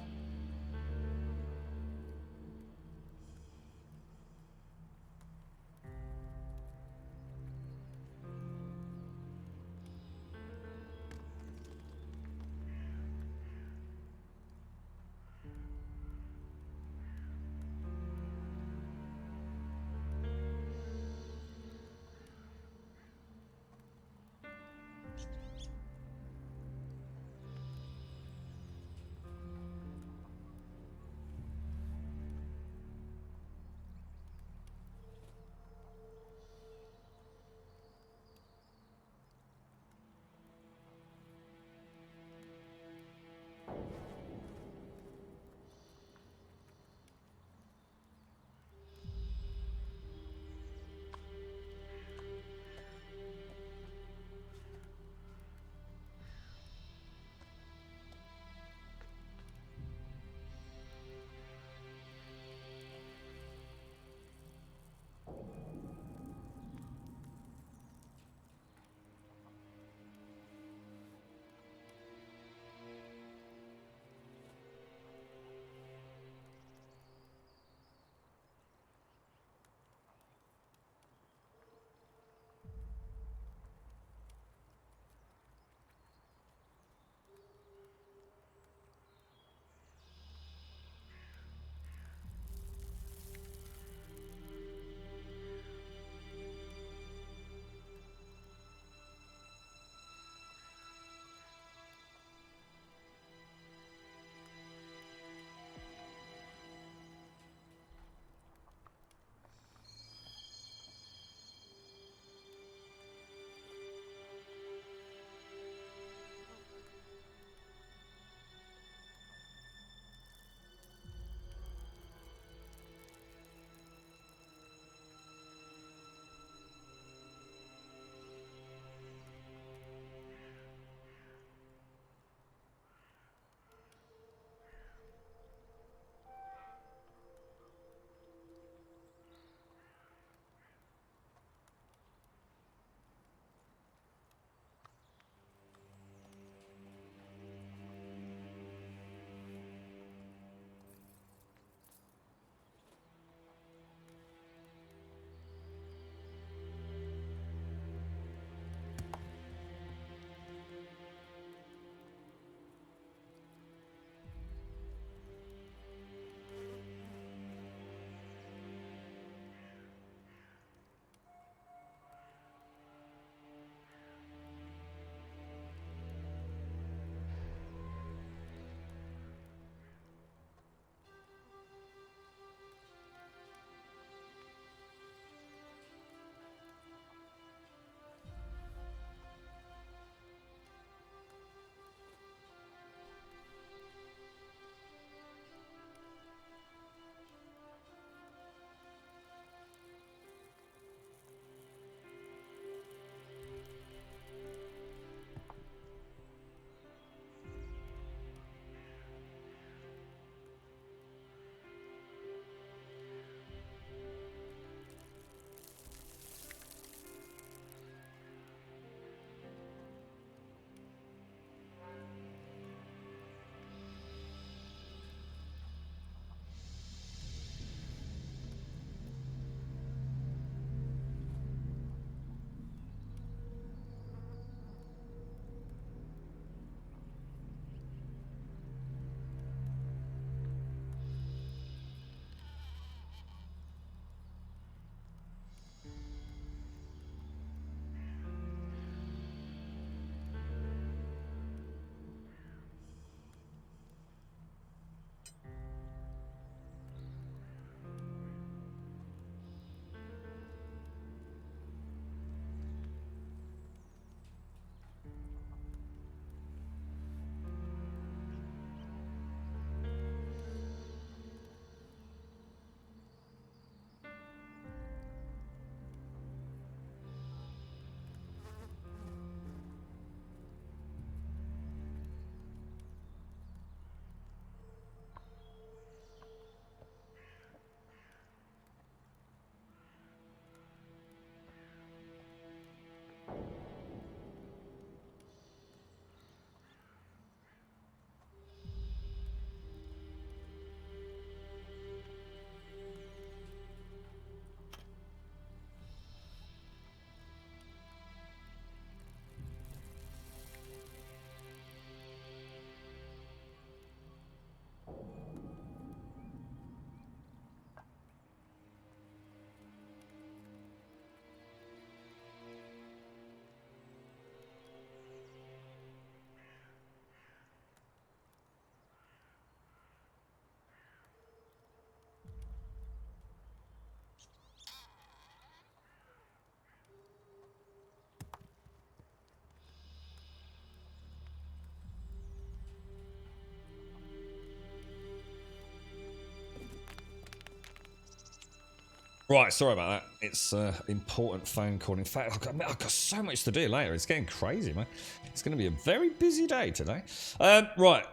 Right, sorry about that. It's an important phone call. In fact, I've got so much to do later. It's getting crazy, man. It's going to be a very busy day today. Right.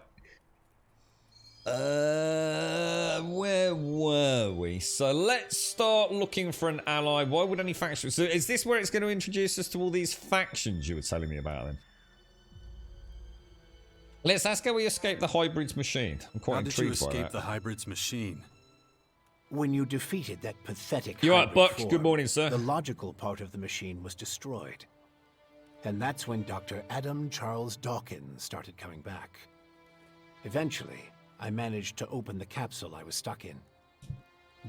Where were we? So let's start looking for an ally. Why would any faction... So is this where it's going to introduce us to all these factions you were telling me about then? Let's ask how we escaped the hybrid's machine. I'm quite intrigued by that. How did you escape the hybrid's machine? When you defeated that pathetic You alright, hybrid Buck? form, Good morning, sir. the logical part of the machine was destroyed. And that's when Dr. Adam Charles Dawkins started coming back. Eventually, I managed to open the capsule I was stuck in.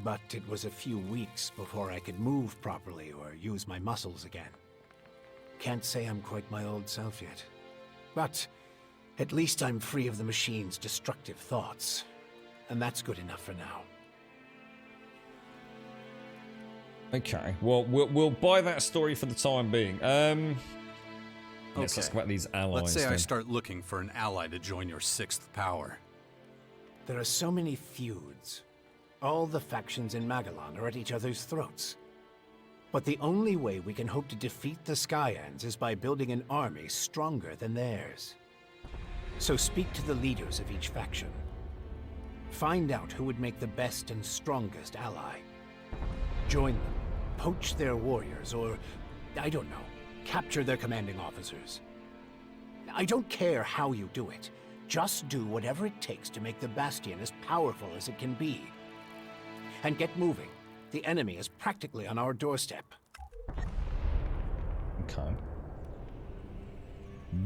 But it was a few weeks before I could move properly or use my muscles again. Can't say I'm quite my old self yet. But at least I'm free of the machine's destructive thoughts. And that's good enough for now. Okay, well, we'll buy that story for the time being. Let's ask about these allies. Let's say then. I start looking for an ally to join your sixth power. There are so many feuds. All the factions in Magellan are at each other's throats. But the only way we can hope to defeat the Skyans is by building an army stronger than theirs. So speak to the leaders of each faction. Find out who would make the best and strongest ally. Join them, poach their warriors, or, I don't know, capture their commanding officers. I don't care how you do it. Just do whatever it takes to make the Bastion as powerful as it can be. And get moving. The enemy is practically on our doorstep. Okay.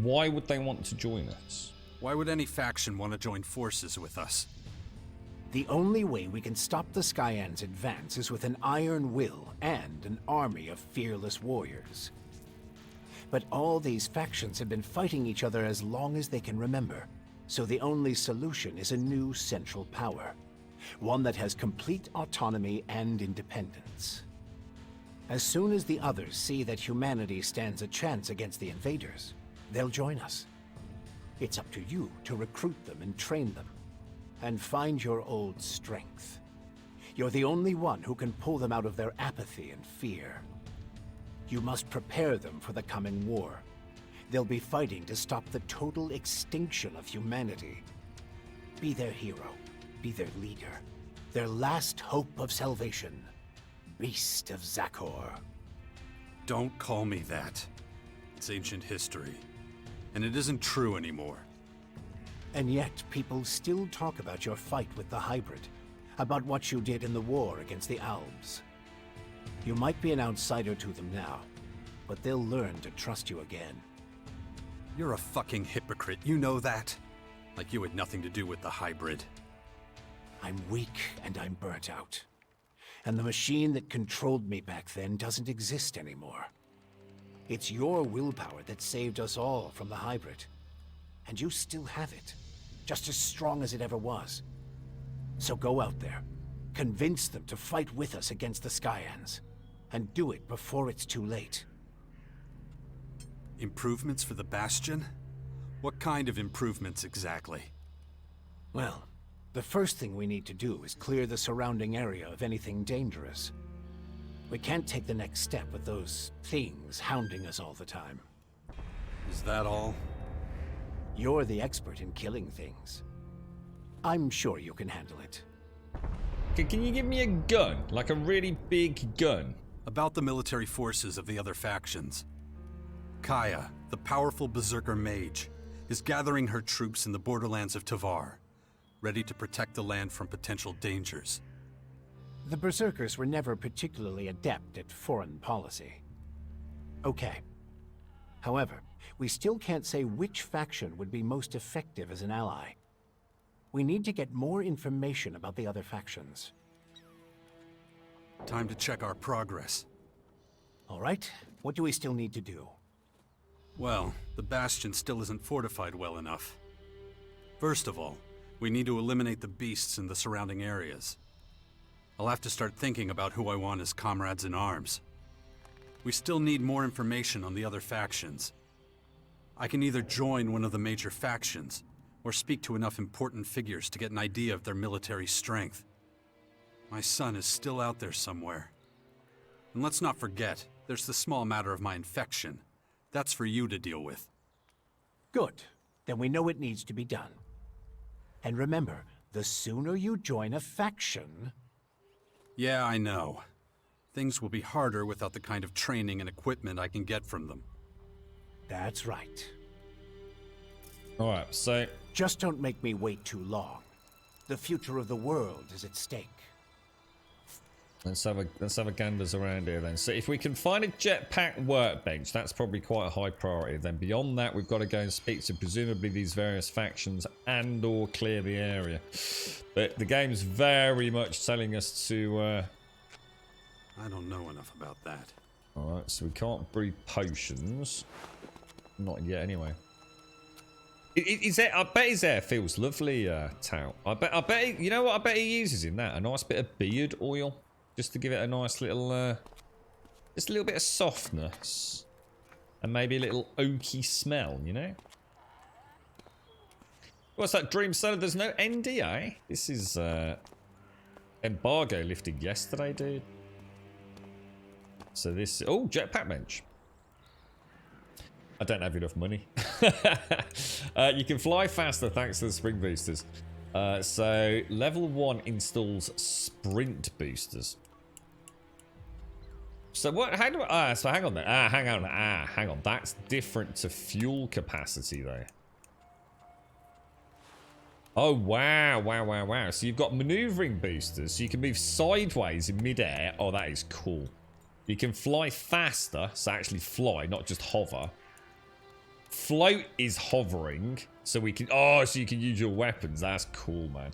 Why would they want to join us? Why would any faction want to join forces with us? The only way we can stop the Skyans' advance is with an iron will and an army of fearless warriors. But all these factions have been fighting each other as long as they can remember, so the only solution is a new central power. One that has complete autonomy and independence. As soon as the others see that humanity stands a chance against the invaders, they'll join us. It's up to you to recruit them and train them. And find your old strength. You're the only one who can pull them out of their apathy and fear. You must prepare them for the coming war. They'll be fighting to stop the total extinction of humanity. Be their hero. Be their leader. Their last hope of salvation. Beast of Zakor. Don't call me that. It's ancient history. And it isn't true anymore. And yet, people still talk about your fight with the hybrid. About what you did in the war against the Alps. You might be an outsider to them now, but they'll learn to trust you again. You're a fucking hypocrite, you know that? Like you had nothing to do with the hybrid. I'm weak and I'm burnt out. And the machine that controlled me back then doesn't exist anymore. It's your willpower that saved us all from the hybrid. And you still have it, just as strong as it ever was. So go out there, convince them to fight with us against the Skyans, and do it before it's too late. Improvements for the Bastion? What kind of improvements exactly? Well, the first thing we need to do is clear the surrounding area of anything dangerous. We can't take the next step with those things hounding us all the time. Is that all? You're the expert in killing things. I'm sure you can handle it. Can you give me a gun? Like a really big gun? About the military forces of the other factions. Kaya, the powerful berserker mage, is gathering her troops in the borderlands of Tavar, ready to protect the land from potential dangers. The berserkers were never particularly adept at foreign policy. Okay. However, we still can't say which faction would be most effective as an ally. We need to get more information about the other factions. Time to check our progress. All right, what do we still need to do? Well, the Bastion still isn't fortified well enough. First of all, we need to eliminate the beasts in the surrounding areas. I'll have to start thinking about who I want as comrades in arms. We still need more information on the other factions. I can either join one of the major factions, or speak to enough important figures to get an idea of their military strength. My son is still out there somewhere, And let's not forget, there's the small matter of my infection. That's for you to deal with. Good. Then we know it needs to be done. And remember, the sooner you join a faction... Yeah, I know. Things will be harder without the kind of training and equipment I can get from them. That's right. Alright, so... Just don't make me wait too long. The future of the world is at stake. Let's have a ganders around here then. So if we can find a jetpack workbench, that's probably quite a high priority. Then beyond that, we've got to go and speak to presumably these various factions and or clear the area. But the game's very much telling us to... I don't know enough about that. Alright, so we can't brew potions. Not yet anyway. I bet his hair feels lovely, Tao. I bet he, you know what I bet he uses in that? A nice bit of beard oil. Just to give it a nice little, just a little bit of softness. And maybe a little oaky smell, you know? What's that, Dream Solar? There's no NDA? This is, embargo lifted yesterday, dude. So this, oh, jetpack bench. I don't have enough money. You can fly faster thanks to the spring boosters. So level 1 installs sprint boosters. So what? How do I? So hang on there. Hang on. That's different to fuel capacity though. Oh wow. So you've got maneuvering boosters, so you can move sideways in midair. Oh, that is cool. You can fly faster, so actually fly, not just hover. Float is hovering, so we can... Oh, so you can use your weapons. That's cool, man.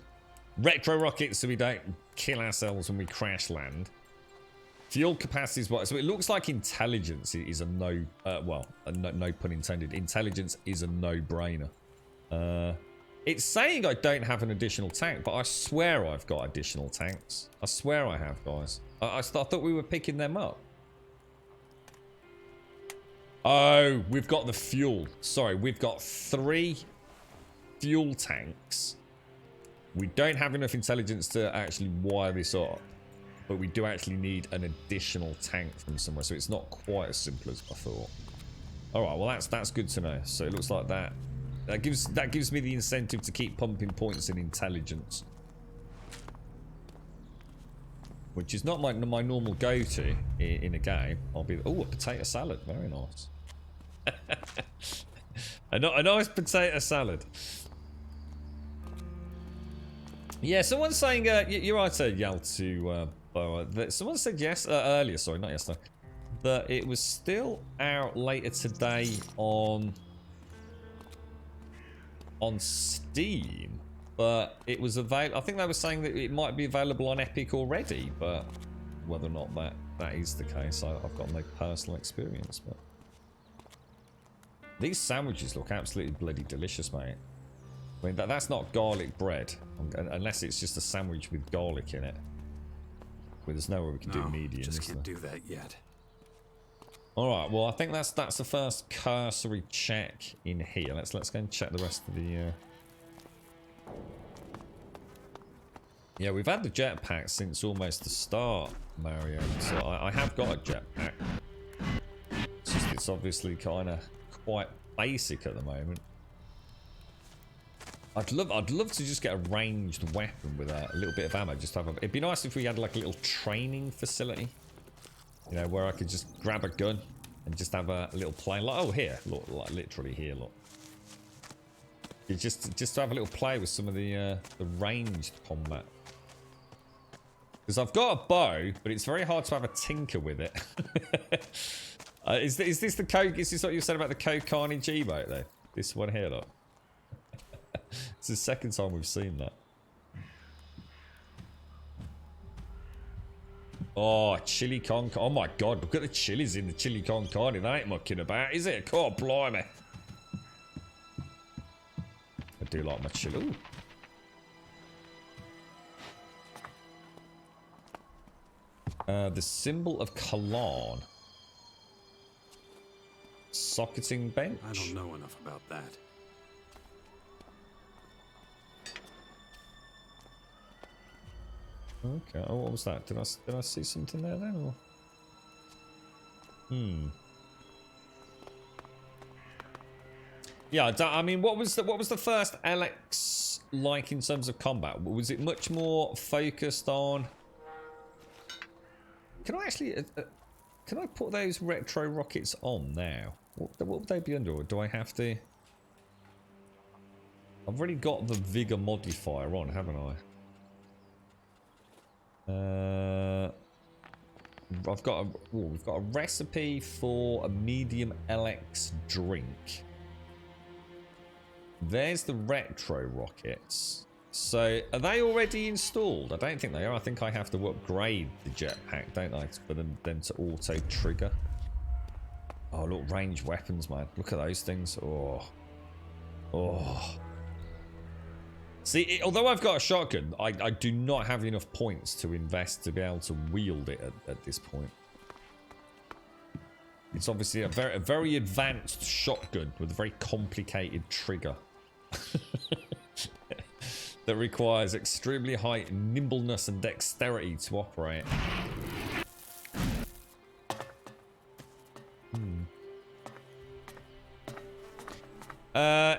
Retro rockets, so we don't kill ourselves when we crash land. Fuel capacity is what... So it looks like intelligence is a no... well, no pun intended. Intelligence is a no-brainer. It's saying I don't have an additional tank, but I swear I've got additional tanks. I swear I have, guys. I thought we were picking them up. Oh, we've got the fuel. Sorry, we've got 3 fuel tanks. We don't have enough intelligence to actually wire this up. But we do actually need an additional tank from somewhere. So it's not quite as simple as I thought. Alright, well that's good to know. So it looks like that gives me the incentive to keep pumping points in intelligence. Which is not my normal go-to in a game. I'll be... Oh, a potato salad. Very nice. a nice potato salad. Yeah, someone's saying... you're right, Yaltu. Someone said earlier, sorry, not yesterday, that it was still out later today on Steam. But it was available. I think they were saying that it might be available on Epic already, but whether or not that is the case, I've got no personal experience. But these sandwiches look absolutely bloody delicious, mate. I mean, that's not garlic bread, unless it's just a sandwich with garlic in it. Well, there's no way we can do medium. Just can't do that yet. All right. Well, I think that's the first cursory check in here. Let's go and check the rest of the. Yeah, we've had the jetpack since almost the start, Mario. So I have got a jetpack. It's obviously kind of quite basic at the moment. I'd love to just get a ranged weapon with a little bit of ammo. Just have it'd be nice if we had like a little training facility, you know, where I could just grab a gun and just have a little play. Like, oh, here, look, like literally here, look. You just to have a little play with some of the ranged combat. Because I've got a bow, but it's very hard to have a tinker with it. Is this the Coke? Is this what you said about the Kokani G-boat though? This one here, look. It's the second time we've seen that. Oh, chili con carne. Oh my god, look at the chilies in the chili con carne. That ain't mucking about, is it? God blimey. I do like my chili. Ooh. The symbol of Kalan. Socketing bench? I don't know enough about that. Okay, oh, what was that? Did I see something there then? Or? Yeah, I mean, what was the first ELEX like in terms of combat? Was it much more focused on? Can I actually? Can I put those retro rockets on now? What would they be under? Or do I have to? I've already got the vigor modifier on, haven't I? We've got a recipe for a medium ELEX drink. There's the retro rockets. So, are they already installed? I don't think they are. I think I have to upgrade the jetpack, don't I, for them to auto trigger. Oh, look, ranged weapons, man. Look at those things. Oh. See, although I've got a shotgun, I do not have enough points to invest to be able to wield it at this point. It's obviously a very advanced shotgun with a very complicated trigger. That requires extremely high nimbleness and dexterity to operate.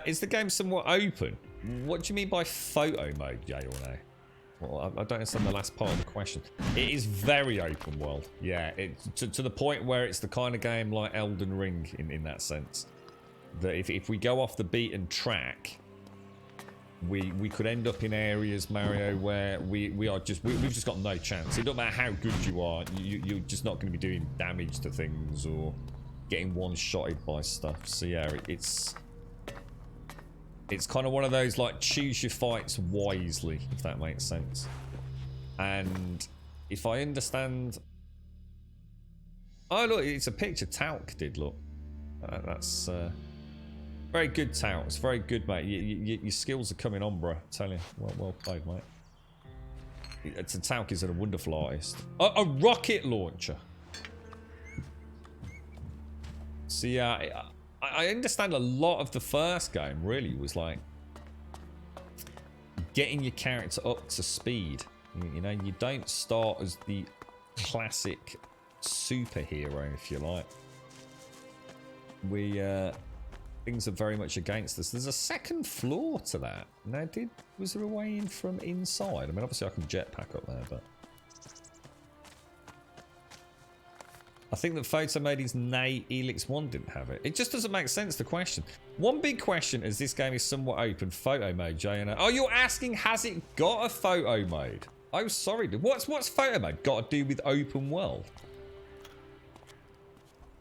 Is the game somewhat open? What do you mean by photo mode, yay or no? Well, I don't understand the last part of the question. It is very open world. Yeah, to the point where it's the kind of game like Elden Ring in that sense. That if we go off the beaten track, we could end up in areas, Mario, where we've just got no chance. It doesn't matter how good you are, you're just not going to be doing damage to things or getting one-shotted by stuff. So yeah, it's kind of one of those, like, choose your fights wisely, if that makes sense. And if I understand... Oh, look, it's a picture Talc did, look. That's very good, Talc. It's very good, mate. Your skills are coming on, bro. I tell you. Well played, mate. Talc is a wonderful artist. A rocket launcher. So, yeah... I understand a lot of the first game really was like getting your character up to speed. You know, you don't start as the classic superhero, if you like. Things are very much against us. There's a second floor to that. Now, was there a way in from inside? I mean, obviously I can jetpack up there, but I think that photo mode is nay, ELEX 1 didn't have it. It just doesn't make sense, the question. One big question is this game is somewhat open. Photo mode, JNO. Oh, you're asking, has it got a photo mode? Oh, sorry. What's photo mode got to do with open world?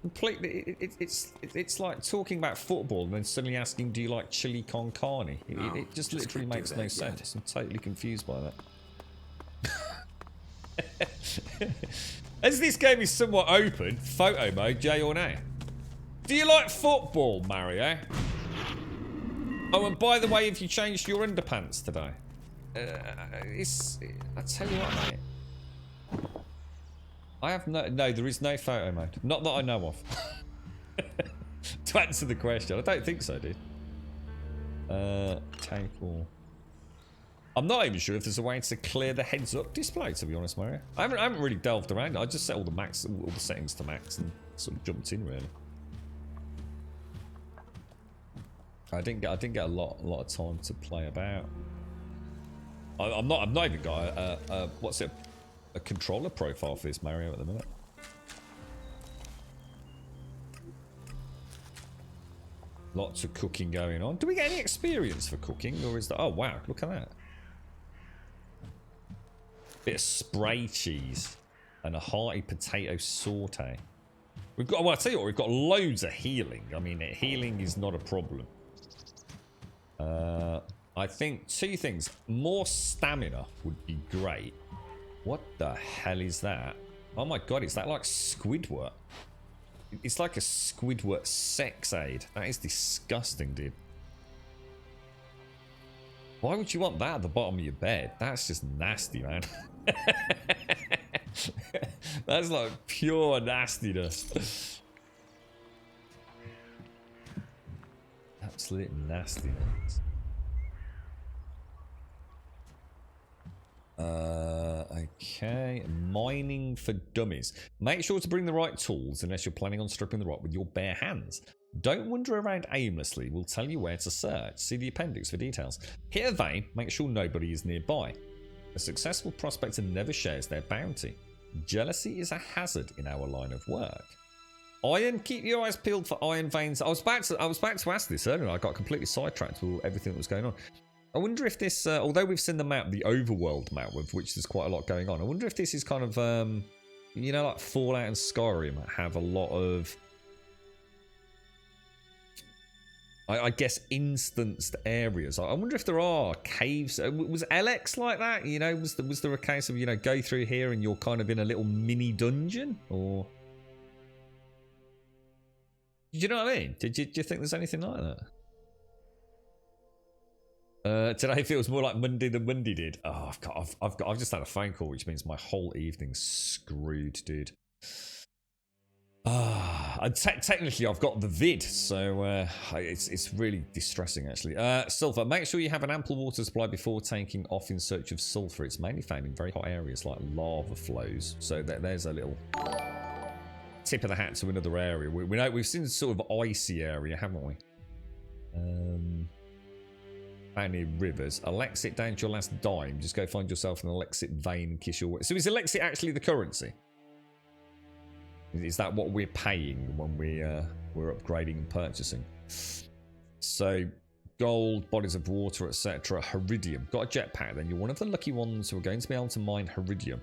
Completely. It's like talking about football and then suddenly asking, do you like chili con carne? It just literally makes no sense. I'm totally confused by that. As this game is somewhat open, photo mode, J or nay? Do you like football, Mario? Oh, and by the way, have you changed your underpants today? I tell you what, mate. I have no, there is no photo mode. Not that I know of. To answer the question, I don't think so, dude. Table. I'm not even sure if there's a way to clear the heads-up display, to be honest, Mario. I haven't really delved around. I just set all the settings to max and sort of jumped in, really. I didn't get a lot of time to play about. I've not even got a controller profile for this Mario at the minute. Lots of cooking going on. Do we get any experience for cooking, or is that? Oh wow, look at that. Bit of spray cheese and a hearty potato saute. We've got. Well, I tell you what, we've got loads of healing. I mean, healing is not a problem. I think two things. More stamina would be great. What the hell is that? Oh my god, is that like Squidward? It's like a Squidward sex aid. That is disgusting, dude. Why would you want that at the bottom of your bed? That's just nasty, man. That's like pure nastiness. Absolute nastiness. Okay, mining for dummies. Make sure to bring the right tools unless you're planning on stripping the rock with your bare hands. Don't wander around aimlessly. We'll tell you where to search. See the appendix for details. Hit a vein. Make sure nobody is nearby. A successful prospector never shares their bounty. Jealousy is a hazard in our line of work. Iron, keep your eyes peeled for iron veins. I was about to ask this earlier. I got completely sidetracked with everything that was going on. I wonder if this, although we've seen the map, the overworld map, with which there's quite a lot going on. I wonder if this is kind of, you know, like Fallout and Skyrim have a lot of, I guess, instanced areas. I wonder if there are caves. Was ELEX like that? You know, was there a case of, you know, go through here and you're kind of in a little mini dungeon? Or, do you know what I mean? Do you think there's anything like that? Today feels more like Monday than Monday did. Oh, I've just had a phone call, which means my whole evening's screwed, dude. Technically I've got the vid, so it's really distressing actually. Sulfur, make sure you have an ample water supply before taking off in search of sulfur. It's mainly found in very hot areas like lava flows. So there's a little tip of the hat to another area. We know we've seen sort of icy area, haven't we? Found near rivers. Elexit down to your last dime. Just go find yourself an Elexit vein and kiss your way. So is Elexit actually the currency? Is that what we're paying when we're upgrading and purchasing? So gold, bodies of water, etc. Heridium. Got a jetpack then. You're one of the lucky ones who are going to be able to mine Heridium.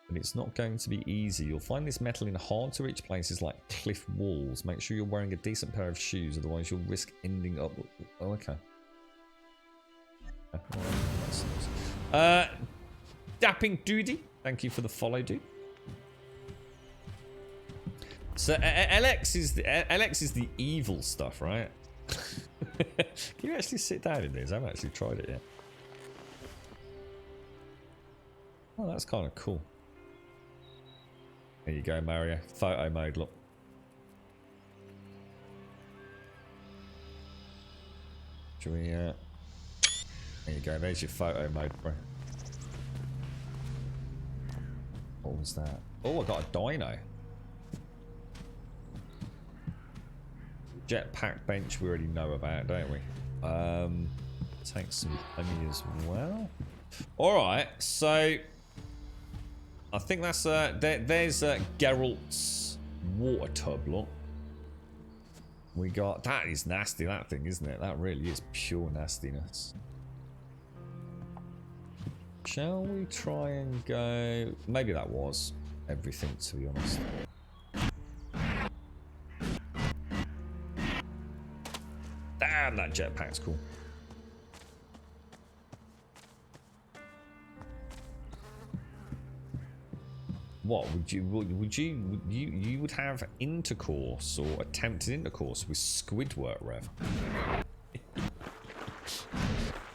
And it's not going to be easy. You'll find this metal in hard to reach places like cliff walls. Make sure you're wearing a decent pair of shoes, otherwise you'll risk ending up... Oh, okay. Dapping Duty, thank you for the follow, dude. So ELEX is the evil stuff, right? Can you actually sit down in this? I haven't actually tried it yet. Oh, that's kind of cool. There you go, Mario. Photo mode, look. Should we, there you go, there's your photo mode, bro. What was that? Oh, I got a dino. Jetpack bench we already know about, don't we? Take some money as well. Alright, so I think that's there's Geralt's water tub, look. We got, that is nasty, that thing, isn't it? That really is pure nastiness. Shall we try and go... Maybe that was everything, to be honest. Damn, that jetpack's cool. What would you would have intercourse or attempted intercourse with Squidward, Rev?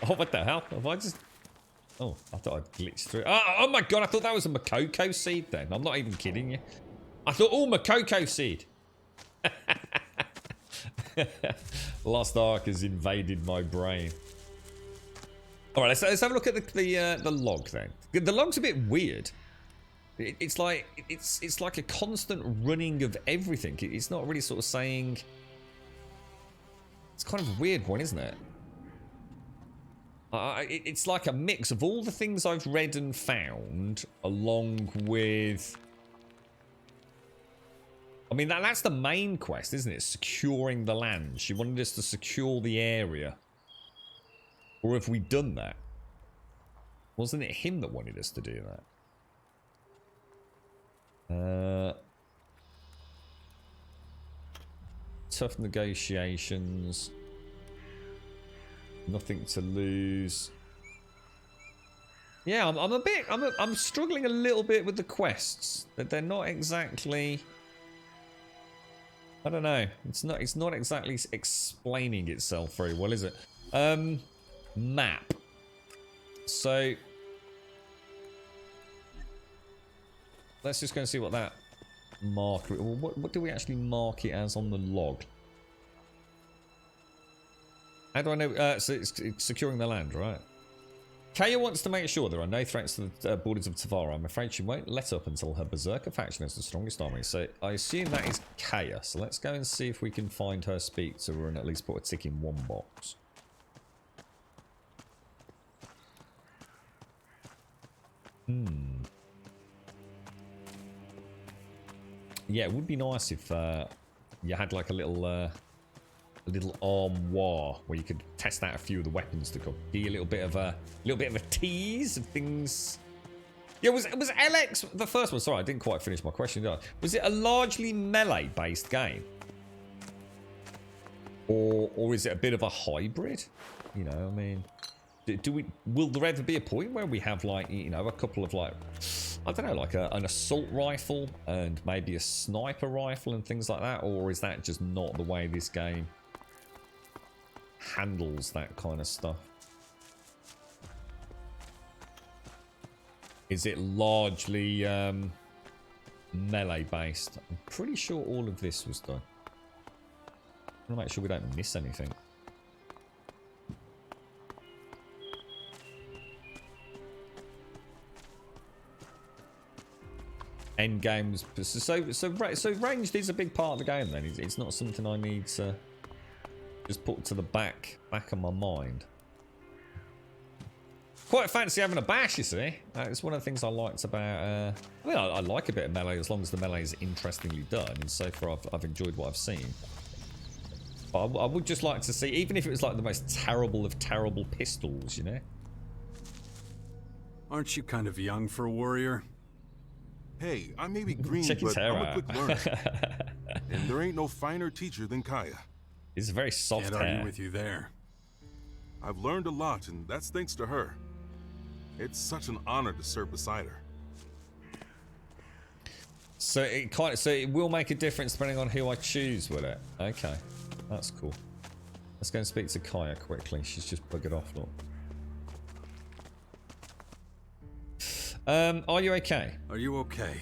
Oh, what the hell? Have I just... Oh, I thought I'd glitched through. Oh my god, I thought that was a Makoko seed then. I'm not even kidding you. I thought, oh, Makoko seed. Lost Ark has invaded my brain. Alright, let's have a look at the log then. The log's a bit weird. It's like a constant running of everything. It's not really sort of saying... It's kind of a weird one, isn't it? It's like a mix of all the things I've read and found, along with... I mean, that's the main quest, isn't it? Securing the land. She wanted us to secure the area. Or have we done that? Wasn't it him that wanted us to do that? Tough negotiations. Nothing to lose. Yeah, I'm struggling a little bit with the quests. That they're not exactly... I don't know. It's not exactly explaining itself very well, is it? Map. So let's just go and see what that marker. What do we actually mark it as on the log? How do I know? So it's securing the land, right? Kaya wants to make sure there are no threats to the borders of Tavara. I'm afraid she won't let up until her Berserker faction has the strongest army. So I assume that is Kaya. So let's go and see if we can find her, speak to her, and at least put a tick in one box. Yeah, it would be nice if you had like a little armoire where you could test out a few of the weapons to come. Give you a little bit of a tease of things. Yeah, was ELEX the first one? Sorry, I didn't quite finish my question, did I? Was it a largely melee based game, or is it a bit of a hybrid? You know, I mean, will there ever be a point where we have like, you know, a couple of like, I don't know, like an assault rifle and maybe a sniper rifle and things like that, or is that just not the way this game handles that kind of stuff? Is it largely melee based? I'm pretty sure all of this was done. I want to make sure we don't miss anything. End games. So ranged is a big part of the game then. It's not something I need to just put to the back of my mind. Quite fancy having a bash, you see. It's one of the things I liked about... I mean, I like a bit of melee as long as the melee is interestingly done. And so far, I've enjoyed what I've seen. But I would just like to see, even if it was like the most terrible of terrible pistols, you know? Aren't you kind of young for a warrior? Hey, I may be green, Check his but hair I'm a out. quick learner. And there ain't no finer teacher than Kaya. It's very soft Can't hair. argue with you there. I've learned a lot, and that's thanks to her. It's such an honor to serve beside her. So it will make a difference depending on who I choose, will it? Okay, that's cool. Let's go and speak to Kaya quickly. She's just buggered off, look. Are you okay? Are you okay?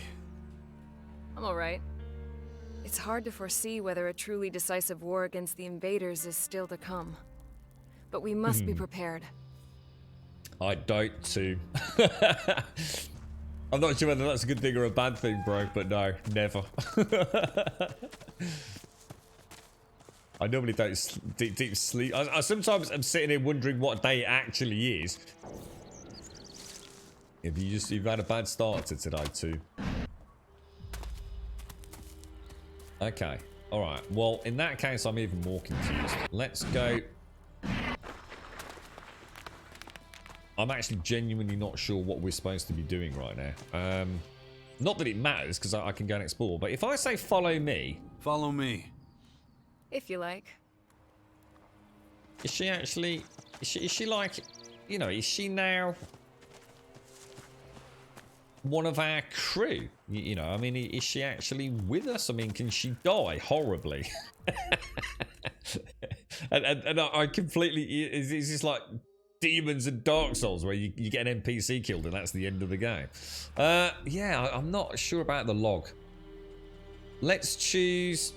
I'm alright. It's hard to foresee whether a truly decisive war against the invaders is still to come. But we must be prepared. I doubt too. I'm not sure whether that's a good thing or a bad thing, bro, but no, never. I normally don't deep sleep. I sometimes am sitting here wondering what day it actually is. If you've had a bad start to today too. Okay, all right. Well, in that case, I'm even more confused. Let's go. I'm actually genuinely not sure what we're supposed to be doing right now. Not that it matters, because I can go and explore. But if I say follow me... Follow me. If you like. Is she actually... Is she like... You know, is she now... one of our crew? You know, I mean, is she actually with us? I mean, can she die horribly? and I completely... Is this like... Demons and Dark Souls where you get an NPC killed and that's the end of the game? Yeah, I'm not sure about the log. Let's choose...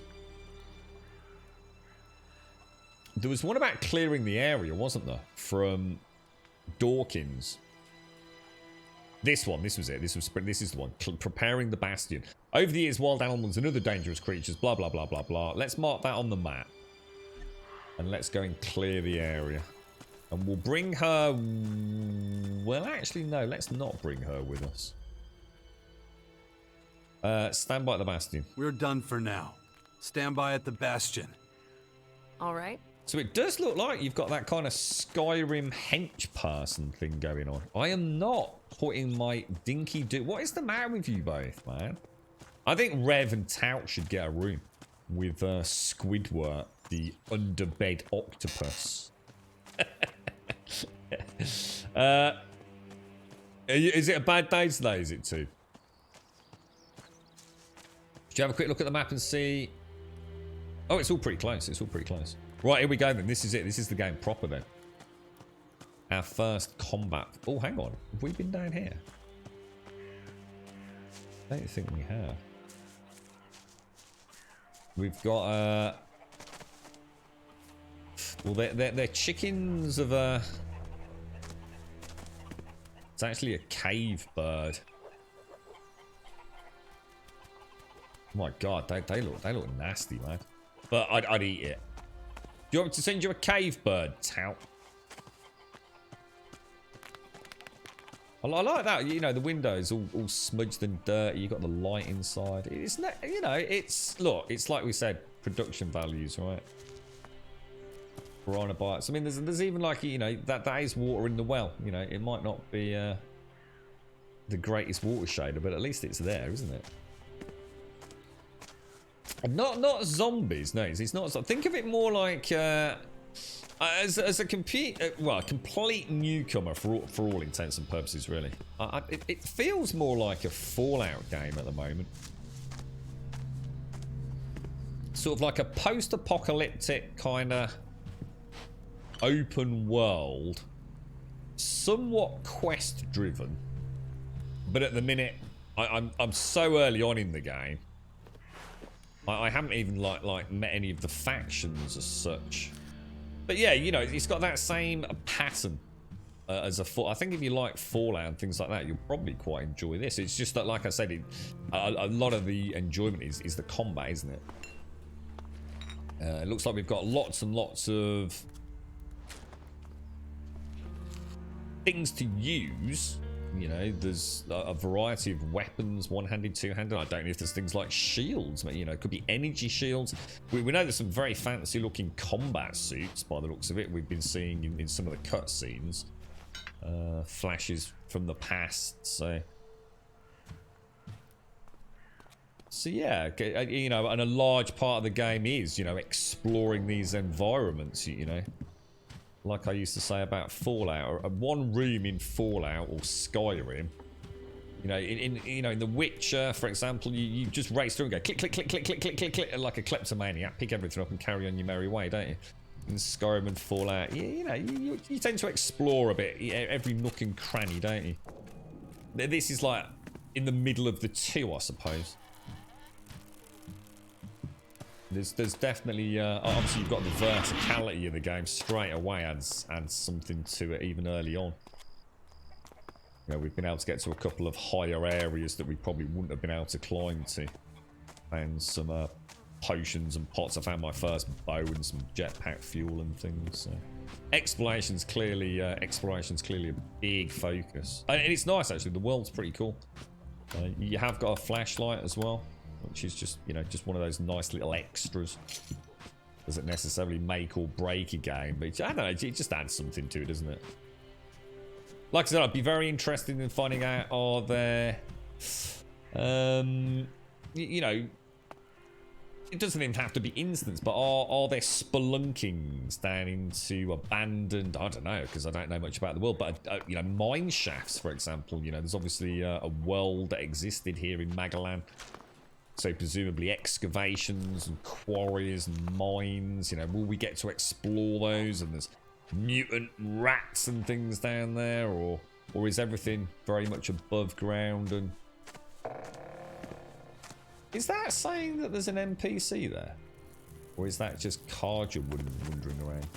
There was one about clearing the area, wasn't there? From Dawkins. This was it. This is the one. Preparing the bastion. Over the years, wild animals and other dangerous creatures, blah, blah, blah, blah, blah. Let's mark that on the map. And let's go and clear the area. And we'll bring her... Well, actually, no. Let's not bring her with us. Stand by at the bastion. We're done for now. Stand by at the bastion. All right. So it does look like you've got that kind of Skyrim hench person thing going on. I am not putting my dinky do... What is the matter with you both, man? I think Rev and Tout should get a room with Squidward, the underbed octopus. Is it a bad day today, is it too? Should you have a quick look at the map and see... Oh, it's all pretty close. It's all pretty close. Right, here we go then. This is it. This is the game proper then. Our first combat. Oh, hang on. Have we been down here? I don't think we have. We've got... Well, they're chickens of... It's actually a cave bird. Oh my god, they look nasty, man. But I'd eat it. Do you want me to send you a cave bird, tout? I like that. You know, the windows all smudged and dirty. You got the light inside. It's not, you know, look. It's like we said, production values, right? Piranha bites. I mean, there's even like, you know, that is water in the well. You know, it might not be the greatest water shader, but at least it's there, isn't it? And not zombies. No, it's not. Think of it more like as a complete newcomer for all intents and purposes, really. It feels more like a Fallout game at the moment. Sort of like a post-apocalyptic kind of open world, somewhat quest-driven. But at the minute, I'm so early on in the game. I haven't even like met any of the factions as such. But yeah, you know, it's got that same pattern as I think if you like Fallout and things like that, you'll probably quite enjoy this. It's just that, like I said, a lot of the enjoyment is the combat, isn't it? It looks like we've got lots and lots of things to use. You know, there's a variety of weapons, one-handed, two-handed. I don't know if there's things like shields. You know, it could be energy shields. We know there's some very fancy-looking combat suits by the looks of it. We've been seeing in some of the cutscenes, flashes from the past. So yeah, you know, and a large part of the game is, you know, exploring these environments. You know. Like I used to say about Fallout, or one room in Fallout or Skyrim. You know, in The Witcher, for example, you just race through and go click, click, click, click, click, click, click, click, like a kleptomaniac. Pick everything up and carry on your merry way, don't you? In Skyrim and Fallout, you know, you tend to explore a bit every nook and cranny, don't you? This is like in the middle of the two, I suppose. There's definitely obviously you've got the verticality of the game straight away, adds something to it even early on. You know, we've been able to get to a couple of higher areas that we probably wouldn't have been able to climb to. And some potions and pots. I found my first bow and some jetpack fuel and things. So. Exploration's clearly a big focus, and it's nice actually. The world's pretty cool. You have got a flashlight as well, which is just, you know, just one of those nice little extras. Doesn't necessarily make or break a game, but I don't know, it just adds something to it, doesn't it? Like I said, I'd be very interested in finding out, are there, you know, it doesn't even have to be instance, but are there spelunkings down into abandoned, I don't know, because I don't know much about the world, but, you know, mine shafts, for example. You know, there's obviously a world that existed here in Magalan. So presumably excavations and quarries and mines, you know, will we get to explore those? And there's mutant rats and things down there, or is everything very much above ground? And is that saying that there's an NPC there, or is that just Karja wandering around?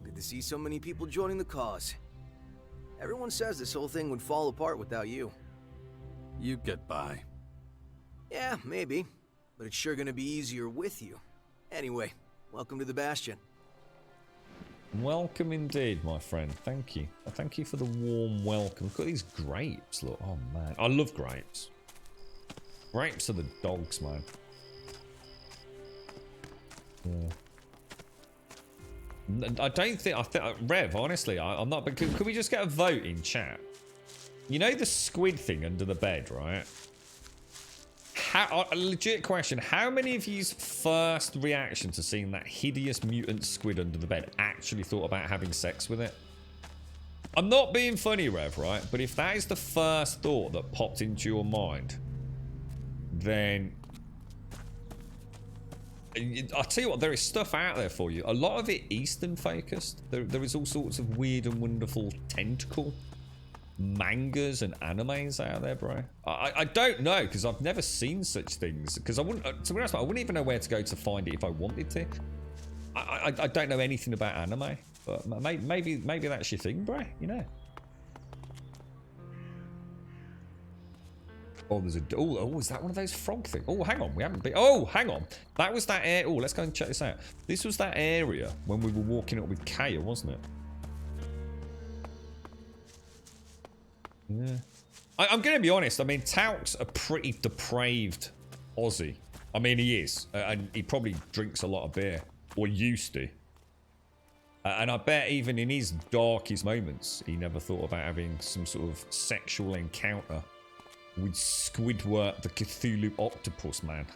Good to see so many people joining the cause. Everyone says this whole thing would fall apart without you. You'd get by. Yeah, maybe. But it's sure gonna be easier with you. Anyway, welcome to the Bastion. Welcome indeed, my friend. Thank you. Thank you for the warm welcome. Look at these grapes. Look, oh man. I love grapes. Grapes are the dogs, man. Yeah. I don't think... Rev, honestly, I'm not... But could we just get a vote in chat? You know the squid thing under the bed, right? A legit question, how many of you's first reaction to seeing that hideous mutant squid under the bed actually thought about having sex with it? I'm not being funny, Rev, right? But if that is the first thought that popped into your mind, then I'll tell you what, there is stuff out there for you. A lot of it Eastern focused. There is all sorts of weird and wonderful tentacle mangas and animes out there, bro. I don't know, because I've never seen such things. Because I wouldn't, to be honest, I wouldn't even know where to go to find it if I wanted to. I don't know anything about anime, but maybe that's your thing, bro. You know. Oh, there's a... Oh, is that one of those frog things? Oh, hang on. We haven't been... Oh, hang on. That was that area... Oh, let's go and check this out. This was that area when we were walking up with Kaya, wasn't it? Yeah. I'm going to be honest. I mean, Tauk's a pretty depraved Aussie. I mean, he is. And he probably drinks a lot of beer. Or used to. And I bet even in his darkest moments, he never thought about having some sort of sexual encounter with Squidward the Cthulhu octopus man.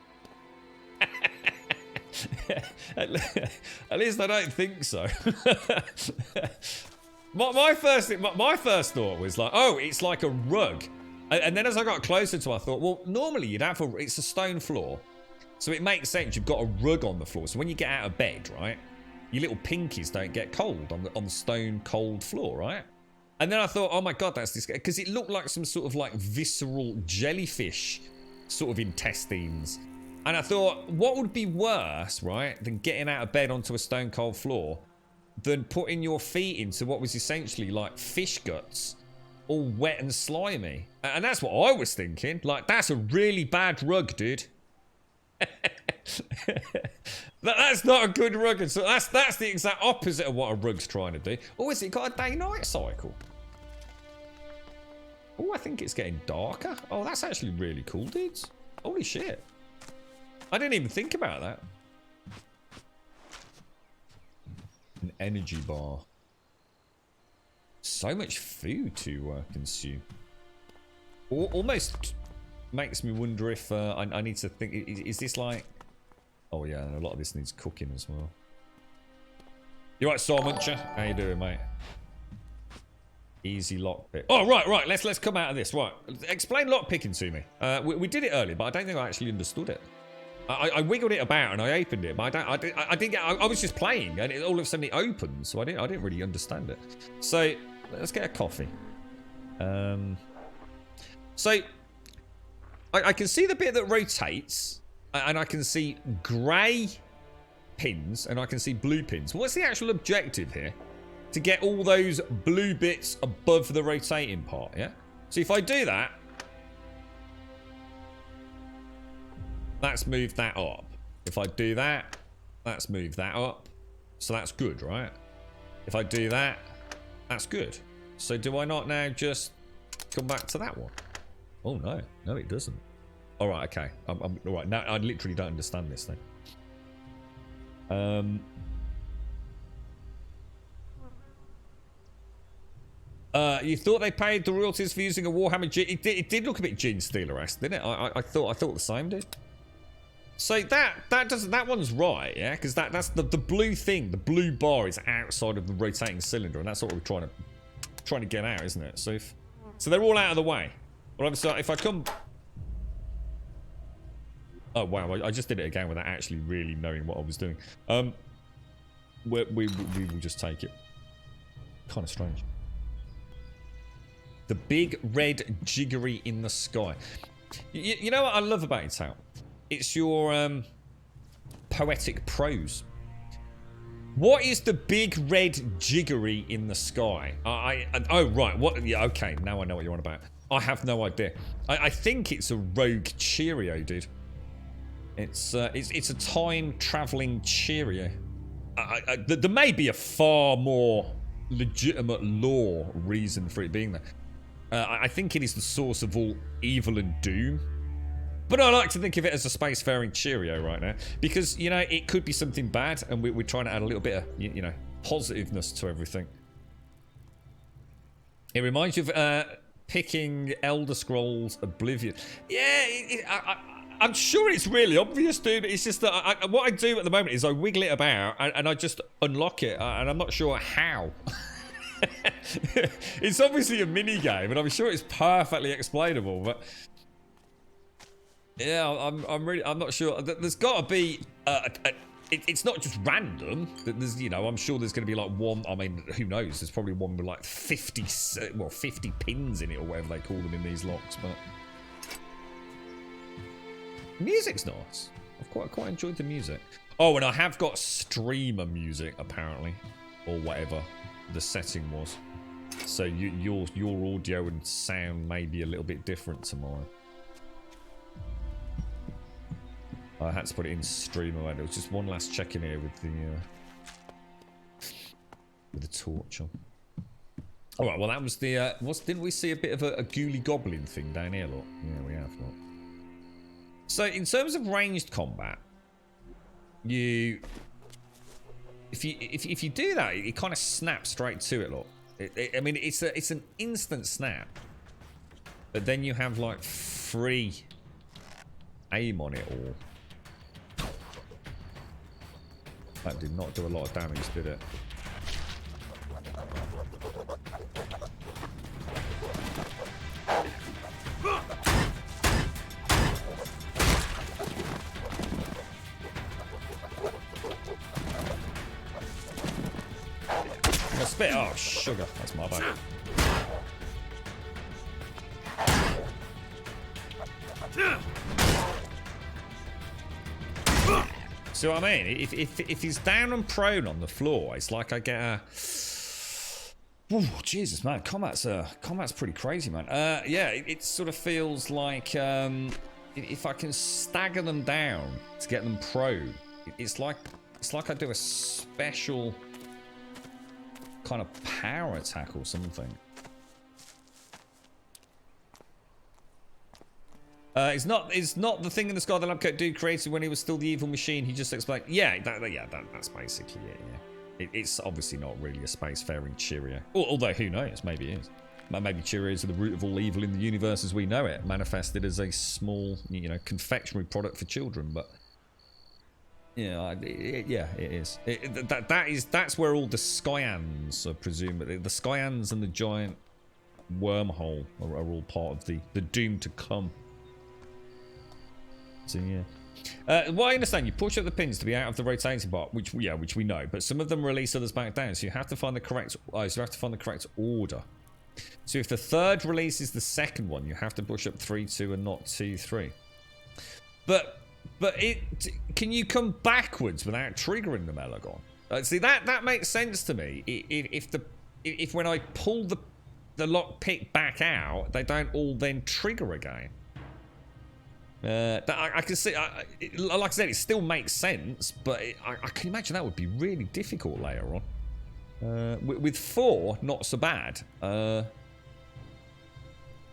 At least I don't think so. my first thought was like, oh, it's like a rug. And then as I got closer to it, I thought, well, normally you'd have it's a stone floor. So it makes sense you've got a rug on the floor. So when you get out of bed, right, your little pinkies don't get cold on the stone cold floor, right? And then I thought, oh my god, that's disgusting. Because it looked like some sort of like visceral jellyfish sort of intestines. And I thought, what would be worse, right, than getting out of bed onto a stone cold floor than putting your feet into what was essentially like fish guts, all wet and slimy. And that's what I was thinking. Like, that's a really bad rug, dude. That's not a good rug. And so that's the exact opposite of what a rug's trying to do. Oh, has it got a day-night cycle? Oh, I think it's getting darker. Oh, that's actually really cool, dudes. Holy shit. I didn't even think about that. An energy bar. So much food to consume. Almost makes me wonder if I need to think. Is this like... Oh yeah, a lot of this needs cooking as well. You right, Saw Muncher? How you doing, mate? Easy lockpick. Oh, right. Let's come out of this. Right. Explain lockpicking to me. We did it earlier, but I don't think I actually understood it. I wiggled it about and I opened it, but I didn't get... I was just playing and all of a sudden it opened, so I didn't really understand it. So, let's get a coffee. So, I can see the bit that rotates, and I can see grey pins, and I can see blue pins. What's the actual objective here? To get all those blue bits above the rotating part, yeah? So if I do that, that's moved that up. If I do that, that's moved that up. So that's good, right? If I do that, that's good. So do I not now just come back to that one? Oh, no. No, it doesn't. All right, okay. I'm all right. Now, I literally don't understand this thing. You thought they paid the royalties for using a Warhammer G? It did look a bit Gene Steeler-esque, didn't it? I thought the same, dude. So that one's right, yeah, because that's the blue thing. The blue bar is outside of the rotating cylinder, and that's what we're trying to get out, isn't it? So they're all out of the way. Well, so if I come... Oh wow, I just did it again without actually really knowing what I was doing. We will just take it. Kind of strange. The big red jiggery in the sky. You know what I love about it, Tal? It's your poetic prose. What is the big red jiggery in the sky? Oh right, what? Yeah, okay. Now I know what you're on about. I have no idea. I think it's a rogue Cheerio, dude. It's a time traveling Cheerio. There may be a far more legitimate lore reason for it being there. I think it is the source of all evil and doom. But I like to think of it as a spacefaring Cheerio right now. Because, you know, it could be something bad, and we're trying to add a little bit of, you know, positiveness to everything. It reminds you of picking Elder Scrolls Oblivion. Yeah, I'm sure it's really obvious, dude. It's just that what I do at the moment is I wiggle it about, and I just unlock it, and I'm not sure how. It's obviously a mini game, and I'm sure it's perfectly explainable, but yeah, I'm not sure. There's got to be it's not just random. There's, you know, I'm sure there's going to be like one. I mean, who knows? There's probably one with like 50 pins in it or whatever they call them in these locks. But music's nice. I've quite enjoyed the music. Oh, and I have got streamer music apparently, or whatever the setting was. So your audio and sound may be a little bit different to mine. I had to put it in stream mode. There was just one last check in here with the torch on. All right, well that was the. Didn't we see a bit of a ghouly goblin thing down here? Look, yeah, we have. Look. So in terms of ranged combat, if you do that, it kind of snaps straight to it. Look, I mean it's an instant snap, but then you have like free aim on it all. That did not do a lot of damage, did it? Spit. Oh, sugar. That's my bad. See what I mean? If he's down and prone on the floor, it's like I get a. Oh Jesus, man! Combat's pretty crazy, man. Yeah, it sort of feels like if I can stagger them down to get them prone, it's like I do a special kind of power attack or something. It's not the thing in the sky that Labcoat dude created when he was still the evil machine. He just explained. Yeah, that's basically it. Yeah, it's obviously not really a spacefaring Cheerio. Although who knows? Maybe it is. Maybe Cheerios are the root of all evil in the universe as we know it, manifested as a small, confectionery product for children. But yeah, it is. That's where all the Skyans are presumed. The Skyans and the giant wormhole are all part of the doom to come. So yeah. Well, I understand you push up the pins to be out of the rotating bar, which we know, but some of them release others back down. So you have to find the correct. Order. So if the third releases the second one, you have to push up 3, 2, and not 2, 3. But can you come backwards without triggering the Melagon? See that makes sense to me. If when I pull the lockpick back out, they don't all then trigger again. I can see, like I said, it still makes sense, but I can imagine that would be really difficult later on. With 4, not so bad.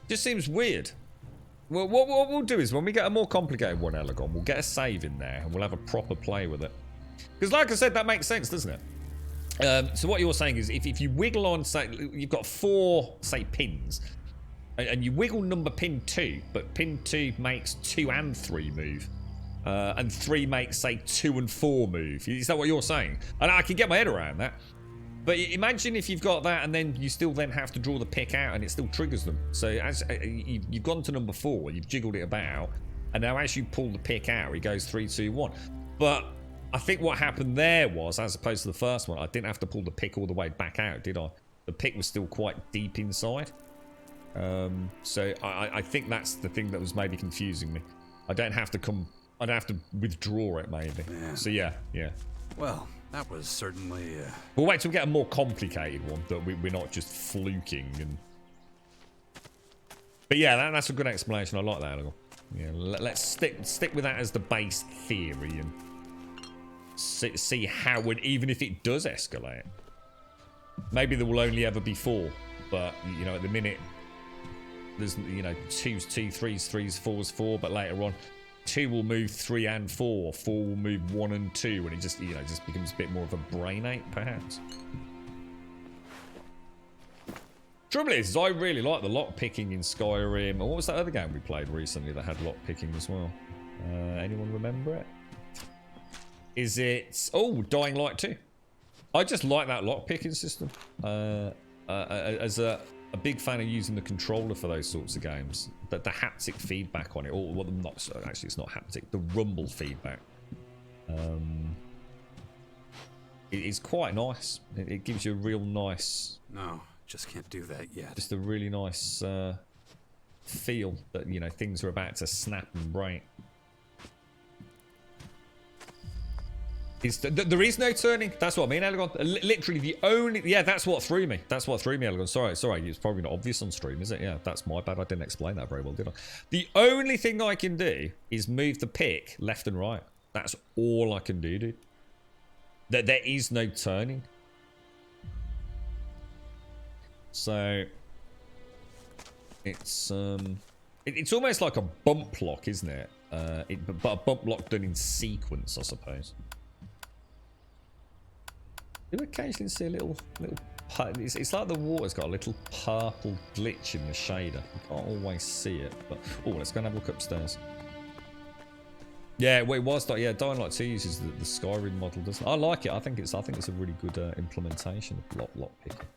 Just seems weird. Well, what we'll do is when we get a more complicated one, Elegon, we'll get a save in there and we'll have a proper play with it. Because like I said, that makes sense, doesn't it? So what you're saying is if you wiggle on, say, you've got 4, say, pins, and you wiggle number pin 2, but pin 2 makes 2 and 3 move. And 3 makes, say, 2 and 4 move. Is that what you're saying? And I can get my head around that. But imagine if you've got that and then you still then have to draw the pick out and it still triggers them. So as you've gone to number 4, you've jiggled it about, and now as you pull the pick out, it goes 3, 2, 1. But I think what happened there was, as opposed to the first one, I didn't have to pull the pick all the way back out, did I? The pick was still quite deep inside. So I think that's the thing that was maybe confusing me. I don't have to withdraw it maybe. Yeah. So yeah. Well, that was certainly. We'll wait till we get a more complicated one that we're not just fluking and. But yeah, that's a good explanation. I like that. Yeah, let's stick with that as the base theory and see how, even if it does escalate, maybe there will only ever be 4. But at the minute. There's 2s, 2, 3s, 3s, 4s, 4, but later on 2 will move 3 and 4, 4 will move 1 and 2, and it just just becomes a bit more of a brain ache perhaps. Trouble is I really like the lock picking in Skyrim. What was that other game we played recently that had lock picking as well? Anyone remember it? Is it Dying Light 2? I just like that lock picking system. As a big fan of using the controller for those sorts of games. The haptic feedback on it, actually it's not haptic, the rumble feedback. It is quite nice. It gives you a real nice... No, just can't do that yet. Just a really nice feel that, things are about to snap and break. There is no turning. That's what I mean, Elegon. Literally the only... Yeah, that's what threw me. That's what threw me, Elegon. Sorry. It's probably not obvious on stream, is it? Yeah, that's my bad. I didn't explain that very well, did I? The only thing I can do is move the pick left and right. That's all I can do, dude. There is no turning. So... It's almost like a bump lock, isn't it? But a bump lock done in sequence, I suppose. You occasionally see a little. It's like the water's got a little purple glitch in the shader. You can't always see it, but oh, let's go and have a look upstairs. Yeah, well, it was. Yeah, Dying Light 2 uses the Skyrim model, doesn't it? I like it. I think it's a really good implementation of lock picking.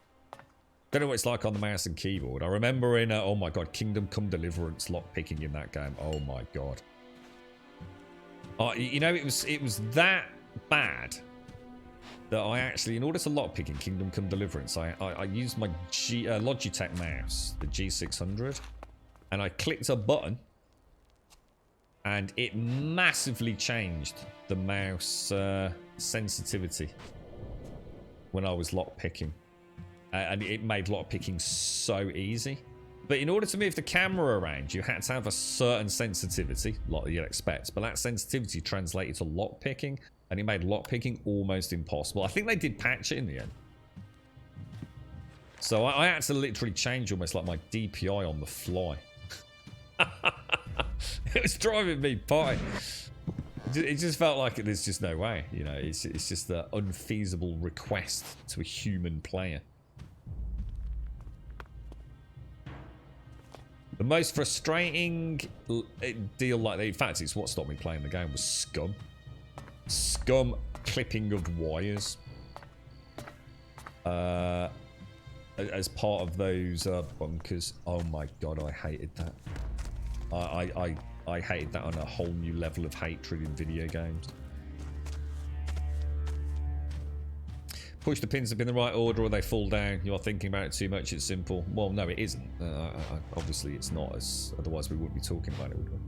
Don't know what it's like on the mouse and keyboard. I remember in oh my god, Kingdom Come Deliverance lock picking in that game. Oh my god. Oh, you know, it was that bad that I actually, in order to lock pick in Kingdom Come Deliverance, I used my Logitech mouse, the G600, and I clicked a button, and it massively changed the mouse sensitivity when I was lock picking, and it made lock picking so easy. But in order to move the camera around, you had to have a certain sensitivity, like you'd expect. But that sensitivity translated to lock picking, and it made lock picking almost impossible. I think they did patch it in the end. So I had to literally change almost like my DPI on the fly. It was driving me pie. It just felt like there's just no way. You know, it's just the unfeasible request to a human player. The most frustrating deal like that, in fact, it's what stopped me playing the game, was Scum. Scum clipping of wires. As part of those bunkers. Oh my god, I hated that. I hated that on a whole new level of hatred in video games. Push the pins up in the right order or they fall down. You're thinking about it too much. It's simple. Well, no, it isn't. Obviously, it's not. Otherwise, we wouldn't be talking about it, would we?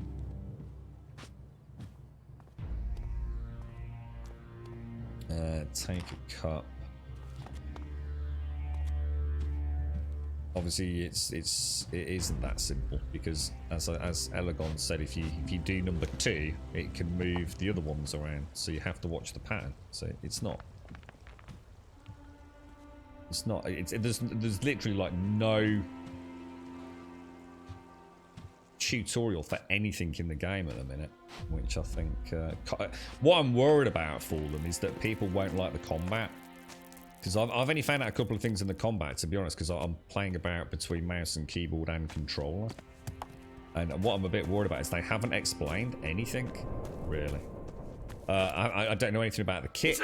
Take a cup. Obviously, it isn't that simple because, as Elegon said, if you do number 2, it can move the other ones around. So you have to watch the pattern. So it's not. It's not. There's literally like no tutorial for anything in the game at the minute, which I think. What I'm worried about for them is that people won't like the combat, because I've only found out a couple of things in the combat, to be honest, because I'm playing about between mouse and keyboard and controller, and what I'm a bit worried about is they haven't explained anything really. I don't know anything about the kick.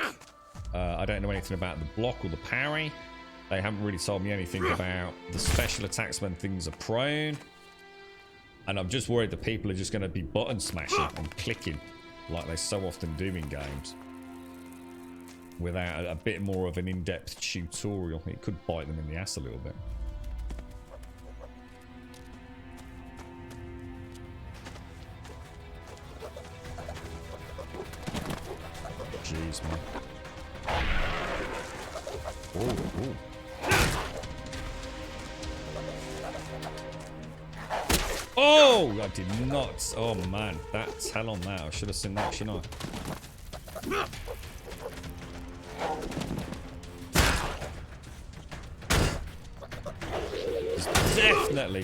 I don't know anything about the block or the parry. They haven't really told me anything about the special attacks when things are prone. And I'm just worried that people are just going to be button smashing and clicking like they so often do in games, without a bit more of an in-depth tutorial. It could bite them in the ass a little bit. Jeez, man. Oh. Oh, I did not. Oh man, that's hell on that. I should have seen that, shouldn't I?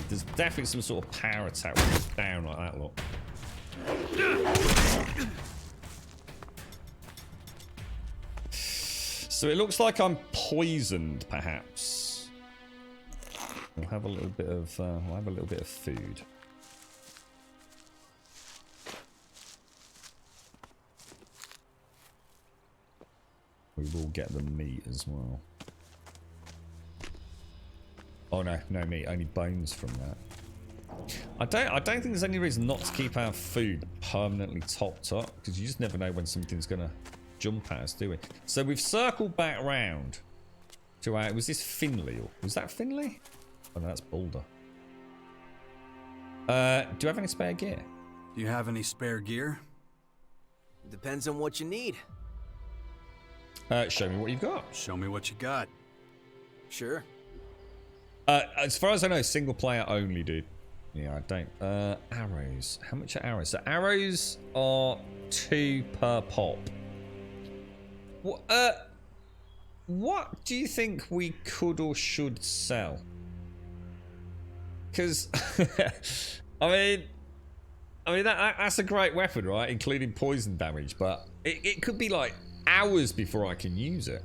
There's definitely some sort of power attack when it's down like that, look. So it looks like I'm poisoned, perhaps. We'll have a little bit of food. We will get the meat as well. Oh no meat, only bones from that. I don't think there's any reason not to keep our food permanently topped up, because you just never know when something's gonna jump at us, do we? So we've circled back round to our... Was this Finley? Or was that Finley? Oh no, that's Boulder. Do you have any spare gear? Do you have any spare gear? Depends on what you need. Show me what you've got. Show me what you got. Sure. As far as I know, single player only, dude. Yeah, I don't. Arrows. How much are arrows? The arrows are 2 per pop. What do you think we could or should sell? Because, I mean that's a great weapon, right? Including poison damage, but it could be like hours before I can use it.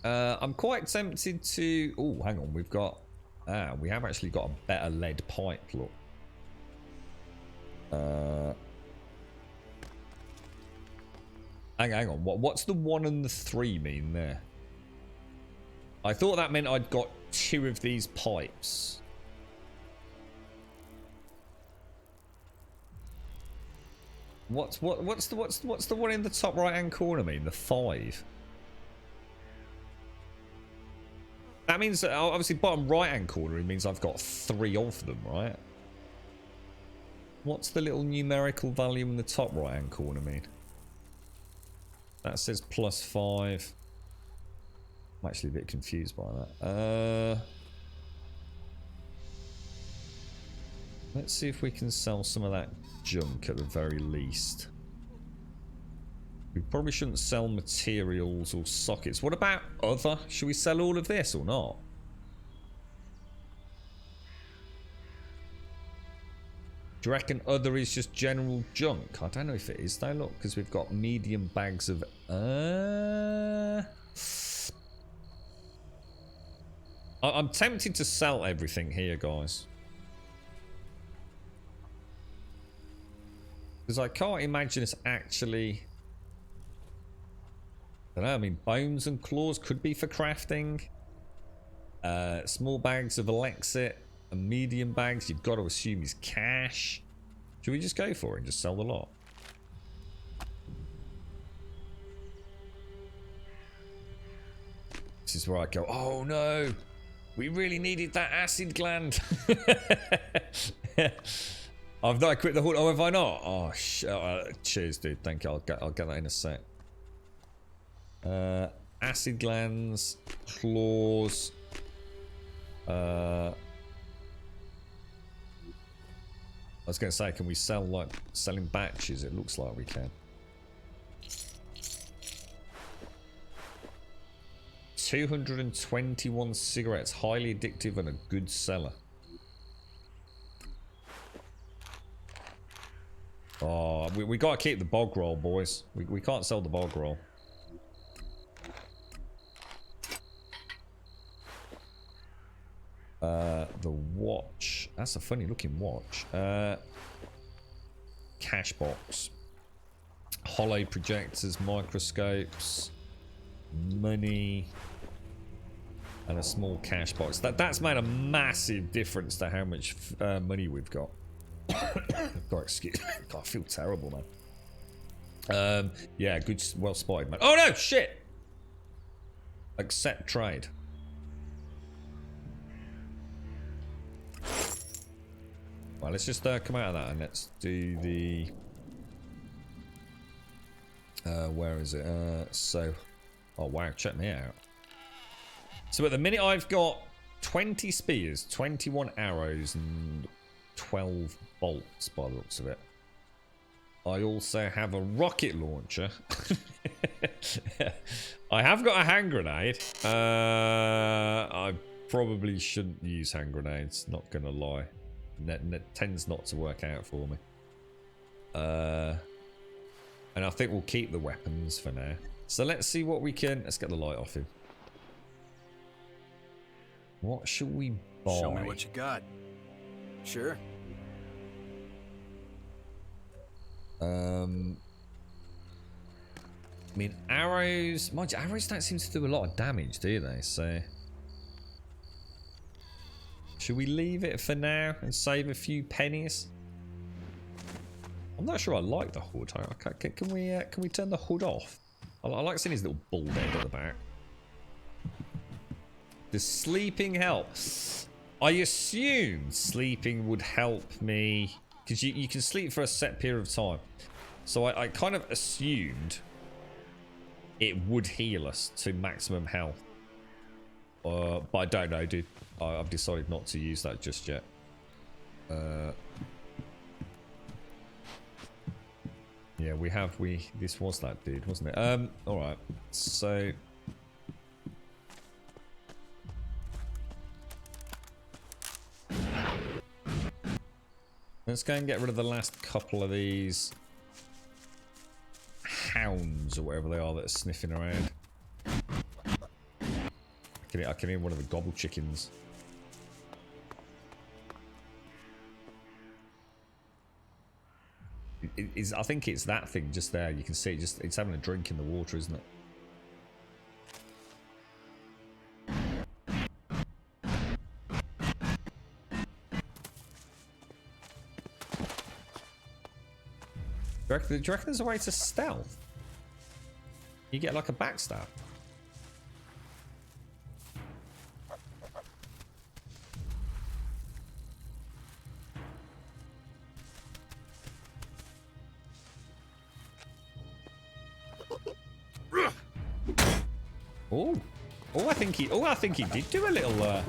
I'm quite tempted to... Oh, hang on. We've got... we have actually got a better lead pipe, look. Hang on. What's the 1 and the 3 mean there? I thought that meant I'd got 2 of these pipes. What's the one in the top right hand corner mean? The 5. That means obviously bottom right hand corner, it means I've got 3 of them, right? What's the little numerical value in the top right hand corner mean? That says +5. I'm actually a bit confused by that. Let's see if we can sell some of that junk at the very least. We probably shouldn't sell materials or sockets. What about other? Should we sell all of this or not? Do you reckon other is just general junk? I don't know if it is though, look, because we've got medium bags of... I'm tempted to sell everything here, guys. Because I can't imagine it's actually... I don't know, I mean, bones and claws could be for crafting. Small bags of Elexit and medium bags, you've got to assume is cash. Should we just go for it and just sell the lot? This is where I go, oh no, we really needed that acid gland. I've not equipped the hood. Oh, have I not? Oh, cheers, dude. Thank you. I'll get that in a sec. Acid glands, claws. I was going to say, can we sell selling batches? It looks like we can. 221 cigarettes, highly addictive and a good seller. Oh, we got to keep the bog roll, boys. We can't sell the bog roll. The watch. That's a funny looking watch. Cash box. Hollow projectors, microscopes, money, and a small cash box. That's made a massive difference to how much money we've got. God, excuse me. God, I feel terrible, man. Yeah, good, well spotted, man. Oh no, shit! Accept trade. Well, let's just come out of that and let's do the... where is it? So... Oh, wow, check me out. So at the minute I've got 20 spears, 21 arrows, and 12 bolts by the looks of it. I also have a rocket launcher. I have got a hand grenade. I probably shouldn't use hand grenades, not gonna lie. It tends not to work out for me. And I think we'll keep the weapons for now. So let's see what we can... Let's get the light off him. What should we buy? Show me what you got. Sure. I mean, arrows... Mind you, arrows don't seem to do a lot of damage, do they? So... Should we leave it for now and save a few pennies? I'm not sure I like the hood. Can we turn the hood off? I like seeing his little bald head at the back. Does sleeping help? I assumed sleeping would help me because you can sleep for a set period of time. So I kind of assumed it would heal us to maximum health. But I don't know, dude. I've decided not to use that just yet. Yeah, this was that dude, wasn't it? Alright. So let's go and get rid of the last couple of these hounds or whatever they are that are sniffing around. I can hear one of the gobble chickens. I think it's that thing just there. You can see it it's having a drink in the water, isn't it? Do you reckon there's a way to stealth? You get like a backstab. I think he did do a little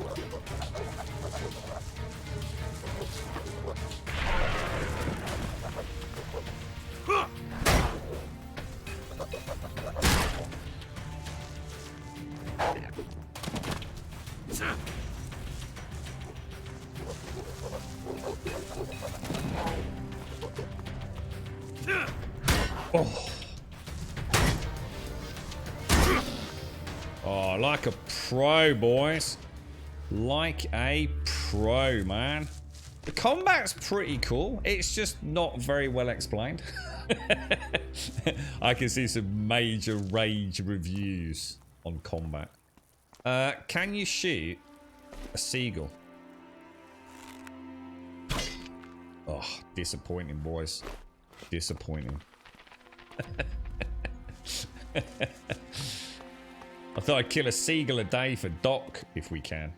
Oh, like a pro, boys. Like a pro, man. The combat's pretty cool. It's just not very well explained. I can see some major rage reviews on combat. Can you shoot a seagull? Oh, disappointing, boys. Disappointing. I thought I'd kill a seagull a day for Doc, if we can.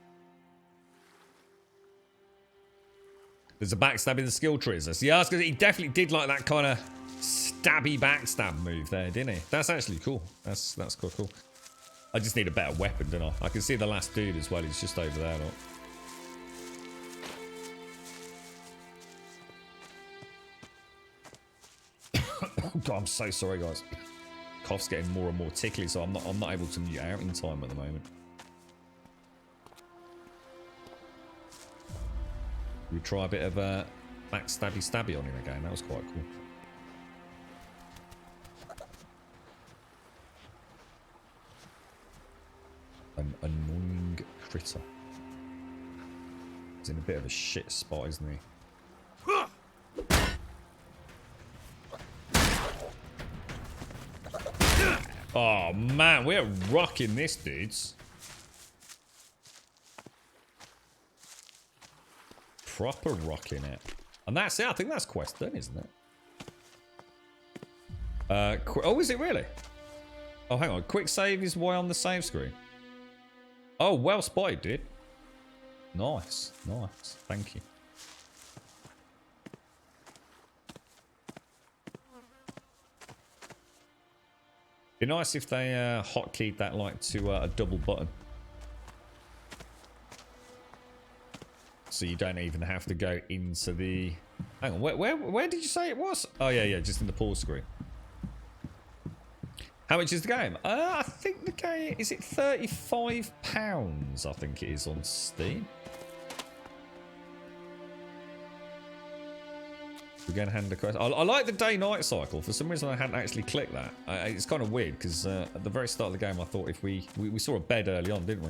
There's a backstab in the skill trees. Yeah, because he definitely did like that kind of stabby backstab move there, didn't he? That's actually cool. That's quite cool. I just need a better weapon, don't I? I can see the last dude as well. He's just over there, look. Oh God, I'm so sorry, guys. Cough's getting more and more tickly, so I'm not able to mute out in time at the moment. We try a bit of backstabby stabby on him again. That was quite cool. An annoying critter. He's in a bit of a shit spot, isn't he? Oh man, we're rocking this, dudes. Proper rocking it. And that's it. I think that's quest done, isn't it? Oh, is it really? Oh, hang on. Quick save is why on the save screen. Oh, well spotted, dude. Nice. Nice. Thank you. Be nice if they hotkeyed that like to a double button. So you don't even have to go into the... Hang on, where did you say it was? Oh yeah, just in the pause screen. How much is the game? I think the game... Is it £35? I think it is on Steam. We're going to hand the quest. I like the day-night cycle. For some reason, I hadn't actually clicked that. It's kind of weird because at the very start of the game, I thought if we saw a bed early on, didn't we?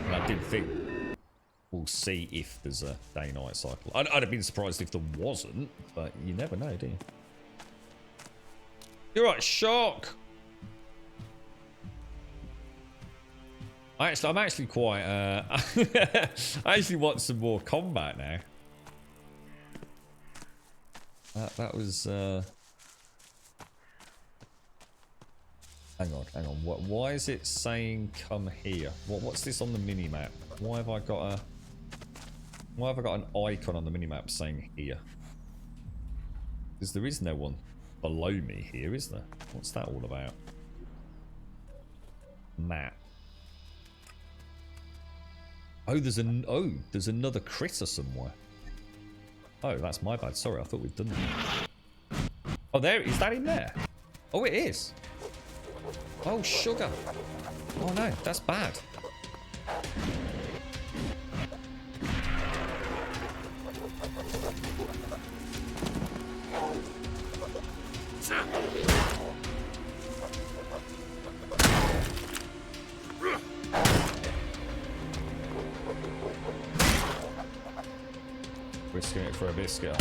And I did think we'll see if there's a day-night cycle. I'd have been surprised if there wasn't, but you never know, do you? You're right, Shark. I'm actually quite. I actually want some more combat now. That was. Hang on. Why is it saying come here? What's this on the mini map? Why have I got an icon on the mini map saying here? Because there is no one below me here, is there? What's that all about? map. Oh, there's another critter somewhere. Oh, that's my bad. Sorry, I thought we'd done that. Oh, is that in there? Oh, it is. Oh, sugar. Oh no, that's bad. Risking it for a biscuit.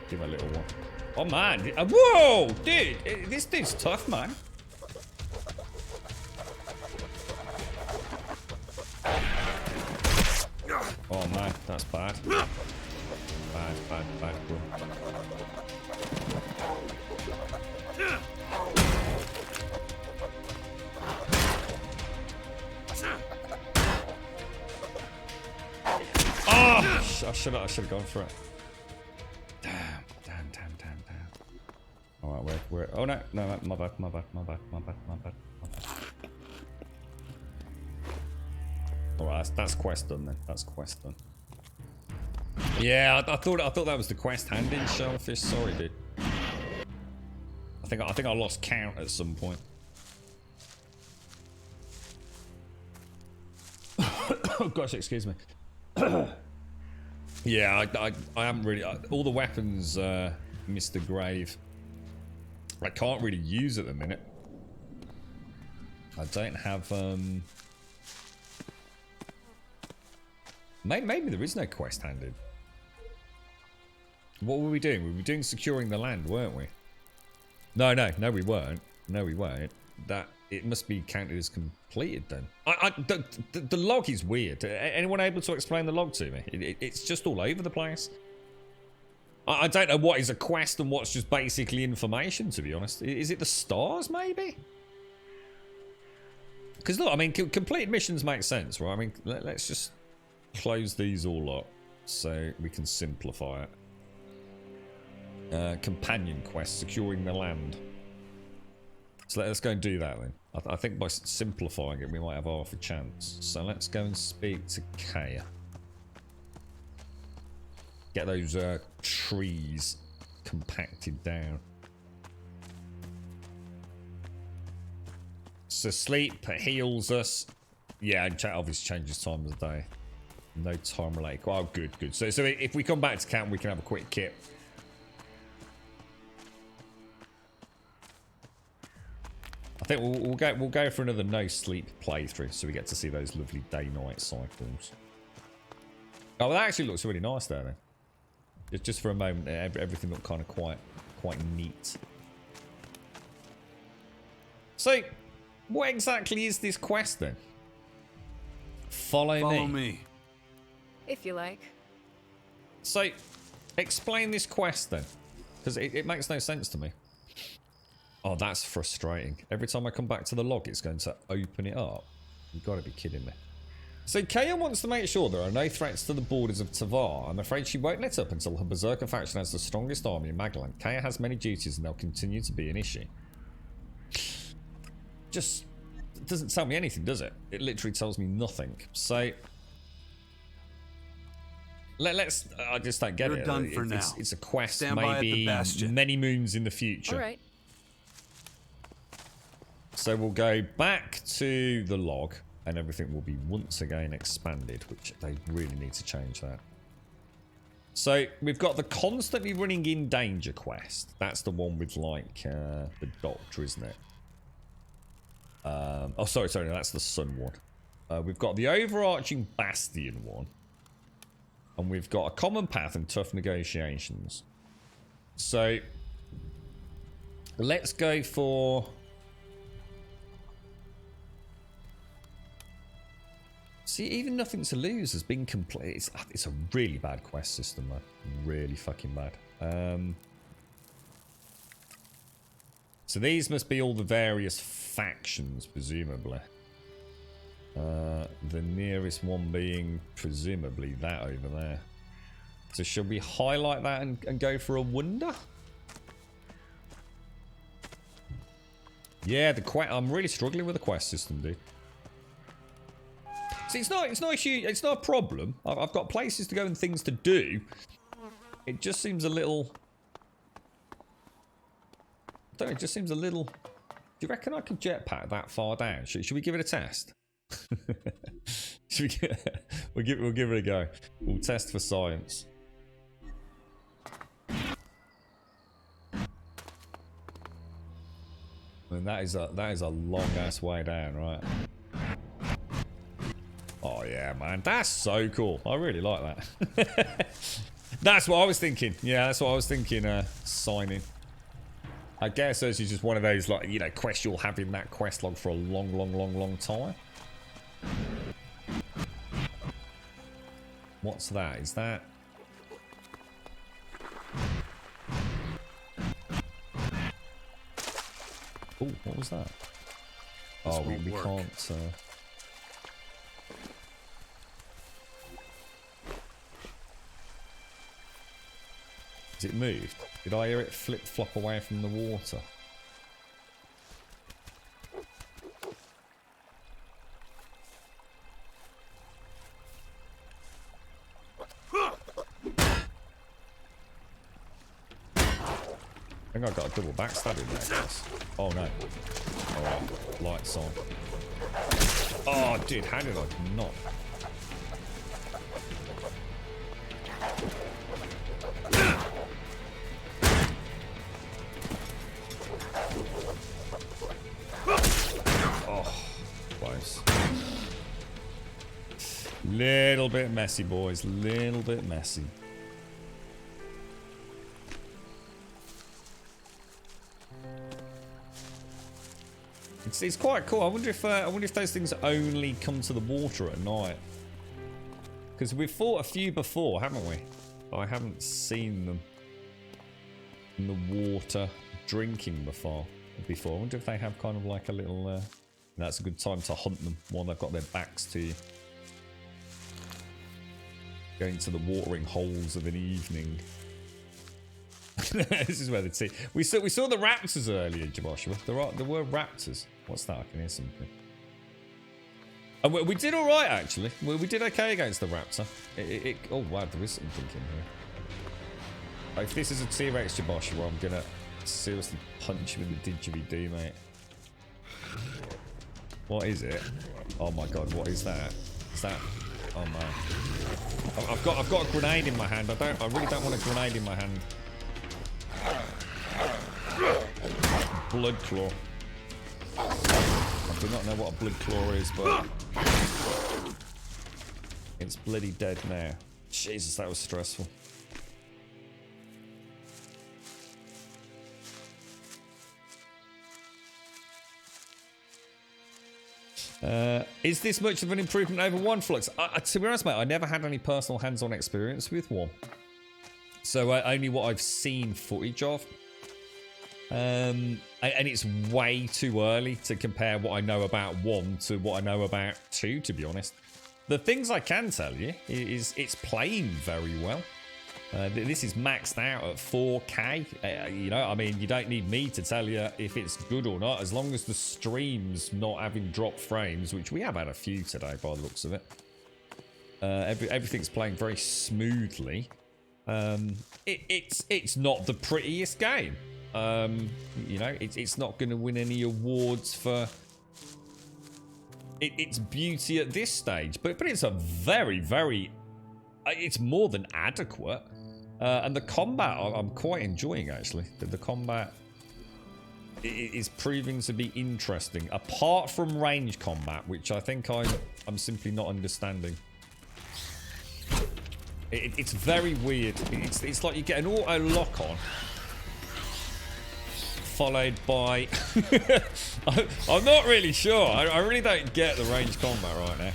Give him a little one. Oh man! Whoa, dude! This dude's tough, man. Oh man, that's bad. Bad, bro. Oh, I should have gone for it. Damn. All right, we're. Oh no, my bad. All right, that's quest done then. That's quest done. Yeah, I thought that was the quest handing shellfish. Sorry, dude. I think I lost count at some point. Oh gosh, excuse me. Yeah, I haven't really. All the weapons, Mr. Grave, I can't really use at the minute. I don't have. Maybe there is no quest handed. What were we doing? We were doing securing the land, weren't we? No, we weren't. No, we weren't. That it must be counted as completed then. The log is weird. Anyone able to explain the log to me? It's just all over the place. I don't know what is a quest and what's just basically information, to be honest. Is it the stars, maybe? Because look, I mean, completed missions make sense, right? I mean, let's just close these all up so we can simplify it. Companion quest, securing the land. So let's go and do that then. I think by simplifying it, we might have half a chance. So let's go and speak to Kaya. Get those trees compacted down. So sleep heals us. Yeah, and obviously changes time of the day. No time related. Oh, good. So if we come back to camp, we can have a quick kit. I think we'll go for another no sleep playthrough, so we get to see those lovely day-night cycles. Oh, well, that actually looks really nice there. Then, just for a moment, everything looked kind of quite neat. So, what exactly is this quest then? Follow me. If you like. So, explain this quest then, because it makes no sense to me. Oh, that's frustrating. Every time I come back to the log, it's going to open it up. You've got to be kidding me. So Kaya wants to make sure there are no threats to the borders of Tavar. I'm afraid she won't let up until her Berserker faction has the strongest army in Magaland. Kaya has many duties and they'll continue to be an issue. Just doesn't tell me anything, does it? It literally tells me nothing. So let's. I just don't get it. You're done for now. It's a quest, Stand by at the maybe bastion. many moons in the future. All right. So we'll go back to the log and everything will be once again expanded, which they really need to change that. So we've got the constantly running in danger quest. That's the one with like the doctor, isn't it? Oh, sorry, no, that's the sun one. We've got the overarching bastion one. And we've got a common path and tough negotiations. So let's go for... See, even Nothing to Lose has been complete. It's a really bad quest system, man. Really fucking bad. So these must be all the various factions, presumably. The nearest one being, presumably, that over there. So should we highlight that and go for a wonder? Yeah, I'm really struggling with the quest system, dude. See, it's not a problem. I've got places to go and things to do. It just seems a little... I don't know, it just seems a little... Do you reckon I could jetpack that far down? Should we give it a test? We'll give it a go. We'll test for science. I mean, that is a long ass way down, right? Oh yeah, man, that's so cool. I really like that. That's what I was thinking. Yeah, that's what I was thinking. Signing. I guess this is just one of those, like, you know, quests you'll have in that quest log for a long time. What's that? Is that? Oh, what was that? Oh, we can't. Has it moved? Did I hear it flip-flop away from the water? I think I got a double backstab in there, guys. Oh no. Alright, lights on. Oh, dude, how did I not? Oh, close. Little bit messy, boys. Little bit messy. It's quite cool. I wonder if those things only come to the water at night. Because we've fought a few before, haven't we? I haven't seen them in the water drinking before. I wonder if they have kind of like a little... that's a good time to hunt them while they've got their backs to you. Going to the watering holes of an evening. This is where the tea. We saw the raptors earlier, Joshua. There were raptors. What's that? I can hear something. And we did all right, actually. We did okay against the raptor. Oh wow, there is something in here. If this is a T-Rex, Joshua, I'm gonna seriously punch you in the didgeridoo, mate. What is it? Oh my god, what is that? Is that? Oh man. I've got a grenade in my hand. I really don't want a grenade in my hand. Blood claw. I do not know what a blood claw is, but it's bloody dead now. Jesus, that was stressful. Is this much of an improvement over one Flux? To be honest, mate, I never had any personal hands-on experience with one. So only what I've seen footage of. And it's way too early to compare what I know about 1 to what I know about 2, to be honest. The things I can tell you is it's playing very well. This is maxed out at 4K. You know, I mean, you don't need me to tell you if it's good or not, as long as the stream's not having drop frames, which we have had a few today by the looks of it. Everything's playing very smoothly. It's not the prettiest game. You know, it's not going to win any awards for its beauty at this stage, but it's a very it's more than adequate. And the combat I'm quite enjoying, actually. The combat is proving to be interesting, apart from range combat, which I think I'm simply not understanding. It's very weird. It's like you get an auto lock on, followed by I'm not really sure. I really don't get the range combat right now.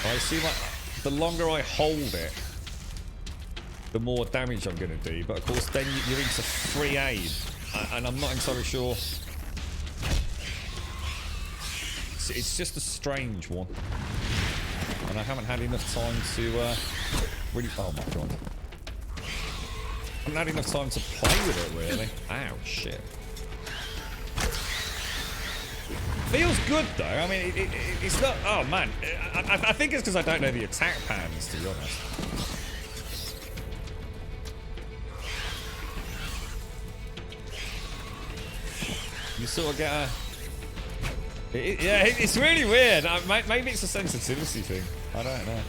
I see, like, the longer I hold it, the more damage I'm going to do. But of course, then you're into free aid, and I'm not entirely sure. It's just a strange one, and I haven't had enough time to really. Oh my god! I haven't had enough time to play with it, really. Ow, shit. Feels good though. I mean, it's not. Oh man, I think it's because I don't know the attack patterns, to be honest. You sort of get a. Yeah, it's really weird. Maybe it's a sensitivity thing. I don't know.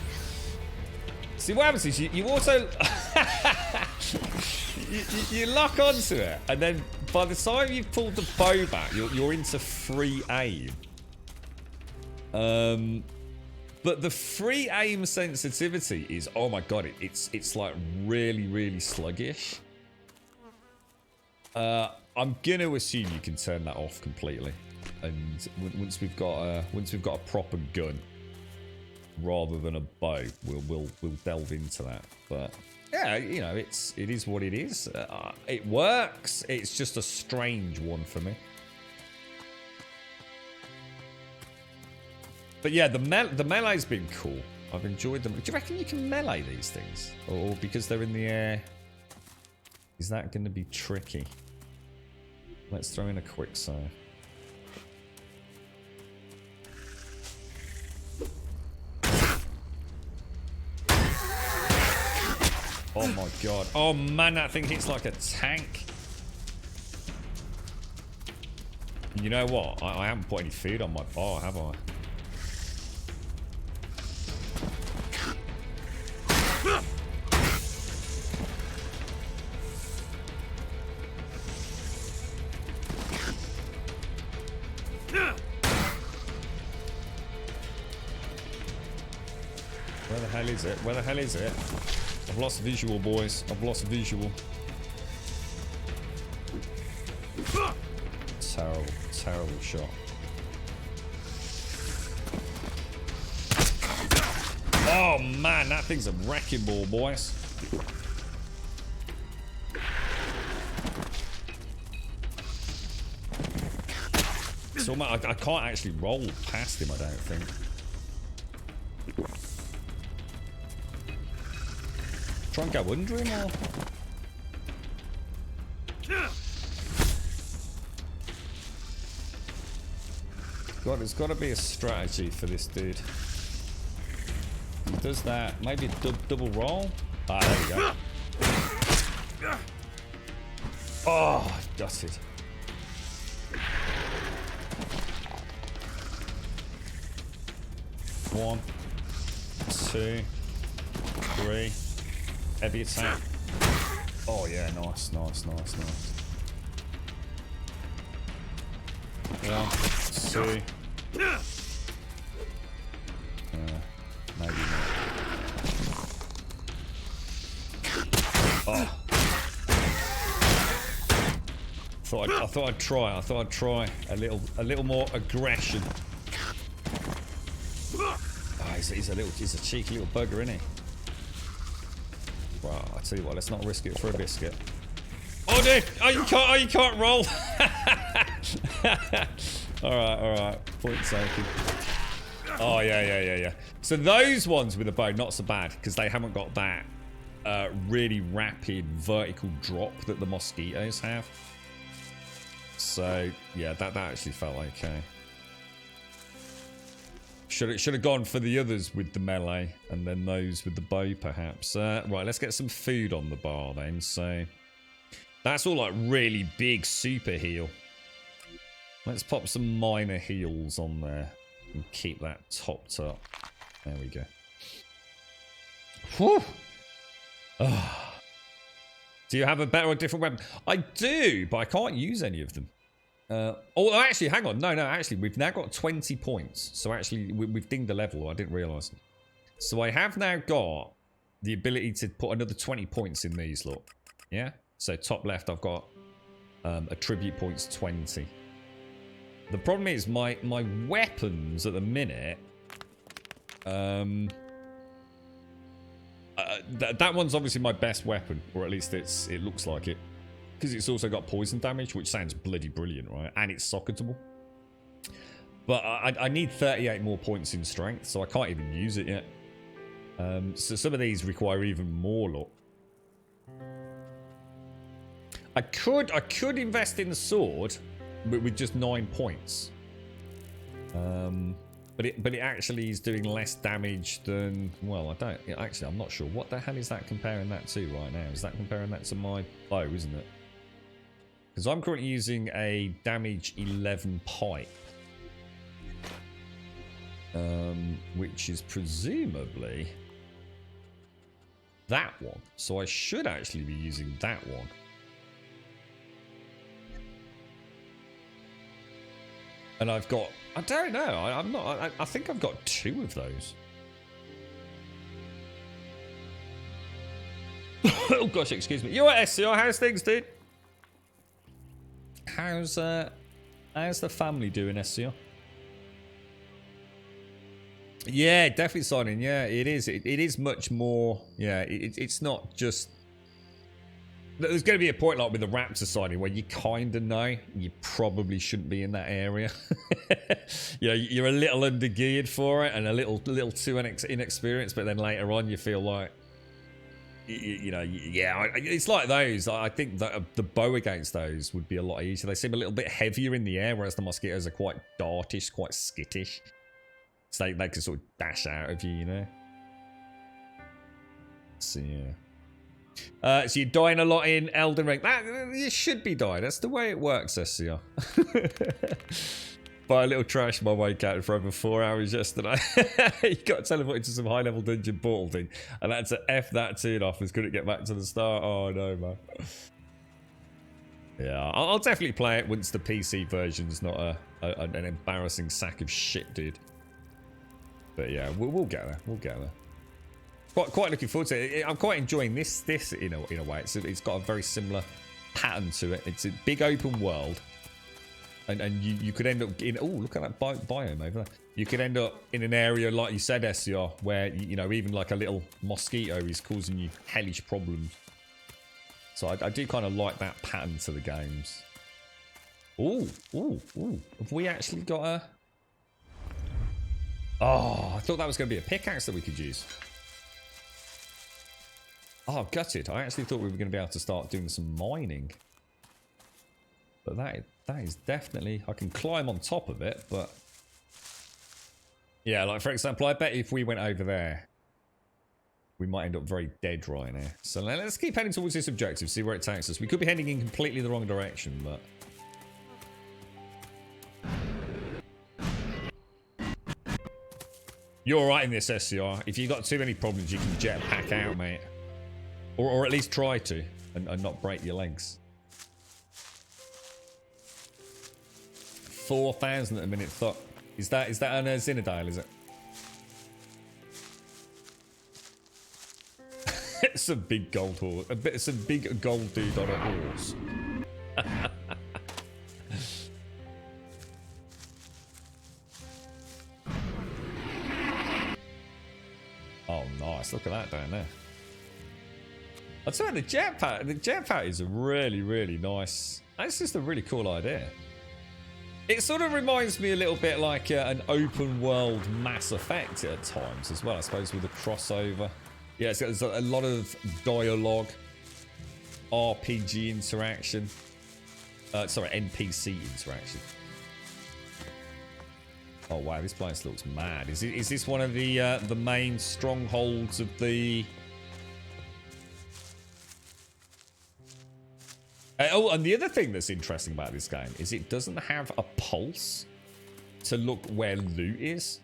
See, what happens is you also you lock onto it, and then by the time you've pulled the bow back, you're into free aim. But the free aim sensitivity is, oh my god, it's like really sluggish. I'm gonna assume you can turn that off completely, and once we've got a proper gun rather than a bow, we'll delve into that. But yeah, you know, it is what it is. It works. It's just a strange one for me. But yeah, the melee's been cool. I've enjoyed them. Do you reckon you can melee these things, or because they're in the air, is that going to be tricky? Let's throw in a quick save. Oh my god. Oh man, that thing hits like a tank. You know what? I haven't put any food on my bar, have I? Where the hell is it? Where the hell is it? I've lost visual, boys. I've lost visual. Terrible shot. Oh man, that thing's a wrecking ball, boys. So I can't actually roll past him, I don't think. Try and go under him, or? God, there's got to be a strategy for this dude. He does that. Maybe a double roll. Ah, there we go. Oh, gutted. One, two, three. Heavy attack. Oh yeah, nice. One, two. Maybe not. Oh. I thought I'd try a little more aggression. Oh, he's a cheeky little bugger, isn't he? Well, I tell you what, let's not risk it for a biscuit. Oh dude! Oh, you can't roll. all right. Point taken. Oh yeah. So those ones with a bow, not so bad because they haven't got that really rapid vertical drop that the mosquitoes have. So yeah, that actually felt okay. Should have gone for the others with the melee and then those with the bow, perhaps. Right, let's get some food on the bar then. So that's all like really big super heal. Let's pop some minor heals on there and keep that topped up. There we go. Whew. Oh. Do you have a better or different weapon? I do, but I can't use any of them. Oh, actually, hang on. No, actually, we've now got 20 points. So actually, we've dinged a level. I didn't realise. So I have now got the ability to put another 20 points in these, look. Yeah? So top left, I've got attribute points 20. The problem is my weapons at the minute... that one's obviously my best weapon, or at least it looks like it. Because it's also got poison damage, which sounds bloody brilliant, right? And it's socketable. But I need 38 more points in strength, so I can't even use it yet. So some of these require even more luck. I could invest in the sword, but with just 9 points. But it actually is doing less damage than, well, I don't actually, I'm not sure what the hell is that comparing that to right now. Is that comparing that to my bow, isn't it? Because I'm currently using a damage 11 pipe, which is presumably that one. So I should actually be using that one. And I've got, I don't know, I'm not, I think I've got 2 of those. Oh gosh, excuse me. You're at SCR, how's things, dude? How's the family doing, SCR? Yeah, definitely signing. Yeah, it is. It is much more. Yeah, it's not just. There's going to be a point like with the Raptor signing where you kind of know you probably shouldn't be in that area. You know, you're a little undergeared for it and a little too inexperienced, but then later on you feel like, you know, yeah, it's like those. I think that the bow against those would be a lot easier. They seem a little bit heavier in the air, whereas the mosquitoes are quite dartish, quite skittish. So they can sort of dash out of you, you know. So yeah. So you're dying a lot in Elden Ring. You should be dying. That's the way it works, SCR. By a little trash my way counted for over 4 hours yesterday. You got teleported into some high-level dungeon portal thing, and I had to F that tune off and couldn't get back to the start. Oh no, man. Yeah, I'll definitely play it once the PC version's not an embarrassing sack of shit, dude. But yeah, we'll get there. We'll get there. Quite looking forward to it. I'm quite enjoying this in a way. It's got a very similar pattern to it. It's a big open world, and you could end up in, oh, look at that biome over there. You could end up in an area like you said, SCR, where you know even like a little mosquito is causing you hellish problems. So I do kind of like that pattern to the games. Ooh. Have we actually got a? Oh, I thought that was going to be a pickaxe that we could use. Oh, gutted. I actually thought we were going to be able to start doing some mining. But that is definitely... I can climb on top of it, but... Yeah, like for example, I bet if we went over there, we might end up very dead right now. So let's keep heading towards this objective, see where it takes us. We could be heading in completely the wrong direction, but... You're alright in this, SCR. If you've got too many problems, you can jetpack out, mate. Or at least try to, and not break your legs. 4,000 at a minute. Is that on a Zinadale, is it? It's a big gold horse. It's a big gold dude on a horse. Oh, nice. Look at that down there. I'd say the jetpack is a really, really nice. That's just a really cool idea. It sort of reminds me a little bit like an open world Mass Effect at times as well, I suppose, with a crossover. Yeah, there's a lot of dialogue, RPG interaction. Sorry, NPC interaction. Oh wow, this place looks mad. Is this one of the main strongholds of the? Oh, and the other thing that's interesting about this game is it doesn't have a pulse to look where loot is,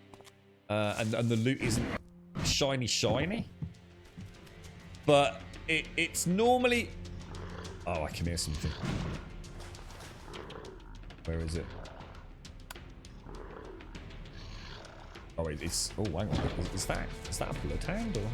and the loot isn't shiny, but it's normally. Oh, I can hear something. Where is it? Oh wait, it's. Oh, hang on. Is that a bloodhound or?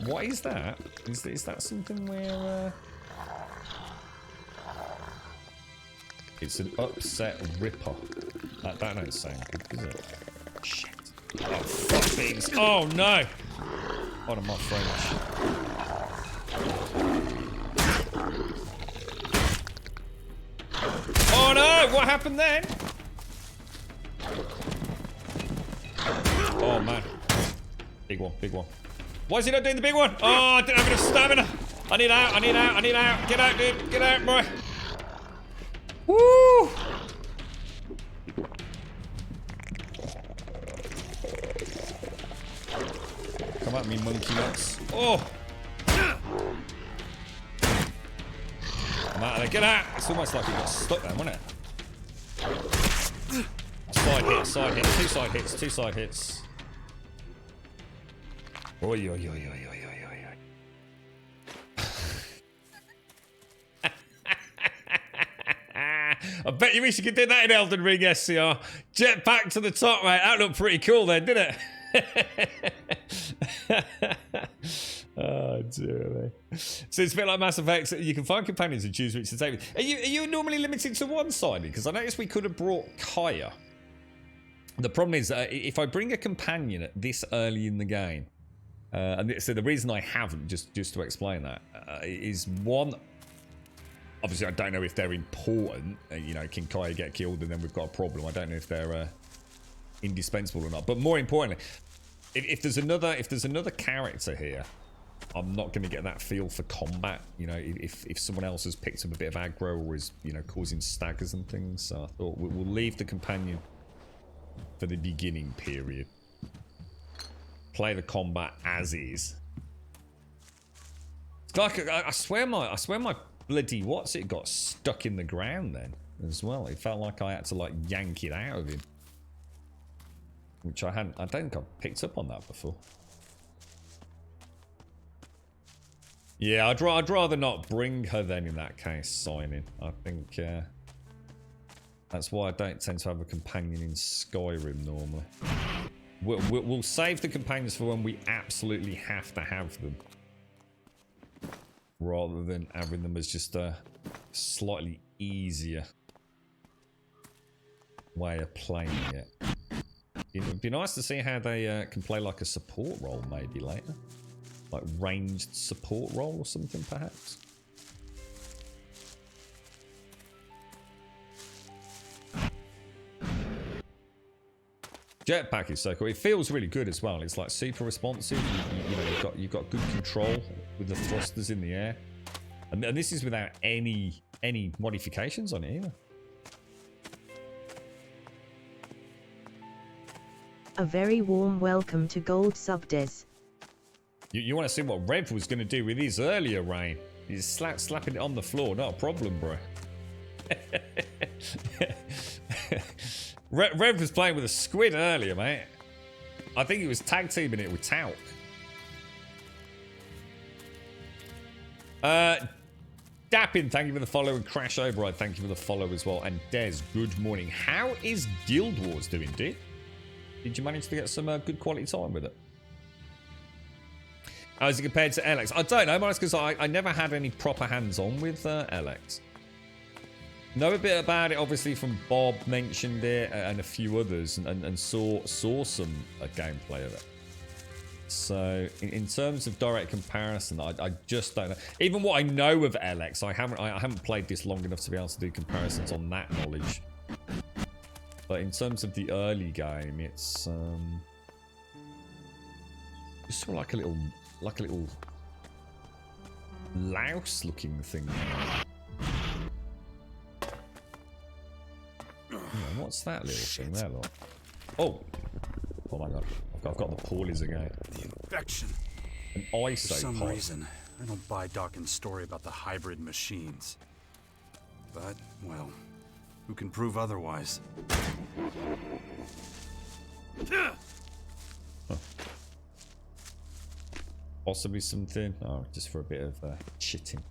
What is that? Is that something where? It's an upset ripper. That don't sound good, does it? Shit. Oh, fuck things. Oh, no. One of my French. Oh no! What happened then? Oh man. Big one, big one. Why is he not doing the big one? Oh, I didn't have enough stamina. I need out, I need out, I need out. Get out, dude. Get out, boy. Woo! Come at me, monkey nuts. Oh! I'm out of there. Get out! It's almost like he got stuck there, wasn't it? Side hit, side hit. Two side hits, two side hits. Oi, oi, oi, oi, oi, oi, oi, oi. I bet you wish you could do that in Elden Ring, SCR. Jetpack to the top, mate. That looked pretty cool then, didn't it? Oh, dear me. So it's a bit like Mass Effect. You can find companions and choose which to take with. Are you normally limited to one-sided? Because I noticed we could have brought Kaya. The problem is, if I bring a companion at this early in the game, and so the reason I haven't, just to explain that, is one, obviously I don't know if they're important. You know, can Kaya get killed and then we've got a problem? I don't know if they're indispensable or not. But more importantly, if there's another character here, I'm not going to get that feel for combat. You know, if someone else has picked up a bit of aggro or is, you know, causing staggers and things. So I thought we'll leave the companion for the beginning period. Play the combat as is. It's like I swear my bloody what's it got stuck in the ground then as well. It felt like I had to like yank it out of him, which I don't think I've picked up on that before. Yeah, I'd rather not bring her then in that case, signing. I think that's why I don't tend to have a companion in Skyrim normally. We'll save the companions for when we absolutely have to have them, rather than having them as just a slightly easier way of playing it. It'd be nice to see how they can play like a support role maybe later. Like ranged support role or something perhaps. Jetpack is so cool. It feels really good as well. It's like super responsive. You know, you've got good control with the thrusters in the air, and this is without any modifications on it either. A very warm welcome to Gold Subdes. You want to see what Rev was going to do with his earlier rain? He's slapping it on the floor. Not a problem, bro. Rev was playing with a squid earlier, mate. I think he was tag teaming it with Talc. Dappin, thank you for the follow, and Crash Override, thank you for the follow as well. And Des, good morning. How is Guild Wars doing, dude? Did you manage to get some good quality time with it? How is it compared to ELEX? I don't know, but it's because I never had any proper hands-on with ELEX. Know a bit about it, obviously, from Bob, mentioned it, and a few others, and saw some gameplay of it. So, in terms of direct comparison, I just don't know. Even what I know of ELEX, I haven't played this long enough to be able to do comparisons on that knowledge. But in terms of the early game, it's just sort of like a little louse-looking thing. Yeah, what's that little thing there, look? Oh my god! I've got the poolies again. The infection. An ISO. For some pod. reason, I don't buy Dawkins' story about the hybrid machines. But well, who can prove otherwise? Huh. Possibly something. Oh, just for a bit of chitting.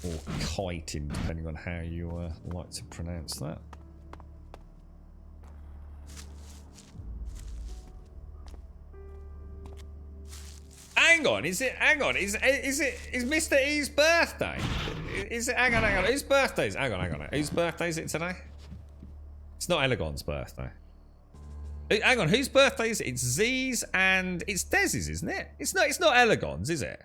Or kiting, depending on how you like to pronounce that. Hang on, is Mr. E's birthday? Is it? Hang on. Whose birthday is it? Hang on. Whose birthday is it today? It's not Elegon's birthday. Hang on, whose birthday is it? It's Z's and it's Dez's, isn't it? It's not Elegon's, is it?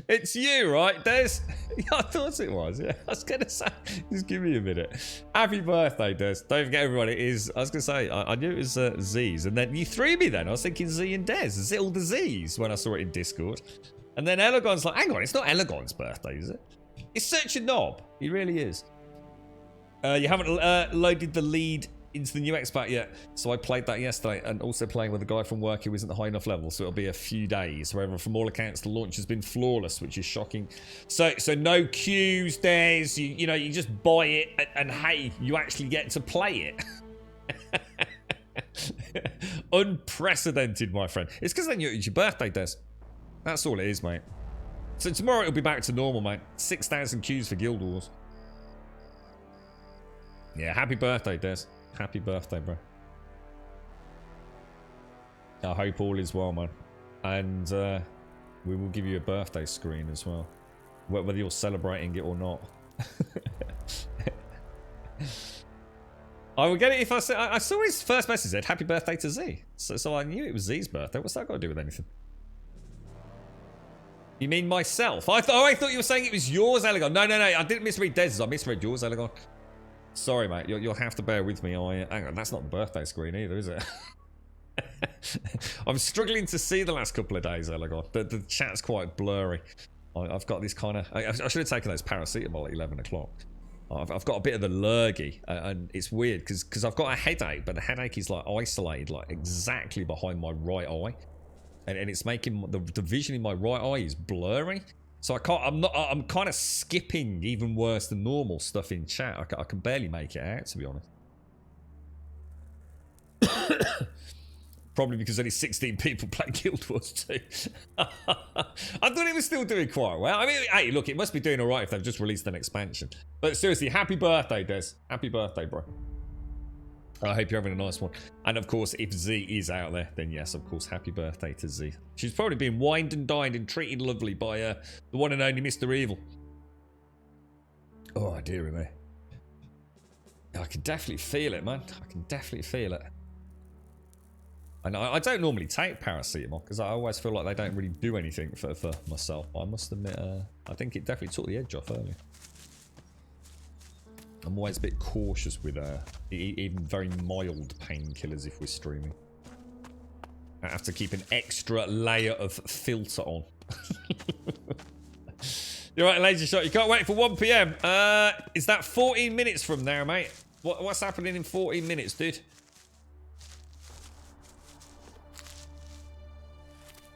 It's you, right, Des? Yeah, I thought it was. Yeah, I was gonna say. Just give me a minute. Happy birthday, Des. Don't forget, everyone. It is. I was gonna say. I knew it was Z's, and then you threw me. Then I was thinking Z and Des. Zilda Z's when I saw it in Discord, and then Elegon's like, hang on, it's not Elegon's birthday, is it? He's such a knob. He really is. You haven't loaded the lead into the new expat yet, so I played that yesterday, and also playing with a guy from work who isn't the high enough level, so it'll be a few days. However, from all accounts, the launch has been flawless, which is shocking. So no queues, Des. You know, you just buy it, and hey, you actually get to play it. Unprecedented, my friend. It's because then it's your birthday, Des. That's all it is, mate. So tomorrow it'll be back to normal, mate. 6,000 queues for Guild Wars. Yeah, happy birthday, Des. Happy birthday, bro. I hope all is well, man. And we will give you a birthday screen as well. Whether you're celebrating it or not. I will get it if I say... I saw his first message said, happy birthday to Z. So I knew it was Z's birthday. What's that got to do with anything? You mean myself? I thought you were saying it was yours, Elegon. No. I didn't misread Dez's. I misread yours, Elegon. Sorry, mate. You'll have to bear with me. Hang on, that's not the birthday screen either, is it? I'm struggling to see the last couple of days, Elegon. The chat's quite blurry. I've got this kind of... I should have taken those paracetamol at 11 o'clock. I've got a bit of the lurgy, and it's weird because I've got a headache, but the headache is like isolated, like exactly behind my right eye, and it's making the vision in my right eye is blurry. So I can't. I'm kind of skipping even worse than normal stuff in chat. I can barely make it out, to be honest. Probably because only 16 people play Guild Wars 2. I thought it was still doing quite well. I mean, hey, look, it must be doing all right if they've just released an expansion. But seriously, happy birthday, Des. Happy birthday, bro. I hope you're having a nice one. And of course, if Z is out there, then yes, of course, happy birthday to Z. She's probably been wined and dined and treated lovely by the one and only Mr. Evil. Oh, dearie me. I can definitely feel it, man. I can definitely feel it. And I don't normally take paracetamol because I always feel like they don't really do anything for myself. I must admit, I think it definitely took the edge off earlier. I'm always a bit cautious with even very mild painkillers if we're streaming. I have to keep an extra layer of filter on. You're right, laser shot. You can't wait for 1 PM. Is that 14 minutes from now, mate? What's happening in 14 minutes, dude?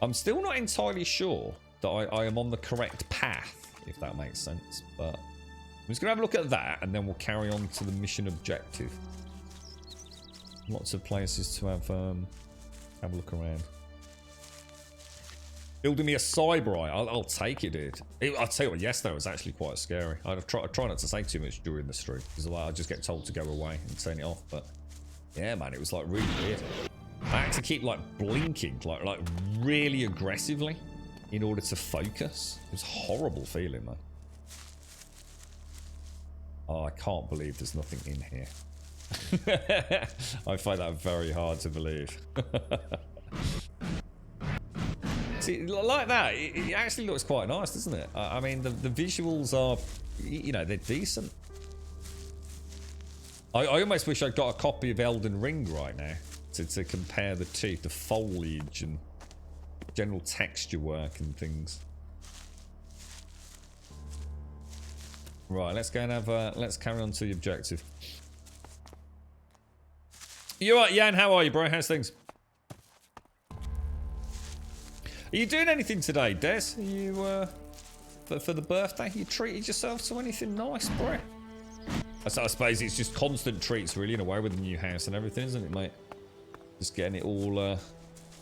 I'm still not entirely sure that I am on the correct path, if that makes sense, but I'm just going to have a look at that, and then we'll carry on to the mission objective. Lots of places to have a look around. Building me a cyber eye. I'll take it, dude. I'll tell you what, yesterday was actually quite scary. I try not to say too much during the stream, because I just get told to go away and turn it off, but yeah, man, it was like really weird. I had to keep like blinking, like really aggressively in order to focus. It was a horrible feeling, man. Oh, I can't believe there's nothing in here. I find that very hard to believe. See, like that, it actually looks quite nice, doesn't it? I mean, the visuals are, you know, they're decent. I almost wish I'd got a copy of Elden Ring right now. To compare the two, the foliage and general texture work and things. Right, let's go and have let's carry on to the objective. You right, Jan? How are you, bro? How's things? Are you doing anything today, Des? Are you for the birthday? You treated yourself to anything nice, bro? I suppose it's just constant treats, really, in a way, with the new house and everything, isn't it, mate? Just getting it all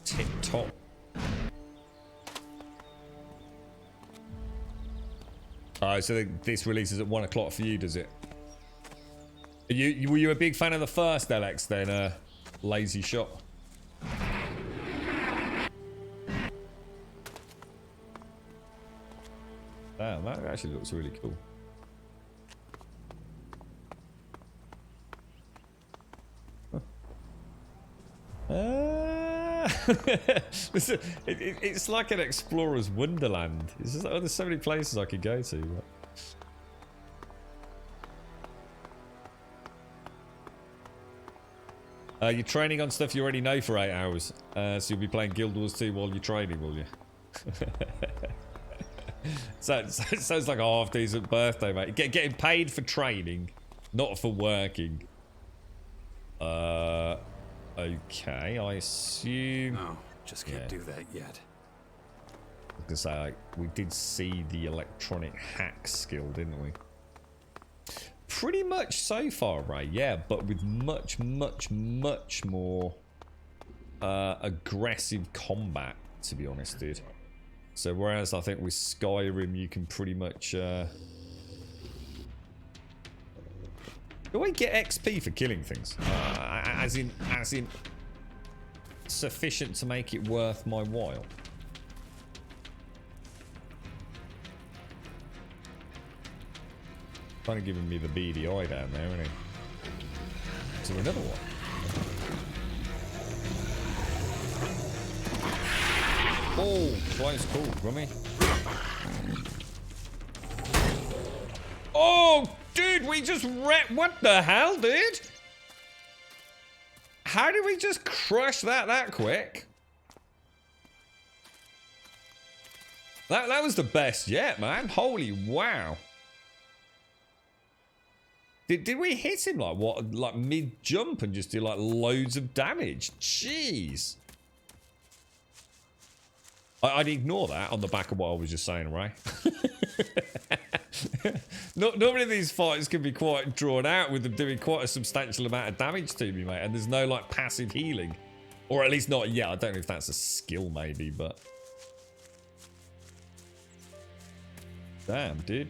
tip-top. Alright, so this releases at 1 o'clock for you, does it? Were you a big fan of the first ELEX then, Lazy Shot? Damn, that actually looks really cool. It's like an explorer's wonderland. It's just, oh, there's so many places I could go to. But... you're training on stuff you already know for 8 hours. So you'll be playing Guild Wars 2 while you're training, will you? So it sounds like a half-decent birthday, mate. Getting paid for training, not for working. Okay, I assume... No, just can't do that yet. I was gonna say, like, we did see the electronic hack skill, didn't we? Pretty much so far, Ray, yeah, but with much more aggressive combat, to be honest, dude. So whereas I think with Skyrim you can pretty much... Do I get XP for killing things? As in sufficient to make it worth my while? Kind of giving me the beady eye down there, isn't he? Is there another one? Oh, close call, Grummy. Oh, dude, we just what the hell, dude? How did we just crush that quick? That was the best yet, man. Holy wow. Did we hit him like what, like mid jump and just do like loads of damage? Jeez. I'd ignore that on the back of what I was just saying, Ray. Normally these fights can be quite drawn out with them doing quite a substantial amount of damage to me, mate. And there's no like passive healing. Or at least not yet. I don't know if that's a skill maybe, but... Damn, dude.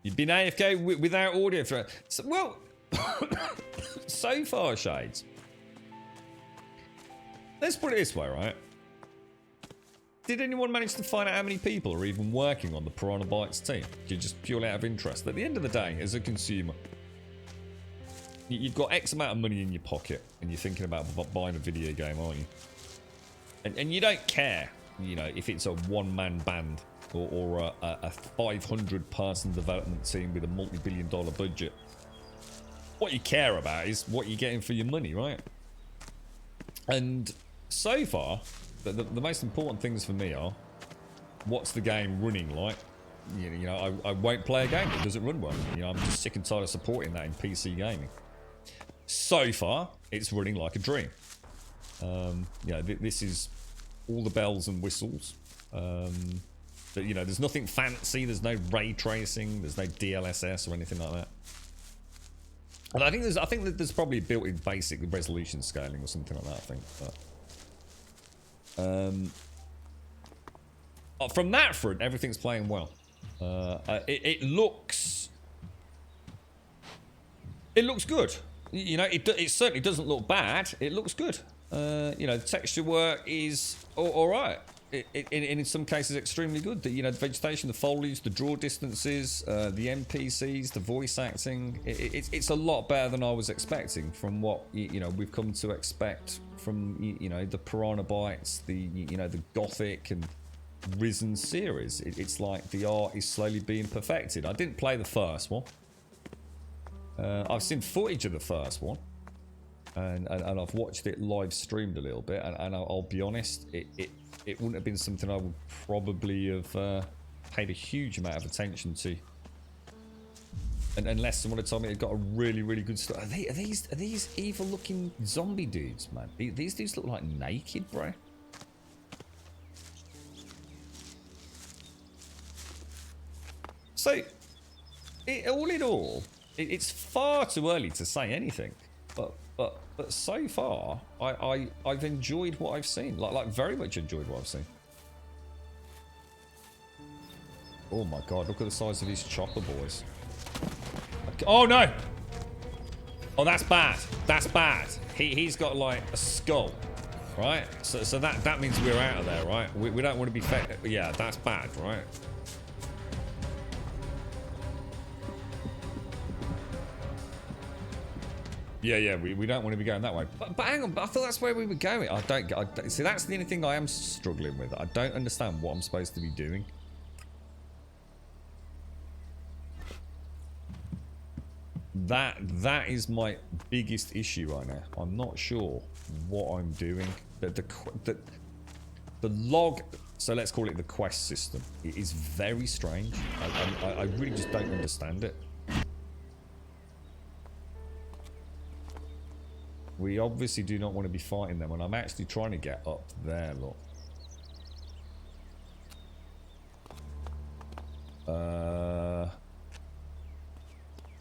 You've been AFK without audio for... So, well, so far, Shades. Let's put it this way, right? Did anyone manage to find out how many people are even working on the Piranha Bytes team? Just purely out of interest. At the end of the day, as a consumer, you've got X amount of money in your pocket and you're thinking about buying a video game, aren't you? And you don't care, you know, if it's a one-man band or a 500-person development team with a multi-billion-dollar budget. What you care about is what you're getting for your money, right? And so far, the most important things for me are, what's the game running like? You know, I won't play a game that doesn't run well. You know, I'm just sick and tired of supporting that in PC gaming. So far, it's running like a dream. You know, this is all the bells and whistles. But, you know, there's nothing fancy. There's no ray tracing. There's no DLSS or anything like that. And I think that there's probably built-in basic resolution scaling or something like that. I think. But, from that front, everything's playing well. It looks good. You know, it certainly doesn't look bad. It looks good. You know, the texture work is all right. In some cases, extremely good. You know, the vegetation, the foliage, the draw distances, the NPCs, the voice acting. It's a lot better than I was expecting from what you know we've come to expect from you know the Piranha Bytes, the you know the Gothic and Risen series. It's like the art is slowly being perfected. I didn't play the first one. I've seen footage of the first one. And I've watched it live streamed a little bit, and I'll be honest, it wouldn't have been something I would probably have paid a huge amount of attention to, and unless someone had told me it got a really good story. Are these evil looking zombie dudes, man? These dudes look like naked, bro. So, all in all, it's far too early to say anything, but so far, I've enjoyed what I've seen. Like very much enjoyed what I've seen. Oh my god, look at the size of these chopper boys. Oh no! Oh, that's bad. That's bad. He's got like a skull, right? So that means we're out of there, right? We don't want to be yeah, that's bad, right? Yeah, we don't want to be going that way. But hang on, but I thought that's where we were going. I don't see, that's the only thing I am struggling with. I don't understand what I'm supposed to be doing. That is my biggest issue right now. I'm not sure what I'm doing. The log, so let's call it the quest system. It is very strange. I really just don't understand it. We obviously do not want to be fighting them, and I'm actually trying to get up there, look.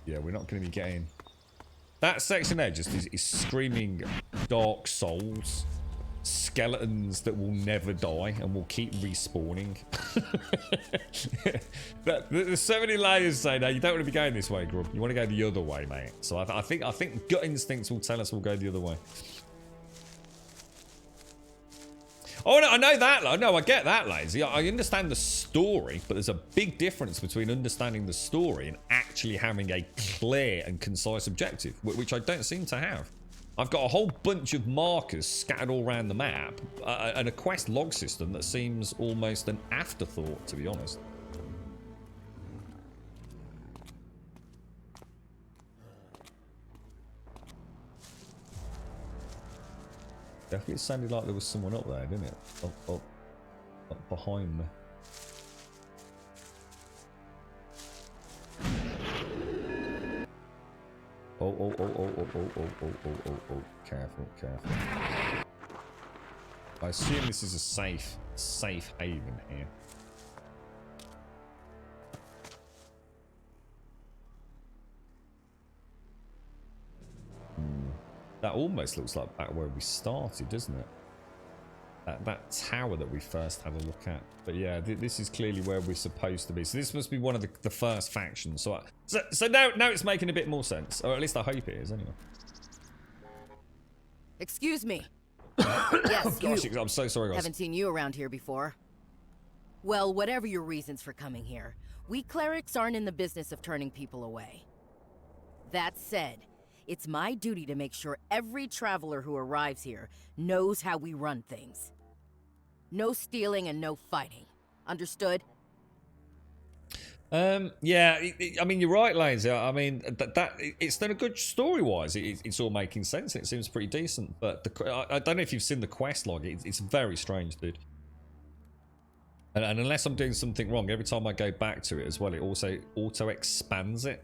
Yeah, we're not going to be getting... That section there just is screaming Dark Souls. Skeletons that will never die and will keep respawning. There's so many layers saying, no, you don't want to be going this way, Grub. You want to go the other way, mate. So I think gut instincts will tell us we'll go the other way. Oh, no, I know that. No, I get that, Lazy. I understand the story, but there's a big difference between understanding the story and actually having a clear and concise objective, which I don't seem to have. I've got a whole bunch of markers scattered all around the map, and a quest log system that seems almost an afterthought, to be honest. Definitely sounded like there was someone up there, didn't it? Up behind me. Oh. Careful. I assume this is a safe haven here. That almost looks like back where we started, doesn't it? That tower that we first had a look at. But yeah, this is clearly where we're supposed to be. So this must be one of the first factions. So now it's making a bit more sense. Or at least I hope it is, anyway. Excuse me. Yes, Oh gosh, I'm so sorry, guys. Haven't seen you around here before. Well, whatever your reasons for coming here, we clerics aren't in the business of turning people away. That said, it's my duty to make sure every traveler who arrives here knows how we run things. No stealing and no fighting. Understood? Yeah, I mean, you're right, Lazy. I mean, it's done a good story-wise. It's all making sense. It seems pretty decent. But I don't know if you've seen the quest log. It's very strange, dude. And unless I'm doing something wrong, every time I go back to it as well, it also auto-expands it.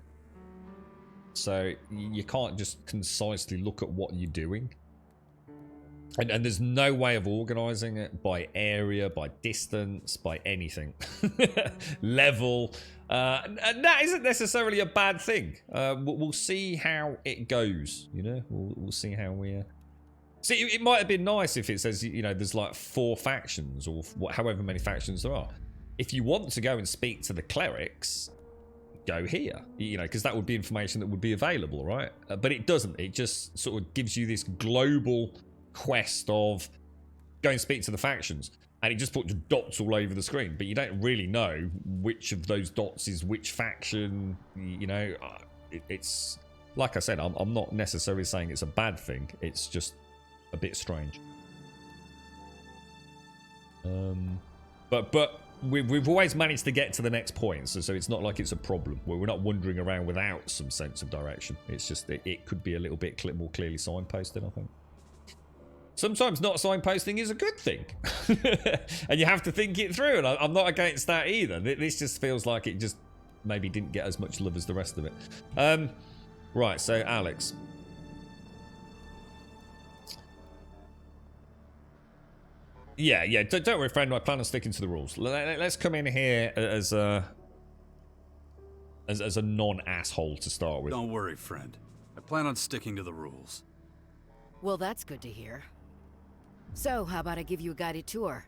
So you can't just concisely look at what you're doing. And there's no way of organising it by area, by distance, by anything. Level. And that isn't necessarily a bad thing. We'll see how it goes, you know? We'll see how we... See, it might have been nice if it says, you know, there's like 4 factions or however many factions there are. If you want to go and speak to the clerics, go here, you know, because that would be information that would be available, right? But it doesn't. It just sort of gives you this global quest of go and speak to the factions, and it just puts dots all over the screen, but you don't really know which of those dots is which faction, you know. It's like I said, I'm not necessarily saying it's a bad thing, it's just a bit strange. But we've always managed to get to the next point, so it's not like it's a problem where we're not wandering around without some sense of direction. It's just it could be a little bit more clearly signposted, I think. Sometimes not signposting is a good thing. And you have to think it through, and I'm not against that either. This just feels like it just maybe didn't get as much love as the rest of it. Right, so Alex. Yeah, don't worry, friend. I plan on sticking to the rules. Let's come in here as a non-asshole to start with. Don't worry, friend. I plan on sticking to the rules. Well, that's good to hear. So, how about I give you a guided tour?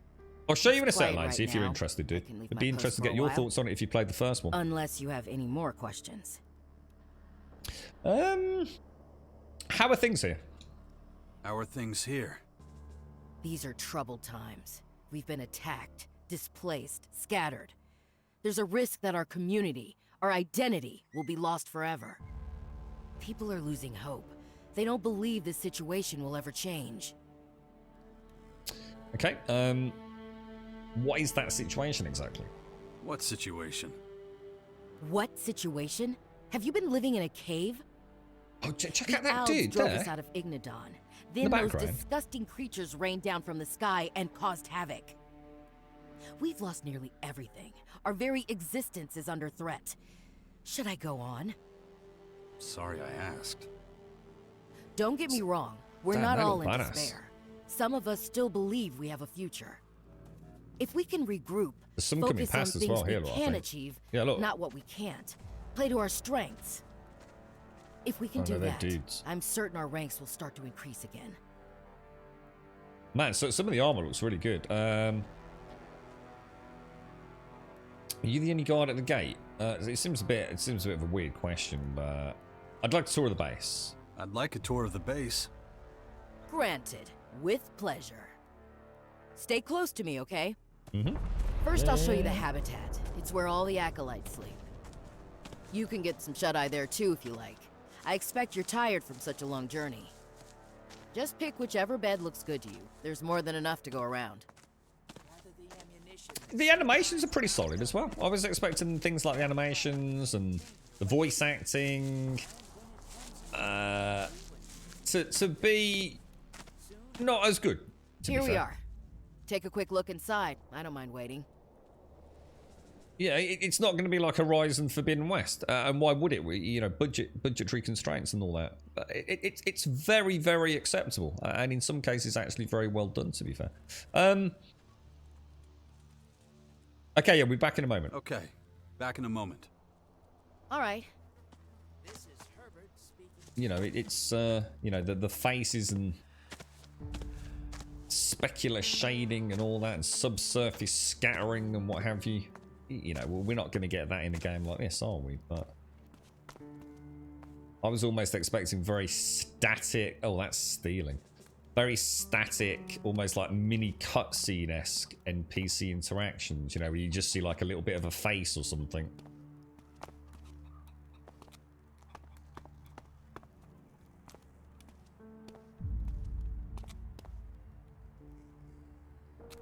I'll show you in a Quiet second, right see if you're now. interested, dude. I can leave It'd my be post interesting to for get a your while. thoughts on it if you played the first one. Unless you have any more questions. How are things here? How are things here? These are troubled times. We've been attacked, displaced, scattered. There's a risk that our community, our identity, will be lost forever. People are losing hope, They don't believe this situation will ever change. Okay, what is that situation exactly? What situation? What situation? Have you been living in a cave? Oh, check The out that Alds dude drove there. us out of Ignadon. The Then those background. disgusting creatures rained down from the sky and caused havoc. We've lost nearly everything. Our very existence is under threat. Should I go on? Sorry I asked. Don't get me wrong. We're Damn, not they all look in badass. despair. Some of us still believe we have a future. If we can regroup, There's some coming focus on past as things well we here, I can think. achieve, Yeah, look. not what we can't. Play to our strengths. If we can Oh, no, do they're that, dudes. I'm certain our ranks will start to increase again. Man, so some of the armor looks really good. Are you the only guard at the gate? It seems a bit of a weird question, but I'd like to tour the base. I'd like a tour of the base. Granted, with pleasure. Stay close to me, okay? Mm-hmm. First, I'll show you the habitat. It's where all the acolytes sleep. You can get some shut-eye there too if you like. I expect you're tired from such a long journey. Just pick whichever bed looks good to you. There's more than enough to go around. The animations are pretty solid as well. I was expecting things like the animations and the voice acting to be not as good. Here we are. Take a quick look inside. I don't mind waiting. Yeah, it's not going to be like Horizon Forbidden West, and why would it? You know, budgetary constraints and all that. But it's very, very acceptable, and in some cases actually very well done. To be fair. Okay, yeah, we'll be back in a moment. Okay, back in a moment. All right. You know, it's you know, the faces and specular shading and all that, and subsurface scattering and what have you. You know, well, we're not going to get that in a game like this, are we? But I was almost expecting very static. Oh, that's stealing. Very static, almost like mini cutscene-esque NPC interactions. You know, where you just see like a little bit of a face or something.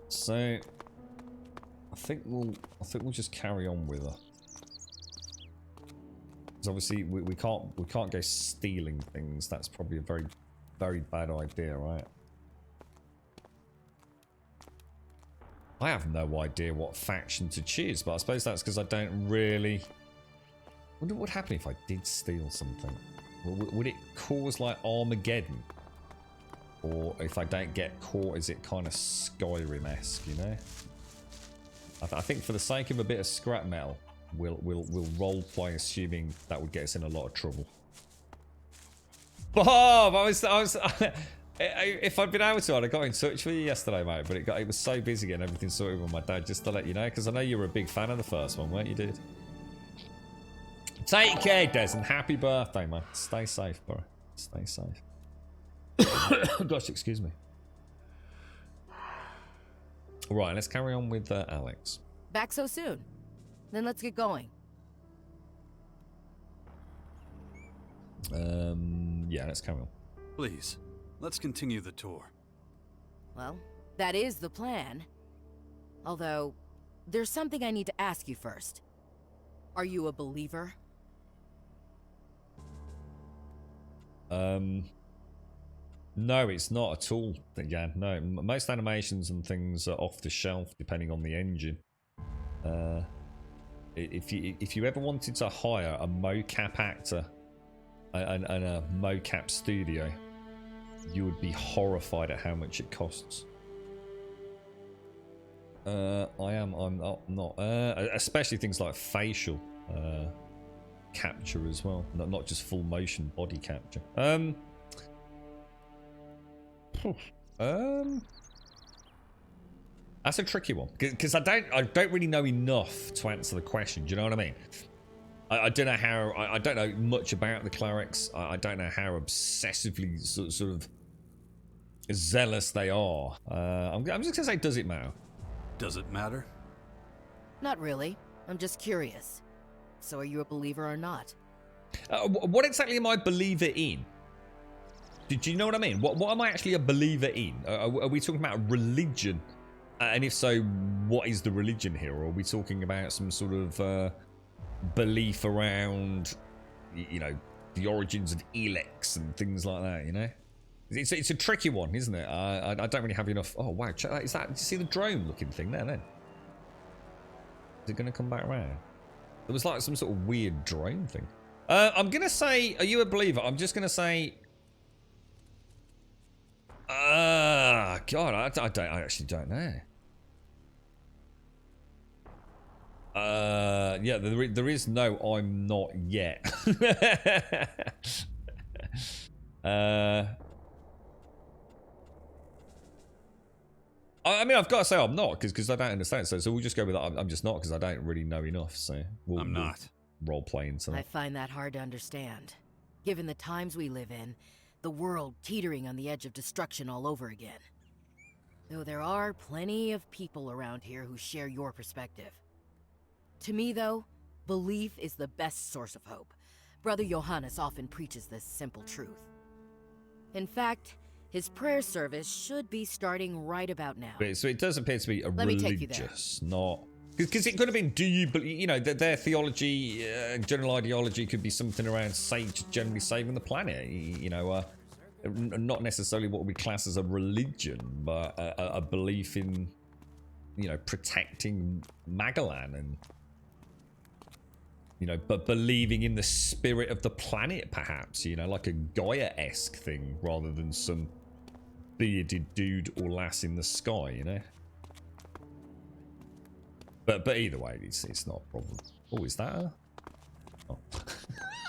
So I think we'll just carry on with her. Because obviously we can't go stealing things. That's probably a very, very bad idea, right? I have no idea what faction to choose, but I suppose that's because I don't really. I wonder what would happen if I did steal something. Would it cause like Armageddon? Or if I don't get caught, is it kind of Skyrim-esque, you know? I think for the sake of a bit of scrap metal, we'll roleplay, assuming that would get us in a lot of trouble. Bob, if I'd been able to, I'd have got in touch with you yesterday, mate. But it was so busy getting everything sorted with my dad, just to let you know, because I know you were a big fan of the first one, weren't you, dude? Take care, Des, and happy birthday, man. Stay safe, bro. Stay safe. Gosh, excuse me. Right, let's carry on with Alex. Back so soon? Then let's get going. Yeah, let's carry on. Please, let's continue the tour. Well, that is the plan. Although, there's something I need to ask you first. Are you a believer? No, it's not at all. Again, no. Most animations and things are off the shelf, depending on the engine. If you ever wanted to hire a mocap actor and a mocap studio, you would be horrified at how much it costs. I'm not. Especially things like facial capture as well, not just full motion body capture. That's a tricky one because I don't really know enough to answer the question. Do you know what I mean? I don't know how. I don't know much about the clerics. I don't know how obsessively sort of zealous they are. I'm just gonna say, does it matter? Does it matter? Not really. I'm just curious. So are you a believer or not? What exactly am I a believer in? Did you know what I mean? What am I actually a believer in? Are we talking about religion? And if so, what is the religion here? Or are we talking about some sort of belief around, you know, the origins of ELEX and things like that, you know? It's a tricky one, isn't it? I don't really have enough... Oh, wow. Check that. Is that... Do you see the drone-looking thing there, then? Is it going to come back around? There was like some sort of weird drone thing. I'm going to say... Are you a believer? I'm just going to say... God, I actually don't know. Yeah, there is no I'm not yet. I mean, I've got to say I'm not, because I don't understand. So we'll just go with that. I'm just not, because I don't really know enough. So we'll role play into that. I find that hard to understand. Given the times we live in, the world teetering on the edge of destruction all over again. Though there are plenty of people around here who share your perspective. To me, though, belief is the best source of hope. Brother Johannes often preaches this simple truth. In fact, his prayer service should be starting right about now. So it does appear to be a religious, not... Because it could have been, do you believe, you know, their theology, general ideology could be something around generally saving the planet, you know, not necessarily what we class as a religion, but a belief in, you know, protecting Magalan and, you know, but believing in the spirit of the planet, perhaps, you know, like a Gaia-esque thing rather than some bearded dude or lass in the sky, you know. But either way, it's not a problem. Oh, is that a... Oh.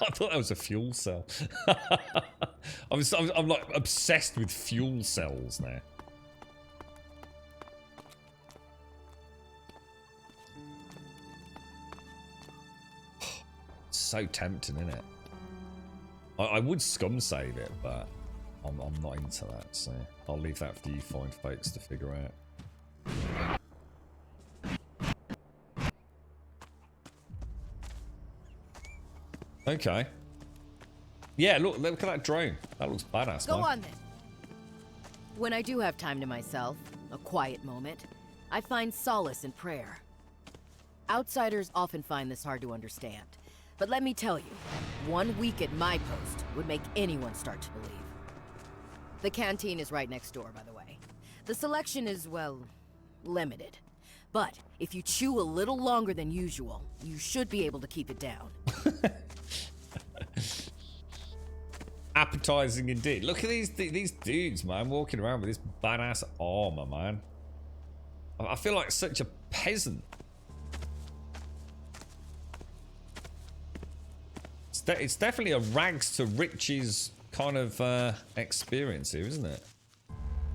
I thought that was a fuel cell. I'm like obsessed with fuel cells now. So tempting, isn't it? I would scum save it, but I'm not into that, so I'll leave that for you fine folks to figure out. Okay. Yeah, look at that drone. That looks badass, Go man. on then. When I do have time to myself, a quiet moment, I find solace in prayer. Outsiders often find this hard to understand. But let me tell you, 1 week at my post would make anyone start to believe. The canteen is right next door, by the way. The selection is, well, limited. But if you chew a little longer than usual, you should be able to keep it down. Appetizing indeed. Look at these dudes, man, walking around with this badass armor, man. I feel like such a peasant. It's definitely a rags to riches kind of experience here, isn't it?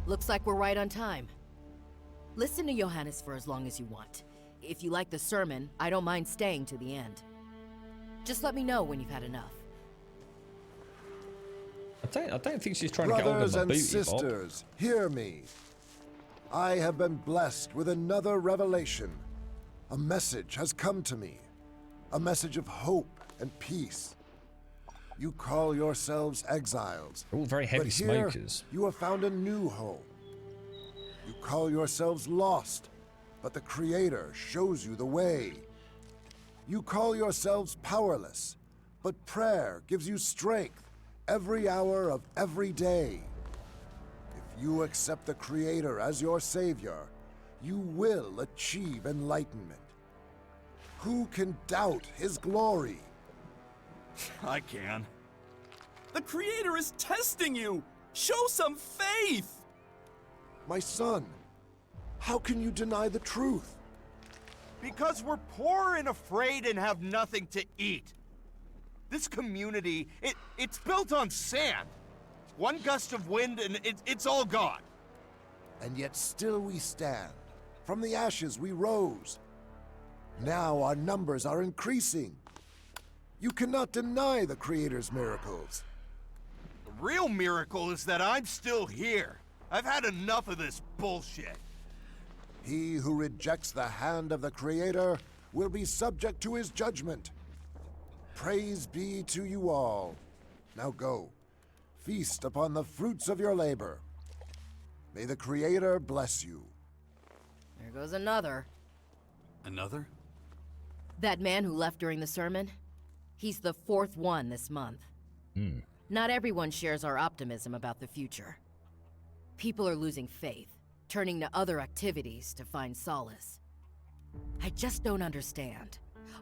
Looks like we're right on time. Listen to Johannes for as long as you want. If you like the sermon, I don't mind staying to the end. Just let me know when you've had enough. I don't think she's trying to get hold of my booty, Brothers and sisters, hear me. I have been blessed with another revelation. A message has come to me. A message of hope and peace. You call yourselves exiles. They're all very heavy but here, smokers. You have found a new home. You call yourselves lost, but the Creator shows you the way. You call yourselves powerless, but prayer gives you strength every hour of every day. If you accept the Creator as your Savior, you will achieve enlightenment. Who can doubt His glory? I can. The Creator is testing you! Show some faith! My son, how can you deny the truth? Because we're poor and afraid and have nothing to eat. This community, it's built on sand. One gust of wind and it's all gone. And yet still we stand. From the ashes we rose. Now our numbers are increasing. You cannot deny the Creator's miracles. The real miracle is that I'm still here. I've had enough of this bullshit. He who rejects the hand of the Creator will be subject to His judgment. Praise be to you all. Now go. feast upon the fruits of your labor. May the Creator bless you. There goes another. Another? That man who left during the sermon? He's the 4th one this month. Not everyone shares our optimism about the future. People are losing faith, turning to other activities to find solace. I just don't understand.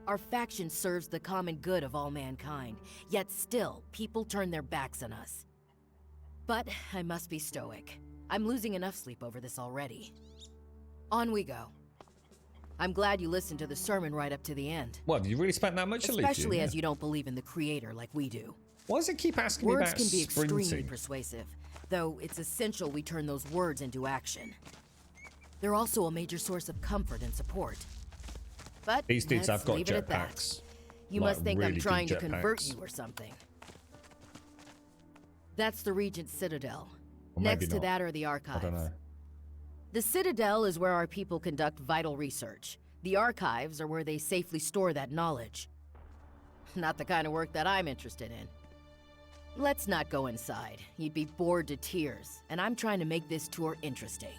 Our faction serves the common good of all mankind, yet still, people turn their backs on us. But I must be stoic. I'm losing enough sleep over this already. On we go. I'm glad you listened to the sermon right up to the end. What, have you really spent that much? Especially as you don't believe in the Creator like we do. Why does it keep asking me Words about can be extremely sprinting? persuasive, though it's essential we turn those words into action. They're also a major source of comfort and support. But These dudes have let's got leave it at that. jetpacks. You Like, must think really I'm trying to good convert jetpacks. you or something. That's the Regent's Citadel. Or maybe Next to not. that are the I archives. don't know. The Citadel is where our people conduct vital research. The archives are where they safely store that knowledge. Not the kind of work that I'm interested in. Let's not go inside. You'd be bored to tears, and I'm trying to make this tour interesting.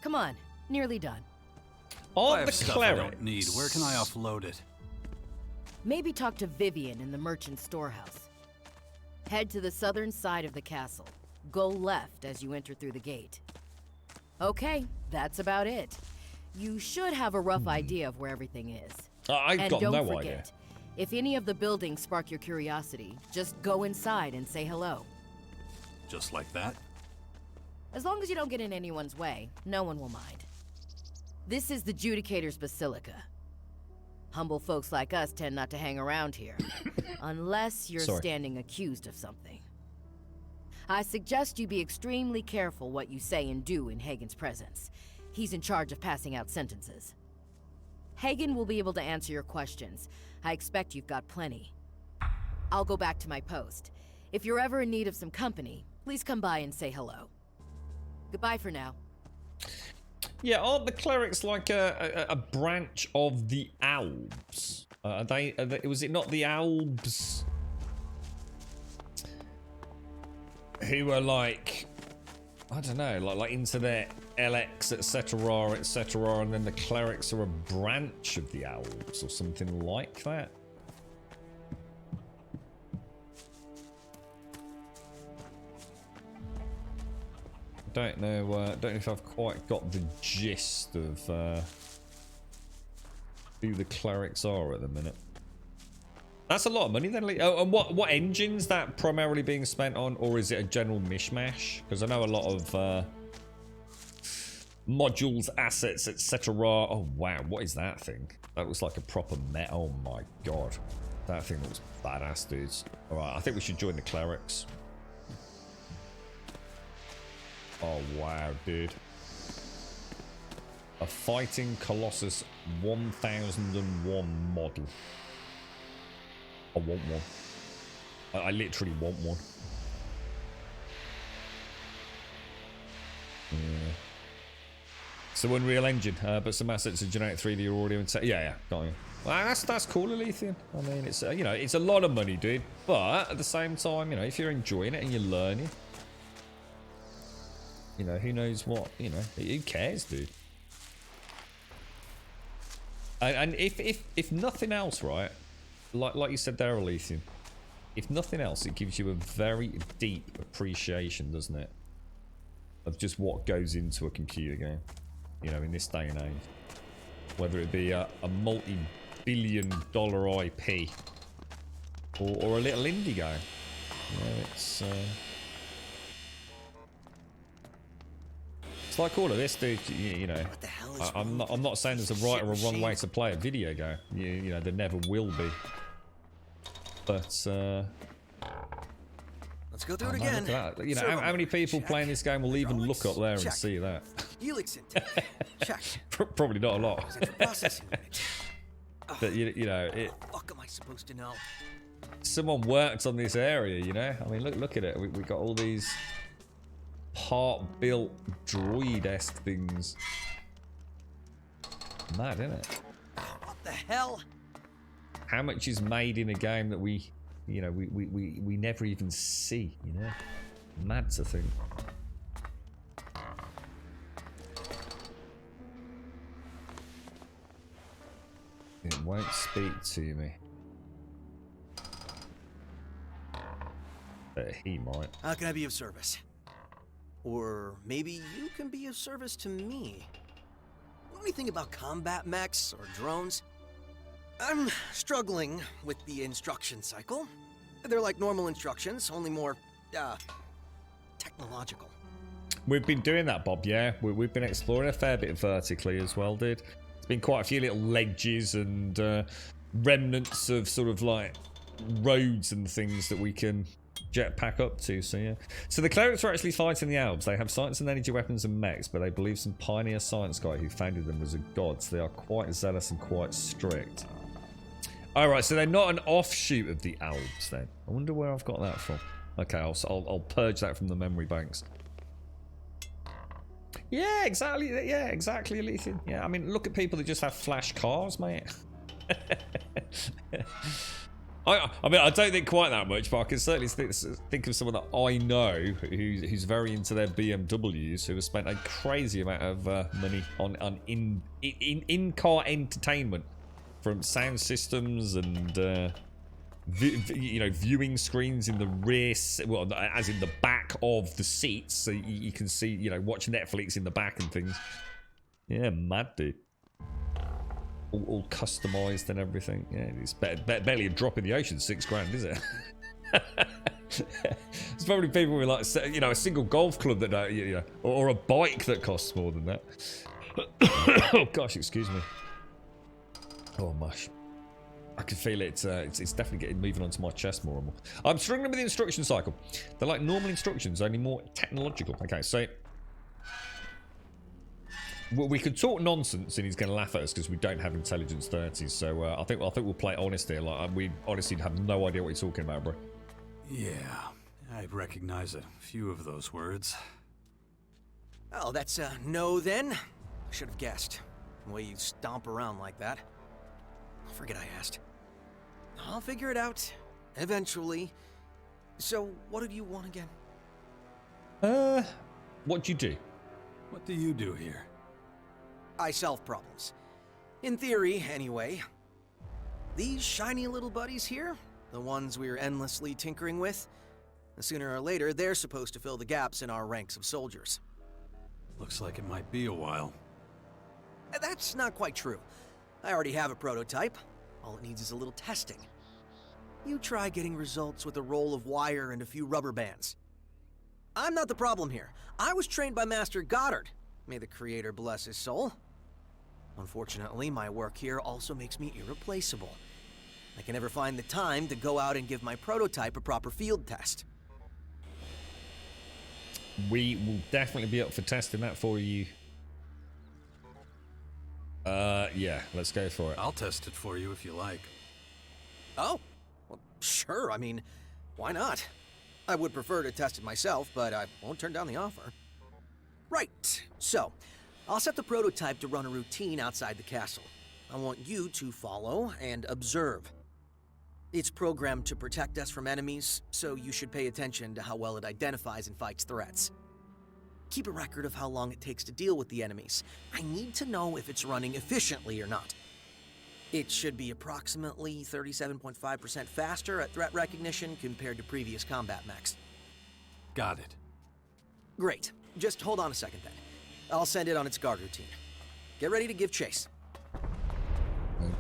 Come on, nearly done. All I have the stuff I clerics. don't need. Where can I offload it? Maybe talk to Vivian in the merchant storehouse. Head to the southern side of the castle. Go left as you enter through the gate. Okay, that's about it. You should have a rough idea of where everything is. I've And got don't no forget, idea. if any of the buildings spark your curiosity, just go inside and say hello. Just like that? As long as you don't get in anyone's way, no one will mind. This is the Judicator's Basilica. Humble folks like us tend not to hang around here, unless you're Sorry. standing accused of something. I suggest you be extremely careful what you say and do in Hagen's presence. He's in charge of passing out sentences. Hagen will be able to answer your questions. I expect you've got plenty. I'll go back to my post. If you're ever in need of some company, please come by and say hello. Goodbye for now. Yeah, aren't the clerics like a branch of the Albs? Are they, was it not the Albs who are like, I don't know, like into their ELEX, etc., and then the clerics are a branch of the Albs or something like that? Don't know if I've quite got the gist of who the clerics are at the minute. That's a lot of money then. Oh, and what engine's that primarily being spent on, or is it a general mishmash? Because I know a lot of modules, assets, etc. Oh wow, what is that thing? That looks like a proper metal. Oh my god, that thing looks badass, dudes. All right, I think we should join the clerics. Oh wow, dude. A Fighting Colossus 1001 model. I want one. I literally want one. Yeah. It's the Unreal Engine, but some assets to generate 3D audio and yeah, got you. Well, that's cool, Alethian. I mean, it's you know, it's a lot of money, dude. But at the same time, you know, if you're enjoying it and you're learning, you know, who knows what, you know, who cares, dude? And if nothing else, right, like you said there, Alethian, if nothing else, it gives you a very deep appreciation, doesn't it, of just what goes into a computer game, you know, in this day and age. Whether it be a multi-billion-dollar IP or a little indie game, you know, it's like all of this, dude. You know, What the hell is I'm not saying there's a right or a wrong way to play a video game. You know, there never will be. But Let's go through it man, again. look at that. You know, Servo how many people check. playing this game will even look up there and Check. see that? ELEX intake. Check. Probably not a lot. Central processing unit. But you know, it. Fuck am I supposed to know? Someone worked on this area. You know, I mean, look at it. We got all these part-built droid-esque things. Mad, isn't it? What the hell? How much is made in a game that we you know, we never even see, you know? Mad to think. It won't speak to me. But he might. How can I be of service? Or maybe you can be of service to me. Know anything about combat mechs or drones? I'm struggling with the instruction cycle. They're like normal instructions, only more, technological. We've been doing that, Bob, yeah. We've been exploring a fair bit vertically as well, dude. There's been quite a few little ledges and remnants of sort of like roads and things that we can jetpack up to, so yeah. So the clerics are actually fighting the elves. They have science and energy weapons and mechs, but they believe some pioneer science guy who founded them was a god, so they are quite zealous and quite strict. Alright, so they're not an offshoot of the elves then. I wonder where I've got that from. Okay, I'll purge that from the memory banks. Yeah, exactly. Yeah, exactly, Lethan. Yeah, I mean, look at people that just have flash cars, mate. I mean, I don't think quite that much, but I can certainly think of someone that I know who's very into their BMWs, who has spent a crazy amount of money on in-car entertainment, from sound systems and you know, viewing screens in the rear, well, as in the back of the seats, so you can see, you know, watch Netflix in the back and things. Yeah, mad dude. All customized and everything. Yeah, it's barely a drop in the ocean. $6 is it? There's probably people with, like, you know, a single golf club that you know, or a bike that costs more than that. Oh gosh, excuse me. Oh mush. I can feel it. It's definitely moving onto my chest more and more. I'm struggling with the instruction cycle. They're like normal instructions, only more technological. Okay, so we could talk nonsense and he's going to laugh at us because we don't have intelligence 30s. So I think we'll play honest here. Like, we honestly have no idea what you're talking about, bro. Yeah, I recognize a few of those words. Oh, that's a no then? I should have guessed. The way you stomp around like that. Forget I asked. I'll figure it out. Eventually. So, what did you want again? What'd you do? What do you do here? I solve problems. In theory, anyway. These shiny little buddies here, the ones we're endlessly tinkering with, sooner or later, they're supposed to fill the gaps in our ranks of soldiers. Looks like it might be a while. That's not quite true. I already have a prototype. All it needs is a little testing. You try getting results with a roll of wire and a few rubber bands. I'm not the problem here. I was trained by Master Goddard. May the Creator bless his soul. Unfortunately, my work here also makes me irreplaceable. I can never find the time to go out and give my prototype a proper field test. We will definitely be up for testing that for you. Yeah, let's go for it. I'll test it for you if you like. Oh, well, sure. I mean, why not? I would prefer to test it myself, but I won't turn down the offer. Right, so, I'll set the prototype to run a routine outside the castle. I want you to follow and observe. It's programmed to protect us from enemies, so you should pay attention to how well it identifies and fights threats. Keep a record of how long it takes to deal with the enemies. I need to know if it's running efficiently or not. It should be approximately 37.5% faster at threat recognition compared to previous combat mechs. Got it. Great. Just hold on a second then. I'll send it on its guard routine. Get ready to give chase.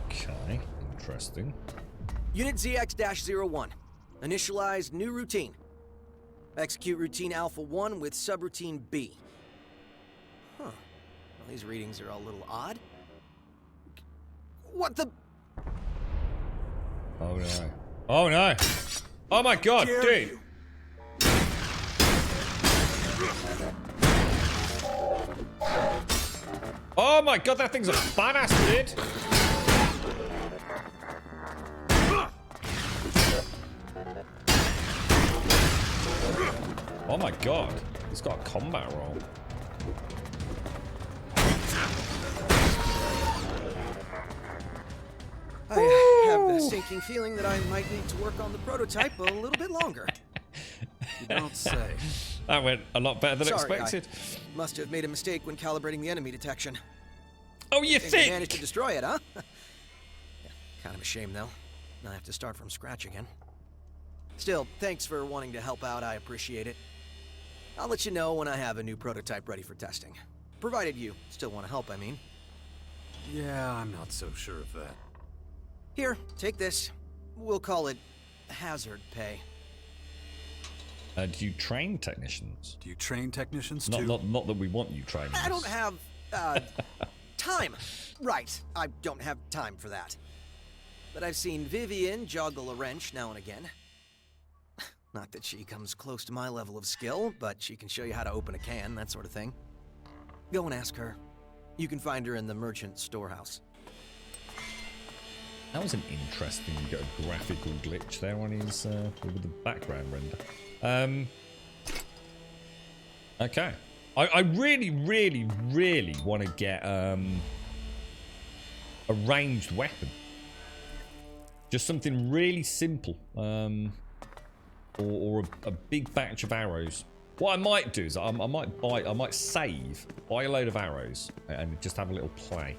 Okay, interesting. Unit ZX-01. Initialize new routine. Execute routine Alpha 1 with subroutine B. Huh. Well, these readings are all a little odd. What the? Oh no. Oh no. Oh my god, dude. Oh my god, that thing's a badass, dude. Oh my god, he's got a combat roll. I have the a sinking feeling that I might need to work on the prototype a little bit longer. You don't say. That went a lot better than expected. I must have made a mistake when calibrating the enemy detection. Oh, you think? You managed to destroy it, huh? Yeah, kind of a shame, though. Now I have to start from scratch again. Still, thanks for wanting to help out. I appreciate it. I'll let you know when I have a new prototype ready for testing. Provided you still want to help, I mean. Yeah, I'm not so sure of that. Here, take this. We'll call it hazard pay. Do you train technicians? Do you train technicians too? Not that we want you training. I don't have, time. Right, I don't have time for that. But I've seen Vivian joggle a wrench now and again. Not that she comes close to my level of skill, but she can show you how to open a can, that sort of thing. Go and ask her. You can find her in the merchant storehouse. That was an interesting graphical glitch there on his with the background render. Okay. I really, really, really want to get a ranged weapon. Just something really simple. Or a big batch of arrows. What I might do is I might save, buy a load of arrows, and just have a little play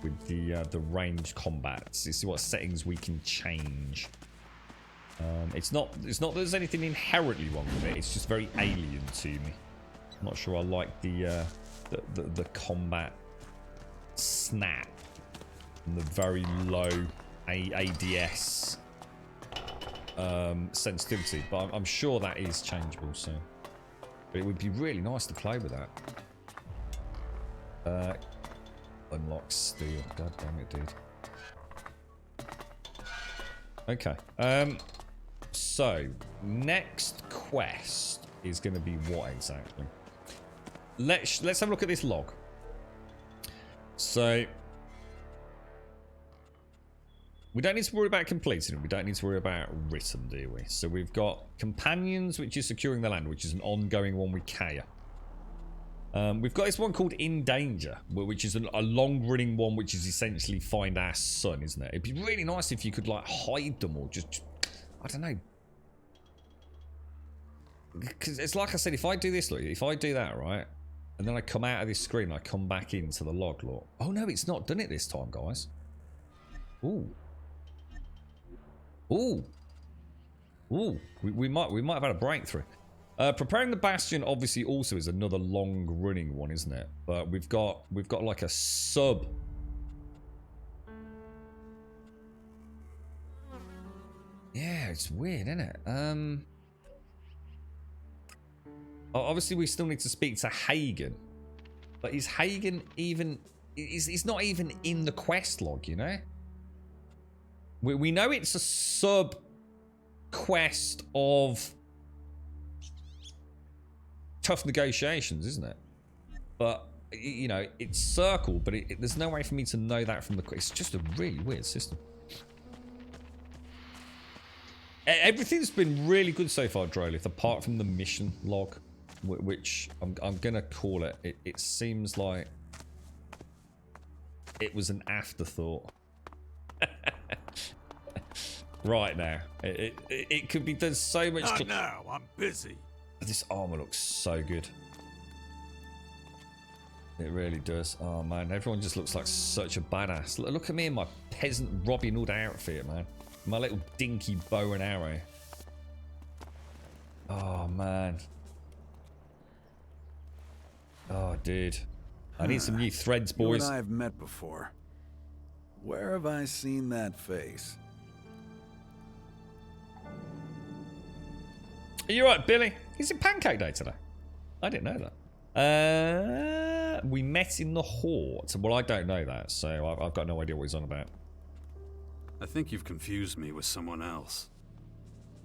with the range combats. You see what settings we can change. It's not that there's anything inherently wrong with it. It's just very alien to me. I'm not sure I like the combat snap and the very low ADS sensitivity, but I'm sure that is changeable. So, but it would be really nice to play with that. Unlock steel. God damn it, dude. Okay. So next quest is going to be what exactly? Let's have a look at this log. So we don't need to worry about completing it. We don't need to worry about written, do we? So we've got companions, which is securing the land, which is an ongoing one with Kaya. We've got this one called In Danger, which is a long-running one, which is essentially find our son, isn't it? It'd be really nice if you could like hide them or just I don't know. Because it's like I said, if I do this, look, if I do that, right, and then I come out of this screen, I come back into the log, look. Oh no, it's not done it this time, guys. Ooh. Ooh. Ooh. We might have had a breakthrough. Preparing the Bastion obviously also is another long-running one, isn't it? But we've got like a sub. Yeah, it's weird, isn't it? Obviously we still need to speak to Hagen, but is Hagen even? He's not even in the quest log, you know. We know it's a sub quest of tough negotiations, isn't it? But you know, it's circled, but there's no way for me to know that from the quest. It's just a really weird system. Everything's been really good so far, Drolith, apart from the mission log, which I'm gonna call it. It seems like it was an afterthought. Right now, it could be done so much. Not now. I'm busy. This armor looks so good. It really does. Oh man, everyone just looks like such a badass. Look at me in my peasant Robin Hood outfit, man. My little dinky bow and arrow. Oh man. Oh dude. I need some new threads, boys. You and I have met before. Where have I seen that face? Are you right, Billy? Is it Pancake Day today? I didn't know that. We met in the Hort. Well, I don't know that, so I've got no idea what he's on about. I think you've confused me with someone else.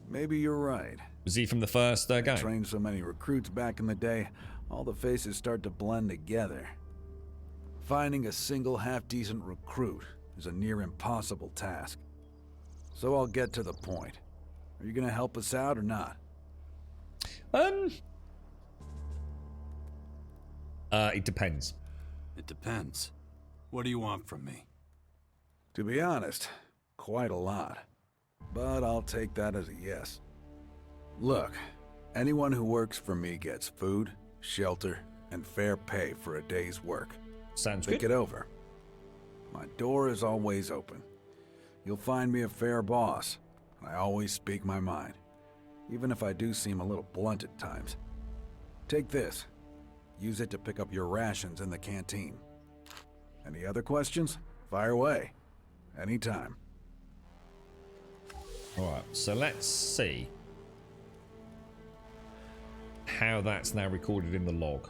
Maybe you're right. Was he from the first game? I trained so many recruits back in the day, all the faces start to blend together. Finding a single half-decent recruit is a near impossible task. So I'll get to the point. Are you gonna help us out or not? It depends. It depends. What do you want from me? To be honest, quite a lot. But I'll take that as a yes. Look, anyone who works for me gets food, shelter, and fair pay for a day's work. Sounds Think good. it over. My door is always open. You'll find me a fair boss. I always speak my mind, even if I do seem a little blunt at times. Take this. Use it to pick up your rations in the canteen. Any other questions? Fire away. Anytime. Alright, so let's see how that's now recorded in the log.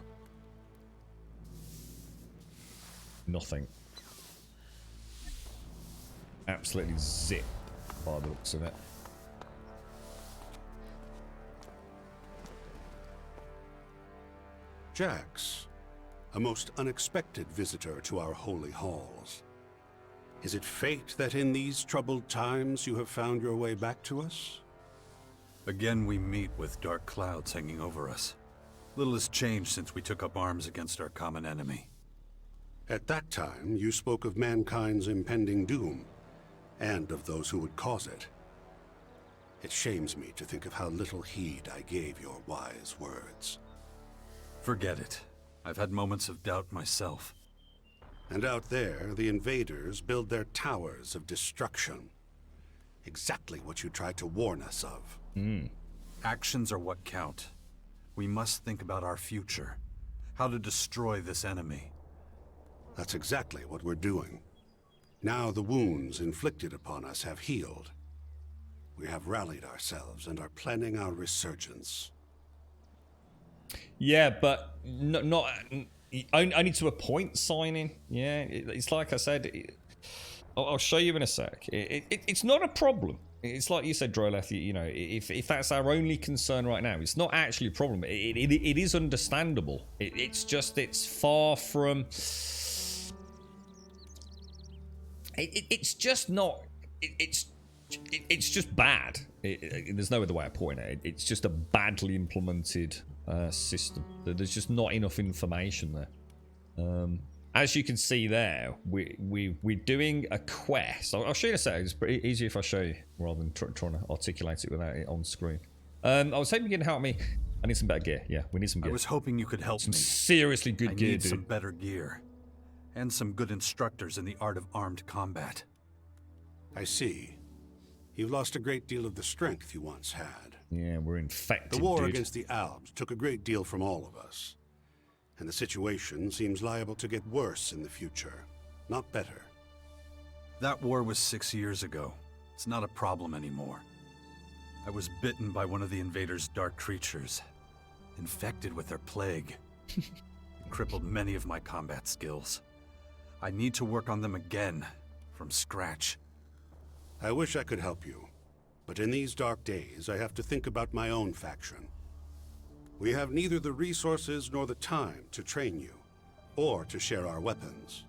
Nothing. Absolutely zip by the looks of it. Jax, a most unexpected visitor to our holy halls. Is it fate that in these troubled times you have found your way back to us? Again we meet with dark clouds hanging over us. Little has changed since we took up arms against our common enemy. At that time, you spoke of mankind's impending doom, and of those who would cause it. It shames me to think of how little heed I gave your wise words. Forget it. I've had moments of doubt myself. And out there, the invaders build their towers of destruction. Exactly what you tried to warn us of. Actions are what count. We must think about our future. How to destroy this enemy. That's exactly what we're doing. Now the wounds inflicted upon us have healed. We have rallied ourselves and are planning our resurgence. Yeah, but not only to a point, signing. Yeah, it's like I said. I'll show you in a sec. It's not a problem. It's like you said, Droleth. You know, if that's our only concern right now, it's not actually a problem. It is understandable. It's just it's far from. It's just not. It's just bad. There's no other way of putting it. It's just a badly implemented system. There's just not enough information there. As you can see there, we're doing a quest. I'll show you in a second. It's pretty easier if I show you rather than trying to articulate it without it on screen. I was hoping you can help me. I need some better gear. Yeah, we need some gear. I was hoping you could help me. Seriously good gear, need dude. some better gear. And some good instructors in the art of armed combat. I see. You've lost a great deal of the strength you once had. Yeah, we're infected, The war dude. against the Albs took a great deal from all of us. And the situation seems liable to get worse in the future, not better. That war was 6 years ago. It's not a problem anymore. I was bitten by one of the invaders' dark creatures. Infected with their plague. It crippled many of my combat skills. I need to work on them again, from scratch. I wish I could help you, but in these dark days, I have to think about my own faction. We have neither the resources nor the time to train you, or to share our weapons.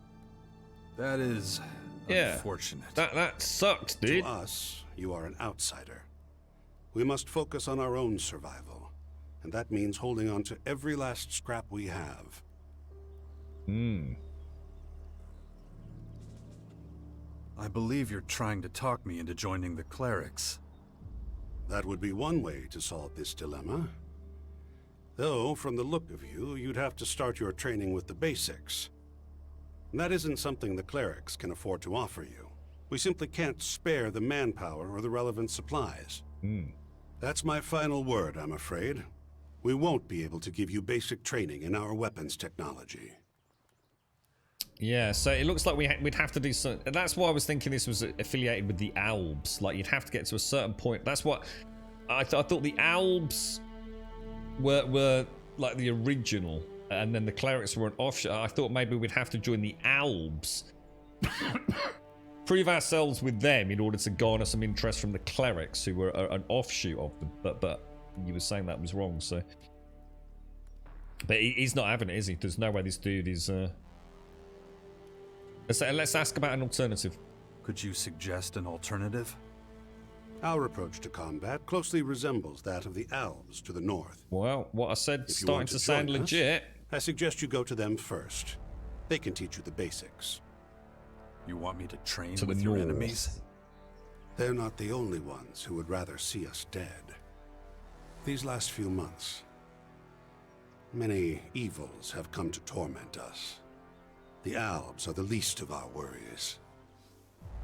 That is unfortunate. That sucks, dude. To us, you are an outsider. We must focus on our own survival, and that means holding on to every last scrap we have. I believe you're trying to talk me into joining the clerics. That would be one way to solve this dilemma. Though, from the look of you, you'd have to start your training with the basics. That isn't something the clerics can afford to offer you. We simply can't spare the manpower or the relevant supplies. That's my final word, I'm afraid. We won't be able to give you basic training in our weapons technology. Yeah, so it looks like we'd have to do some. That's why I was thinking this was affiliated with the Albs. Like you'd have to get to a certain point. That's what I thought. The Albs were like the original, and then the clerics were an offshoot. I thought maybe we'd have to join the Albs, prove ourselves with them in order to garner some interest from the clerics, who were an offshoot of them. But you were saying that was wrong. So, but he's not having it, is he? There's no way this dude is. Let's ask about an alternative. Could you suggest an alternative? Our approach to combat closely resembles that of the Albs to the north. Well, what I said If you starting want to sound join us, legit. I suggest you go to them first. They can teach you the basics. You want me to train To the with your north. enemies? They're not the only ones who would rather see us dead. These last few months, many evils have come to torment us. The Albs are the least of our worries.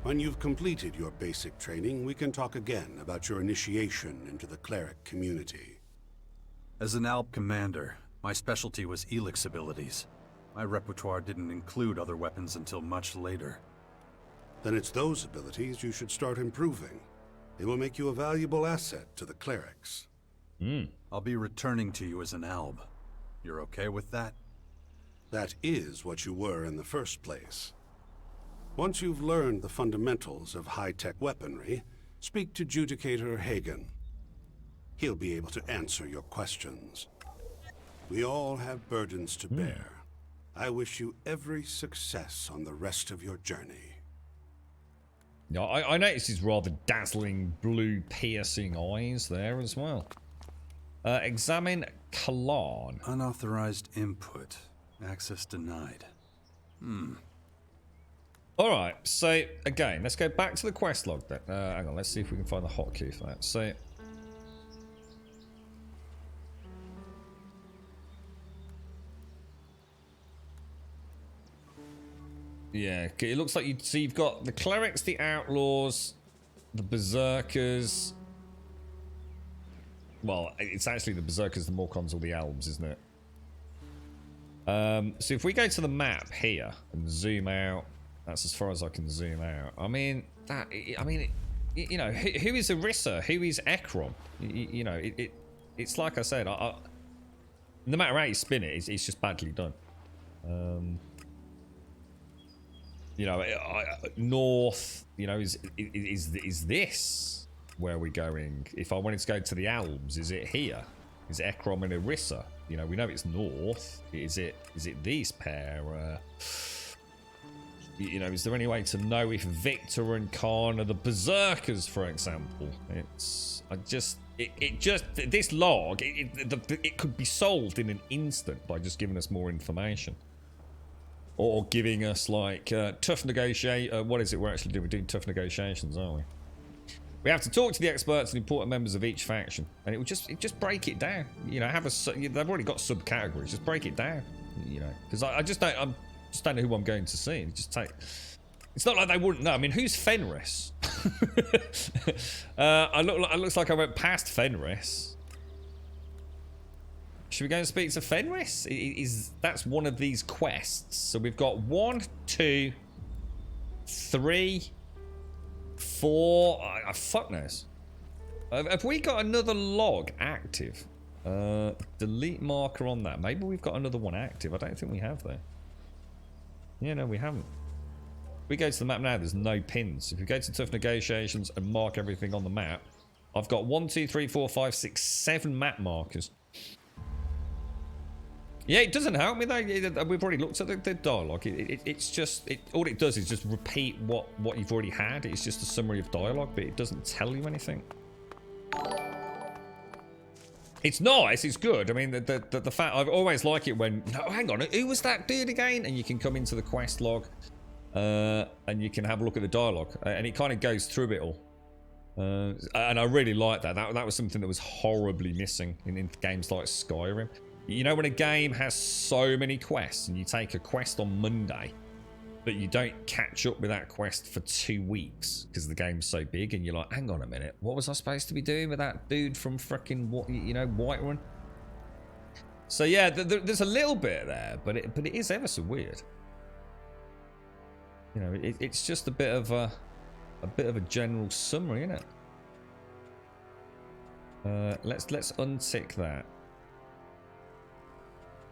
When you've completed your basic training, we can talk again about your initiation into the cleric community. As an Alb commander, my specialty was ELEX abilities. My repertoire didn't include other weapons until much later. Then it's those abilities you should start improving. They will make you a valuable asset to the clerics. I'll be returning to you as an Alb. You're okay with that? That is what you were in the first place. Once you've learned the fundamentals of high-tech weaponry, speak to Judicator Hagen. He'll be able to answer your questions. We all have burdens to bear. I wish you every success on the rest of your journey. Yeah, I noticed his rather dazzling blue piercing eyes there as well. Examine Kalan. Unauthorized input. Access denied. Alright, so again, let's go back to the quest log then. Hang on, let's see if we can find the hotkey for that. So, yeah, it looks like you've got the clerics, the outlaws, the berserkers. Well, it's actually the berserkers, the Morcons, or the elves, isn't it? So if we go to the map here and zoom out, that's as far as I can zoom out. I mean, you know, who is Arissa? Who is Ekrom? You know, it's like I said, no matter how you spin it, it's just badly done. You know, north, you know, is this where we're going? If I wanted to go to the Alps, is it here? Is it Ekrom and Arissa? You know, we know it's north. Is it these pair? You know, is there any way to know if Victor and Khan are the berserkers, for example? This log, it could be solved in an instant by just giving us more information. Or giving us, like, tough what is it we're actually doing? We're doing tough negotiations, aren't we? We have to talk to the experts and important members of each faction. And it would just break it down. You know, they've already got subcategories. Just break it down, you know. Because I just don't know who I'm going to see. It's not like they wouldn't know. I mean, who's Fenris? It looks like I went past Fenris. Should we go and speak to Fenris? That's one of these quests. So we've got 1, 2, 3, 4. Fuck knows. Have we got another log active? Delete marker on that. Maybe we've got another one active. I don't think we have though. Yeah, no, we haven't. If we go to the map now, there's no pins. If we go to tough negotiations and mark everything on the map, I've got 1, 2, 3, 4, 5, 6, 7 map markers. Yeah, it doesn't help me though. We've already looked at the dialogue. It's just all it does is just repeat what you've already had. It's just a summary of dialogue, but it doesn't tell you anything. It's nice. It's good. I mean, the fact I've always like it when hang on, who was that dude again? And you can come into the quest log, and you can have a look at the dialogue, and it kind of goes through it all. And I really like that. That was something that was horribly missing in games like Skyrim. You know, when a game has so many quests and you take a quest on Monday, but you don't catch up with that quest for 2 weeks because the game's so big, and you're like, hang on a minute, what was I supposed to be doing with that dude from frickin' Whiterun? So yeah, there's a little bit there, but it is ever so weird. You know, it's just a bit of a general summary, isn't it? Let's untick that.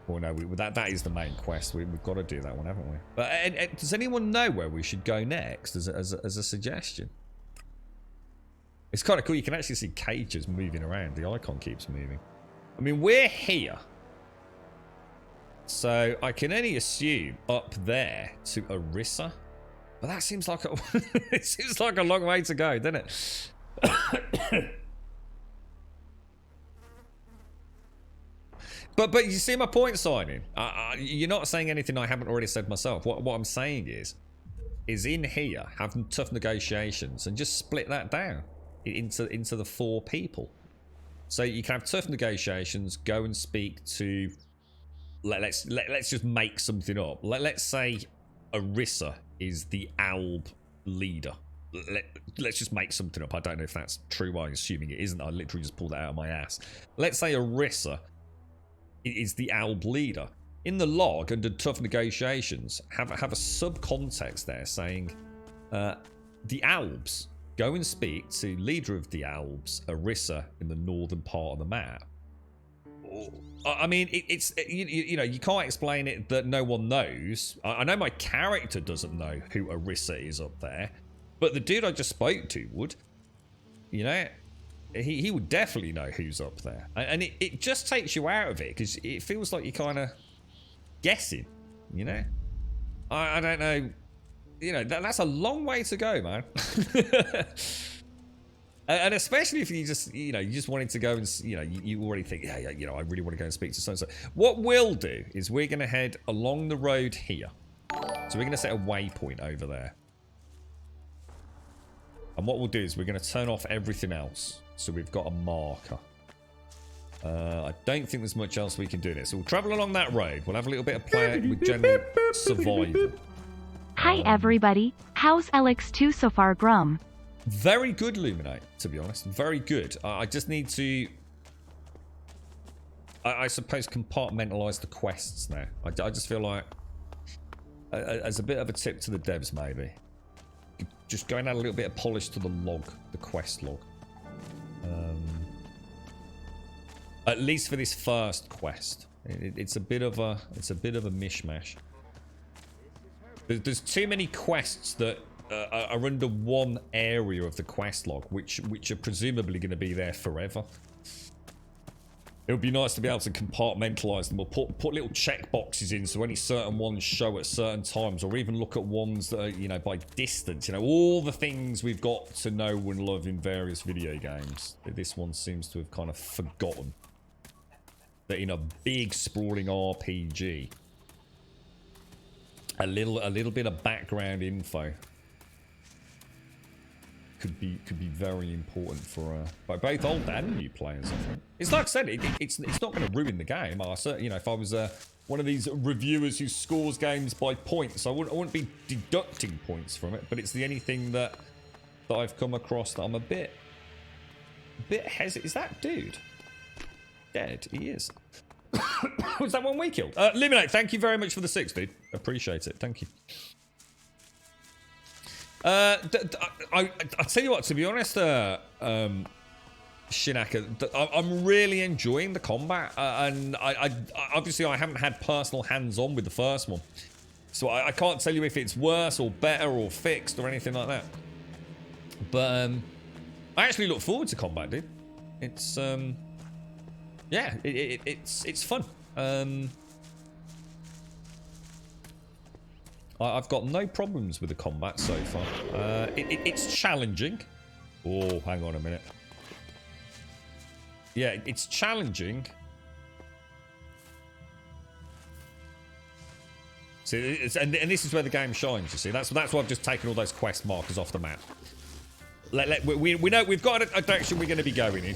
Well, no, that is the main quest. We've got to do that one, haven't we? But does anyone know where we should go next as a suggestion? It's kind of cool. You can actually see cages moving around. The icon keeps moving. I mean, we're here. So I can only assume up there to Arissa. But that seems like it seems like a long way to go, doesn't it? But you see my point, Signing. You're not saying anything I haven't already said myself. What I'm saying is, is in here, have tough negotiations, and just split that down into the 4 people. So you can have tough negotiations, go and speak to... Let's just make something up. Let's say Orisa is the Alb leader. Let's just make something up. I don't know if that's true. I'm assuming it isn't. I literally just pulled that out of my ass. Let's say Orisa is the Alb leader. In the log, under tough negotiations, have a subcontext there saying, the Albs, go and speak to leader of the Albs, Orisa, in the northern part of the map. I mean, it's you know, you can't explain it that no one knows. I know my character doesn't know who Orisa is up there, but the dude I just spoke to would. You know, he would definitely know who's up there, and it just takes you out of it because it feels like you're kind of guessing. You know, I don't know. You know, that's a long way to go, man. And especially if you just, you know, you just wanted to go and, you know, you already think, yeah, you know, I really want to go and speak to so-and-so. What we'll do is we're going to head along the road here. So we're going to set a waypoint over there. And what we'll do is we're going to turn off everything else. So we've got a marker. I don't think there's much else we can do this. So we'll travel along that road. We'll have a little bit of play with general survival. Hi, everybody. How's ELEX 2 so far, Grum? Very good, Luminate, to be honest. Very good. I just need to, I suppose, compartmentalise the quests now. I just feel like, as a bit of a tip to the devs, maybe, just going add a little bit of polish to the log, the quest log. At least for this first quest, it's a bit of a mishmash. There's too many quests that are under one area of the quest log, which are presumably going to be there forever. It would be nice to be able to compartmentalize them or put little checkboxes in so only certain ones show at certain times, or even look at ones that are, you know, by distance. You know, all the things we've got to know and love in various video games. This one seems to have kind of forgotten that in a big sprawling RPG, a little bit of background info could be very important for both old and new players. I think it's like I said, it's not going to ruin the game. You know, if I was one of these reviewers who scores games by points, I wouldn't be deducting points from it. But it's the only thing that I've come across that I'm a bit hesitant. Is that dude dead? He is. Was that one we killed? Liminate, thank you very much for the 6, dude. Appreciate it. Thank you. I tell you what, to be honest, Shinaka, I'm really enjoying the combat, and I obviously I haven't had personal hands-on with the first one, so I can't tell you if it's worse or better or fixed or anything like that. But I actually look forward to combat, dude. It's yeah, it's fun. I've got no problems with the combat so far. It's challenging. Oh, hang on a minute. Yeah, it's challenging. See, and this is where the game shines. You see, that's why I've just taken all those quest markers off the map. We know we've got a direction we're going to be going in.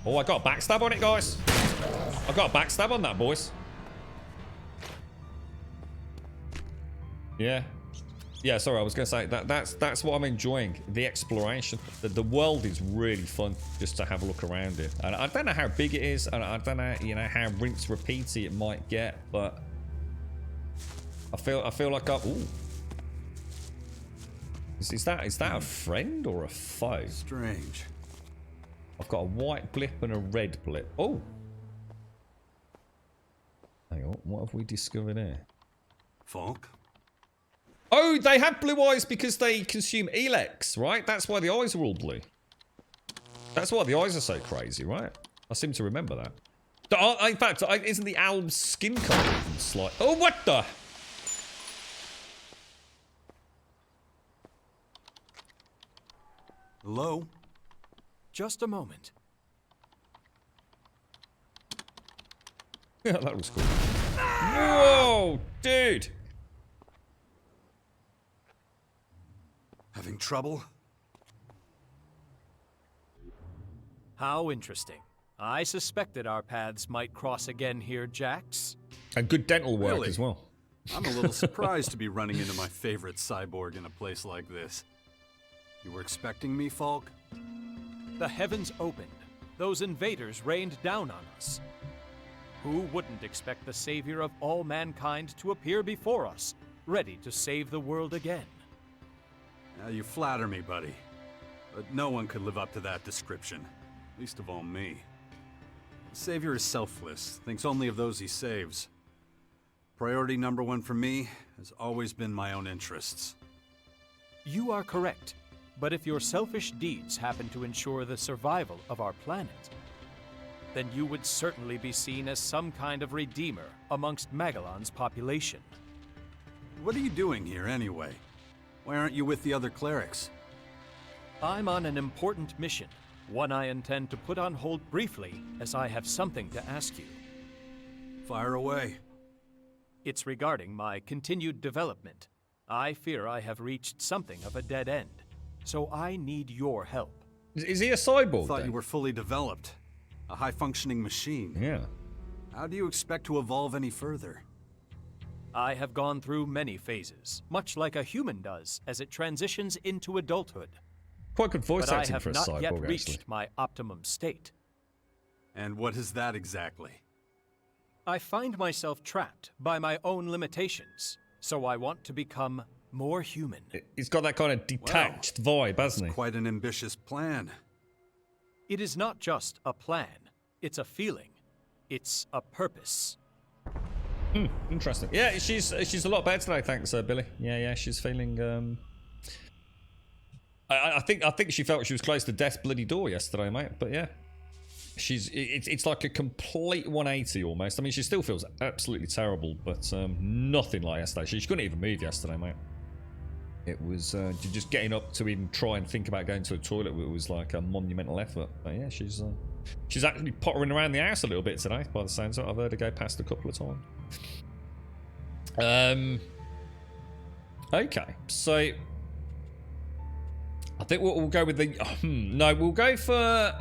Oh, I got a backstab on it, guys. I got a backstab on that, boys. Yeah. Yeah, sorry, I was going to say, that's what I'm enjoying. The exploration. The world is really fun just to have a look around it. And I don't know how big it is, and I don't know, you know, how rinse-repeaty it might get, but I feel like ooh. Is that a friend or a foe? Strange. I've got a white blip and a red blip. Oh! Hang on, what have we discovered here? Falk? Oh, they have blue eyes because they consume ELEX, right? That's why the eyes are all blue. That's why the eyes are so crazy, right? I seem to remember that. In fact, isn't the owl's skin color even slight? Oh, what the? Hello? Just a moment. Yeah, that was cool. Whoa, dude! Having trouble? How interesting. I suspected our paths might cross again here, Jax. And good dental work Really? as well. I'm a little surprised to be running into my favorite cyborg in a place like this. You were expecting me, Falk? The heavens opened. Those invaders rained down on us. Who wouldn't expect the savior of all mankind to appear before us, ready to save the world again? You flatter me, buddy. But no one could live up to that description. Least of all me. The Savior is selfless, thinks only of those he saves. Priority number one for me has always been my own interests. You are correct. But if your selfish deeds happen to ensure the survival of our planet, then you would certainly be seen as some kind of redeemer amongst Magellan's population. What are you doing here, anyway? Why aren't you with the other clerics? I'm on an important mission, one I intend to put on hold briefly, as I have something to ask you. Fire away. It's regarding my continued development. I fear I have reached something of a dead end. So I need your help. Is he a cyborg? I thought you were fully developed. A high-functioning machine. Yeah. How do you expect to evolve any further? I have gone through many phases, much like a human does as it transitions into adulthood. Quite good voice but acting for a cyborg, I have not yet actually. reached my optimum state. And what is that exactly? I find myself trapped by my own limitations, so I want to become more human. He's got that kind of detached vibe, hasn't he? Quite an ambitious plan. It is not just a plan. It's a feeling. It's a purpose. Interesting. Yeah, she's a lot better today, thanks, Billy. Yeah, she's feeling. I think she felt she was close to death's bloody door yesterday, mate. But yeah, it's like a complete 180 almost. I mean, she still feels absolutely terrible, but nothing like yesterday. She couldn't even move yesterday, mate. It was just getting up to even try and think about going to the toilet. It was like a monumental effort. But yeah, she's actually pottering around the house a little bit today, by the sounds of it. I've heard her go past a couple of times. Okay, so I think we'll go with the. No, we'll go for.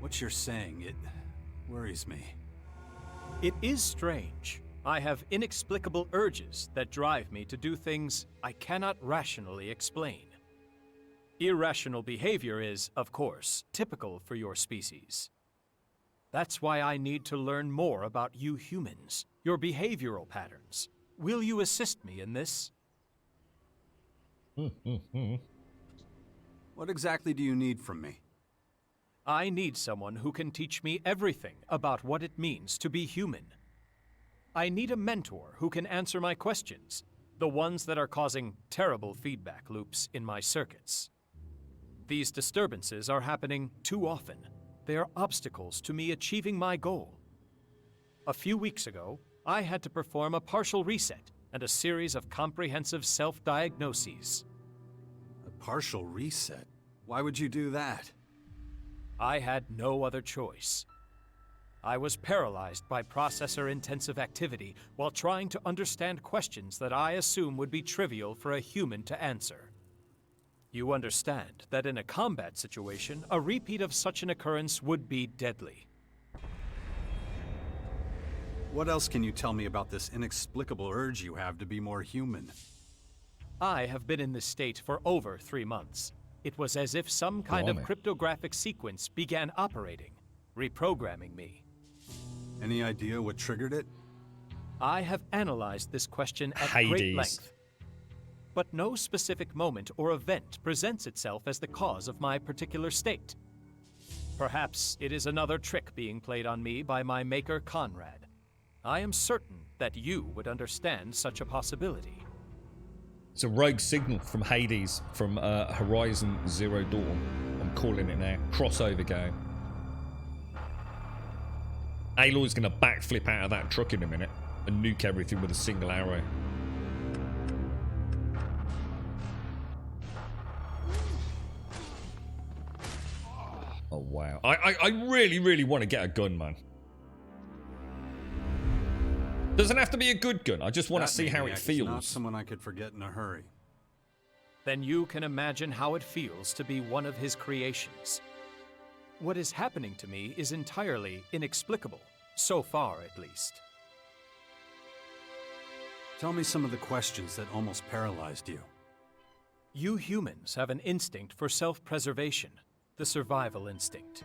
What you're saying, it worries me. It is strange. I have inexplicable urges that drive me to do things I cannot rationally explain. Irrational behavior is, of course, typical for your species. That's why I need to learn more about you humans, your behavioral patterns. Will you assist me in this? What exactly do you need from me? I need someone who can teach me everything about what it means to be human. I need a mentor who can answer my questions, the ones that are causing terrible feedback loops in my circuits. These disturbances are happening too often. They are obstacles to me achieving my goal. A few weeks ago, I had to perform a partial reset and a series of comprehensive self-diagnoses. A partial reset? Why would you do that? I had no other choice. I was paralyzed by processor-intensive activity while trying to understand questions that I assume would be trivial for a human to answer. You understand that in a combat situation, a repeat of such an occurrence would be deadly. What else can you tell me about this inexplicable urge you have to be more human? I have been in this state for over 3 months. It was as if some kind of cryptographic sequence began operating, reprogramming me. Any idea what triggered it? I have analyzed this question at great length. But no specific moment or event presents itself as the cause of my particular state. Perhaps it is another trick being played on me by my maker Conrad. I am certain that you would understand such a possibility. It's a rogue signal from Hades, from Horizon Zero Dawn. I'm calling it now. Crossover game. Aloy's going to backflip out of that truck in a minute and nuke everything with a single arrow. wow. I really, really want to get a gun, man. Doesn't have to be a good gun. I just want to see how it feels. Not someone I could forget in a hurry. Then you can imagine how it feels to be one of his creations. What is happening to me is entirely inexplicable, so far at least. Tell me some of the questions that almost paralyzed you. You humans have an instinct for self-preservation, the survival instinct.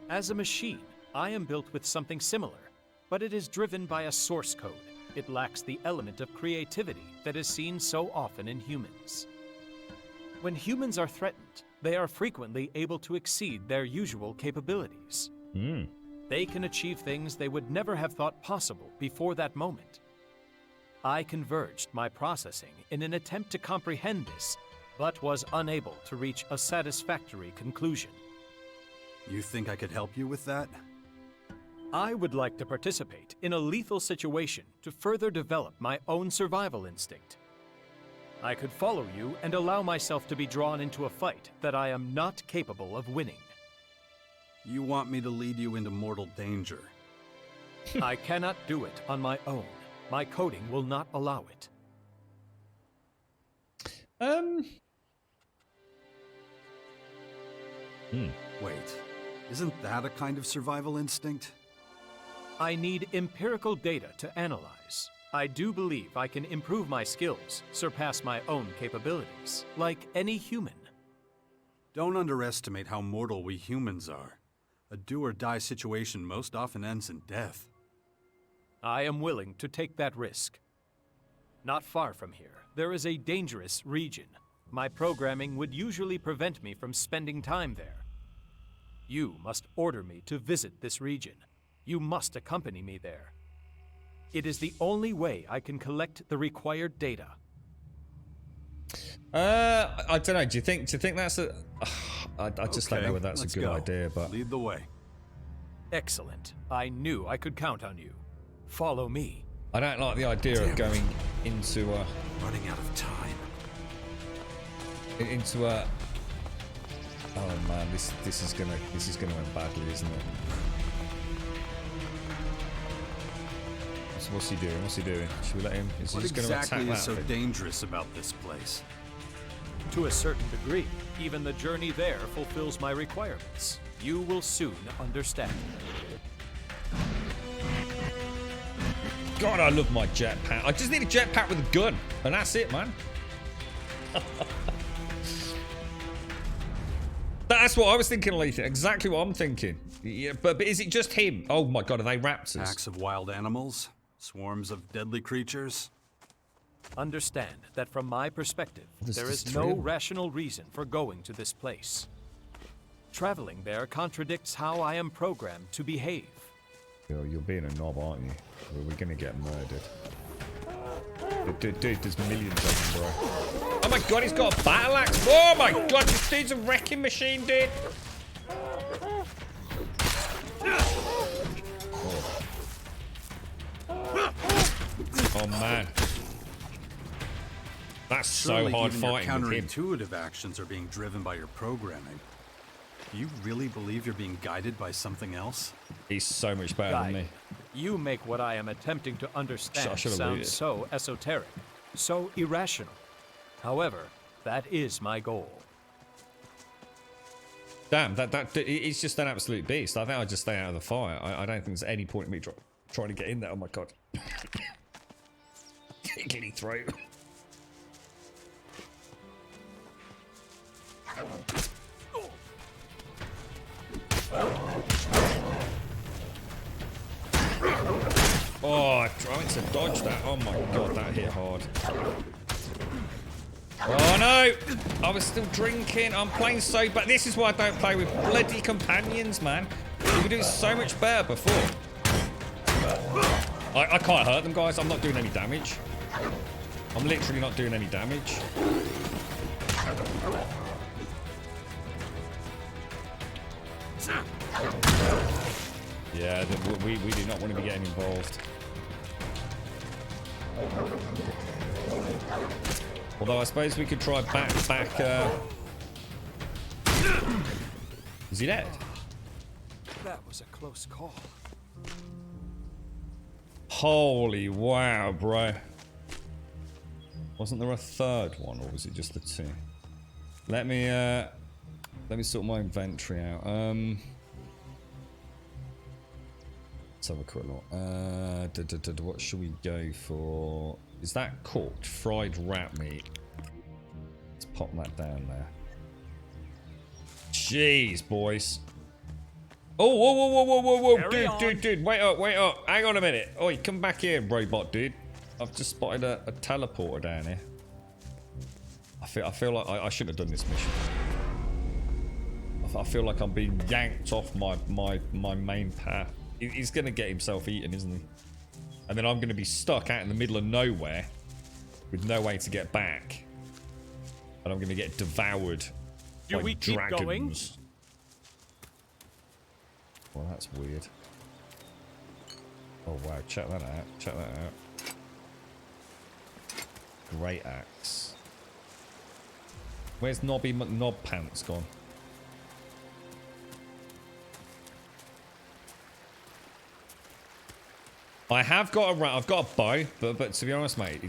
As a machine, I am built with something similar, but it is driven by a source code. It lacks the element of creativity that is seen so often in humans. When humans are threatened, they are frequently able to exceed their usual capabilities. They can achieve things they would never have thought possible before that moment. I converged my processing in an attempt to comprehend this, but was unable to reach a satisfactory conclusion. You think I could help you with that? I would like to participate in a lethal situation to further develop my own survival instinct. I could follow you and allow myself to be drawn into a fight that I am not capable of winning. You want me to lead you into mortal danger? I cannot do it on my own. My coding will not allow it. Wait, isn't that a kind of survival instinct? I need empirical data to analyze. I do believe I can improve my skills, surpass my own capabilities, like any human. Don't underestimate how mortal we humans are. A do-or-die situation most often ends in death. I am willing to take that risk. Not far from here, there is a dangerous region. My programming would usually prevent me from spending time there. You must order me to visit this region. You must accompany me there. It is the only way I can collect the required data. I don't know. Do you think that's a? I just don't know whether that's a good idea. But lead the way. Excellent. I knew I could count on you. Follow me. I don't like the idea of going into a running out of time. Into a. Oh man, this is gonna end badly, isn't it? So what's he doing? What's he doing? Should we let him? Is he just going to attack that? What exactly is so dangerous about this place? To a certain degree, even the journey there fulfills my requirements. You will soon understand. God, I love my jetpack. I just need a jetpack with a gun, and that's it, man. That's what I was thinking, Lethan. Exactly what I'm thinking. Yeah, but is it just him? Oh my God, are they raptors? Packs of wild animals? Swarms of deadly creatures? Understand that from my perspective, there is no rational reason for going to this place. Traveling there contradicts how I am programmed to behave. You're being a knob, aren't you? We're gonna get murdered. Dude, there's millions of them, bro. Oh my God, he's got a battle axe. Oh my God, this dude's a wrecking machine, dude. Oh man, that's so hard fighting. Counterintuitive actions are being driven by your programming. Do you really believe you're being guided by something else? He's so much better than me. You make what I am attempting to understand sound so esoteric, so irrational. However, that is my goal. Damn, it's just an absolute beast. I think I'll just stay out of the fire. I don't think there's any point in me trying to get in there. Oh my God. Getting through. Oh, I tried to dodge that. Oh my God, that hit hard. Oh no! I was still drinking. I'm playing so bad. This is why I don't play with bloody companions, man. You could do so much better before. I can't hurt them, guys. I'm not doing any damage. I'm literally not doing any damage. Yeah, we do not want to be getting involved. Although I suppose we could try back Is he dead? That was a close call. Holy wow, bro. Wasn't there a third one, or was it just the two? Let me sort my inventory out. Let's have a quick look. What should we go for? Is that cooked? Fried rat meat. Let's pop that down there. Jeez, boys. Oh, whoa, whoa, whoa, whoa, whoa, whoa. Dude, wait up. Hang on a minute. Oi, come back here, robot dude. I've just spotted a teleporter down here. I feel like I shouldn't have done this mission. I feel like I'm being yanked off my main path. He's gonna get himself eaten, isn't he? And then I'm gonna be stuck out in the middle of nowhere with no way to get back. And I'm gonna get devoured by we keep dragons. Going? Well, that's weird. Oh wow, check that out. Check that out. Great axe. Where's Nobby McNob Pants gone? I've got a bow, but to be honest, mate,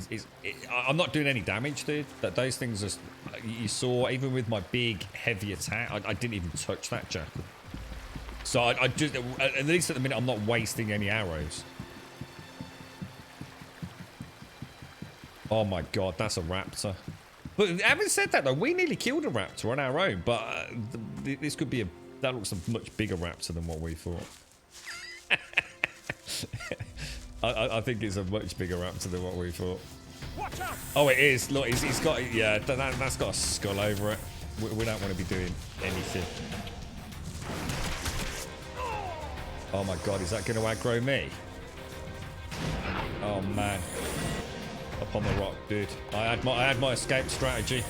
I'm not doing any damage, dude. Those things just, you saw, even with my big heavy attack, I didn't even touch that jackal. So I just, at least at the minute, I'm not wasting any arrows. Oh my god, that's a raptor. But having said that, though, we nearly killed a raptor on our own. But this could be that looks a much bigger raptor than what we thought. I think it's a much bigger raptor than what we thought. Oh, it is. Look, he's got, yeah, that's got a skull over it. We don't want to be doing anything. Oh my god, is that going to aggro me? Oh man. Up on the rock, dude. I had my escape strategy.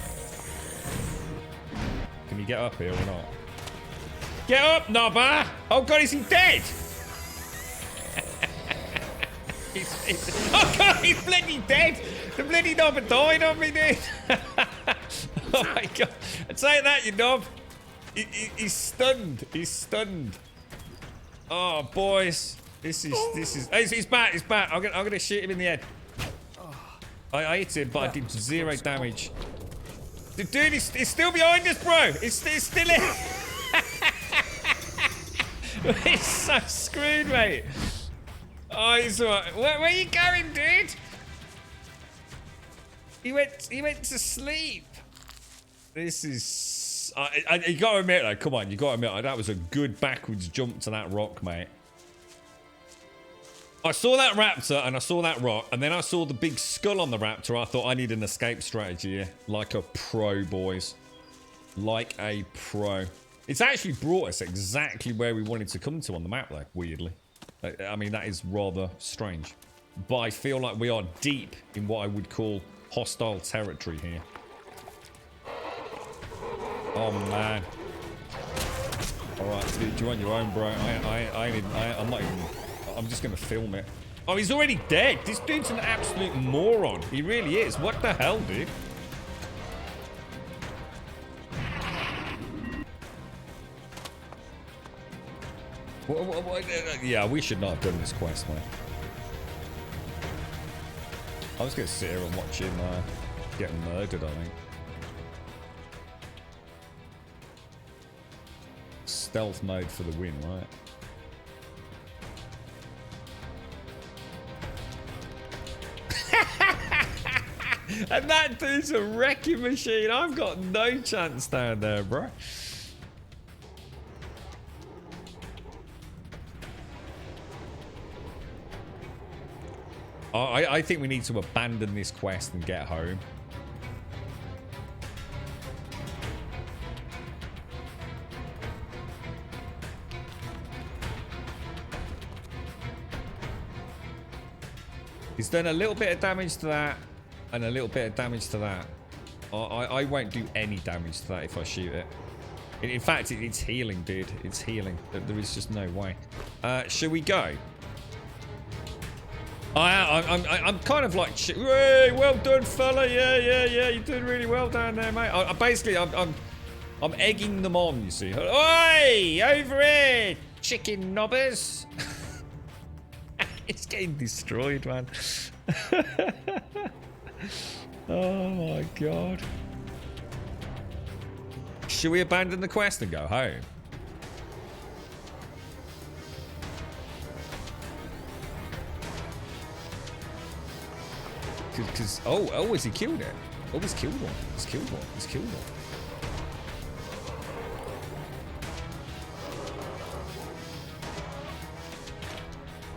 Can you get up here or not? Get up, Nobba! Oh god, is he dead? Oh god, he's bloody dead! The bloody Nobba died on me, dude! Oh my god. I'd say that, you Nob. He's stunned. He's stunned. Oh, boys. This is... Oh, he's back. He's back. I'm gonna shoot him in the head. I hit him, but I did 0 damage. Dude, he's still behind us, bro. He's still in. He's so screwed, mate. Oh, he's alright. Where are you going, dude? He went to sleep. This is... you gotta admit, though. Come on, you gotta admit, that was a good backwards jump to that rock, mate. I saw that raptor and I saw that rock, and then I saw the big skull on the raptor. I thought I need an escape strategy here. Like a pro, boys. Like a pro. It's actually brought us exactly where we wanted to come to on the map, though, weirdly. I mean, that is rather strange. But I feel like we are deep in what I would call hostile territory here. Oh, man. Alright, dude, you're on your own, bro. I'm not even... I'm just gonna film it. Oh, he's already dead. This dude's an absolute moron. He really is. What the hell, dude? Yeah, we should not have done this quest, man. I was gonna sit here and watch him get murdered, I think. Stealth mode for the win, right? And that dude's a wrecking machine. I've got no chance down there, bro. I think we need to abandon this quest and get home. He's done a little bit of damage to that. And a little bit of damage to that. I won't do any damage to that if I shoot it. In fact, it's healing, dude. It's healing. There is just no way. Shall we go? I'm kind of like, hey, well done, fella. Yeah. You're doing really well down there, mate. I'm egging them on, you see. Oi! Over here, chicken knobbers! It's getting destroyed, man. Oh my god. Should we abandon the quest and go home? Because oh, has he killed it? Oh, he's killed one. He's killed one. He's killed one.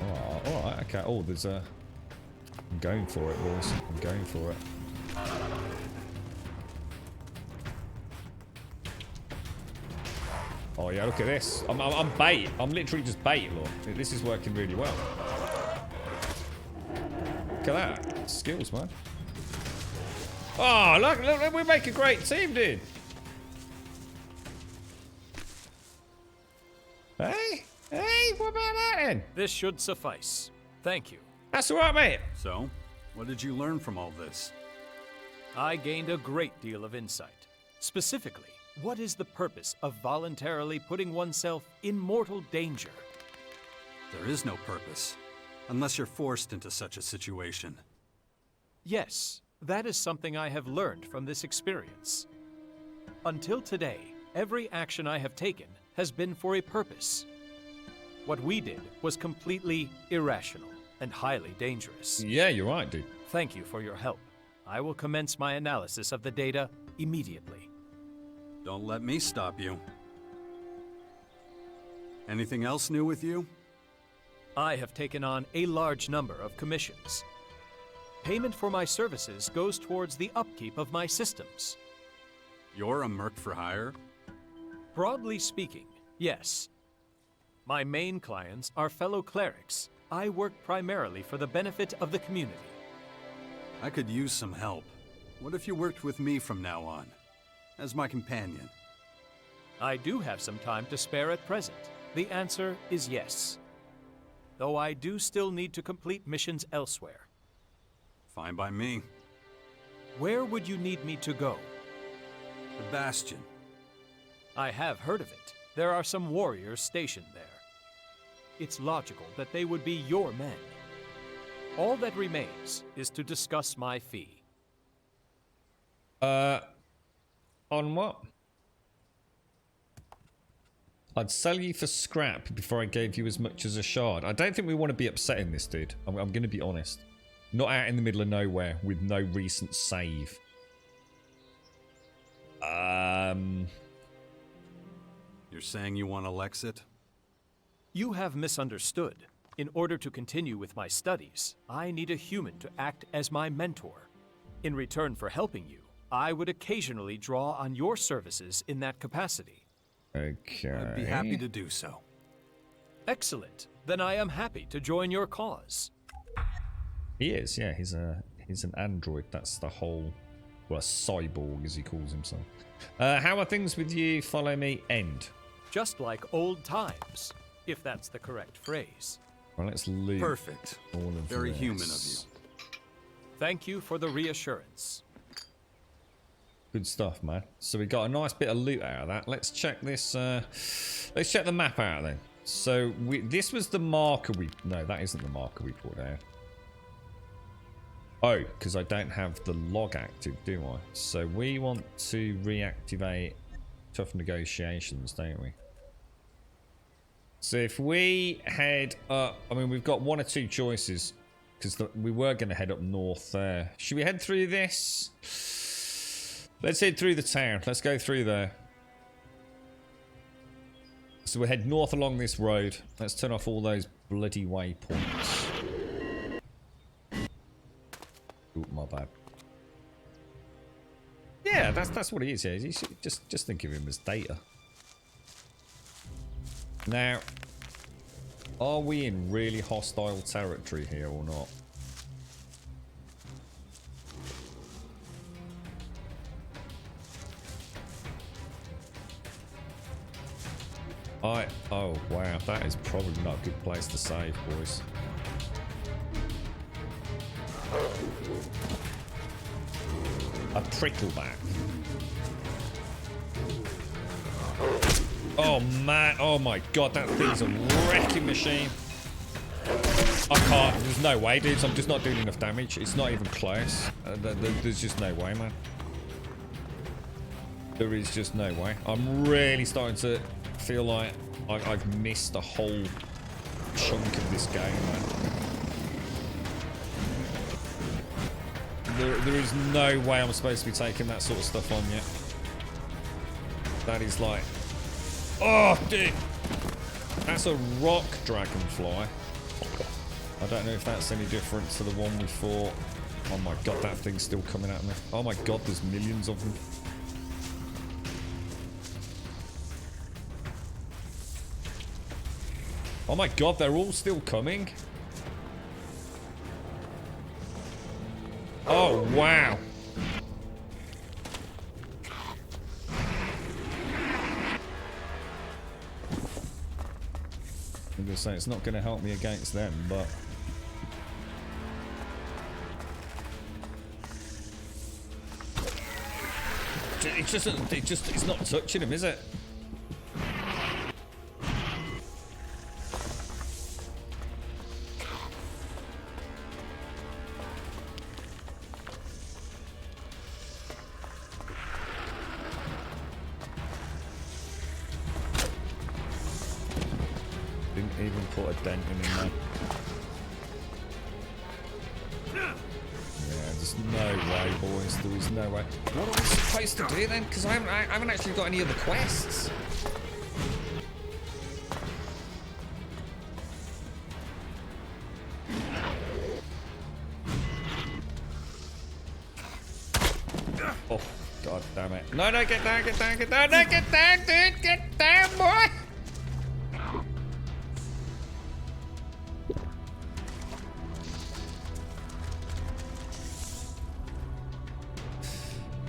Oh, all right. Okay. Oh, there's a. I'm going for it, boys. I'm going for it. Oh yeah, look at this. I'm bait. I'm literally just bait, look. This is working really well. Look at that. Skills, man. Oh, look, we make a great team, dude. Hey, what about that then? This should suffice. Thank you. That's all right, mate. So, what did you learn from all this? I gained a great deal of insight. Specifically, what is the purpose of voluntarily putting oneself in mortal danger? There is no purpose, unless you're forced into such a situation. Yes, that is something I have learned from this experience. Until today, every action I have taken has been for a purpose. What we did was completely irrational and highly dangerous. Yeah, you're right, dude. Thank you for your help. I will commence my analysis of the data immediately. Don't let me stop you. Anything else new with you? I have taken on a large number of commissions. Payment for my services goes towards the upkeep of my systems. You're a merc for hire? Broadly speaking, yes. My main clients are fellow clerics. I work primarily for the benefit of the community. I could use some help. What if you worked with me from now on, as my companion? I do have some time to spare at present. The answer is yes. Though I do still need to complete missions elsewhere. Fine by me. Where would you need me to go? The Bastion. I have heard of it. There are some warriors stationed there. It's logical that they would be your men. All that remains is to discuss my fee. On what? I'd sell you for scrap before I gave you as much as a shard. I don't think we want to be upsetting this dude. I'm going to be honest. Not out in the middle of nowhere with no recent save. You're saying you want Alexit? You have misunderstood. In order to continue with my studies, I need a human to act as my mentor. In return for helping you, I would occasionally draw on your services in that capacity. Okay. I'd be happy to do so. Excellent. Then I am happy to join your cause. He is, yeah. He's an android. That's the whole, well, a cyborg as he calls himself. How are things with you? Follow me. End. Just like old times, if that's the correct phrase. Well, let's loot. Perfect. All of Very this. human of you. Thank you for the reassurance. Good stuff, man. So we got a nice bit of loot out of that. Let's check this. Let's check the map out then. So this was the marker we. No, that isn't the marker we put out. Oh, because I don't have the log active, do I? So we want to reactivate tough negotiations, don't we? So if we head up, I mean, we've got one or two choices because we were going to head up north there. Should we head through this? Let's head through the town. Let's go through there. So we head north along this road. Let's turn off all those bloody waypoints. Ooh, my bad. Yeah, that's what it is. Yeah, you should just think of him as data. Now, are we in really hostile territory here or not? Oh wow, that is probably not a good place to save, boys. A prickleback. Oh man, oh my god, that thing's a wrecking machine. I can't, there's no way, dudes. I'm just not doing enough damage. It's not even close. There's just no way, man. There is just no way. I'm really starting to feel like I've missed a whole chunk of this game, man. There is no way I'm supposed to be taking that sort of stuff on yet. That is like... Oh, dude! That's a rock dragonfly. I don't know if that's any different to the one we fought. Oh my god, that thing's still coming at me. Oh my god, there's millions of them. Oh my god, they're all still coming. Oh, wow. I'm gonna say it's not gonna help me against them, but it's not touching him, is it? Didn't even put a dent in him, man. Yeah, there's no way, boys. There is no way. What are we supposed to do then? Because I haven't actually got any other quests. Oh, god damn it. No, no, get down, get down, get down, no, get down, dude, get down, boy!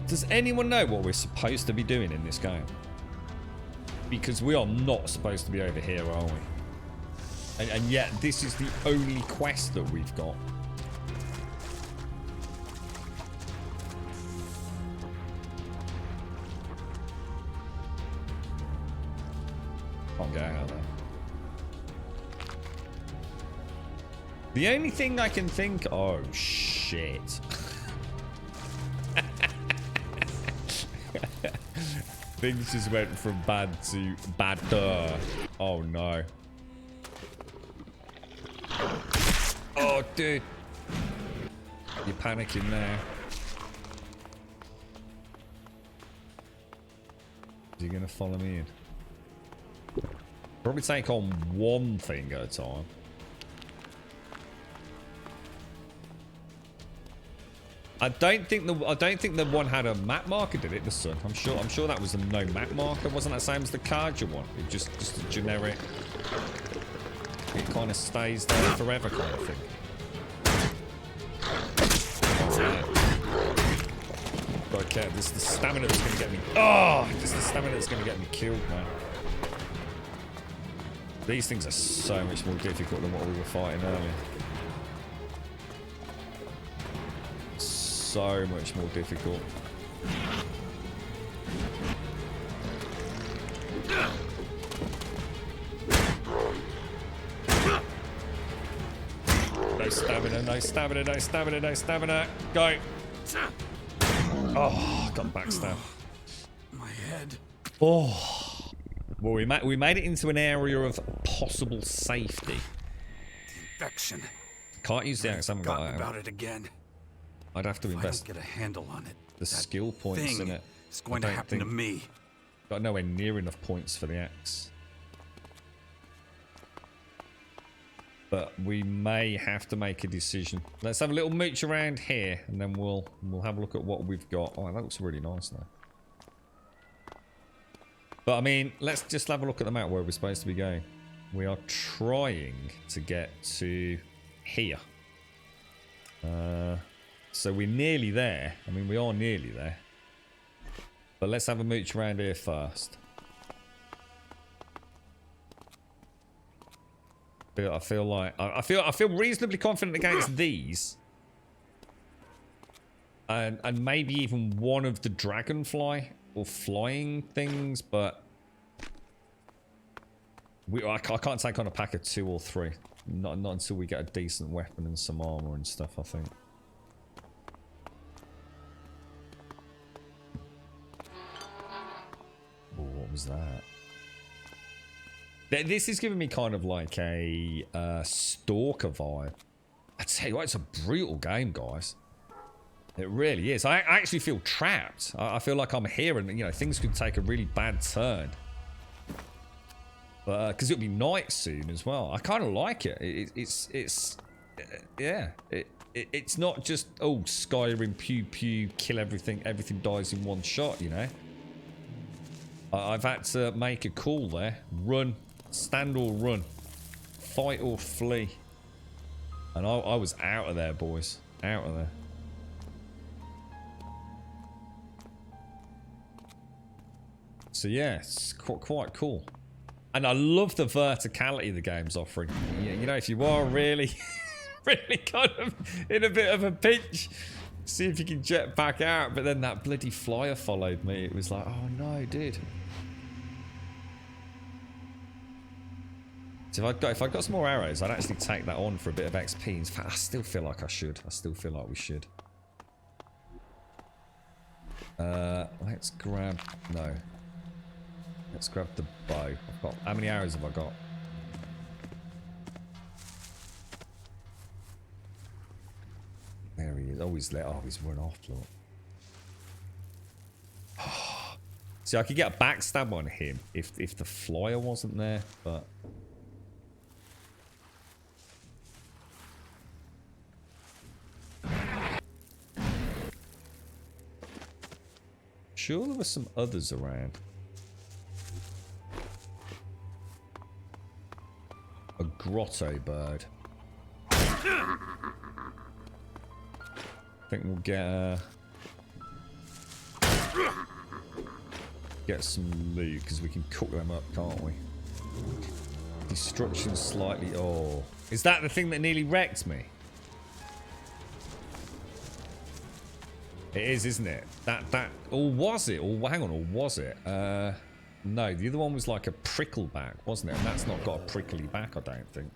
Does anyone know what we're supposed to be doing in this game? Because we are not supposed to be over here, are we? And yet, this is the only quest that we've got. Can't get out of there. The only thing I can think... Oh, shit. Things just went from bad to badder. Oh no. Oh dude. You're panicking now. Is he gonna follow me in? Probably take on one thing at a time. I don't think the one had a map marker, did it? The sun. I'm sure that was a no map marker. Wasn't that same as the Karja one? It just a generic. It kind of stays there forever, kind of thing. Oh, okay, this is the stamina that's gonna get me. Oh, this is the stamina that's gonna get me killed, man. These things are so much more difficult than what we were fighting earlier. So much more difficult. No stamina, no stamina, no stamina, no stamina. Go. Oh, got backstab. My head. Oh. Well, we made it into an area of possible safety. Infection. Can't use the axe. I haven't got that. About it again. I'd have to invest. I don't get a handle on it. The skill points in it. It's going to happen to me. Got nowhere near enough points for the axe. But we may have to make a decision. Let's have a little mooch around here, and then we'll have a look at what we've got. Oh, that looks really nice now. But I mean, let's just have a look at the map where we're supposed to be going. We are trying to get to here. So we're nearly there. I mean, we are nearly there. But let's have a mooch around here first. I feel reasonably confident against these. And maybe even one of the dragonfly or flying things, but I can't take on a pack of 2 or 3. Not until we get a decent weapon and some armor and stuff, I think. Oh, what was that? This is giving me kind of like a Stalker vibe. I tell you what, it's a brutal game, guys. It really is. I actually feel trapped. I feel like I'm here and, you know, things could take a really bad turn. But, because it'll be night soon as well. I kind of like it. It's not just, oh, Skyrim, pew pew, kill everything, everything dies in one shot, you know. I've had to make a call there. Run, stand or run, fight or flee. And I was out of there, boys. Out of there. So yeah, it's quite cool. And I love the verticality the game's offering. You know, if you are really, really kind of in a bit of a pinch, see if you can jet back out. But then that bloody flyer followed me. It was like, oh no, dude. So if I got some more arrows, I'd actually take that on for a bit of XP. In fact, I still feel like I should. I still feel like we should. Let's grab... No. Let's grab the bow. I've got... How many arrows have I got? There he is. Oh, he's let... Oh, he's run off, look. See, I could get a backstab on him if the flyer wasn't there, but... Sure there were some others around. A grotto bird. I think we'll get some loot because we can cook them up, can't we? Destruction slightly. Oh, is that the thing that nearly wrecked me? It is, isn't it? That, or was it? Or hang on, or was it? No, the other one was like a prickle back, wasn't it? And that's not got a prickly back, I don't think.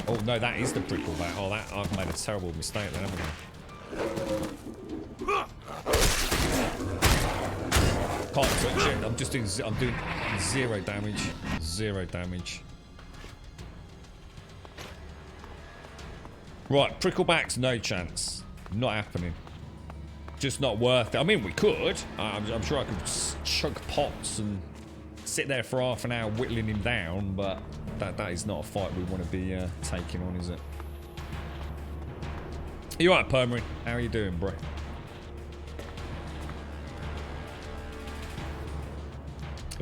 Oh no, that is the prickle back. Oh, that I've made a terrible mistake there, haven't I? Can't touch it. I'm just doing. I'm doing 0 damage. 0 damage. Right, pricklebacks, no chance. Not happening. Just not worth it. I mean, we could. I'm sure I could chug pots and sit there for half an hour whittling him down, but that is not a fight we want to be taking on, is it? You alright, Permery? How are you doing, bro?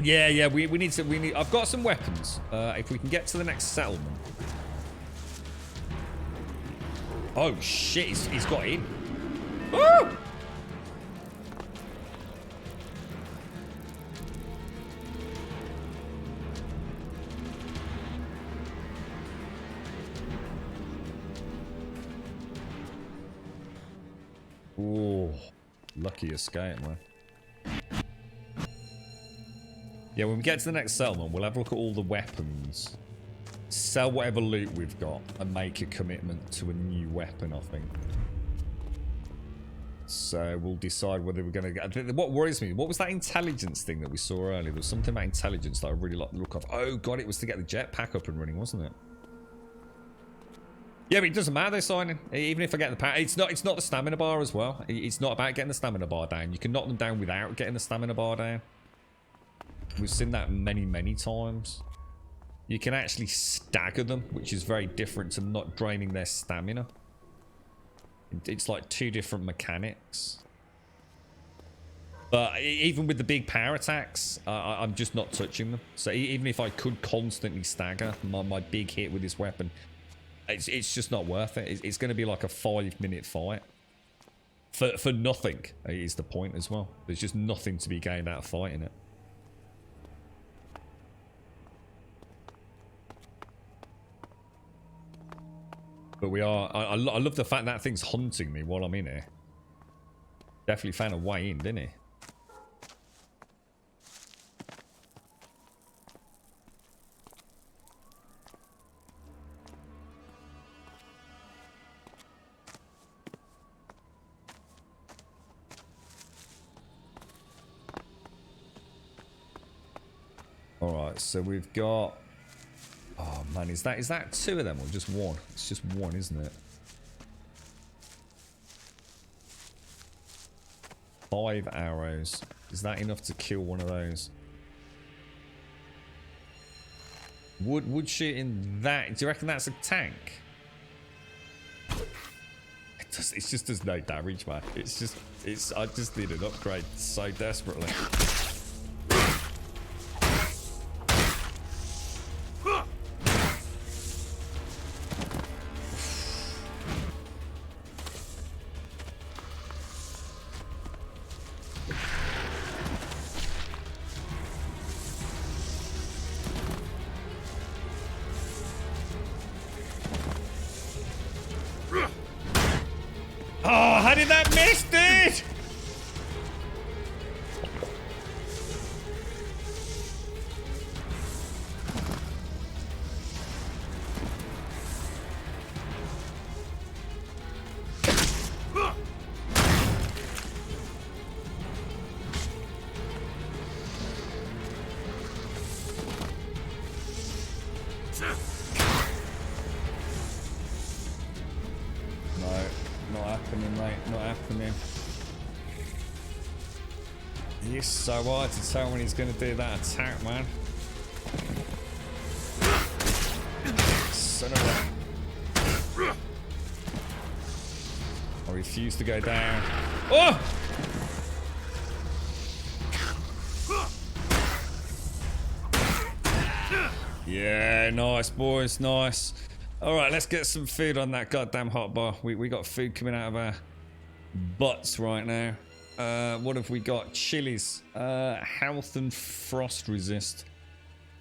Yeah, we need to. I've got some weapons. If we can get to the next settlement. Oh shit, he's got in. Woo! Oh, lucky escape, man. Yeah, when we get to the next settlement, we'll have a look at all the weapons. Sell whatever loot we've got and make a commitment to a new weapon, I think. So we'll decide whether we're going to get... What worries me, what was that intelligence thing that we saw earlier? There was something about intelligence that I really like the look of. Oh god, it was to get the jetpack up and running, wasn't it? Yeah, but it doesn't matter, they're signing. Even if I get the power, it's not the stamina bar as well. It's not about getting the stamina bar down. You can knock them down without getting the stamina bar down. We've seen that many times. You can actually stagger them, which is very different to not draining their stamina. It's like 2 different mechanics. But even with the big power attacks, I'm just not touching them. So even if I could constantly stagger my big hit with this weapon, it's just not worth it. It's going to be like a 5-minute fight. For nothing is the point as well. There's just nothing to be gained out of fighting it. But we are... I love the fact that thing's hunting me while I'm in here. Definitely found a way in, didn't he? Alright, so we've got... Oh man, is that 2 of them or just 1? It's just 1, isn't it? 5 arrows. Is that enough to kill one of those? Wood shooting that. Do you reckon that's a tank? It just does no damage, man. I just need an upgrade so desperately. Oh, how did that miss, dude? It's so hard to tell when he's going to do that attack, man. Son of a... I refuse to go down. Oh! Yeah, nice, boys, nice. All right, let's get some food on that goddamn hotbar. We got food coming out of our butts right now. What have we got? Chilies, health and frost resist.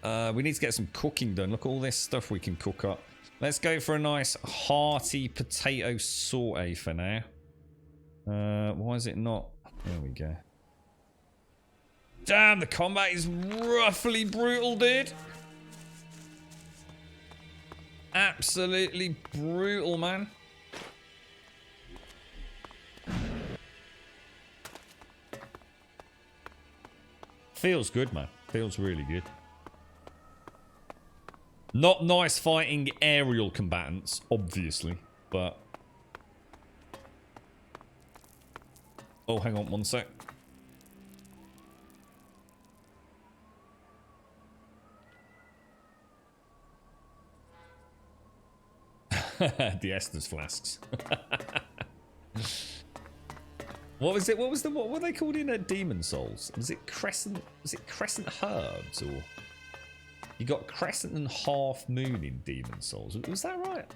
We need to get some cooking done. Look at all this stuff we can cook up. Let's go for a nice hearty potato saute for now. Why is it not? There we go. Damn, the combat is roughly brutal, dude. Absolutely brutal, man. Feels good, man. Feels really good. Not nice fighting aerial combatants, obviously, but... Oh, hang on one sec. The Estus flasks. What was it? What were they called in Demon Souls? Was it Crescent Herbs, or you got Crescent and Half Moon in Demon Souls? Was that right?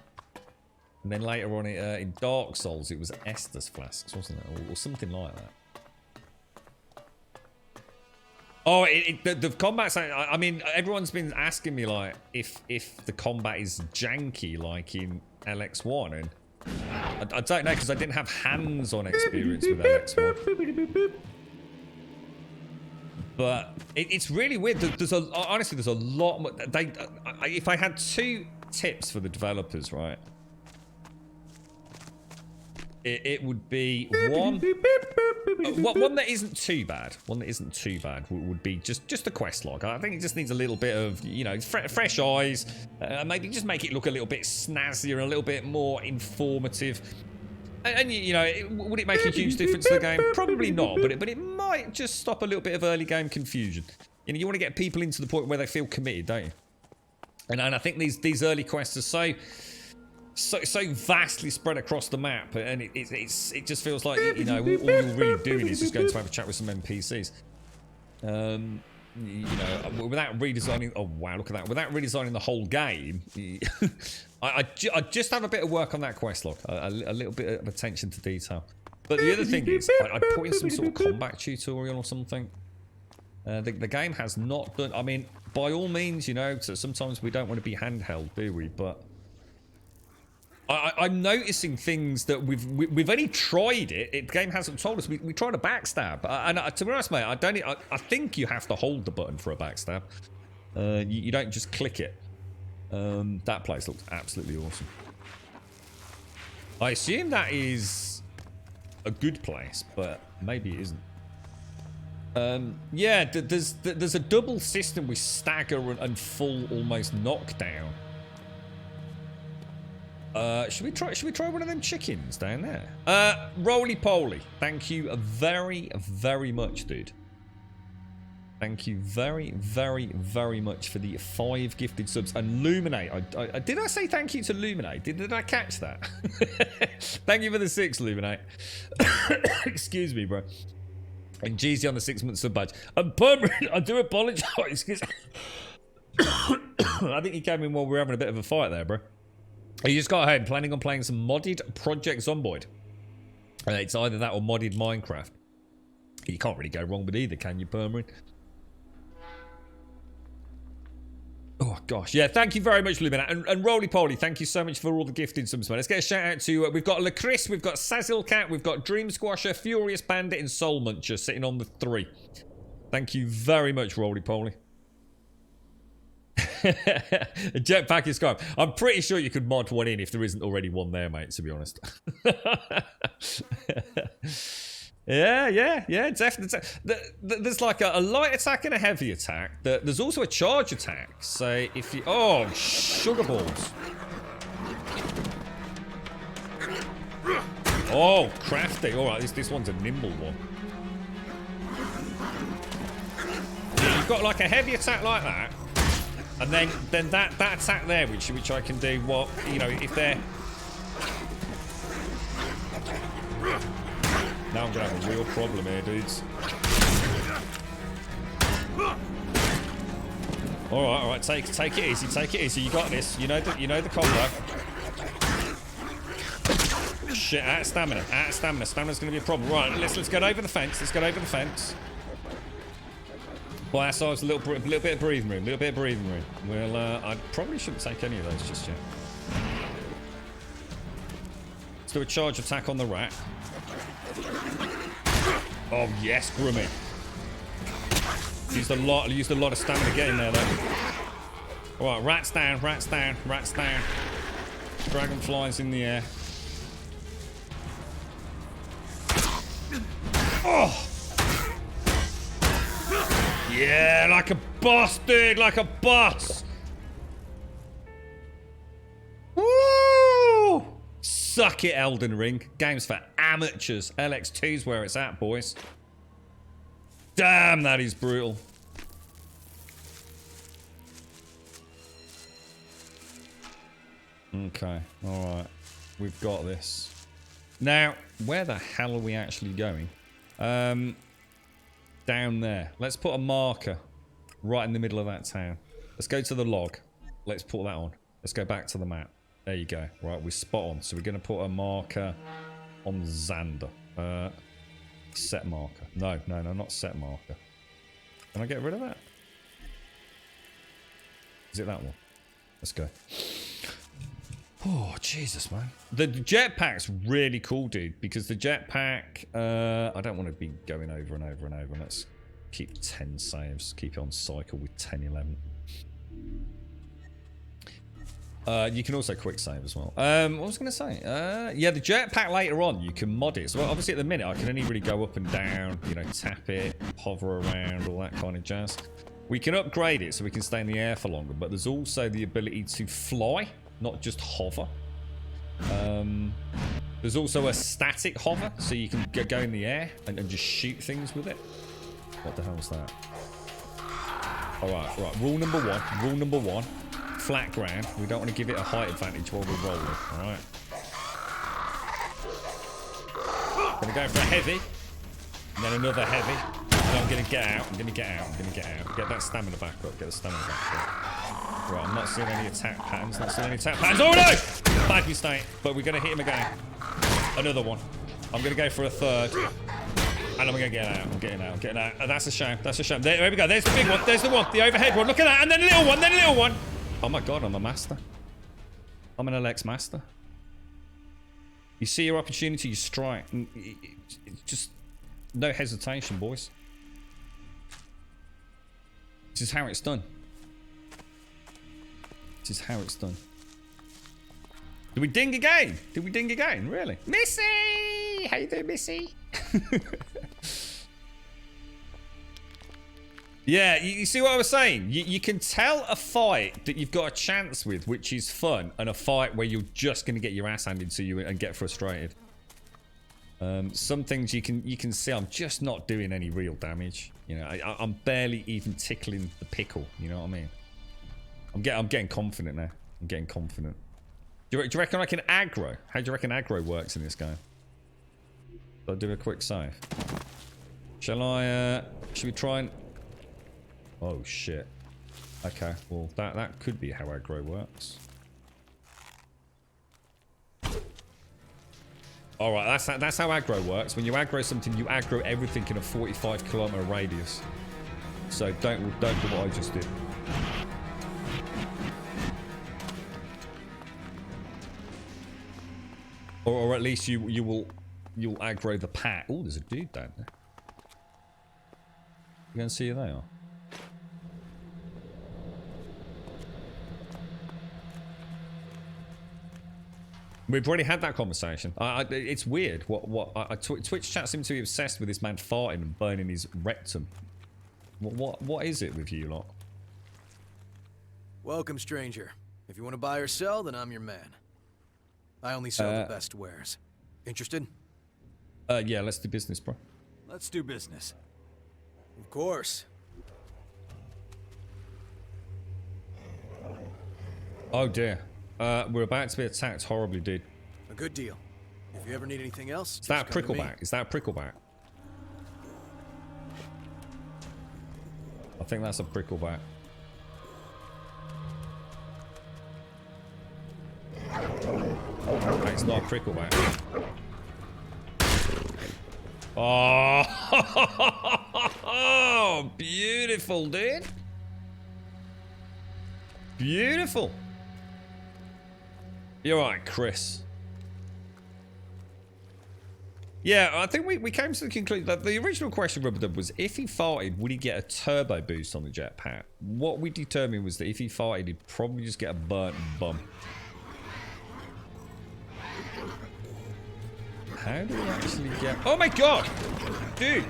And then later on in Dark Souls, it was Estus flasks, wasn't it, or something like that? Oh, the combat's... I mean, everyone's been asking me, like, if the combat is janky, like in LX1, and I don't know, because I didn't have hands-on experience with LX1. But it's really weird. Honestly, there's a lot more... If I had 2 tips for the developers, right? It would be one that isn't too bad. One that isn't too bad would be just a quest log. I think it just needs a little bit of, you know, fresh eyes. Maybe just make it look a little bit snazzier, a little bit more informative. And you know, would it make a huge difference to the game? Probably not, but it might just stop a little bit of early game confusion. You know, you want to get people into the point where they feel committed, don't you? And I think these early quests are so vastly spread across the map, and it just feels like, you know, all you're really doing is just going to have a chat with some NPCs. You know, without redesigning... Oh wow, look at that! Without redesigning the whole game, I just have a bit of work on that quest log, a little bit of attention to detail. But the other thing is, I put in some sort of combat tutorial or something. The game has not done... I mean, by all means, you know, so sometimes we don't want to be handheld, do we? But I'm noticing things that we've only tried it. The game hasn't told us. We tried a backstab, and to be honest, mate, I think you have to hold the button for a backstab. You don't just click it. That place looks absolutely awesome. I assume that is a good place, but maybe it isn't. Yeah, there's a double system with stagger and full almost knockdown. Should we try one of them chickens down there? Roly Poly, thank you very, very much, dude. Thank you very, very, very much for the 5 gifted subs. And Luminate, did I say thank you to Luminate? Did I catch that? Thank you for the 6, Luminate. Excuse me, bro. And Jeezy on the 6-month sub badge. And Permanent, I do apologise because I think you came in while we were having a bit of a fight there, bro. You just got ahead planning on playing some modded Project Zomboid. It's either that or modded Minecraft. You can't really go wrong with either, can you, Permanent? Oh, gosh. Yeah, thank you very much, Lumina. And Roly Poly, thank you so much for all the gifted subs, man. Let's get a shout out to... we've got Lacris, we've got Sazil Cat, we've got Dream Squasher, Furious Bandit, and Soul Muncher sitting on the 3. Thank you very much, Roly Poly. A jetpack is Skype. I'm pretty sure you could mod one in if there isn't already one there, mate, to be honest. Yeah, definitely. There's like a light attack and a heavy attack. There's also a charge attack. So if you... Oh, sugar balls. Oh, crafty. All right, this one's a nimble one. You've got like a heavy attack like that. And then that attack there, which I can do, what, you know, if they're... Now I'm gonna have a real problem here, dudes. All right, take it easy, you got this. You know the combo. Shit, out of stamina. Stamina's gonna be a problem. Right, let's get over the fence. Buy ourselves a little bit of breathing room. Well, I probably shouldn't take any of those just yet. Let's do a charge attack on the rat. Oh yes, Grummy. Used a lot of stamina getting there though. Alright, rats down. Dragonflies in the air. Oh! Yeah, like a boss, dude, like a boss. Woo! Suck it, Elden Ring. Games for amateurs. ELEX 2's where it's at, boys. Damn, that is brutal. Okay, alright. We've got this. Now, where the hell are we actually going? Down there. Let's put a marker right in the middle of that town. Let's go to the log. Let's put that on. Let's go back to the map. There you go. Right, we're spot on. So we're going to put a marker on Xander. Set marker. No, not set marker. Can I get rid of that? Is it that one? Let's go. Oh, Jesus, man. The jetpack's really cool, dude, because the jetpack... I don't want to be going over and over and over. Let's keep 10 saves. Keep it on cycle with 10, 11. You can also quick save as well. What was I going to say? Yeah, the jetpack later on, you can mod it. So obviously at the minute, I can only really go up and down, you know, tap it, hover around, all that kind of jazz. We can upgrade it so we can stay in the air for longer, but there's also the ability to fly, not just hover. There's also a static hover, so you can go in the air and just shoot things with it. What the hell is that? Alright, right. Rule number one. Flat ground. We don't want to give it a height advantage while we're rolling. Alright. Gonna go for a heavy. And then another heavy. And I'm gonna get out. Get that stamina back up. Get the stamina back up. Right, I'm not seeing any attack patterns. Oh no! Bad mistake. But we're gonna hit him again. Another one. I'm gonna go for a third. And I'm gonna get out. I'm getting out. Oh, that's a shame. There we go. There's the big one. There's the one. The overhead one. Look at that. And then a little one. Oh my god, I'm a master. I'm an ELEX master. You see your opportunity, you strike. Just no hesitation, boys. This is how it's done. Did we ding again? Really? Missy! How you doing, Missy? Yeah, you see what I was saying? You can tell a fight that you've got a chance with, which is fun, and a fight where you're just going to get your ass handed to you and get frustrated. Some things you can see I'm just not doing any real damage. You know, I'm barely even tickling the pickle. You know what I mean? I'm getting confident now. I'm getting confident. Do you reckon I can aggro? How do you reckon aggro works in this game? I'll do a quick save. Shall I? Should we try and? Oh shit. Okay, well that could be how aggro works. Alright, that's how aggro works. When you aggro something, you aggro everything in a 45-kilometer radius. So don't do what I just did. Or at least you'll aggro the pack. Oh, there's a dude down there. You gonna see who they are? We've already had that conversation. It's weird. Twitch chat seems to be obsessed with this man farting and burning his rectum. What is it with you lot? Welcome, stranger. If you want to buy or sell, then I'm your man. I only sell the best wares. Interested? Yeah, let's do business, bro. Let's do business. Of course. Oh dear. We're about to be attacked horribly, dude. A good deal. If you ever need anything else, Is that a prickleback? Is that a prickleback? I think that's a prickleback. Okay, it's not a prickleback. Oh, beautiful, dude. Beautiful. You're right, Chris. Yeah, I think we came to the conclusion that the original question, Rubber was if he farted, would he get a turbo boost on the jetpack? What we determined was that if he farted, he'd probably just get a burnt bum. How do we actually get... Oh my god! Dude!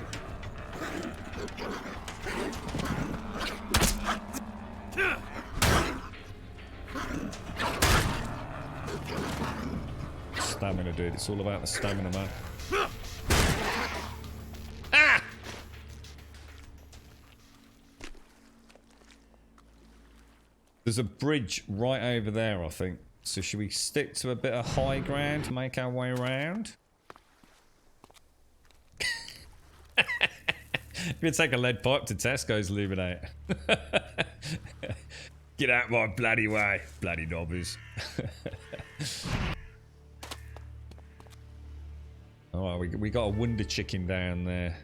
Stamina, dude. It's all about the stamina, man. Ah! There's a bridge right over there, I think. So should we stick to a bit of high ground, make our way around? We'll take a lead pipe to Tesco's, illuminate. Get out my bloody way, bloody knobbers. Alright, we got a wonder chicken down there.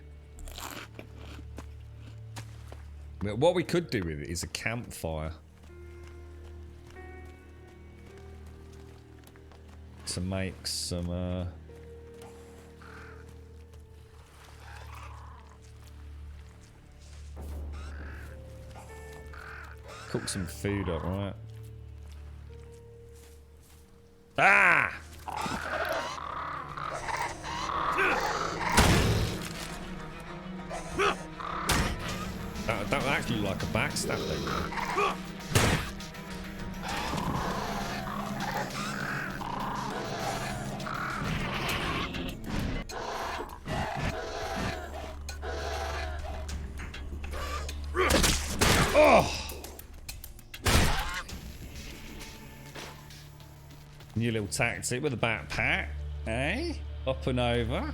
What we could do with it is a campfire. To make some, cook some food up, right? Ah! That would actually look like a backstab thing. Oh! New little tactic with a backpack, eh? Up and over.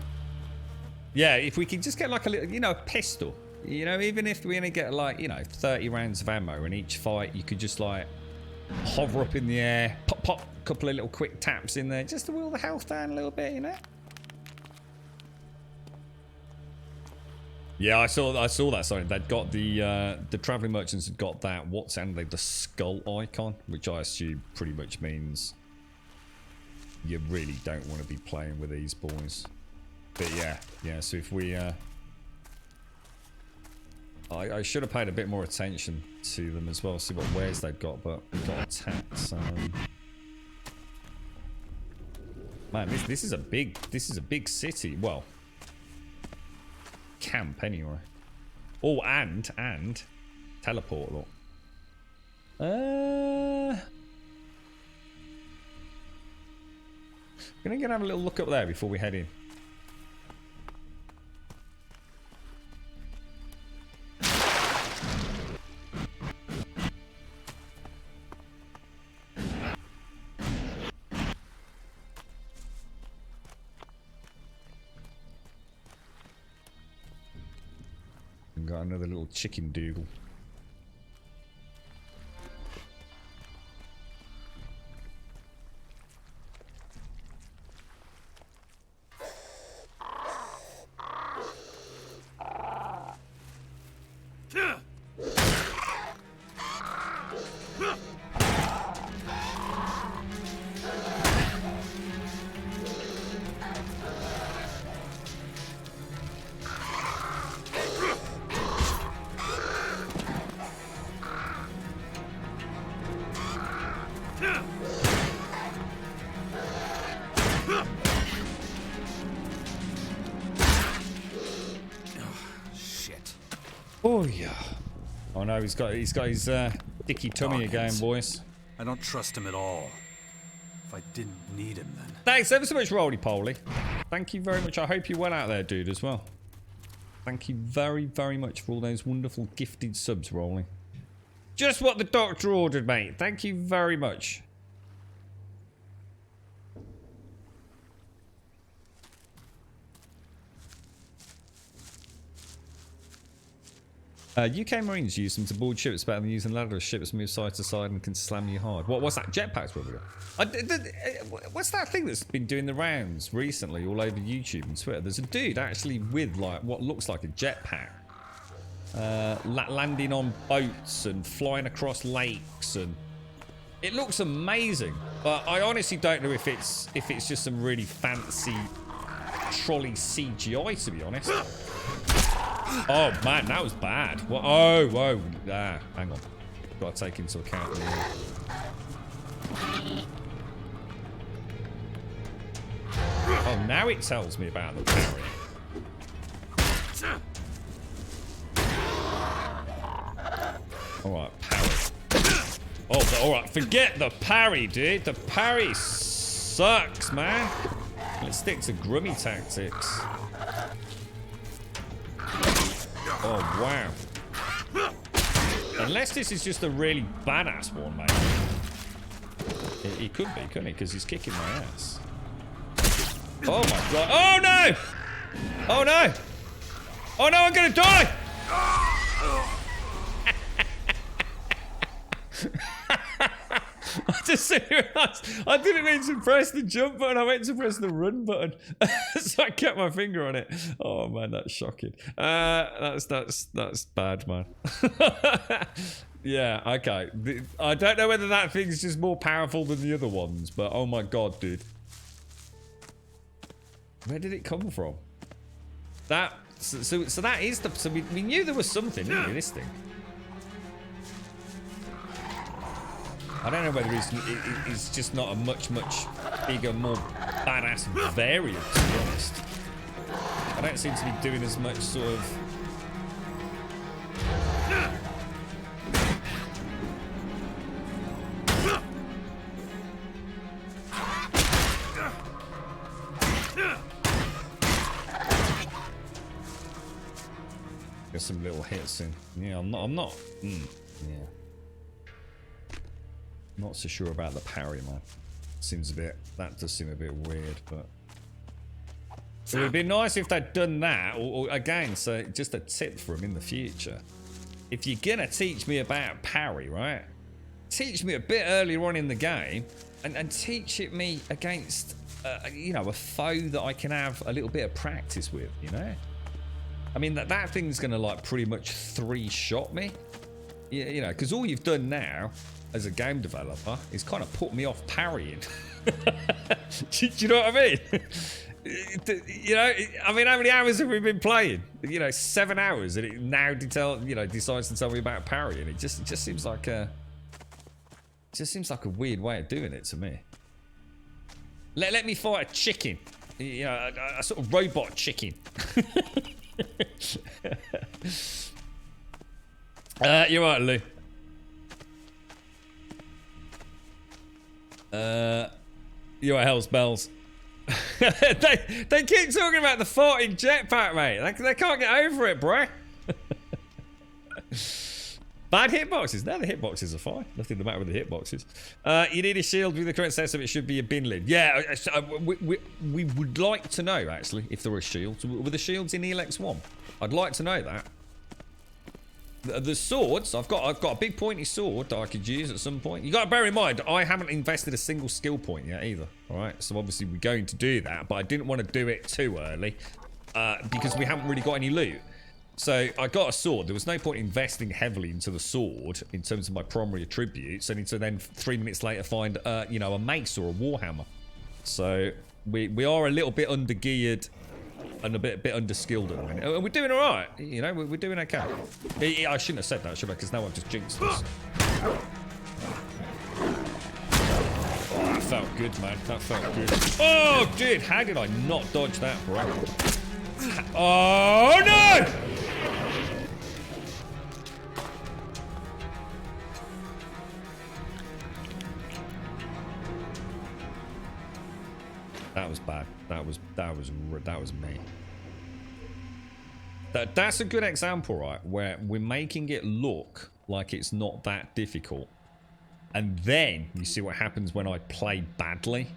Yeah, if we could just get like a little, you know, a pistol. You know, even if we only get like, you know, 30 rounds of ammo in each fight, you could just like hover up in the air, pop, pop, a couple of little quick taps in there, just to wheel the health down a little bit, you know? Yeah, I saw that. Sorry, they'd got the traveling merchants had got that. What's the skull icon, which I assume pretty much means you really don't want to be playing with these boys. But yeah. So if we, I should have paid a bit more attention to them as well. See what wares they've got, but we got attacks. Man, this is a big city. Well. Camp anyway. Oh, and teleport, look. Gonna have a little look up there before we head in. Got another little chicken doodle. Oh yeah. Oh no, he's got his dicky tummy again, boys. I don't trust him at all. If I didn't need him, then. Thanks ever so much, Roly Poly. Thank you very much. I hope you well out there, dude, as well. Thank you very, very much for all those wonderful gifted subs, Roly. Just what the doctor ordered, mate. Thank you very much. UK Marines use them to board ships better than using ladder ships move side to side and can slam you hard. What's that? Jetpacks, probably. What's that thing that's been doing the rounds recently all over YouTube and Twitter? There's a dude actually with like what looks like a jetpack, landing on boats and flying across lakes, and it looks amazing. But I honestly don't know if it's just some really fancy trolley CGI, to be honest. Oh man, that was bad. What? Oh, whoa. Hang on. Got to take into account the... Oh, now it tells me about the parry. Alright, parry. Oh, alright, forget the parry, dude. The parry sucks, man. Let's stick to grummy tactics. Oh, wow. Unless this is just a really badass one, mate. He could be, couldn't he? Because he's kicking my ass. Oh, my God. Oh, no! Oh, no! Oh, no, I'm going to die! I just realized I didn't mean to press the jump button. I meant to press the run button, so I kept my finger on it. Oh man, that's shocking. That's bad, man. Yeah, okay. I don't know whether that thing's just more powerful than the other ones, but oh my god, dude, where did it come from? That so that is the. So we knew there was something, didn't we? This thing. I don't know whether it's just not a much bigger, more badass variant, to be honest. I don't seem to be doing as much sort of... There's some little hits in. Yeah, I'm not. Yeah. Not so sure about the parry, man. Seems a bit... That does seem a bit weird, but... It would be nice if they'd done that, or again, so just a tip for them in the future. If you're gonna teach me about parry, right? Teach me a bit earlier on in the game, and teach it me against, you know, a foe that I can have a little bit of practice with, you know? I mean, that thing's gonna, like, pretty much 3-shot me. You know, because all you've done now... as a game developer, is kind of put me off parrying. Do you know what I mean? You know, I mean, how many hours have we been playing? You know, 7 hours, and it now decides to tell me about parrying. It just seems like a weird way of doing it to me. Let me fight a chicken, you know, a sort of robot chicken. You're right, Lou. You're at Hell's Bells. they keep talking about the farting jetpack, mate. They can't get over it, bro. Bad hitboxes. No, the hitboxes are fine. Nothing the matter with the hitboxes. You need a shield with the correct setup. It should be a bin lid. Yeah, we would like to know, actually, if there were shields. Were the shields in ELEX 1? I'd like to know that. The swords, I've got a big pointy sword that I could use at some point. You got to bear in mind, I haven't invested a single skill point yet either. All right, so obviously we're going to do that, but I didn't want to do it too early because we haven't really got any loot. So I got a sword. There was no point investing heavily into the sword in terms of my primary attributes, only to then 3 minutes later find, you know, a mace or a warhammer. So we are a little bit under-geared and a bit under-skilled at the minute. And we're doing all right. You know, we're doing okay. I shouldn't have said that, should I? Because now I've just jinxed this. Oh, that felt good, man. That felt good. Oh, dude, how did I not dodge that, bro? Oh, no! That was bad. That was me. That's a good example, right? Where we're making it look like it's not that difficult, and then you see what happens when I play badly,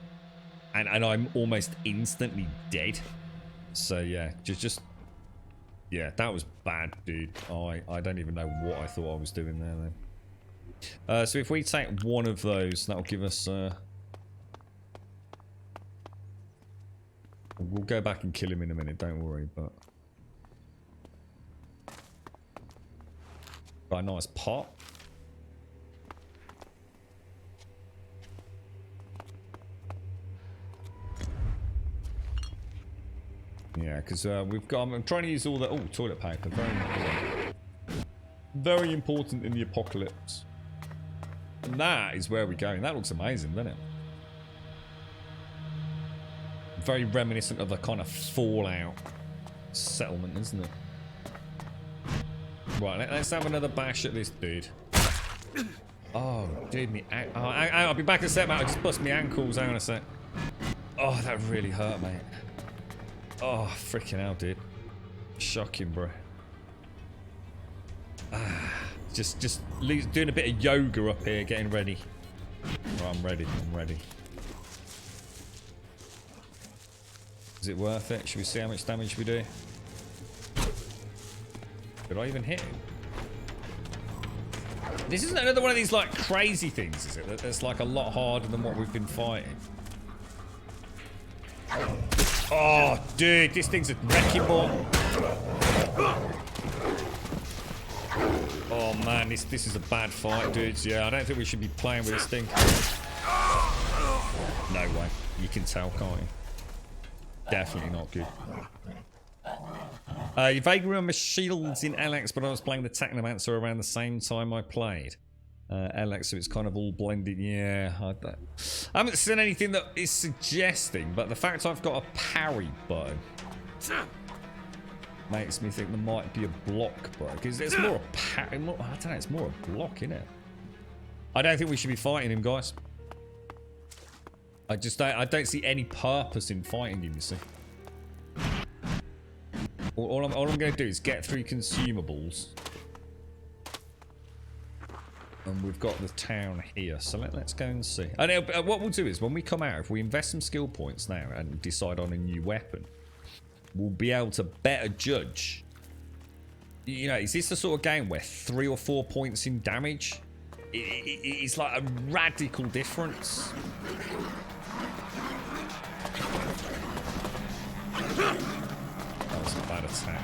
and I'm almost instantly dead. So yeah, yeah, that was bad, dude. I don't even know what I thought I was doing there then. So if we take one of those, that'll give us. We'll go back and kill him in a minute, don't worry, but... Got a nice pot. Yeah, because we've got... I'm trying to use all the... Oh, toilet paper. Very important. Very important in the apocalypse. And that is where we're going. That looks amazing, doesn't it? Very reminiscent of a kind of Fallout settlement, isn't it? Right, let's have another bash at this dude. Oh, dude, me. I'll be back in a sec, mate. I just bust my ankles. Hang on a sec. Oh, that really hurt, mate. Oh, freaking hell, dude. Shocking, bro. Just doing a bit of yoga up here, getting ready. Oh, I'm ready. I'm ready. Is it worth it? Should we see how much damage we do? Did I even hit him? This isn't another one of these like crazy things, is it? That's like a lot harder than what we've been fighting. Oh, dude, this thing's a wrecking ball. Oh man, this is a bad fight, dudes. Yeah, I don't think we should be playing with this thing. No way. You can tell, can't you? Definitely not good. You vaguely remember shields in ELEX, but I was playing the Technomancer around the same time I played. ELEX, so it's kind of all blended. Yeah, I haven't seen anything that is suggesting, but the fact I've got a parry button makes me think there might be a block button, because it's more a parry. I don't know, it's more a block, isn't it? I don't think we should be fighting him, guys. I don't see any purpose in fighting him, you see. All I'm going to do is get through consumables. And we've got the town here, so let's go and see. And what we'll do is, when we come out, if we invest some skill points now and decide on a new weapon, we'll be able to better judge. You know, is this the sort of game where 3 or 4 points in damage? It's like a radical difference. That was a bad attack.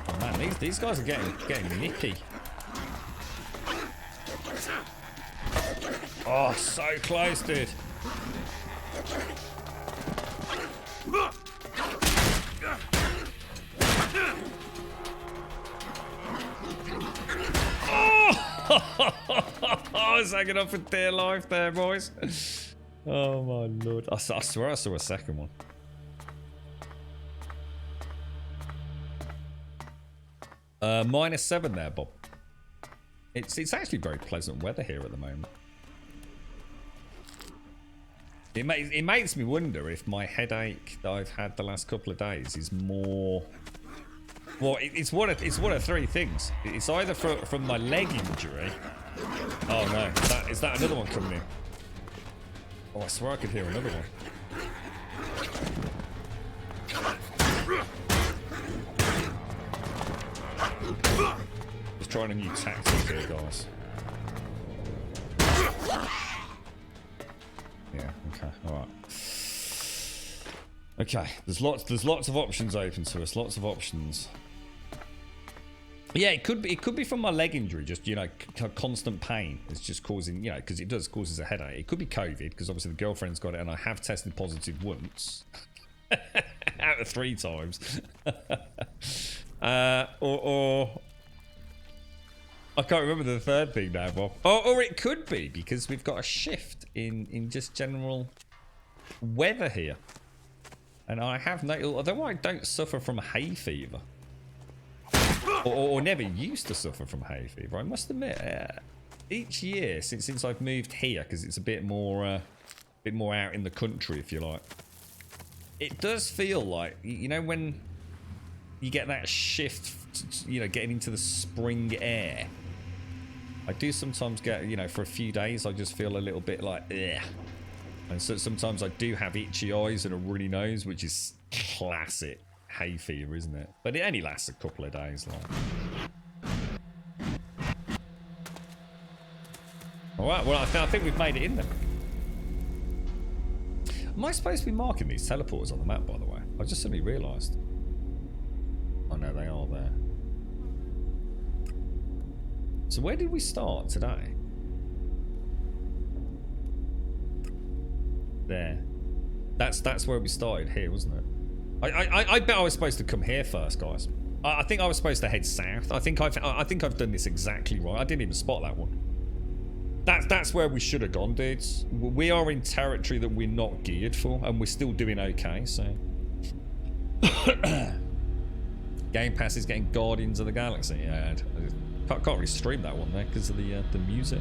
Oh man, these guys are getting nippy. Oh, so close, dude. I was hanging up for dear life there, boys. Oh my lord. I swear I saw a second one. -7 there, Bob. It's actually very pleasant weather here at the moment. It makes me wonder if my headache that I've had the last couple of days is more. Well, it's one of three things. It's either from my leg injury. Oh no, is that another one coming in? Oh, I swear I could hear another one. Just trying a new tactic here, guys. Yeah, okay, alright. Okay, there's lots of options open to us, lots of options. Yeah, it could be from my leg injury, just, you know, constant pain. It's just causing, you know, because it causes a headache. It could be COVID, because obviously the girlfriend's got it, and I have tested positive once. Out of 3 times. or I can't remember the third thing now, Bob. Or it could be because we've got a shift in just general weather here. And I have noticed, although I don't suffer from hay fever, or never used to suffer from hay fever, I must admit, each year since I've moved here, because it's a bit more out in the country, if you like, it does feel like, you know, when you get that shift, you know, getting into the spring air. I do sometimes get, you know, for a few days, I just feel a little bit like, ugh. And so sometimes I do have itchy eyes and a runny nose, which is classic hay fever, isn't it? But it only lasts a couple of days, like. All right, well, I think we've made it in there. Am I supposed to be marking these teleporters on the map, by the way? I just suddenly realised. Oh no, they are there. So where did we start today? There. That's where we started here, wasn't it? I bet I was supposed to come here first, guys. I think I was supposed to head south. I think I've done this exactly right. I didn't even spot that one. That's where we should have gone, dudes. We are in territory that we're not geared for, and we're still doing okay, so. Game Pass is getting Guardians of the Galaxy. Yeah, I can't really stream that one there because of the music.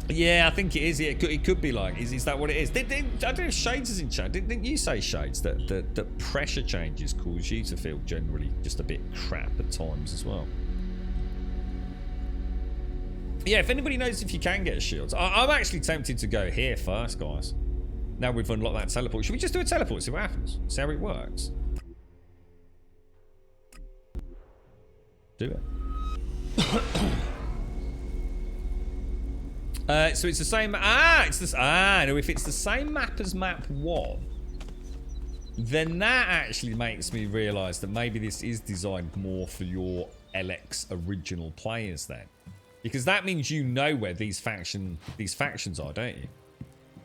Yeah, I think it is. Yeah, it could be like, is that what it is? I don't know if Shades is in chat. Didn't you say, Shades, that pressure changes cause you to feel generally just a bit crap at times as well? Yeah, if anybody knows if you can get shields. I'm actually tempted to go here first, guys. Now we've unlocked that teleport. Should we just do a teleport, see what happens? See how it works? Do it. So it's the same. It's this. No, if it's the same map as map 1, then that actually makes me realise that maybe this is designed more for your ELEX original players then, because that means you know where these factions are, don't you?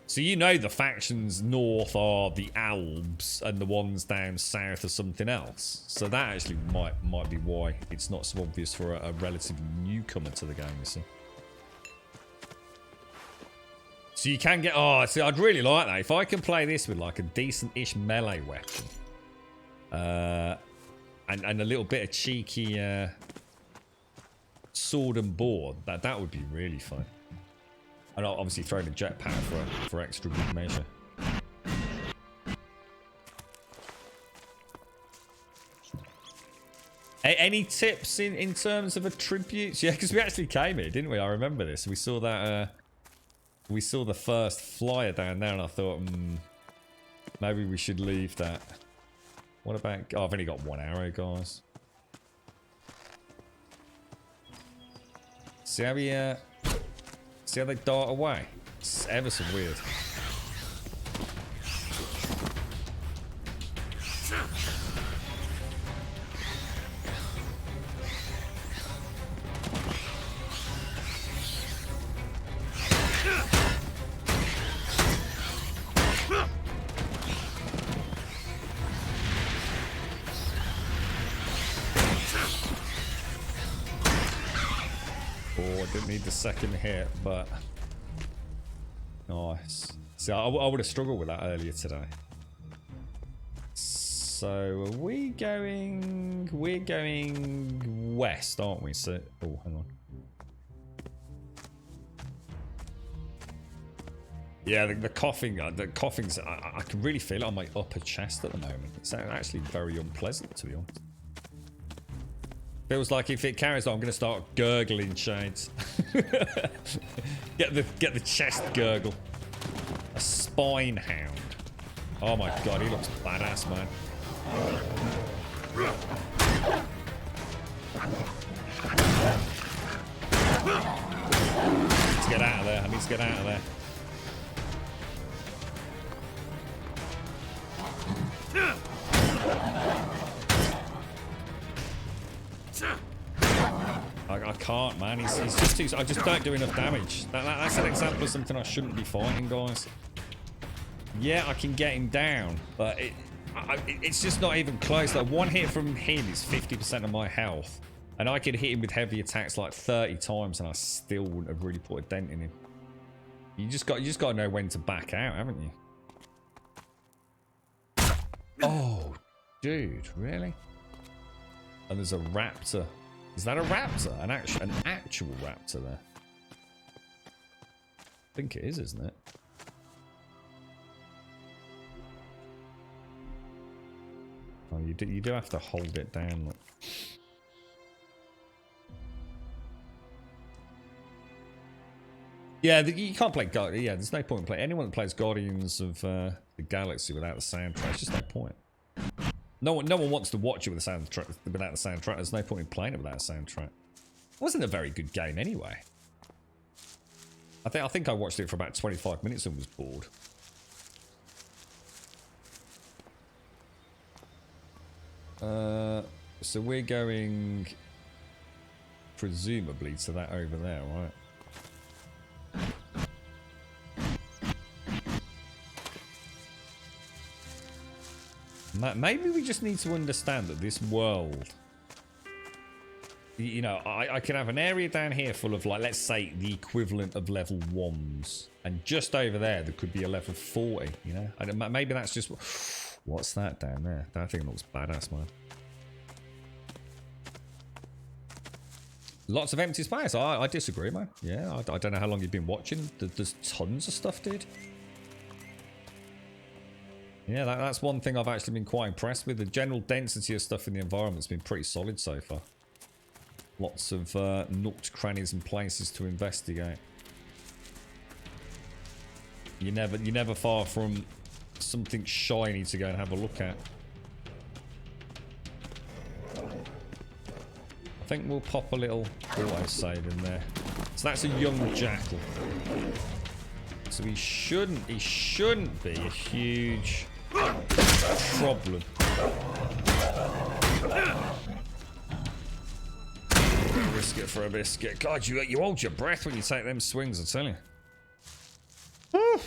So you know the factions north are the Albs and the ones down south are something else. So that actually might be why it's not so obvious for a relative newcomer to the game, you see. So you can get... Oh, see, I'd really like that. If I can play this with like a decent-ish melee weapon. And a little bit of cheeky sword and board. That would be really fun. And I'll obviously throw in a jetpack for extra good measure. Any tips in terms of attributes? Yeah, because we actually came here, didn't we? I remember this. We saw that... we saw the first flyer down there and I thought, maybe we should leave that. What about... Oh, I've only got 1 arrow, guys. See how they dart away? It's ever so weird. Didn't need the second hit, but nice. See, I would have struggled with that earlier today. So are we going... We're going west, aren't we? So... Oh, hang on. Yeah, the coughing, I can really feel it on my upper chest at the moment. It's actually very unpleasant, to be honest. Feels like if it carries on, I'm going to start gurgling, Shades. get the chest gurgle. A spine hound. Oh my god, he looks badass, man. Let's get out of there. I need to get out of there. I can't, man. He's just too... I just don't do enough damage. That's an example of something I shouldn't be fighting, guys. Yeah, I can get him down, but it's just not even close. Like, one hit from him is 50% of my health, and I could hit him with heavy attacks like 30 times, and I still wouldn't have really put a dent in him. You just got to know when to back out, haven't you? Oh, dude, really? And there's a raptor. Is that a raptor? An actual raptor there? I think it is, isn't it? Oh, you do have to hold it down. Look. Yeah, you can't play yeah, there's no point in playing. Anyone that plays Guardians of the Galaxy without the soundtrack, it's just no point. No one wants to watch it with the soundtrack without the soundtrack. There's no point in playing it without a soundtrack. It wasn't a very good game anyway. I think I watched it for about 25 minutes and was bored. So we're going presumably to that over there, right? Maybe we just need to understand that this world, you know, I can have an area down here full of, like, let's say the equivalent of level 1s, and just over there could be a level 40, you know? Maybe that's just... What's that down there? That thing looks badass, man. Lots of empty space. I disagree, man. Yeah, I don't know how long you've been watching. There's tons of stuff, dude. Yeah, that's one thing I've actually been quite impressed with. The general density of stuff in the environment's been pretty solid so far. Lots of nooks, crannies, and places to investigate. You're never far from something shiny to go and have a look at. I think we'll pop a little auto-save in there. So that's a young jackal. So he shouldn't be a huge problem. Risk it for a biscuit. God, you hold your breath when you take them swings, I tell you. Woo.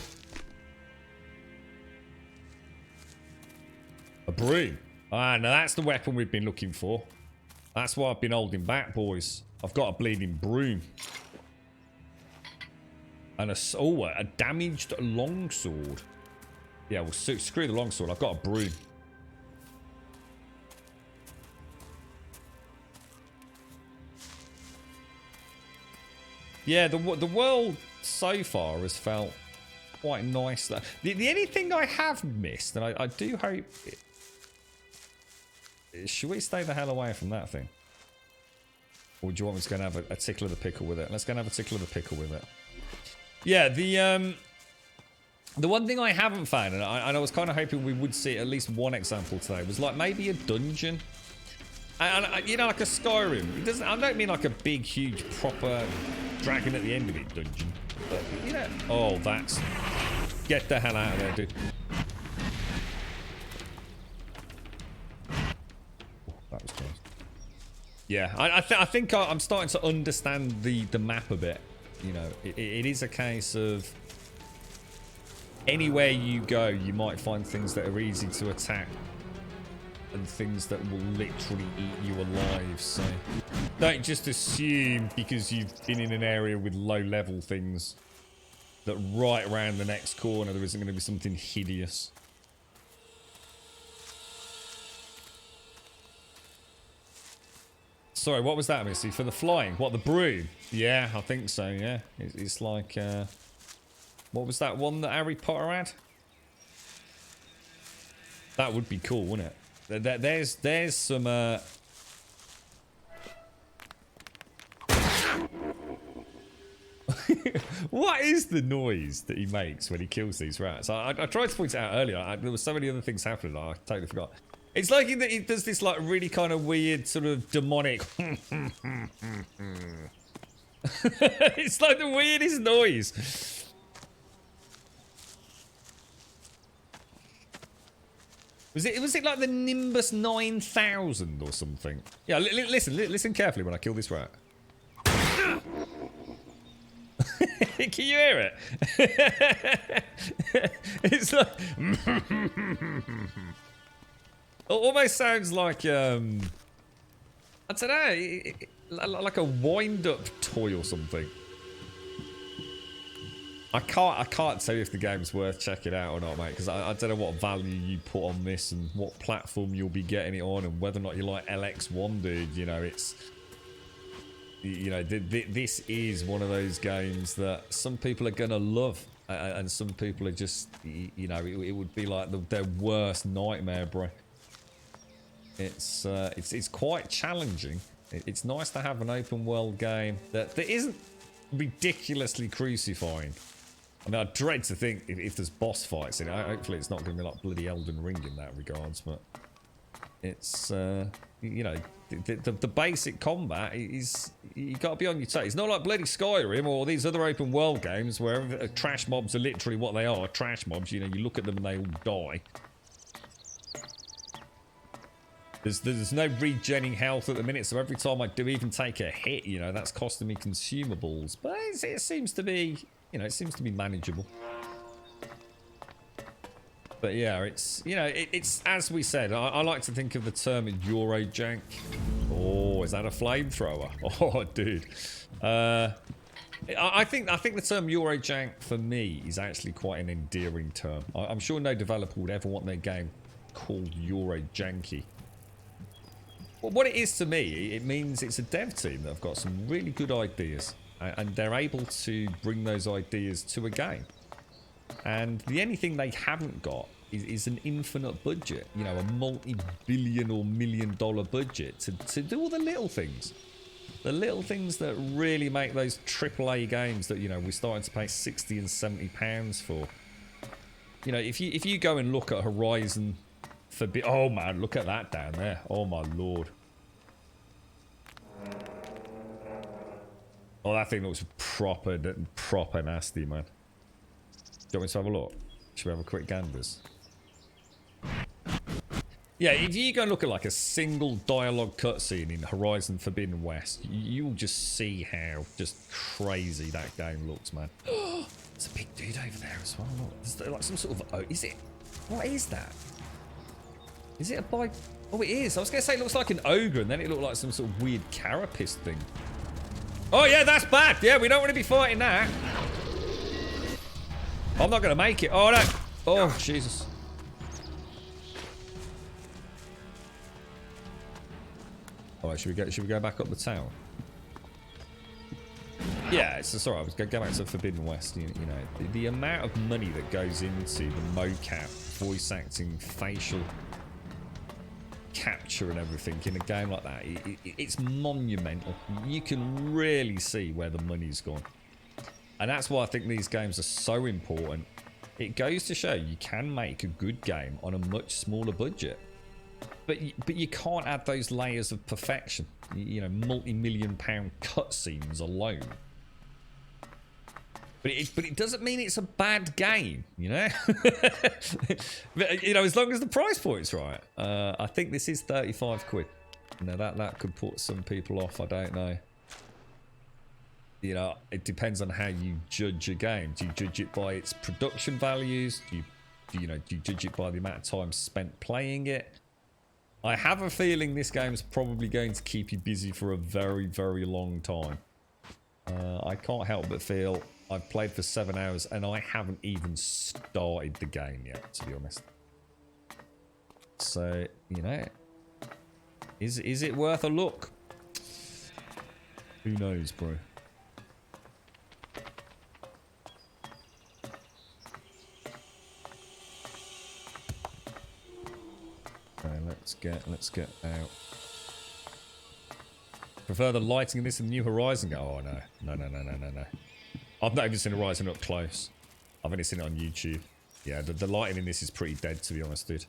A broom. Ah, now that's the weapon we've been looking for. That's why I've been holding back, boys. I've got a bleeding broom. And a damaged longsword. Yeah, well, screw the longsword. I've got a broom. Yeah, the world so far has felt quite nice. The only thing I have missed, and I do hope... Should we stay the hell away from that thing? Or do you want me to go and have a tickle of the pickle with it? Let's go and have a tickle of the pickle with it. Yeah, the one thing I haven't found, and I was kind of hoping we would see at least one example today, was like maybe a dungeon. And you know, like a Skyrim. It doesn't. I don't mean like a big, huge, proper dragon at the end of it dungeon. But, you know... Oh, that's... Get the hell out of there, dude. That was close. Yeah, I think I'm starting to understand the map a bit. You know, it is a case of... Anywhere you go, you might find things that are easy to attack. And things that will literally eat you alive, so... Don't just assume, because you've been in an area with low-level things, that right around the next corner there isn't going to be something hideous. Sorry, what was that, Missy? For the flying? What, the broom? Yeah, I think so, yeah. It's like, what was that one that Harry Potter had? That would be cool, wouldn't it? There's some, What is the noise that he makes when he kills these rats? I tried to point it out earlier. There were so many other things happening. I totally forgot. It's like he does this like really kind of weird sort of demonic. It's like the weirdest noise. Was it like the Nimbus 9000 or something? Yeah, listen carefully when I kill this rat. Can you hear it? It's like almost sounds like I don't know, like a wind-up toy or something. I can't tell you if the game's worth checking out or not, mate, because I don't know what value you put on this and what platform you'll be getting it on, and whether or not you like ELEX1, dude. You know, it's. You know, this is one of those games that some people are gonna love, and some people are just, you know, it would be like their worst nightmare, bro. It's quite challenging. It's nice to have an open world game that isn't ridiculously crucifying. I mean, I dread to think if there's boss fights in it. Hopefully, it's not gonna be like bloody Elden Ring in that regards, but it's you know. The basic combat is, you got to be on your toes. It's not like bloody Skyrim or these other open world games where trash mobs are literally what they are, trash mobs. You know, you look at them and they all die. There's no regenning health at the minute, so every time I do even take a hit, you know, that's costing me consumables. But it seems to be, you know, it seems to be manageable. But yeah, it's, you know, it's as we said, I like to think of the term Eurojank. Oh, is that a flamethrower? Oh, dude. I think the term Eurojank for me is actually quite an endearing term. I'm sure no developer would ever want their game called Eurojanky. Well, what it is to me, it means it's a dev team that have got some really good ideas, and they're able to bring those ideas to a game. And the only thing they haven't got is an infinite budget, you know, a multi-billion or million-dollar budget to do all the little things. The little things that really make those AAA games that, you know, we're starting to pay 60 and 70 pounds for. You know, if you go and look at Horizon Forbidden... Oh, man, look at that down there. Oh, my lord. Oh, that thing looks proper nasty, man. Do you want me to have a look? Should we have a quick ganders? Yeah, if you go and look at like a single dialogue cutscene in Horizon Forbidden West, you'll just see how just crazy that game looks, man. There's a big dude over there as well. Look, there's like some sort of... Oh, is it? What is that? Is it a bike? Oh, it is. I was going to say it looks like an ogre, and then it looked like some sort of weird carapace thing. Oh, yeah, that's bad. Yeah, we don't want to be fighting that. I'm not going to make it. Oh, no. Oh, Jesus. Alright, should we go back up the tower? Yeah, it's sorry. I was going to go back to Forbidden West. You know, the amount of money that goes into the mocap, voice acting, facial capture, and everything in a game like that, it's monumental. You can really see where the money's gone, and that's why I think these games are so important. It goes to show you can make a good game on a much smaller budget. But you can't add those layers of perfection, you know, multi-million-pound cutscenes alone. But it doesn't mean it's a bad game, you know. But, you know, as long as the price point's right. I think this is 35 quid. Now that could put some people off. I don't know. You know, it depends on how you judge a game. Do you judge it by its production values? Do you judge it by the amount of time spent playing it? I have a feeling this game's probably going to keep you busy for a very, very long time. I can't help but feel I've played for 7 hours and I haven't even started the game yet, to be honest. So, you know, is it worth a look? Who knows, bro? Okay, let's get out. Prefer the lighting in this and New Horizon. Oh no. I've not even seen Horizon up close. I've only seen it on YouTube. Yeah, the lighting in this is pretty dead, to be honest, dude.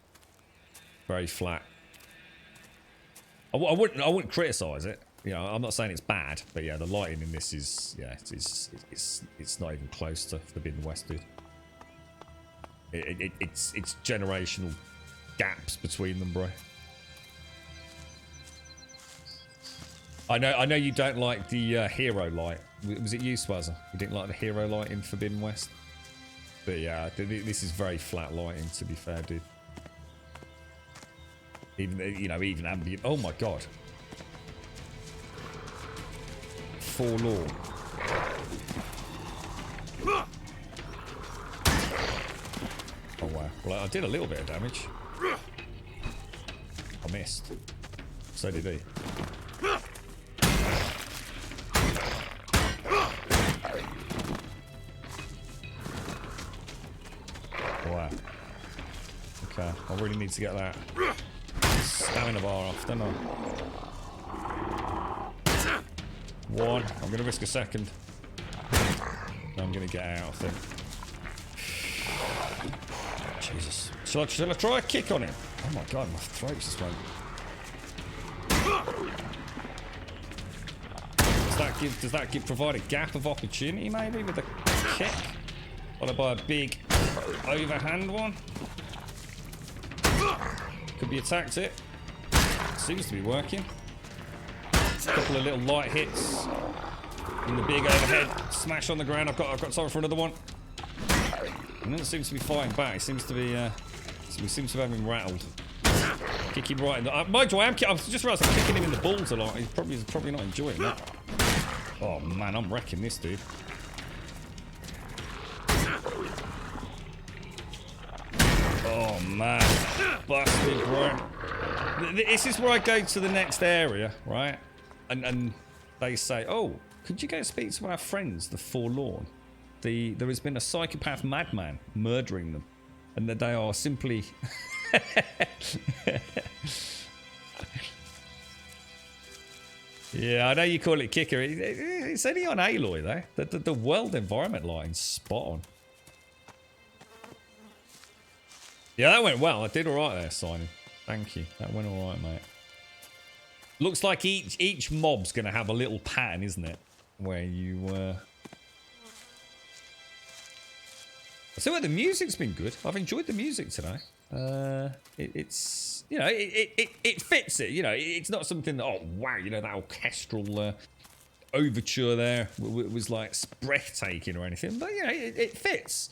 Very flat. I wouldn't criticize it. You know, I'm not saying it's bad, but yeah, the lighting in this is, yeah, it's not even close to Forbidden West, dude. It's generational gaps between them, bro. I know you don't like the hero light. Was it you, Swazza? You didn't like the hero light in Forbidden West? But yeah, this is very flat lighting, to be fair, dude. Even, you know, even ambient. Oh my god. Forlorn. Oh wow. Well, I did a little bit of damage. I missed. So did he. Wow. Okay, I really need to get that stamina bar off, don't I? One. I'm going to risk a second. I'm going to get out, I think. Jesus. Shall I try a kick on him? Oh my god, my throat's just went. Does that provide a gap of opportunity maybe with a kick? Followed by a big overhand one? Could be a tactic. Seems to be working. A couple of little light hits. And the big overhead smash on the ground. I've got time for another one. And then it seems to be fighting back. It seems to be we seem to have him rattled. Kick him right in the... mind you, I've just realised I'm kicking him in the balls a lot. He's probably not enjoying that. Oh man, I'm wrecking this dude. Oh man, busted, bro. This is where I go to the next area, right? And they say, oh, could you go speak to our friends, the Forlorn? There has been a psychopath madman murdering them, and that they are simply... Yeah, I know you call it kicker. It's only on Aloy, though. The world environment line's spot on. Yeah, that went well. I did all right there, Simon. Thank you. That went all right, mate. Looks like each mob's going to have a little pattern, isn't it? Where you... So the music's been good. I've enjoyed the music today. It's, you know, it fits it. You know, it's not something that, oh, wow, you know, that orchestral overture there was like breathtaking or anything. But, you know, it fits.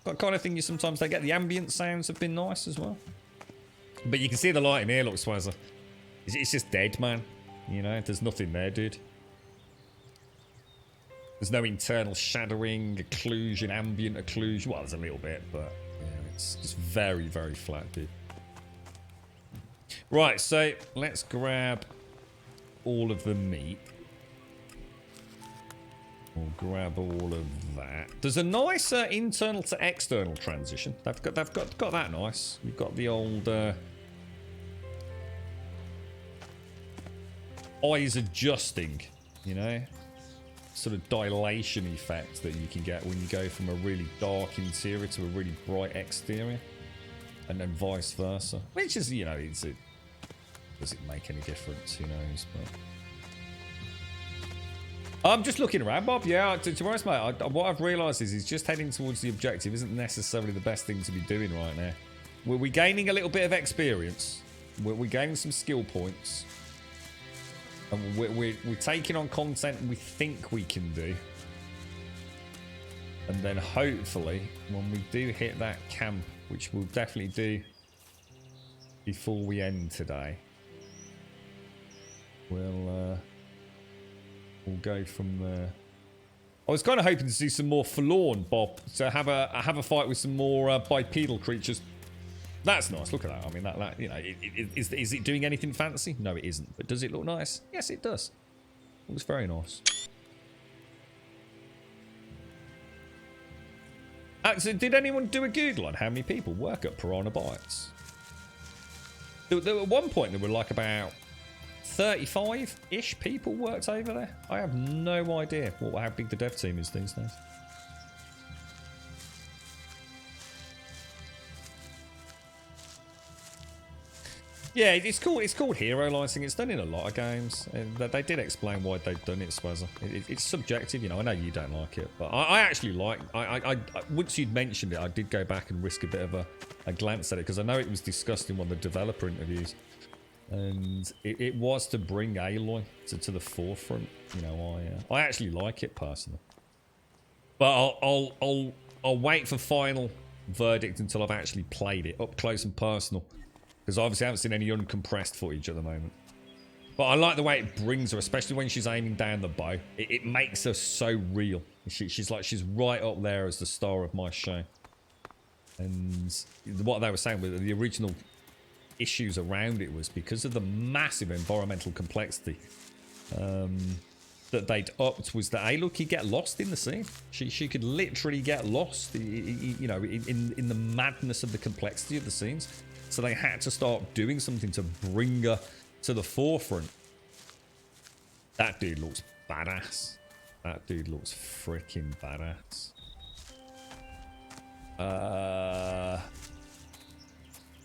That kind of thing you sometimes don't get. The ambient sounds have been nice as well. But you can see the light in here, look, Swazza. It's just dead, man. You know, there's nothing there, dude. There's no internal shadowing, occlusion, ambient occlusion. Well, there's a little bit, but yeah, it's just very, very flat, dude. Right, so let's grab all of the meat. We'll grab all of that. There's a nice internal to external transition. They've got that nice. You've got the old eyes adjusting, you know, sort of dilation effect that you can get when you go from a really dark interior to a really bright exterior, and then vice versa. Which is, you know, does it make any difference? Who knows? But I'm just looking around, Bob. Yeah, to be honest, mate, what I've realised is just heading towards the objective isn't necessarily the best thing to be doing right now. We're gaining a little bit of experience. We're gaining some skill points. And we're taking on content we think we can do. And then hopefully, when we do hit that camp, which we'll definitely do before we end today, we'll go from there. I was kind of hoping to see some more Forlorn, Bob, to have a fight with some more bipedal creatures. That's nice. Look at that. I mean, that you know, is it doing anything fancy? No, it isn't. But does it look nice? Yes, it does. Looks very nice. So did anyone do a Google on how many people work at Piranha Bytes? At one point, there were like about 35-ish people worked over there. I have no idea how big the dev team is these days. Yeah, it's called hero licensing. It's done in a lot of games. And they did explain why they've done it, Swazza. It's subjective, you know. I know you don't like it, but I actually like. Once you'd mentioned it, I did go back and risk a bit of a glance at it because I know it was discussed in one of the developer interviews, and it was to bring Aloy to the forefront. You know, I actually like it personally, but I'll wait for final verdict until I've actually played it up close and personal. Because obviously I haven't seen any uncompressed footage at the moment. But I like the way it brings her, especially when she's aiming down the bow. It makes her so real. She's right up there as the star of my show. And what they were saying with the original issues around it was because of the massive environmental complexity that they'd upped was that, hey, look, you get lost in the scene. She could literally get lost, you know, in the madness of the complexity of the scenes. So they had to start doing something to bring her to the forefront. That dude looks badass. That dude looks freaking badass.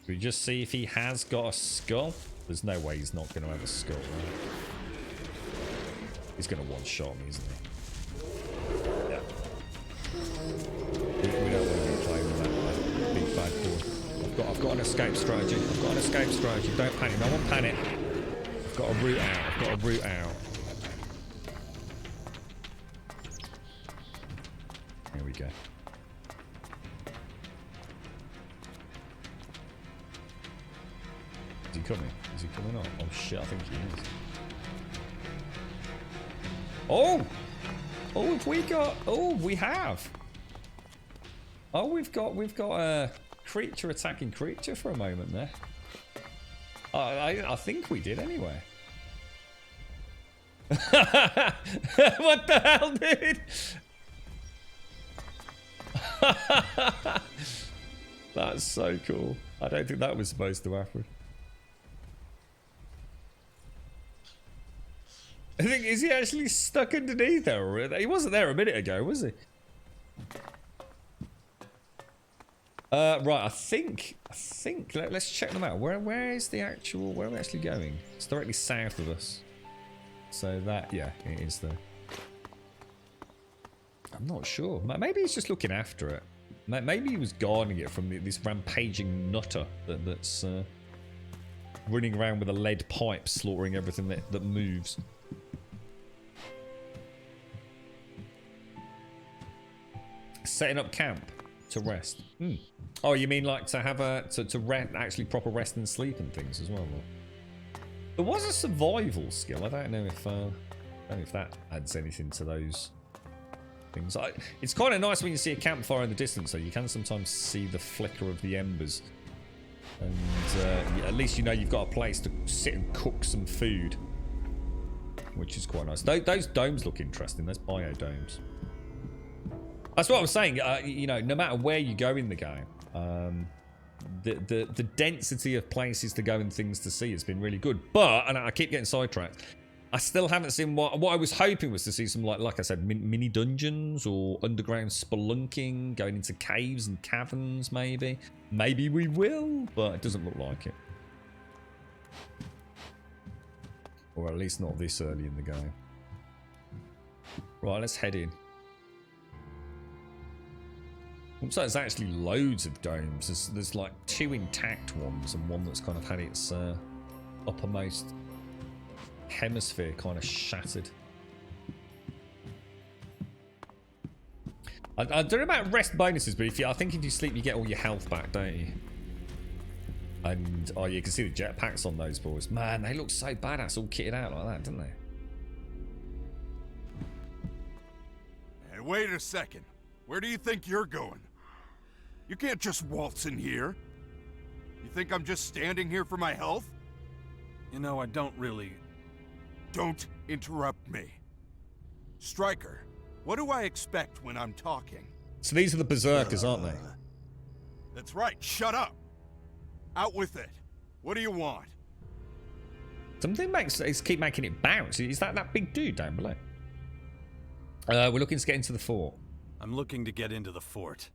We just see if he has got a skull. There's no way he's not going to have a skull, right? He's going to one-shot me, isn't he? Yeah. We don't want to be playing with that big bad boy. I've got an escape strategy. I've got an escape strategy. Don't panic. No one panic. I've got a route out. I've got a route out. Here we go. Is he coming? Is he coming on? Oh shit, I think he is. Oh! Oh, have we got... Oh, we have. Oh, we've got a... creature attacking creature for a moment there. I think we did anyway. What the hell, dude? That's so cool. I don't think that was supposed to happen. I think, is he actually stuck underneath there already? He wasn't there a minute ago, was he? Right, I think, let's check them out. Where is the actual, where are we actually going? It's directly south of us. So that, yeah, it is there. I'm not sure. Maybe he's just looking after it. Maybe he was guarding it from this rampaging nutter that's running around with a lead pipe, slaughtering everything that moves. Setting up camp to rest. Oh, you mean like to have to rest, actually proper rest and sleep and things as well? There was a survival skill. I don't know if that adds anything to those things. It's kind of nice when you see a campfire in the distance, though. You can sometimes see the flicker of the embers, and at least you know you've got a place to sit and cook some food, which is quite nice. Those domes look interesting. Those biodomes. That's what I was saying. You know, no matter where you go in the game, the density of places to go and things to see has been really good. But, and I keep getting sidetracked, I still haven't seen what I was hoping was to see some, like I said, mini dungeons or underground spelunking, going into caves and caverns, maybe. Maybe we will, but it doesn't look like it. Or at least not this early in the game. Right, let's head in. Looks like there's actually loads of domes. There's like 2 intact ones and one that's kind of had its uppermost hemisphere kind of shattered. I don't know about rest bonuses, but I think if you sleep, you get all your health back, don't you? And oh, you can see the jetpacks on those boys. Man, they look so badass, all kitted out like that, don't they? Hey, wait a second. Where do you think you're going? You can't just waltz in here. You think I'm just standing here for my health? You know, I don't really... Don't interrupt me. Striker, what do I expect when I'm talking? So these are the berserkers, aren't they? That's right, shut up! Out with it. What do you want? Something keep making it bounce. Is that big dude down below? We're looking to get into the fort. I'm looking to get into the fort.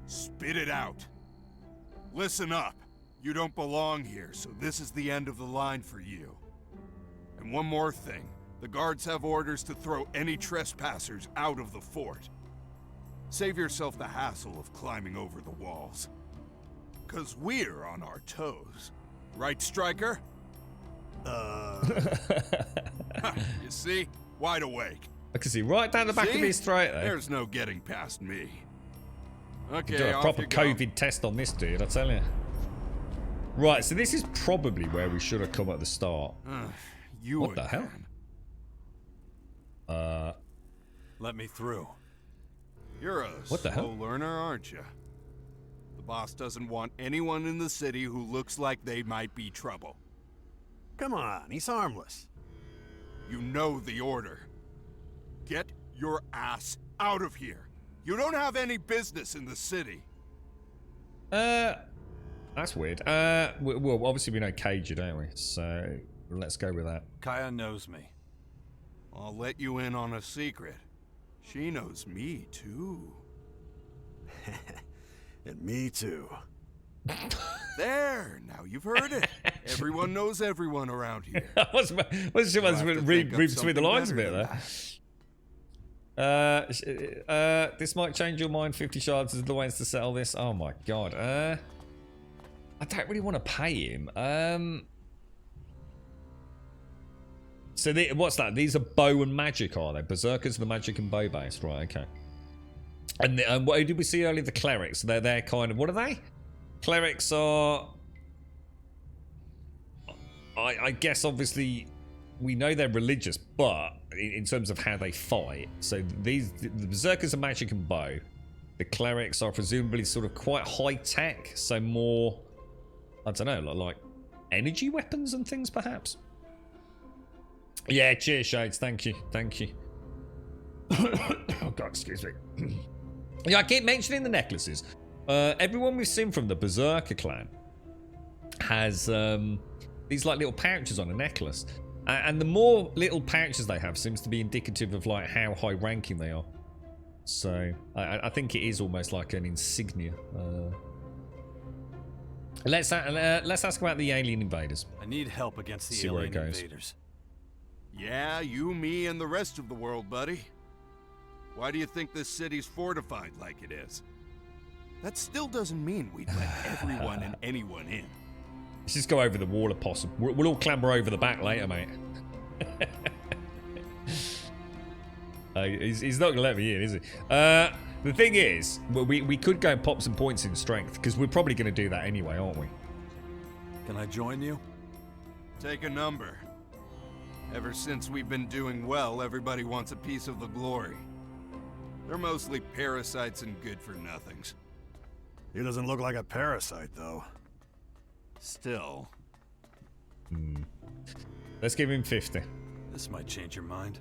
Spit it out. Listen up. You don't belong here, so this is the end of the line for you. And one more thing. The guards have orders to throw any trespassers out of the fort. Save yourself the hassle of climbing over the walls. 'Cause we're on our toes. Right, Striker? You see? Wide awake. I can see right down the back of his throat there. There's no getting past me. Okay, Do a off proper you go. COVID test on this dude, I tell you. Right, so this is probably where we should have come at the start. What the hell? Let me through. You're a What the slow hell? learner, aren't you? The boss doesn't want anyone in the city who looks like they might be trouble. Come on, he's harmless. You know the order. Get your ass out of here. You don't have any business in the city. That's weird. Well, obviously we know Cage, don't we? So let's go with that. Kaya knows me. I'll let you in on a secret. She knows me, too. And me too. There, now you've heard it. Everyone knows everyone around here. What's read between the lines a bit there. This might change your mind. 50 shards is the ways to settle this. Oh my god. I don't really want to pay him. So what's that? These are bow and magic, are they? Berserkers are the magic and bow based, right? Okay. And what did we see earlier? The clerics. They're kind of, what are they? Clerics are, I guess, obviously, we know they're religious, but in terms of how they fight, so the berserkers are magic and bow. The clerics are presumably sort of quite high tech, so more, I don't know, like energy weapons and things, perhaps. Yeah, cheers, Shades. Thank you. Thank you. Oh, God, excuse me. Yeah, I keep mentioning the necklaces. Everyone we've seen from the Berserker clan has these like little pouches on a necklace. And the more little pouches they have seems to be indicative of like how high ranking they are. So I think it is almost like an insignia. Let's ask about the alien invaders. I need help against the See where it alien goes. invaders. Yeah, you, me, and the rest of the world, buddy. Why do you think this city's fortified like it is? That still doesn't mean we'd let everyone and anyone in. Let's just go over the wall if possible. We'll all clamber over the back later, mate. He's not going to let me in, is he? The thing is, we could go and pop some points in strength, because we're probably going to do that anyway, aren't we? Can I join you? Take a number. Ever since we've been doing well, everybody wants a piece of the glory. They're mostly parasites and good-for-nothings. He doesn't look like a parasite, though. Still. Let's give him 50. This might change your mind.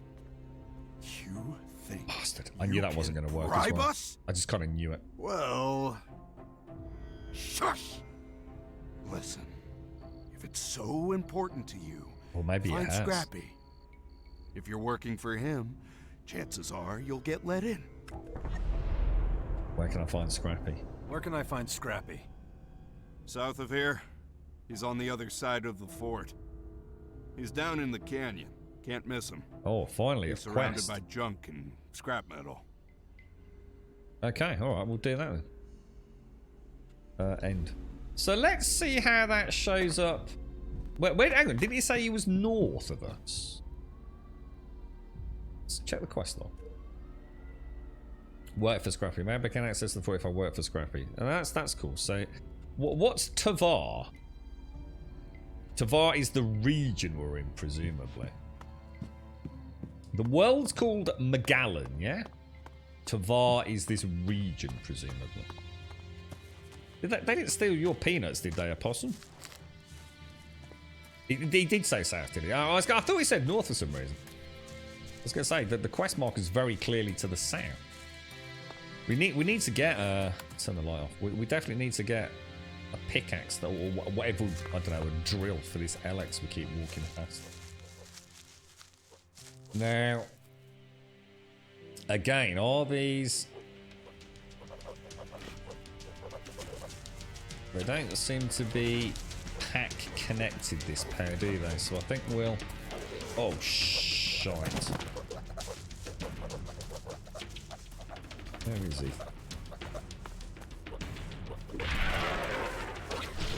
You think? Bastard. I knew that wasn't going to work as bribe well. us? I just kind of knew it. Well... Shush! Listen. If it's so important to you, Well, maybe find it has. Scrappy. If you're working for him, chances are you'll get let in. Where can I find Scrappy? Where can I find Scrappy? South of here. He's on the other side of the fort. He's down in the canyon. Can't miss him. Oh, finally, a He's surrounded quest. by junk and scrap metal. Okay, alright, we'll do that then. End. So let's see how that shows up. Wait, hang on, didn't he say he was north of us? Let's check the quest log. Work for Scrappy. Maybe I can access the fort if I work for Scrappy. And that's cool. So, what's Tavar? Tavar is the region we're in, presumably. The world's called Magellan, yeah? Tavar is this region, presumably. They didn't steal your peanuts, did they, Opossum? He did say south, did he? I thought he said north for some reason. I was going to say that the quest mark is very clearly to the south. We need to get turn the light off. We definitely need to get a pickaxe or whatever, I don't know, a drill for this ELEX we keep walking past. Now, again, are these? They don't seem to be pack connected, this pair, do they? So I think we'll... Oh, shite. Where is he?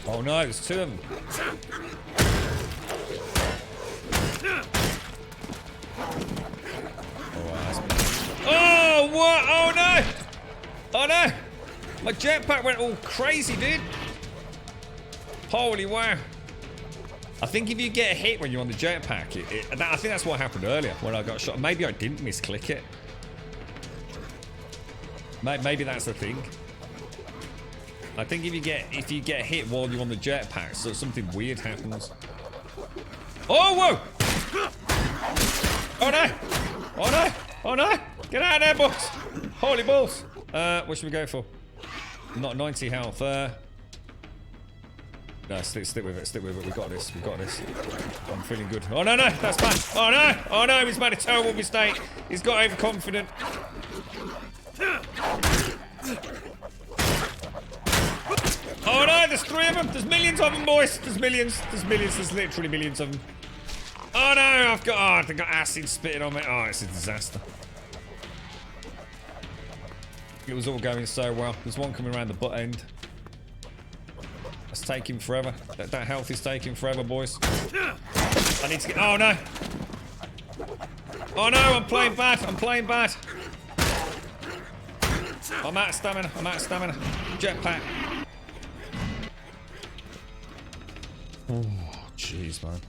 Oh no, there's two of them. Oh, what? Oh no! Oh no! My jetpack went all crazy, dude. Holy wow. I think if you get hit when you're on the jetpack, I think that's what happened earlier when I got shot. Maybe I didn't misclick it. Maybe that's the thing. I think if you get hit while you're on the jetpack, so something weird happens. Oh whoa! Oh no! Oh no! Oh no! Get out of there, boys! Holy balls! What should we go for? Not 90 health. No, stick with it. Stick with it. We got this. We got this. I'm feeling good. Oh no, no, that's bad. Oh no! Oh no! He's made a terrible mistake. He's got overconfident. Oh no, there's three of them. There's millions of them, boys. There's millions. There's millions. There's literally millions of them. Oh no, I've got, they got acid spitting on me. Oh, it's a disaster. It was all going so well. There's one coming around the butt end. That's taking forever. That health is taking forever, boys. I need to get, oh no. Oh no, I'm playing bad. I'm playing bad. I'm out of stamina. I'm out of stamina. Jetpack. Oh, jeez, man.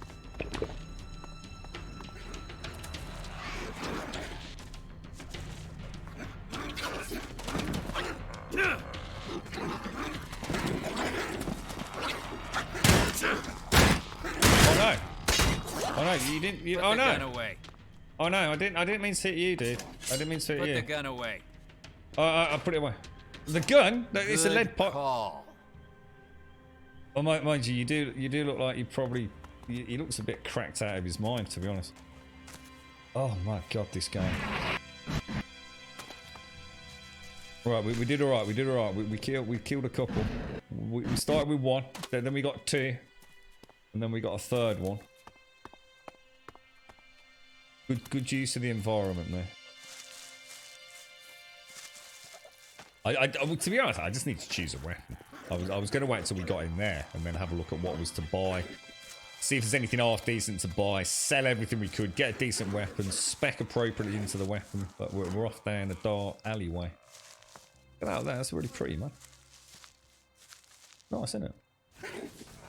Oh no! Oh no! You didn't. You, oh no! Put the gun away. Oh no! I didn't mean to hit you, dude. I didn't mean to hit you. Put the gun away. I put it away. The gun? It's a lead pot. Call. Oh, mind you, you do look like you probably. He looks a bit cracked out of his mind, to be honest. Oh my god, this game. Right, we did all right. We did all right. We killed a couple. We started with one, then we got two, and then we got a third one. Good use of the environment there. To be honest, I just need to choose a weapon. I was going to wait until we got in there and then have a look at what was to buy. See if there's anything half decent to buy. Sell everything we could. Get a decent weapon. Spec appropriately into the weapon. But we're off down a dark alleyway. Get out of there. That's really pretty, man. Nice, isn't it?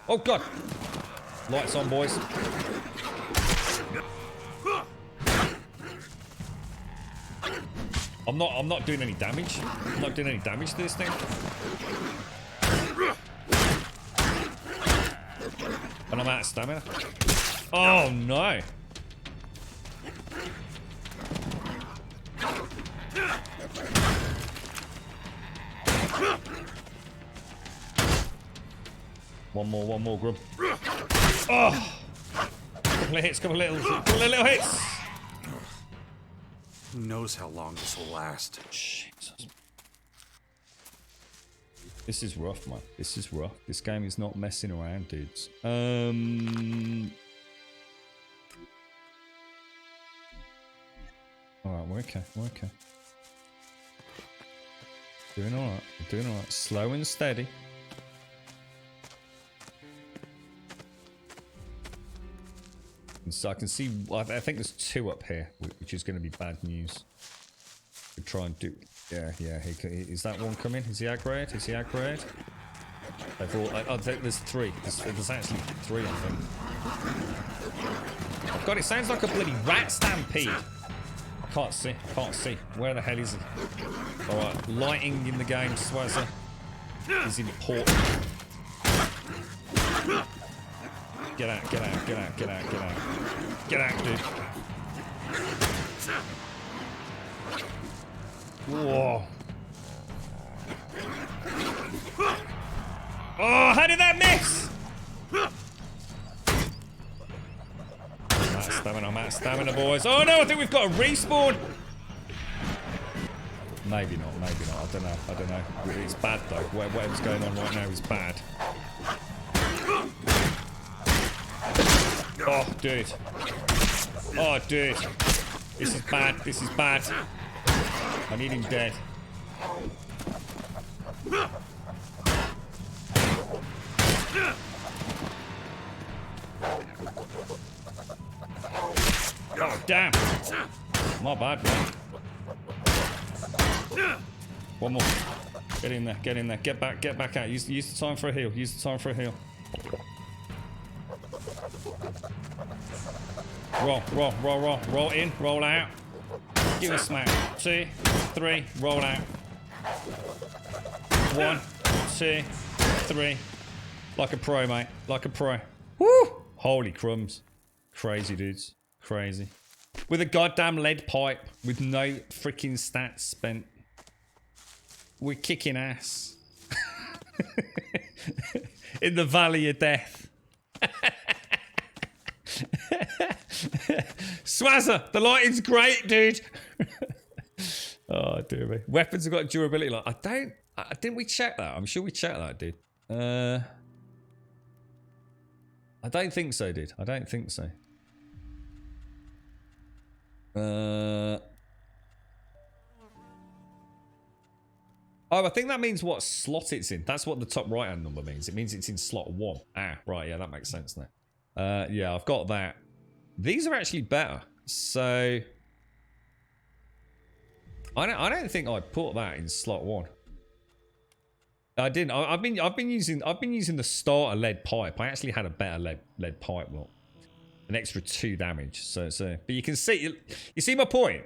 Oh, God. Lights on, boys. I'm not doing any damage. I'm not doing any damage to this thing. And I'm out of stamina. Oh no! One more, grub. Oh! Couple of hits, couple of little hits! Who knows how long this will last? Jesus. This is rough, man. This is rough. This game is not messing around, dudes. Alright, we're okay. We're okay. Doing alright. We're doing alright. Slow and steady. And so I can see, I think there's two up here, which is going to be bad news. We try and do, yeah. Is that one coming? Is he aggroed? Is he aggroed? I think there's three. There's actually three, I think. Oh God, it sounds like a bloody rat stampede. I can't see. Can't see. Where the hell is he? All right, lighting in the game, Swazzer, is important. Get out, get out, get out, get out, get out. Get out, dude. Whoa. Oh, how did that miss? I'm out of stamina, boys. Oh no, I think we've got a respawn. Maybe not, maybe not. I don't know, I don't know. It's bad though. Whatever's going on right now is bad. Oh, dude. Oh, dude. This is bad, this is bad. I need him dead. Oh, damn. Not bad, man. One more. Get in there, get in there. Get back out. Use the time for a heal. Use the time for a heal. Roll in, roll out. Give a smack. 2, 3, roll out. 1, 2, 3. Like a pro, mate. Like a pro. Woo! Holy crumbs. Crazy, dudes. Crazy. With a goddamn lead pipe with no freaking stats spent. We're kicking ass. In the valley of death. Swazzer, the lighting's great, dude. Oh, dear me. Weapons have got durability. Like, didn't we check that? I'm sure we checked that, dude. I don't think so, dude. I don't think so. Oh, I think that means what slot it's in. That's what the top right-hand number means. It means it's in slot 1. Ah, right. Yeah, that makes sense now. Yeah, I've got that. These are actually better. So I don't think I'd put that in slot 1. I didn't. I've been using the starter lead pipe. I actually had a better lead pipe lot. An extra 2 damage. So but you can see you see my point.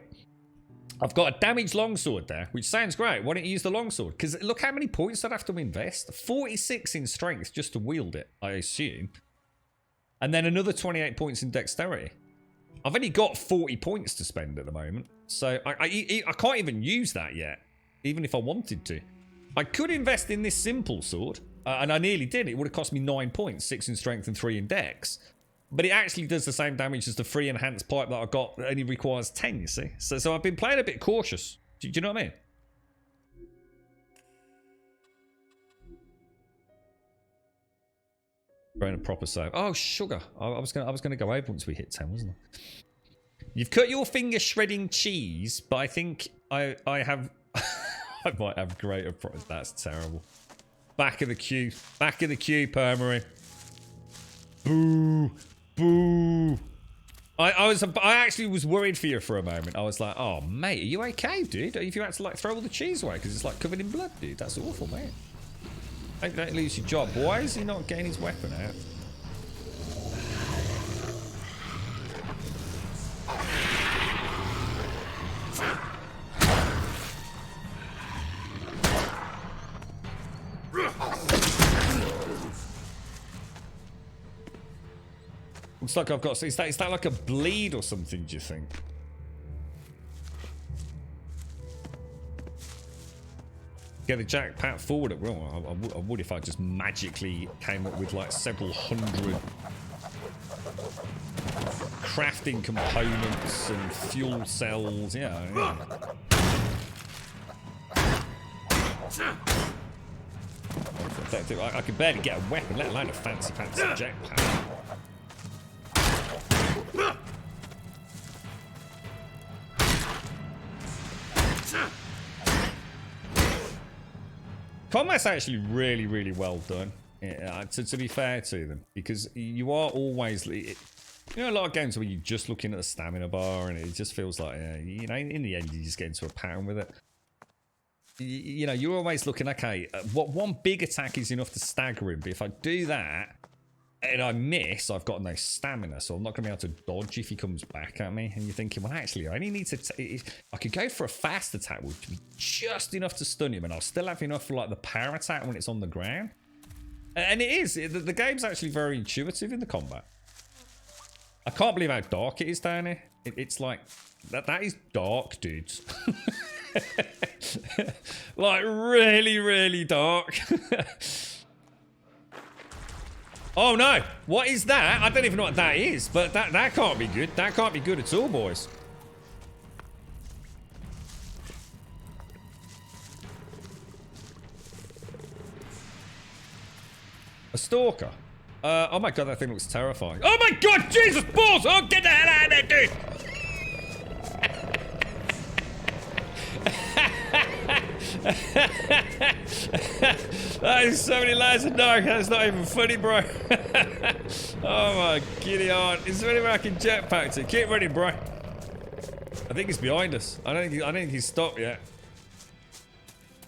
I've got a damaged longsword there, which sounds great. Why don't you use the longsword? Because look how many points I'd have to invest. 46 in strength just to wield it, I assume. And then another 28 points in dexterity. I've only got 40 points to spend at the moment. So I can't even use that yet, even if I wanted to. I could invest in this simple sword, and I nearly did. It would have cost me 9 points, 6 in strength and 3 in dex. But it actually does the same damage as the 3 enhanced pipe that I got. It only requires 10, you see. So I've been playing a bit cautious. Do you know what I mean? Throwing a proper save. Oh, sugar. I was gonna go over once we hit 10, wasn't I? You've cut your finger shredding cheese, but I think I have I might have greater price. That's terrible. Back of the queue. Back of the queue, Permery. Boo. Boo. I actually was worried for you for a moment. I was like, oh mate, are you okay, dude? If you had to like throw all the cheese away because it's like covered in blood, dude. That's awful, mate. Don't lose your job. Why is he not getting his weapon out? Looks like I've got... Is that like a bleed or something, do you think? Get the jackpot forward at will. I would if I just magically came up with like several hundred crafting components and fuel cells. Yeah. I could barely get a weapon, let alone a fancy jetpack. Combat's actually really, really well done. To be fair to them, because you are always, you know, a lot of games where you're just looking at the stamina bar and it just feels like, you know, in the end you just get into a pattern with it. You know, you're always looking, okay, what one big attack is enough to stagger him, but if I do that and I miss, I've got no stamina, so I'm not going to be able to dodge if he comes back at me. And you're thinking, well, actually, I only need to... I could go for a fast attack, which would be just enough to stun him, and I'll still have enough for, like, the power attack when it's on the ground. And it is. The game's actually very intuitive in the combat. I can't believe how dark it is down here. It's like... That is dark, dudes. Like, really, really dark. Oh, no. What is that? I don't even know what that is. But that can't be good. That can't be good at all, boys. A stalker. Oh my god, that thing looks terrifying. Oh my god, Jesus balls! Oh, get the hell out of there, dude! That is so many lies in the dark. That's not even funny, bro. Oh my giddy aunt. Is there any way I can jetpack to? Keep running, bro. I think he's behind us. I don't think he's stopped yet.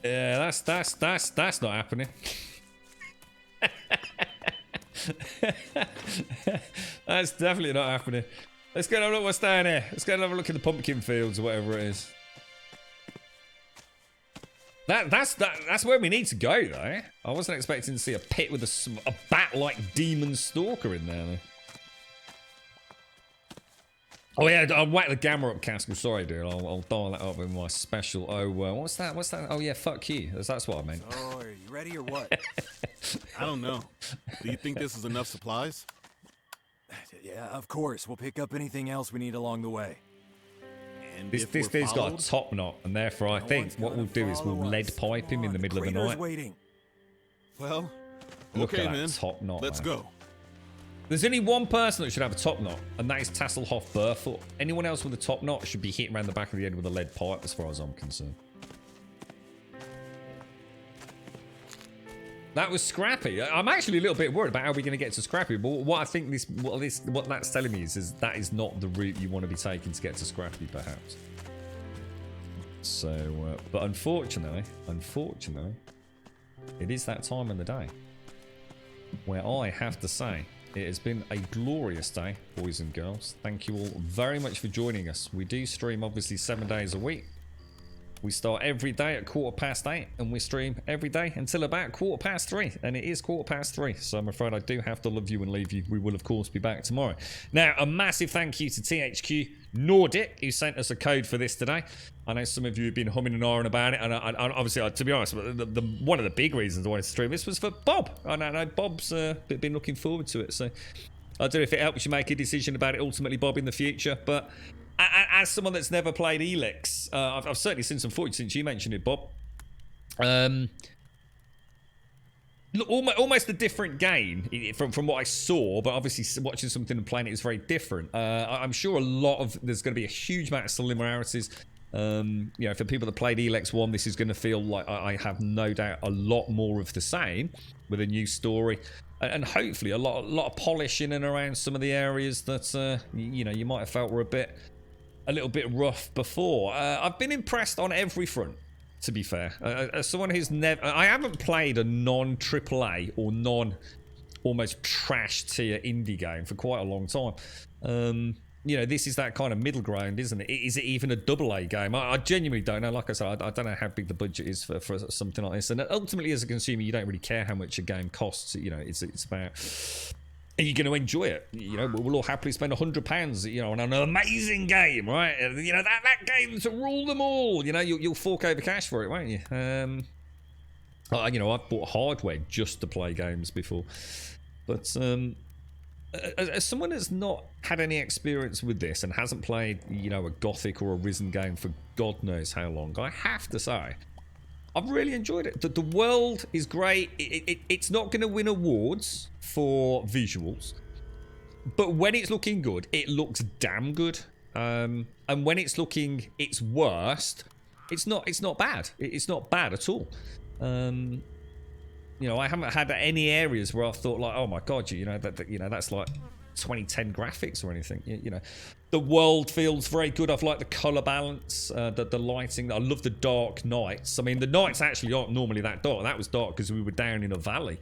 Yeah, that's not happening. That's definitely not happening. Let's go and have a look what's down here. Let's go and have a look at the pumpkin fields or whatever it is. That's where we need to go, though. I wasn't expecting to see a pit with a bat-like demon stalker in there, though. Oh yeah, I'll whack the gamma up, Caskell. Sorry, dude. I'll dial that up with my special. Oh, what's that? What's that? Oh yeah, fuck you. That's what I meant. Oh, are you ready or what? I don't know. Do you think this is enough supplies? Yeah, of course. We'll pick up anything else we need along the way. And This dude's got a top knot, and therefore I think what we'll do is we'll lead pipe him in the middle of the night. Waiting. Well, Look okay at that then. top knot. Let's man. go. There's only one person that should have a top knot, and that is Tasselhoff Burfoot. Anyone else with a top knot should be hit around the back of the head with a lead pipe, as far as I'm concerned. That was Scrappy. I'm actually a little bit worried about how we're going to get to Scrappy, but what I think what that's telling me is that is not the route you want to be taking to get to Scrappy, perhaps. So, but unfortunately, it is that time of the day where I have to say it has been a glorious day, boys and girls. Thank you all very much for joining us. We do stream obviously 7 days a week. We start every day at 8:15 and we stream every day until about 3:15, and it is 3:15, so I'm afraid I do have to love you and leave you. We will of course be back tomorrow. Now, a massive thank you to THQ Nordic who sent us a code for this today. I know some of you have been humming and ahhing about it, and obviously, to be honest, one of the big reasons I wanted to stream this was for Bob. I know Bob's been looking forward to it, so I don't know if it helps you make a decision about it ultimately, Bob, in the future, but as someone that's never played ELEX, I've certainly seen some footage since you mentioned it, Bob. Almost a different game from what I saw, but obviously watching something and playing it is very different. I'm sure there's going to be a huge amount of similarities. You know, for people that played ELEX 1, this is going to feel like, I have no doubt, a lot more of the same with a new story. And hopefully a lot of polish in and around some of the areas that, you know, you might have felt were a little bit rough before. I've been impressed on every front, to be fair. As someone who's I haven't played a non-AAA or non-almost trash tier indie game for quite a long time. You know, this is that kind of middle ground, isn't it? Is it even a AA game? I genuinely don't know. Like I said, I don't know how big the budget is for something like this. And ultimately, as a consumer, you don't really care how much a game costs. You know, it's about, are you going to enjoy it? You know, we'll all happily spend £100, you know, on an amazing game, right? You know, that game to rule them all. You know, you'll fork over cash for it, won't you? You know, I've bought hardware just to play games before. But, as someone that's not had any experience with this and hasn't played, you know, a Gothic or a Risen game for God knows how long, I have to say, I've really enjoyed it. The world is great. It's not going to win awards for visuals, but when it's looking good, it looks damn good. And when it's looking its worst, it's not bad. It's not bad at all. You know, I haven't had any areas where I've thought like, oh my god, you know, that's like 2010 graphics or anything. You know, the world feels very good. I've liked the color balance, the lighting. I love the dark nights. I mean, the nights actually aren't normally that dark. That was dark because we were down in a valley.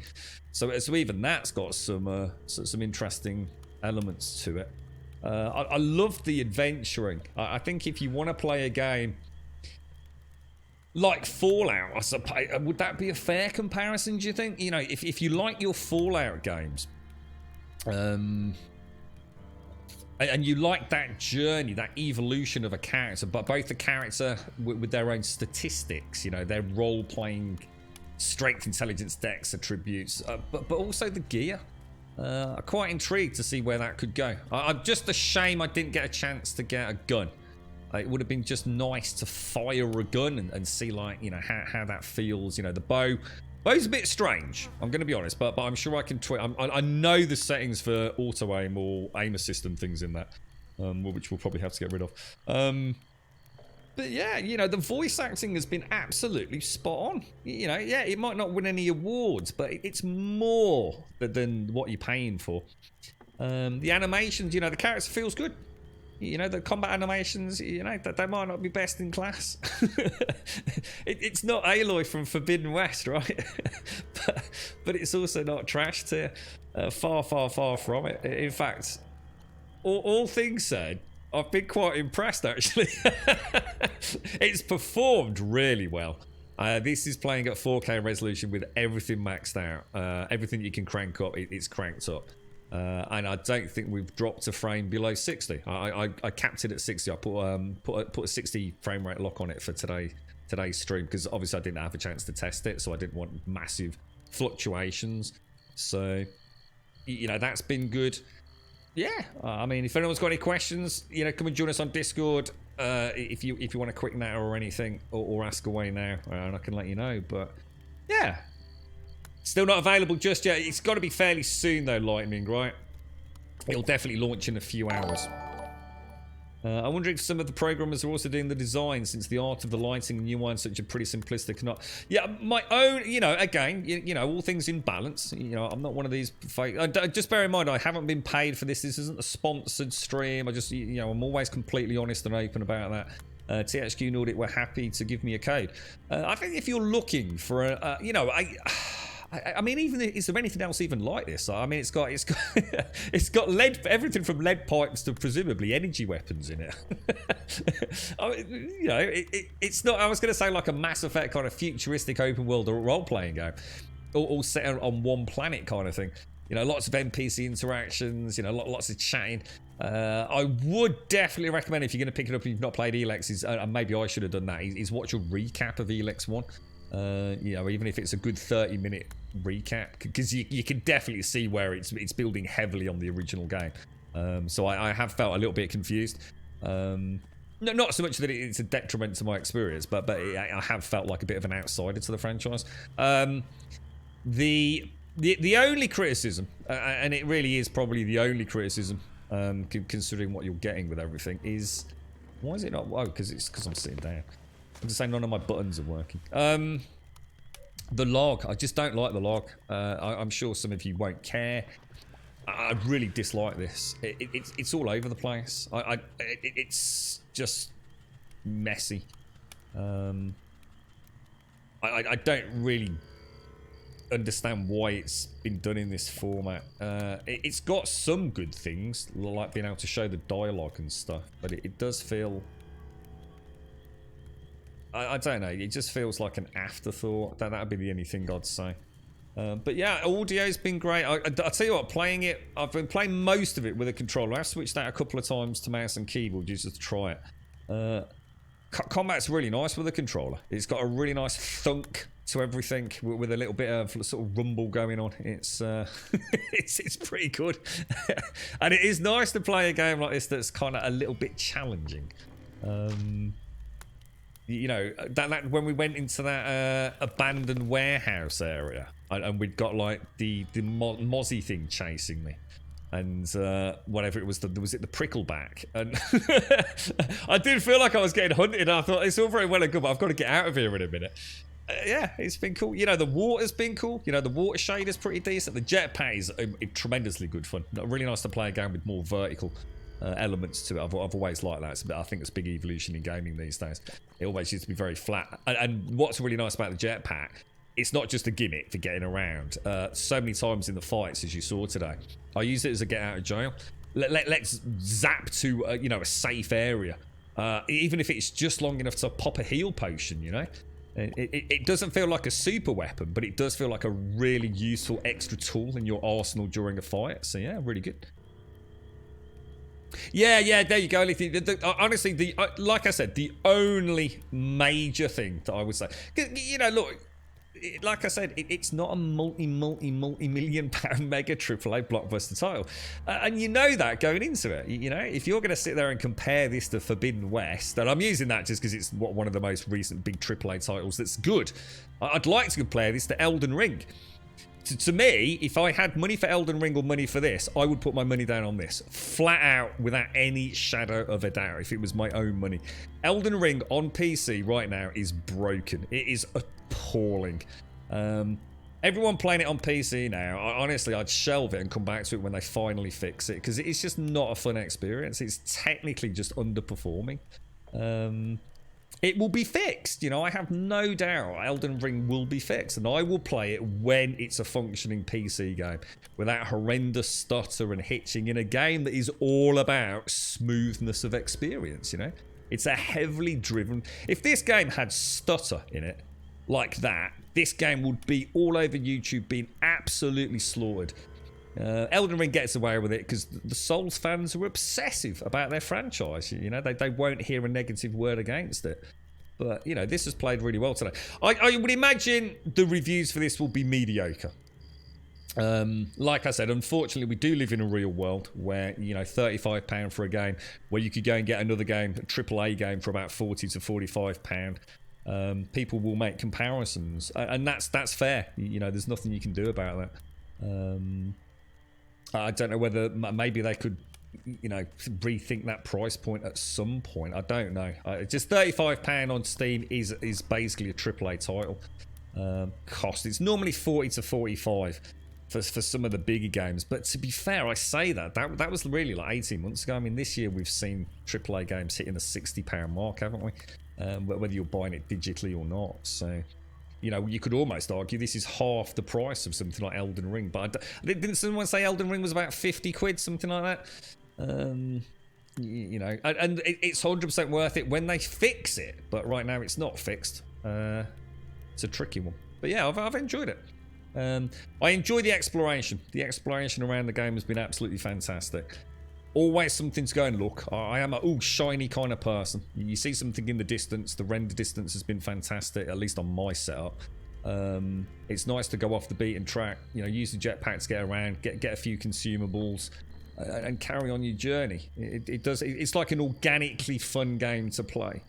So even that's got some interesting elements to it. I love the adventuring. I think if you want to play a game like Fallout, I suppose. Would that be a fair comparison, do you think? You know, if you like your Fallout games, and you like that journey, that evolution of a character, but both the character with their own statistics, you know, their role-playing strength, intelligence, dex attributes, but also the gear. I'm quite intrigued to see where that could go. I'm just a shame I didn't get a chance to get a gun. It would have been just nice to fire a gun and see, like, you know, how that feels. You know, the bow's a bit strange, I'm going to be honest, but I'm sure I can I know the settings for auto aim or aim assist and things in that, which we'll probably have to get rid of. But yeah, you know, the voice acting has been absolutely spot on. You know, yeah, it might not win any awards, but it's more than what you're paying for. The animations, you know, the character feels good. You know, the combat animations, you know, they might not be best in class. It's not Aloy from Forbidden West, right? but it's also not trash tier. Far from it. In fact, all things said, I've been quite impressed, actually. It's performed really well. This is playing at 4K resolution with everything maxed out. Everything you can crank up, it's cranked up. And I don't think we've dropped a frame below 60. I capped it at 60. I put a 60 frame rate lock on it for today's stream, because obviously I didn't have a chance to test it, so I didn't want massive fluctuations. So, you know, that's been good. Yeah, I mean, if anyone's got any questions, you know, come and join us on Discord. If you want a quick natter or anything, or ask away now, and I can let you know. But yeah. Still not available just yet. It's got to be fairly soon, though, Lightning, right? It'll definitely launch in a few hours. I wonder if some of the programmers are also doing the design, since the art of the lighting and UI is such a pretty simplistic. Yeah, my own, you know, again, you know, all things in balance. You know, I'm not one of these fake. Just bear in mind, I haven't been paid for this. This isn't a sponsored stream. I just, you know, I'm always completely honest and open about that. THQ Nordic were happy to give me a code. I think if you're looking for a, you know, I mean, even is there anything else even like this? I mean, it's got it's got lead, everything from lead pipes to presumably energy weapons in it. I mean, you know, it's not. I was going to say like a Mass Effect kind of futuristic open world role playing game, all set on one planet kind of thing. You know, lots of NPC interactions. You know, lots of chatting. I would definitely recommend, if you're going to pick it up and you've not played ELEX, and maybe I should have done that, is watch a recap of ELEX 1. You know, even if it's a good 30-minute recap, because you can definitely see where it's building heavily on the original game. So I have felt a little bit confused. Not so much that it's a detriment to my experience, but I have felt like a bit of an outsider to the franchise. The only criticism, and it really is probably the only criticism, considering what you're getting with everything, is why is it not? Oh, because I'm sitting down. I'm just saying none of my buttons are working. The log, I just don't like the log. I'm sure some of you won't care. I really dislike this. It's all over the place. It's just messy. I don't really understand why it's been done in this format. It's got some good things, like being able to show the dialogue and stuff, but it does feel... I don't know, it just feels like an afterthought. That'd be the only thing I'd say. But yeah, audio's been great. I'll tell you what, playing it, I've been playing most of it with a controller. I've switched out a couple of times to mouse and keyboard just to try it. Combat's really nice with a controller. It's got a really nice thunk to everything with a little bit of sort of rumble going on. It's it's pretty good. And it is nice to play a game like this that's kind of a little bit challenging. You know, that when we went into that abandoned warehouse area, and we'd got like the mozzie thing chasing me, and whatever it was, was it the prickleback? And I did feel like I was getting hunted. And I thought, it's all very well and good, but I've got to get out of here in a minute. Yeah, it's been cool. You know, the water's been cool. You know, the water shade is pretty decent. The jetpack is tremendously good fun. Really nice to play a game with more vertical elements to it. I've always liked that. I think it's a big evolution in gaming these days. It always used to be very flat. And what's really nice about the jetpack, it's not just a gimmick for getting around. So many times in the fights, as you saw today, I use it as a get out of jail. Let's zap to you know, a safe area, even if it's just long enough to pop a heal potion. You know, It doesn't feel like a super weapon, but it does feel like a really useful extra tool in your arsenal during a fight. So yeah, really good. Yeah, there you go. Honestly, like I said, the only major thing that I would say, you know, look, like I said, it's not a multi-million pound mega AAA blockbuster title, and you know that going into it. You know, if you're going to sit there and compare this to Forbidden West, and I'm using that just because it's one of the most recent big AAA titles that's good. I'd like to compare this to Elden Ring. To me, if I had money for Elden Ring or money for this, I would put my money down on this. Flat out, without any shadow of a doubt, if it was my own money. Elden Ring on PC right now is broken. It is appalling. Everyone playing it on PC now, honestly, I'd shelve it and come back to it when they finally fix it, because it's just not a fun experience. It's technically just underperforming. It will be fixed, you know, I have no doubt Elden Ring will be fixed, and I will play it when it's a functioning PC game without horrendous stutter and hitching in a game that is all about smoothness of experience, you know. It's a heavily driven... If this game had stutter in it like that, this game would be all over YouTube being absolutely slaughtered. Elden Ring gets away with it because the Souls fans are obsessive about their franchise. You know, they won't hear a negative word against it. But, you know, this has played really well today. I would imagine the reviews for this will be mediocre. Like I said, unfortunately, we do live in a real world where, you know, £35 for a game, where you could go and get another game, a AAA game, for about £40 to £45. People will make comparisons, and that's fair. You know, there's nothing you can do about that. I don't know whether maybe they could, you know, rethink that price point at some point. I don't know. Just £35 on Steam is basically a AAA title. Cost, it's normally 40 to 45 for some of the bigger games. But to be fair, I say that was really like 18 months ago. I mean, this year we've seen AAA games hitting the £60 mark, haven't we? Whether you're buying it digitally or not. So, you know, you could almost argue this is half the price of something like Elden Ring. But didn't someone say Elden Ring was about 50 quid, something like that? You know, and it's 100% worth it when they fix it. But right now it's not fixed. It's a tricky one. But yeah, I've enjoyed it. I enjoy the exploration. The exploration around the game has been absolutely fantastic. Always something to go and look. I am a shiny kind of person. You see something in the distance, the render distance has been fantastic, at least on my setup. It's nice to go off the beaten track, you know, use the jetpack to get around, get a few consumables, and carry on your journey. It's like an organically fun game to play.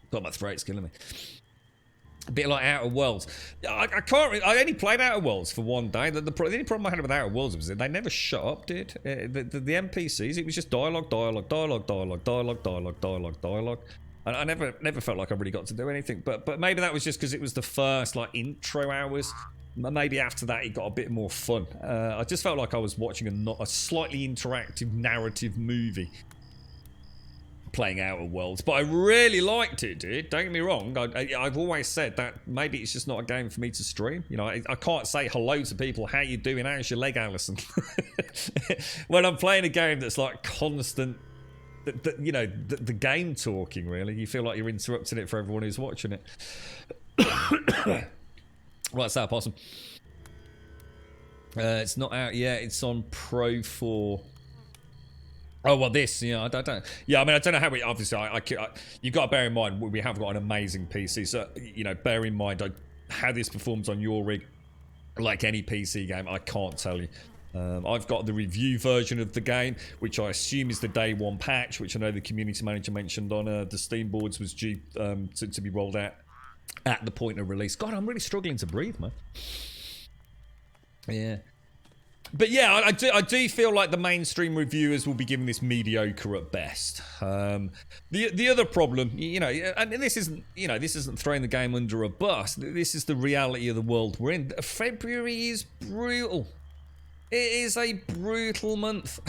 God, my throat's killing me. A bit like Outer Worlds. I only played Outer Worlds for one day. The only problem I had with Outer Worlds was that they never shut up, dude. The NPCs, it was just dialogue. And I never felt like I really got to do anything. But maybe that was just because it was the first like intro hours. Maybe after that it got a bit more fun. I just felt like I was watching a slightly interactive narrative movie. Playing Outer Worlds, but I really liked it, dude. Don't get me wrong. I've always said that maybe it's just not a game for me to stream. You know, I can't say hello to people. How you doing? How's your leg, Alison? When I'm playing a game that's like constant, you know, the game talking. Really, you feel like you're interrupting it for everyone who's watching it. What's that, Possum? It's not out yet. It's on Pro 4. Oh, well, this, you know, I don't. Yeah, I mean, I don't know how we, obviously, you've got to bear in mind, we have got an amazing PC, so, you know, bear in mind how this performs on your rig, like any PC game, I can't tell you. I've got the review version of the game, which I assume is the day one patch, which I know the community manager mentioned on the Steam boards was due to be rolled out at the point of release. God, I'm really struggling to breathe, man. Yeah. But yeah, I do feel like the mainstream reviewers will be giving this mediocre at best. The other problem, you know, and this isn't throwing the game under a bus. This is the reality of the world we're in. February is brutal. It is a brutal month.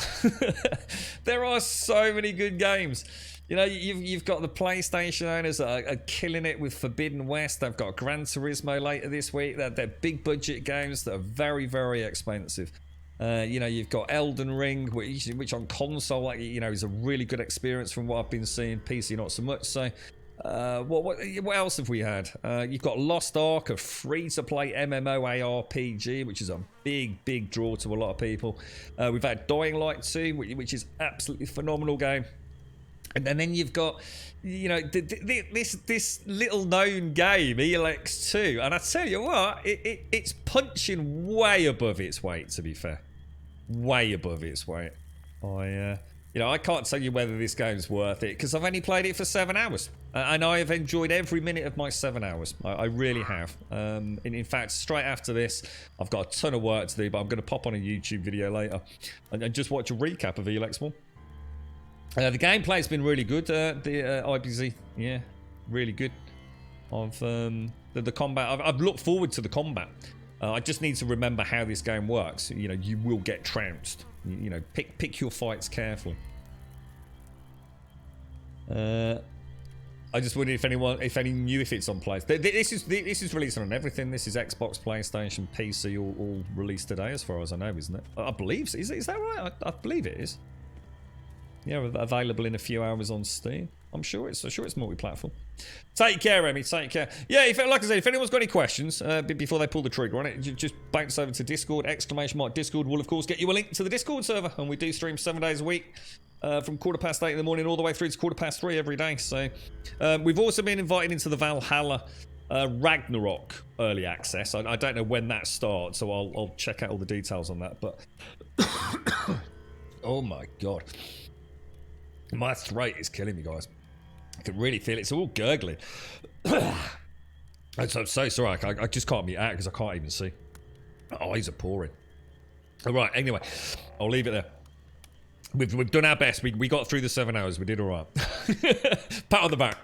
There are so many good games. You know, you've got the PlayStation owners that are killing it with Forbidden West. They've got Gran Turismo later this week. They're big budget games that are very, very expensive. You know, you've got Elden Ring, which on console, like, you know, is a really good experience from what I've been seeing. PC, not so much. So, What else have we had? You've got Lost Ark, a free-to-play MMORPG, which is a big draw to a lot of people. We've had Dying Light 2, which is absolutely phenomenal game. And then you've got, you know, this little known game, ELEX 2. And I tell you what, it's punching way above its weight, to be fair. Way above its weight. I can't tell you whether this game's worth it, because I've only played it for 7 hours. And I have enjoyed every minute of my 7 hours. I really have. In fact, straight after this, I've got a ton of work to do, but I'm going to pop on a YouTube video later and just watch a recap of ELEX 1. The gameplay's been really good. The IBZ, yeah, really good. The combat, I've looked forward to the combat. I just need to remember how this game works. You know, you will get trounced. You know, pick your fights carefully. I just wondered if any knew if it's on PlayStation. This is released on everything. This is Xbox, PlayStation, PC, all released today, as far as I know, isn't it? I believe so. Is that right? I believe it is. Yeah, available in a few hours on Steam. I'm sure it's multi-platform. Take care, Emmy. Take care. Yeah, like I said, if anyone's got any questions before they pull the trigger on it, just bounce over to Discord. !Discord will, of course, get you a link to the Discord server. And we do stream 7 days a week from 8:15 in the morning all the way through to 3:15 every day. So we've also been invited into the Valhalla Ragnarok early access. I don't know when that starts, so I'll check out all the details on that. But oh my God. My throat is killing me, guys. I can really feel it. It's all gurgling. I'm so sorry. I just can't be out because I can't even see. My eyes are pouring. All right. Anyway, I'll leave it there. We've done our best. We got through the 7 hours. We did all right. Pat on the back.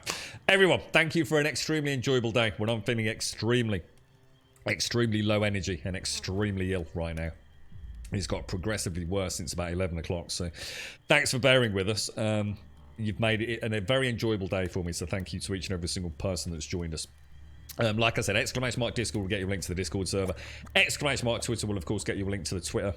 Everyone, thank you for an extremely enjoyable day when I'm feeling extremely low energy and extremely ill right now. It's got progressively worse since about 11 o'clock, so thanks for bearing with us. You've made it a very enjoyable day for me, so thank you to each and every single person that's joined us. Like I said, !Discord will get you a link to the Discord server. !Twitter will, of course, get you a link to the Twitter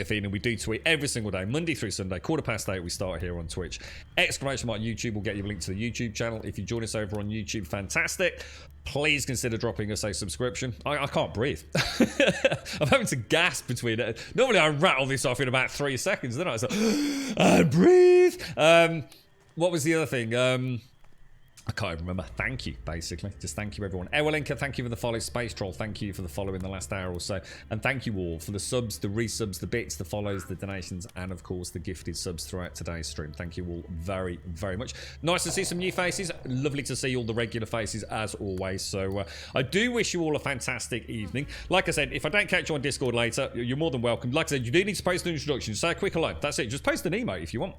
feed, and we do tweet every single day, Monday through Sunday, 8:15 we start here on Twitch. !YouTube will get you a link to the YouTube channel. If you join us over on YouTube, fantastic. Please consider dropping us a subscription. I can't breathe. I'm having to gasp between it. Normally I rattle this off in about 3 seconds, then I was like, I breathe. What was the other thing? I can't even remember. Thank you, basically. Just thank you, everyone. Ewelinka, thank you for the follow. Space Troll, thank you for the follow in the last hour or so. And thank you all for the subs, the resubs, the bits, the follows, the donations, and, of course, the gifted subs throughout today's stream. Thank you all very, very much. Nice to see some new faces. Lovely to see all the regular faces, as always. So I do wish you all a fantastic evening. Like I said, if I don't catch you on Discord later, you're more than welcome. Like I said, you do need to post an introduction. Say a quick hello. That's it. Just post an emote if you want.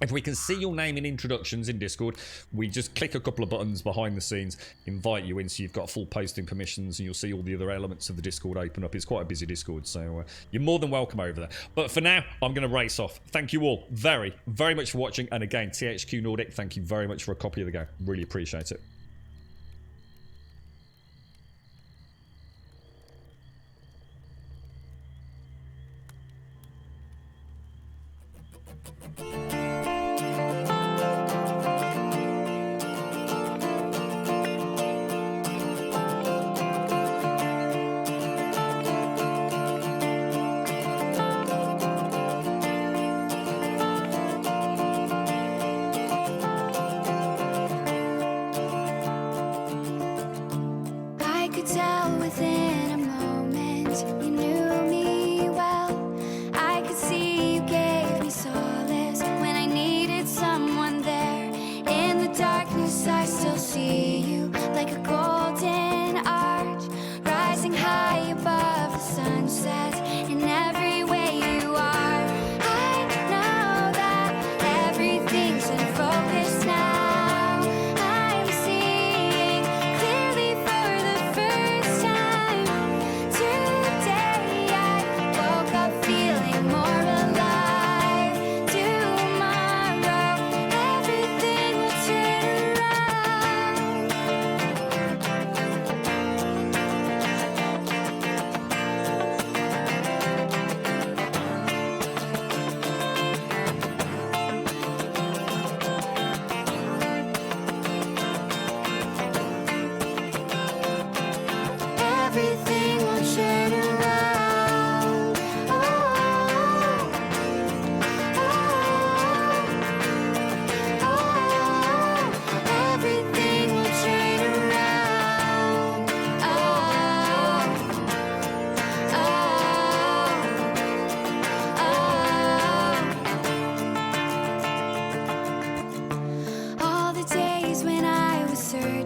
If we can see your name in introductions in Discord, we just click a couple of buttons behind the scenes, invite you in, so you've got full posting permissions, and you'll see all the other elements of the Discord open up. It's quite a busy Discord, so you're more than welcome over there. But for now, I'm going to race off. Thank you all very, very much for watching. And again, THQ Nordic, thank you very much for a copy of the game. Really appreciate it.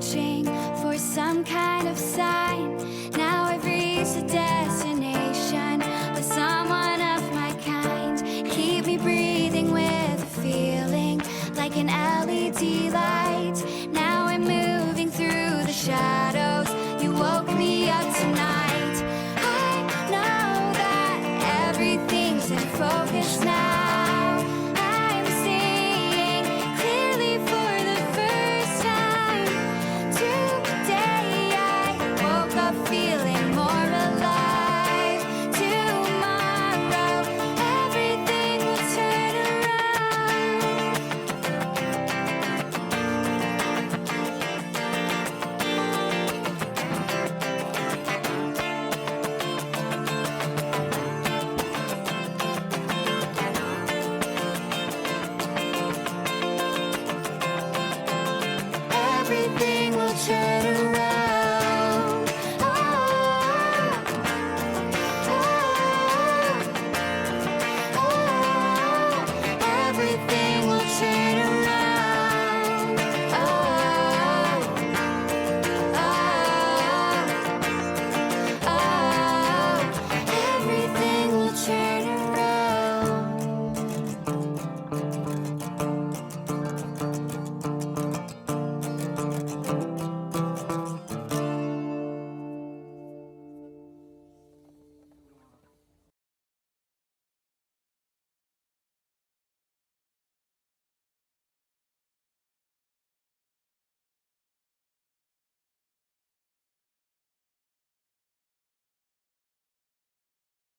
searching for some kind of sign.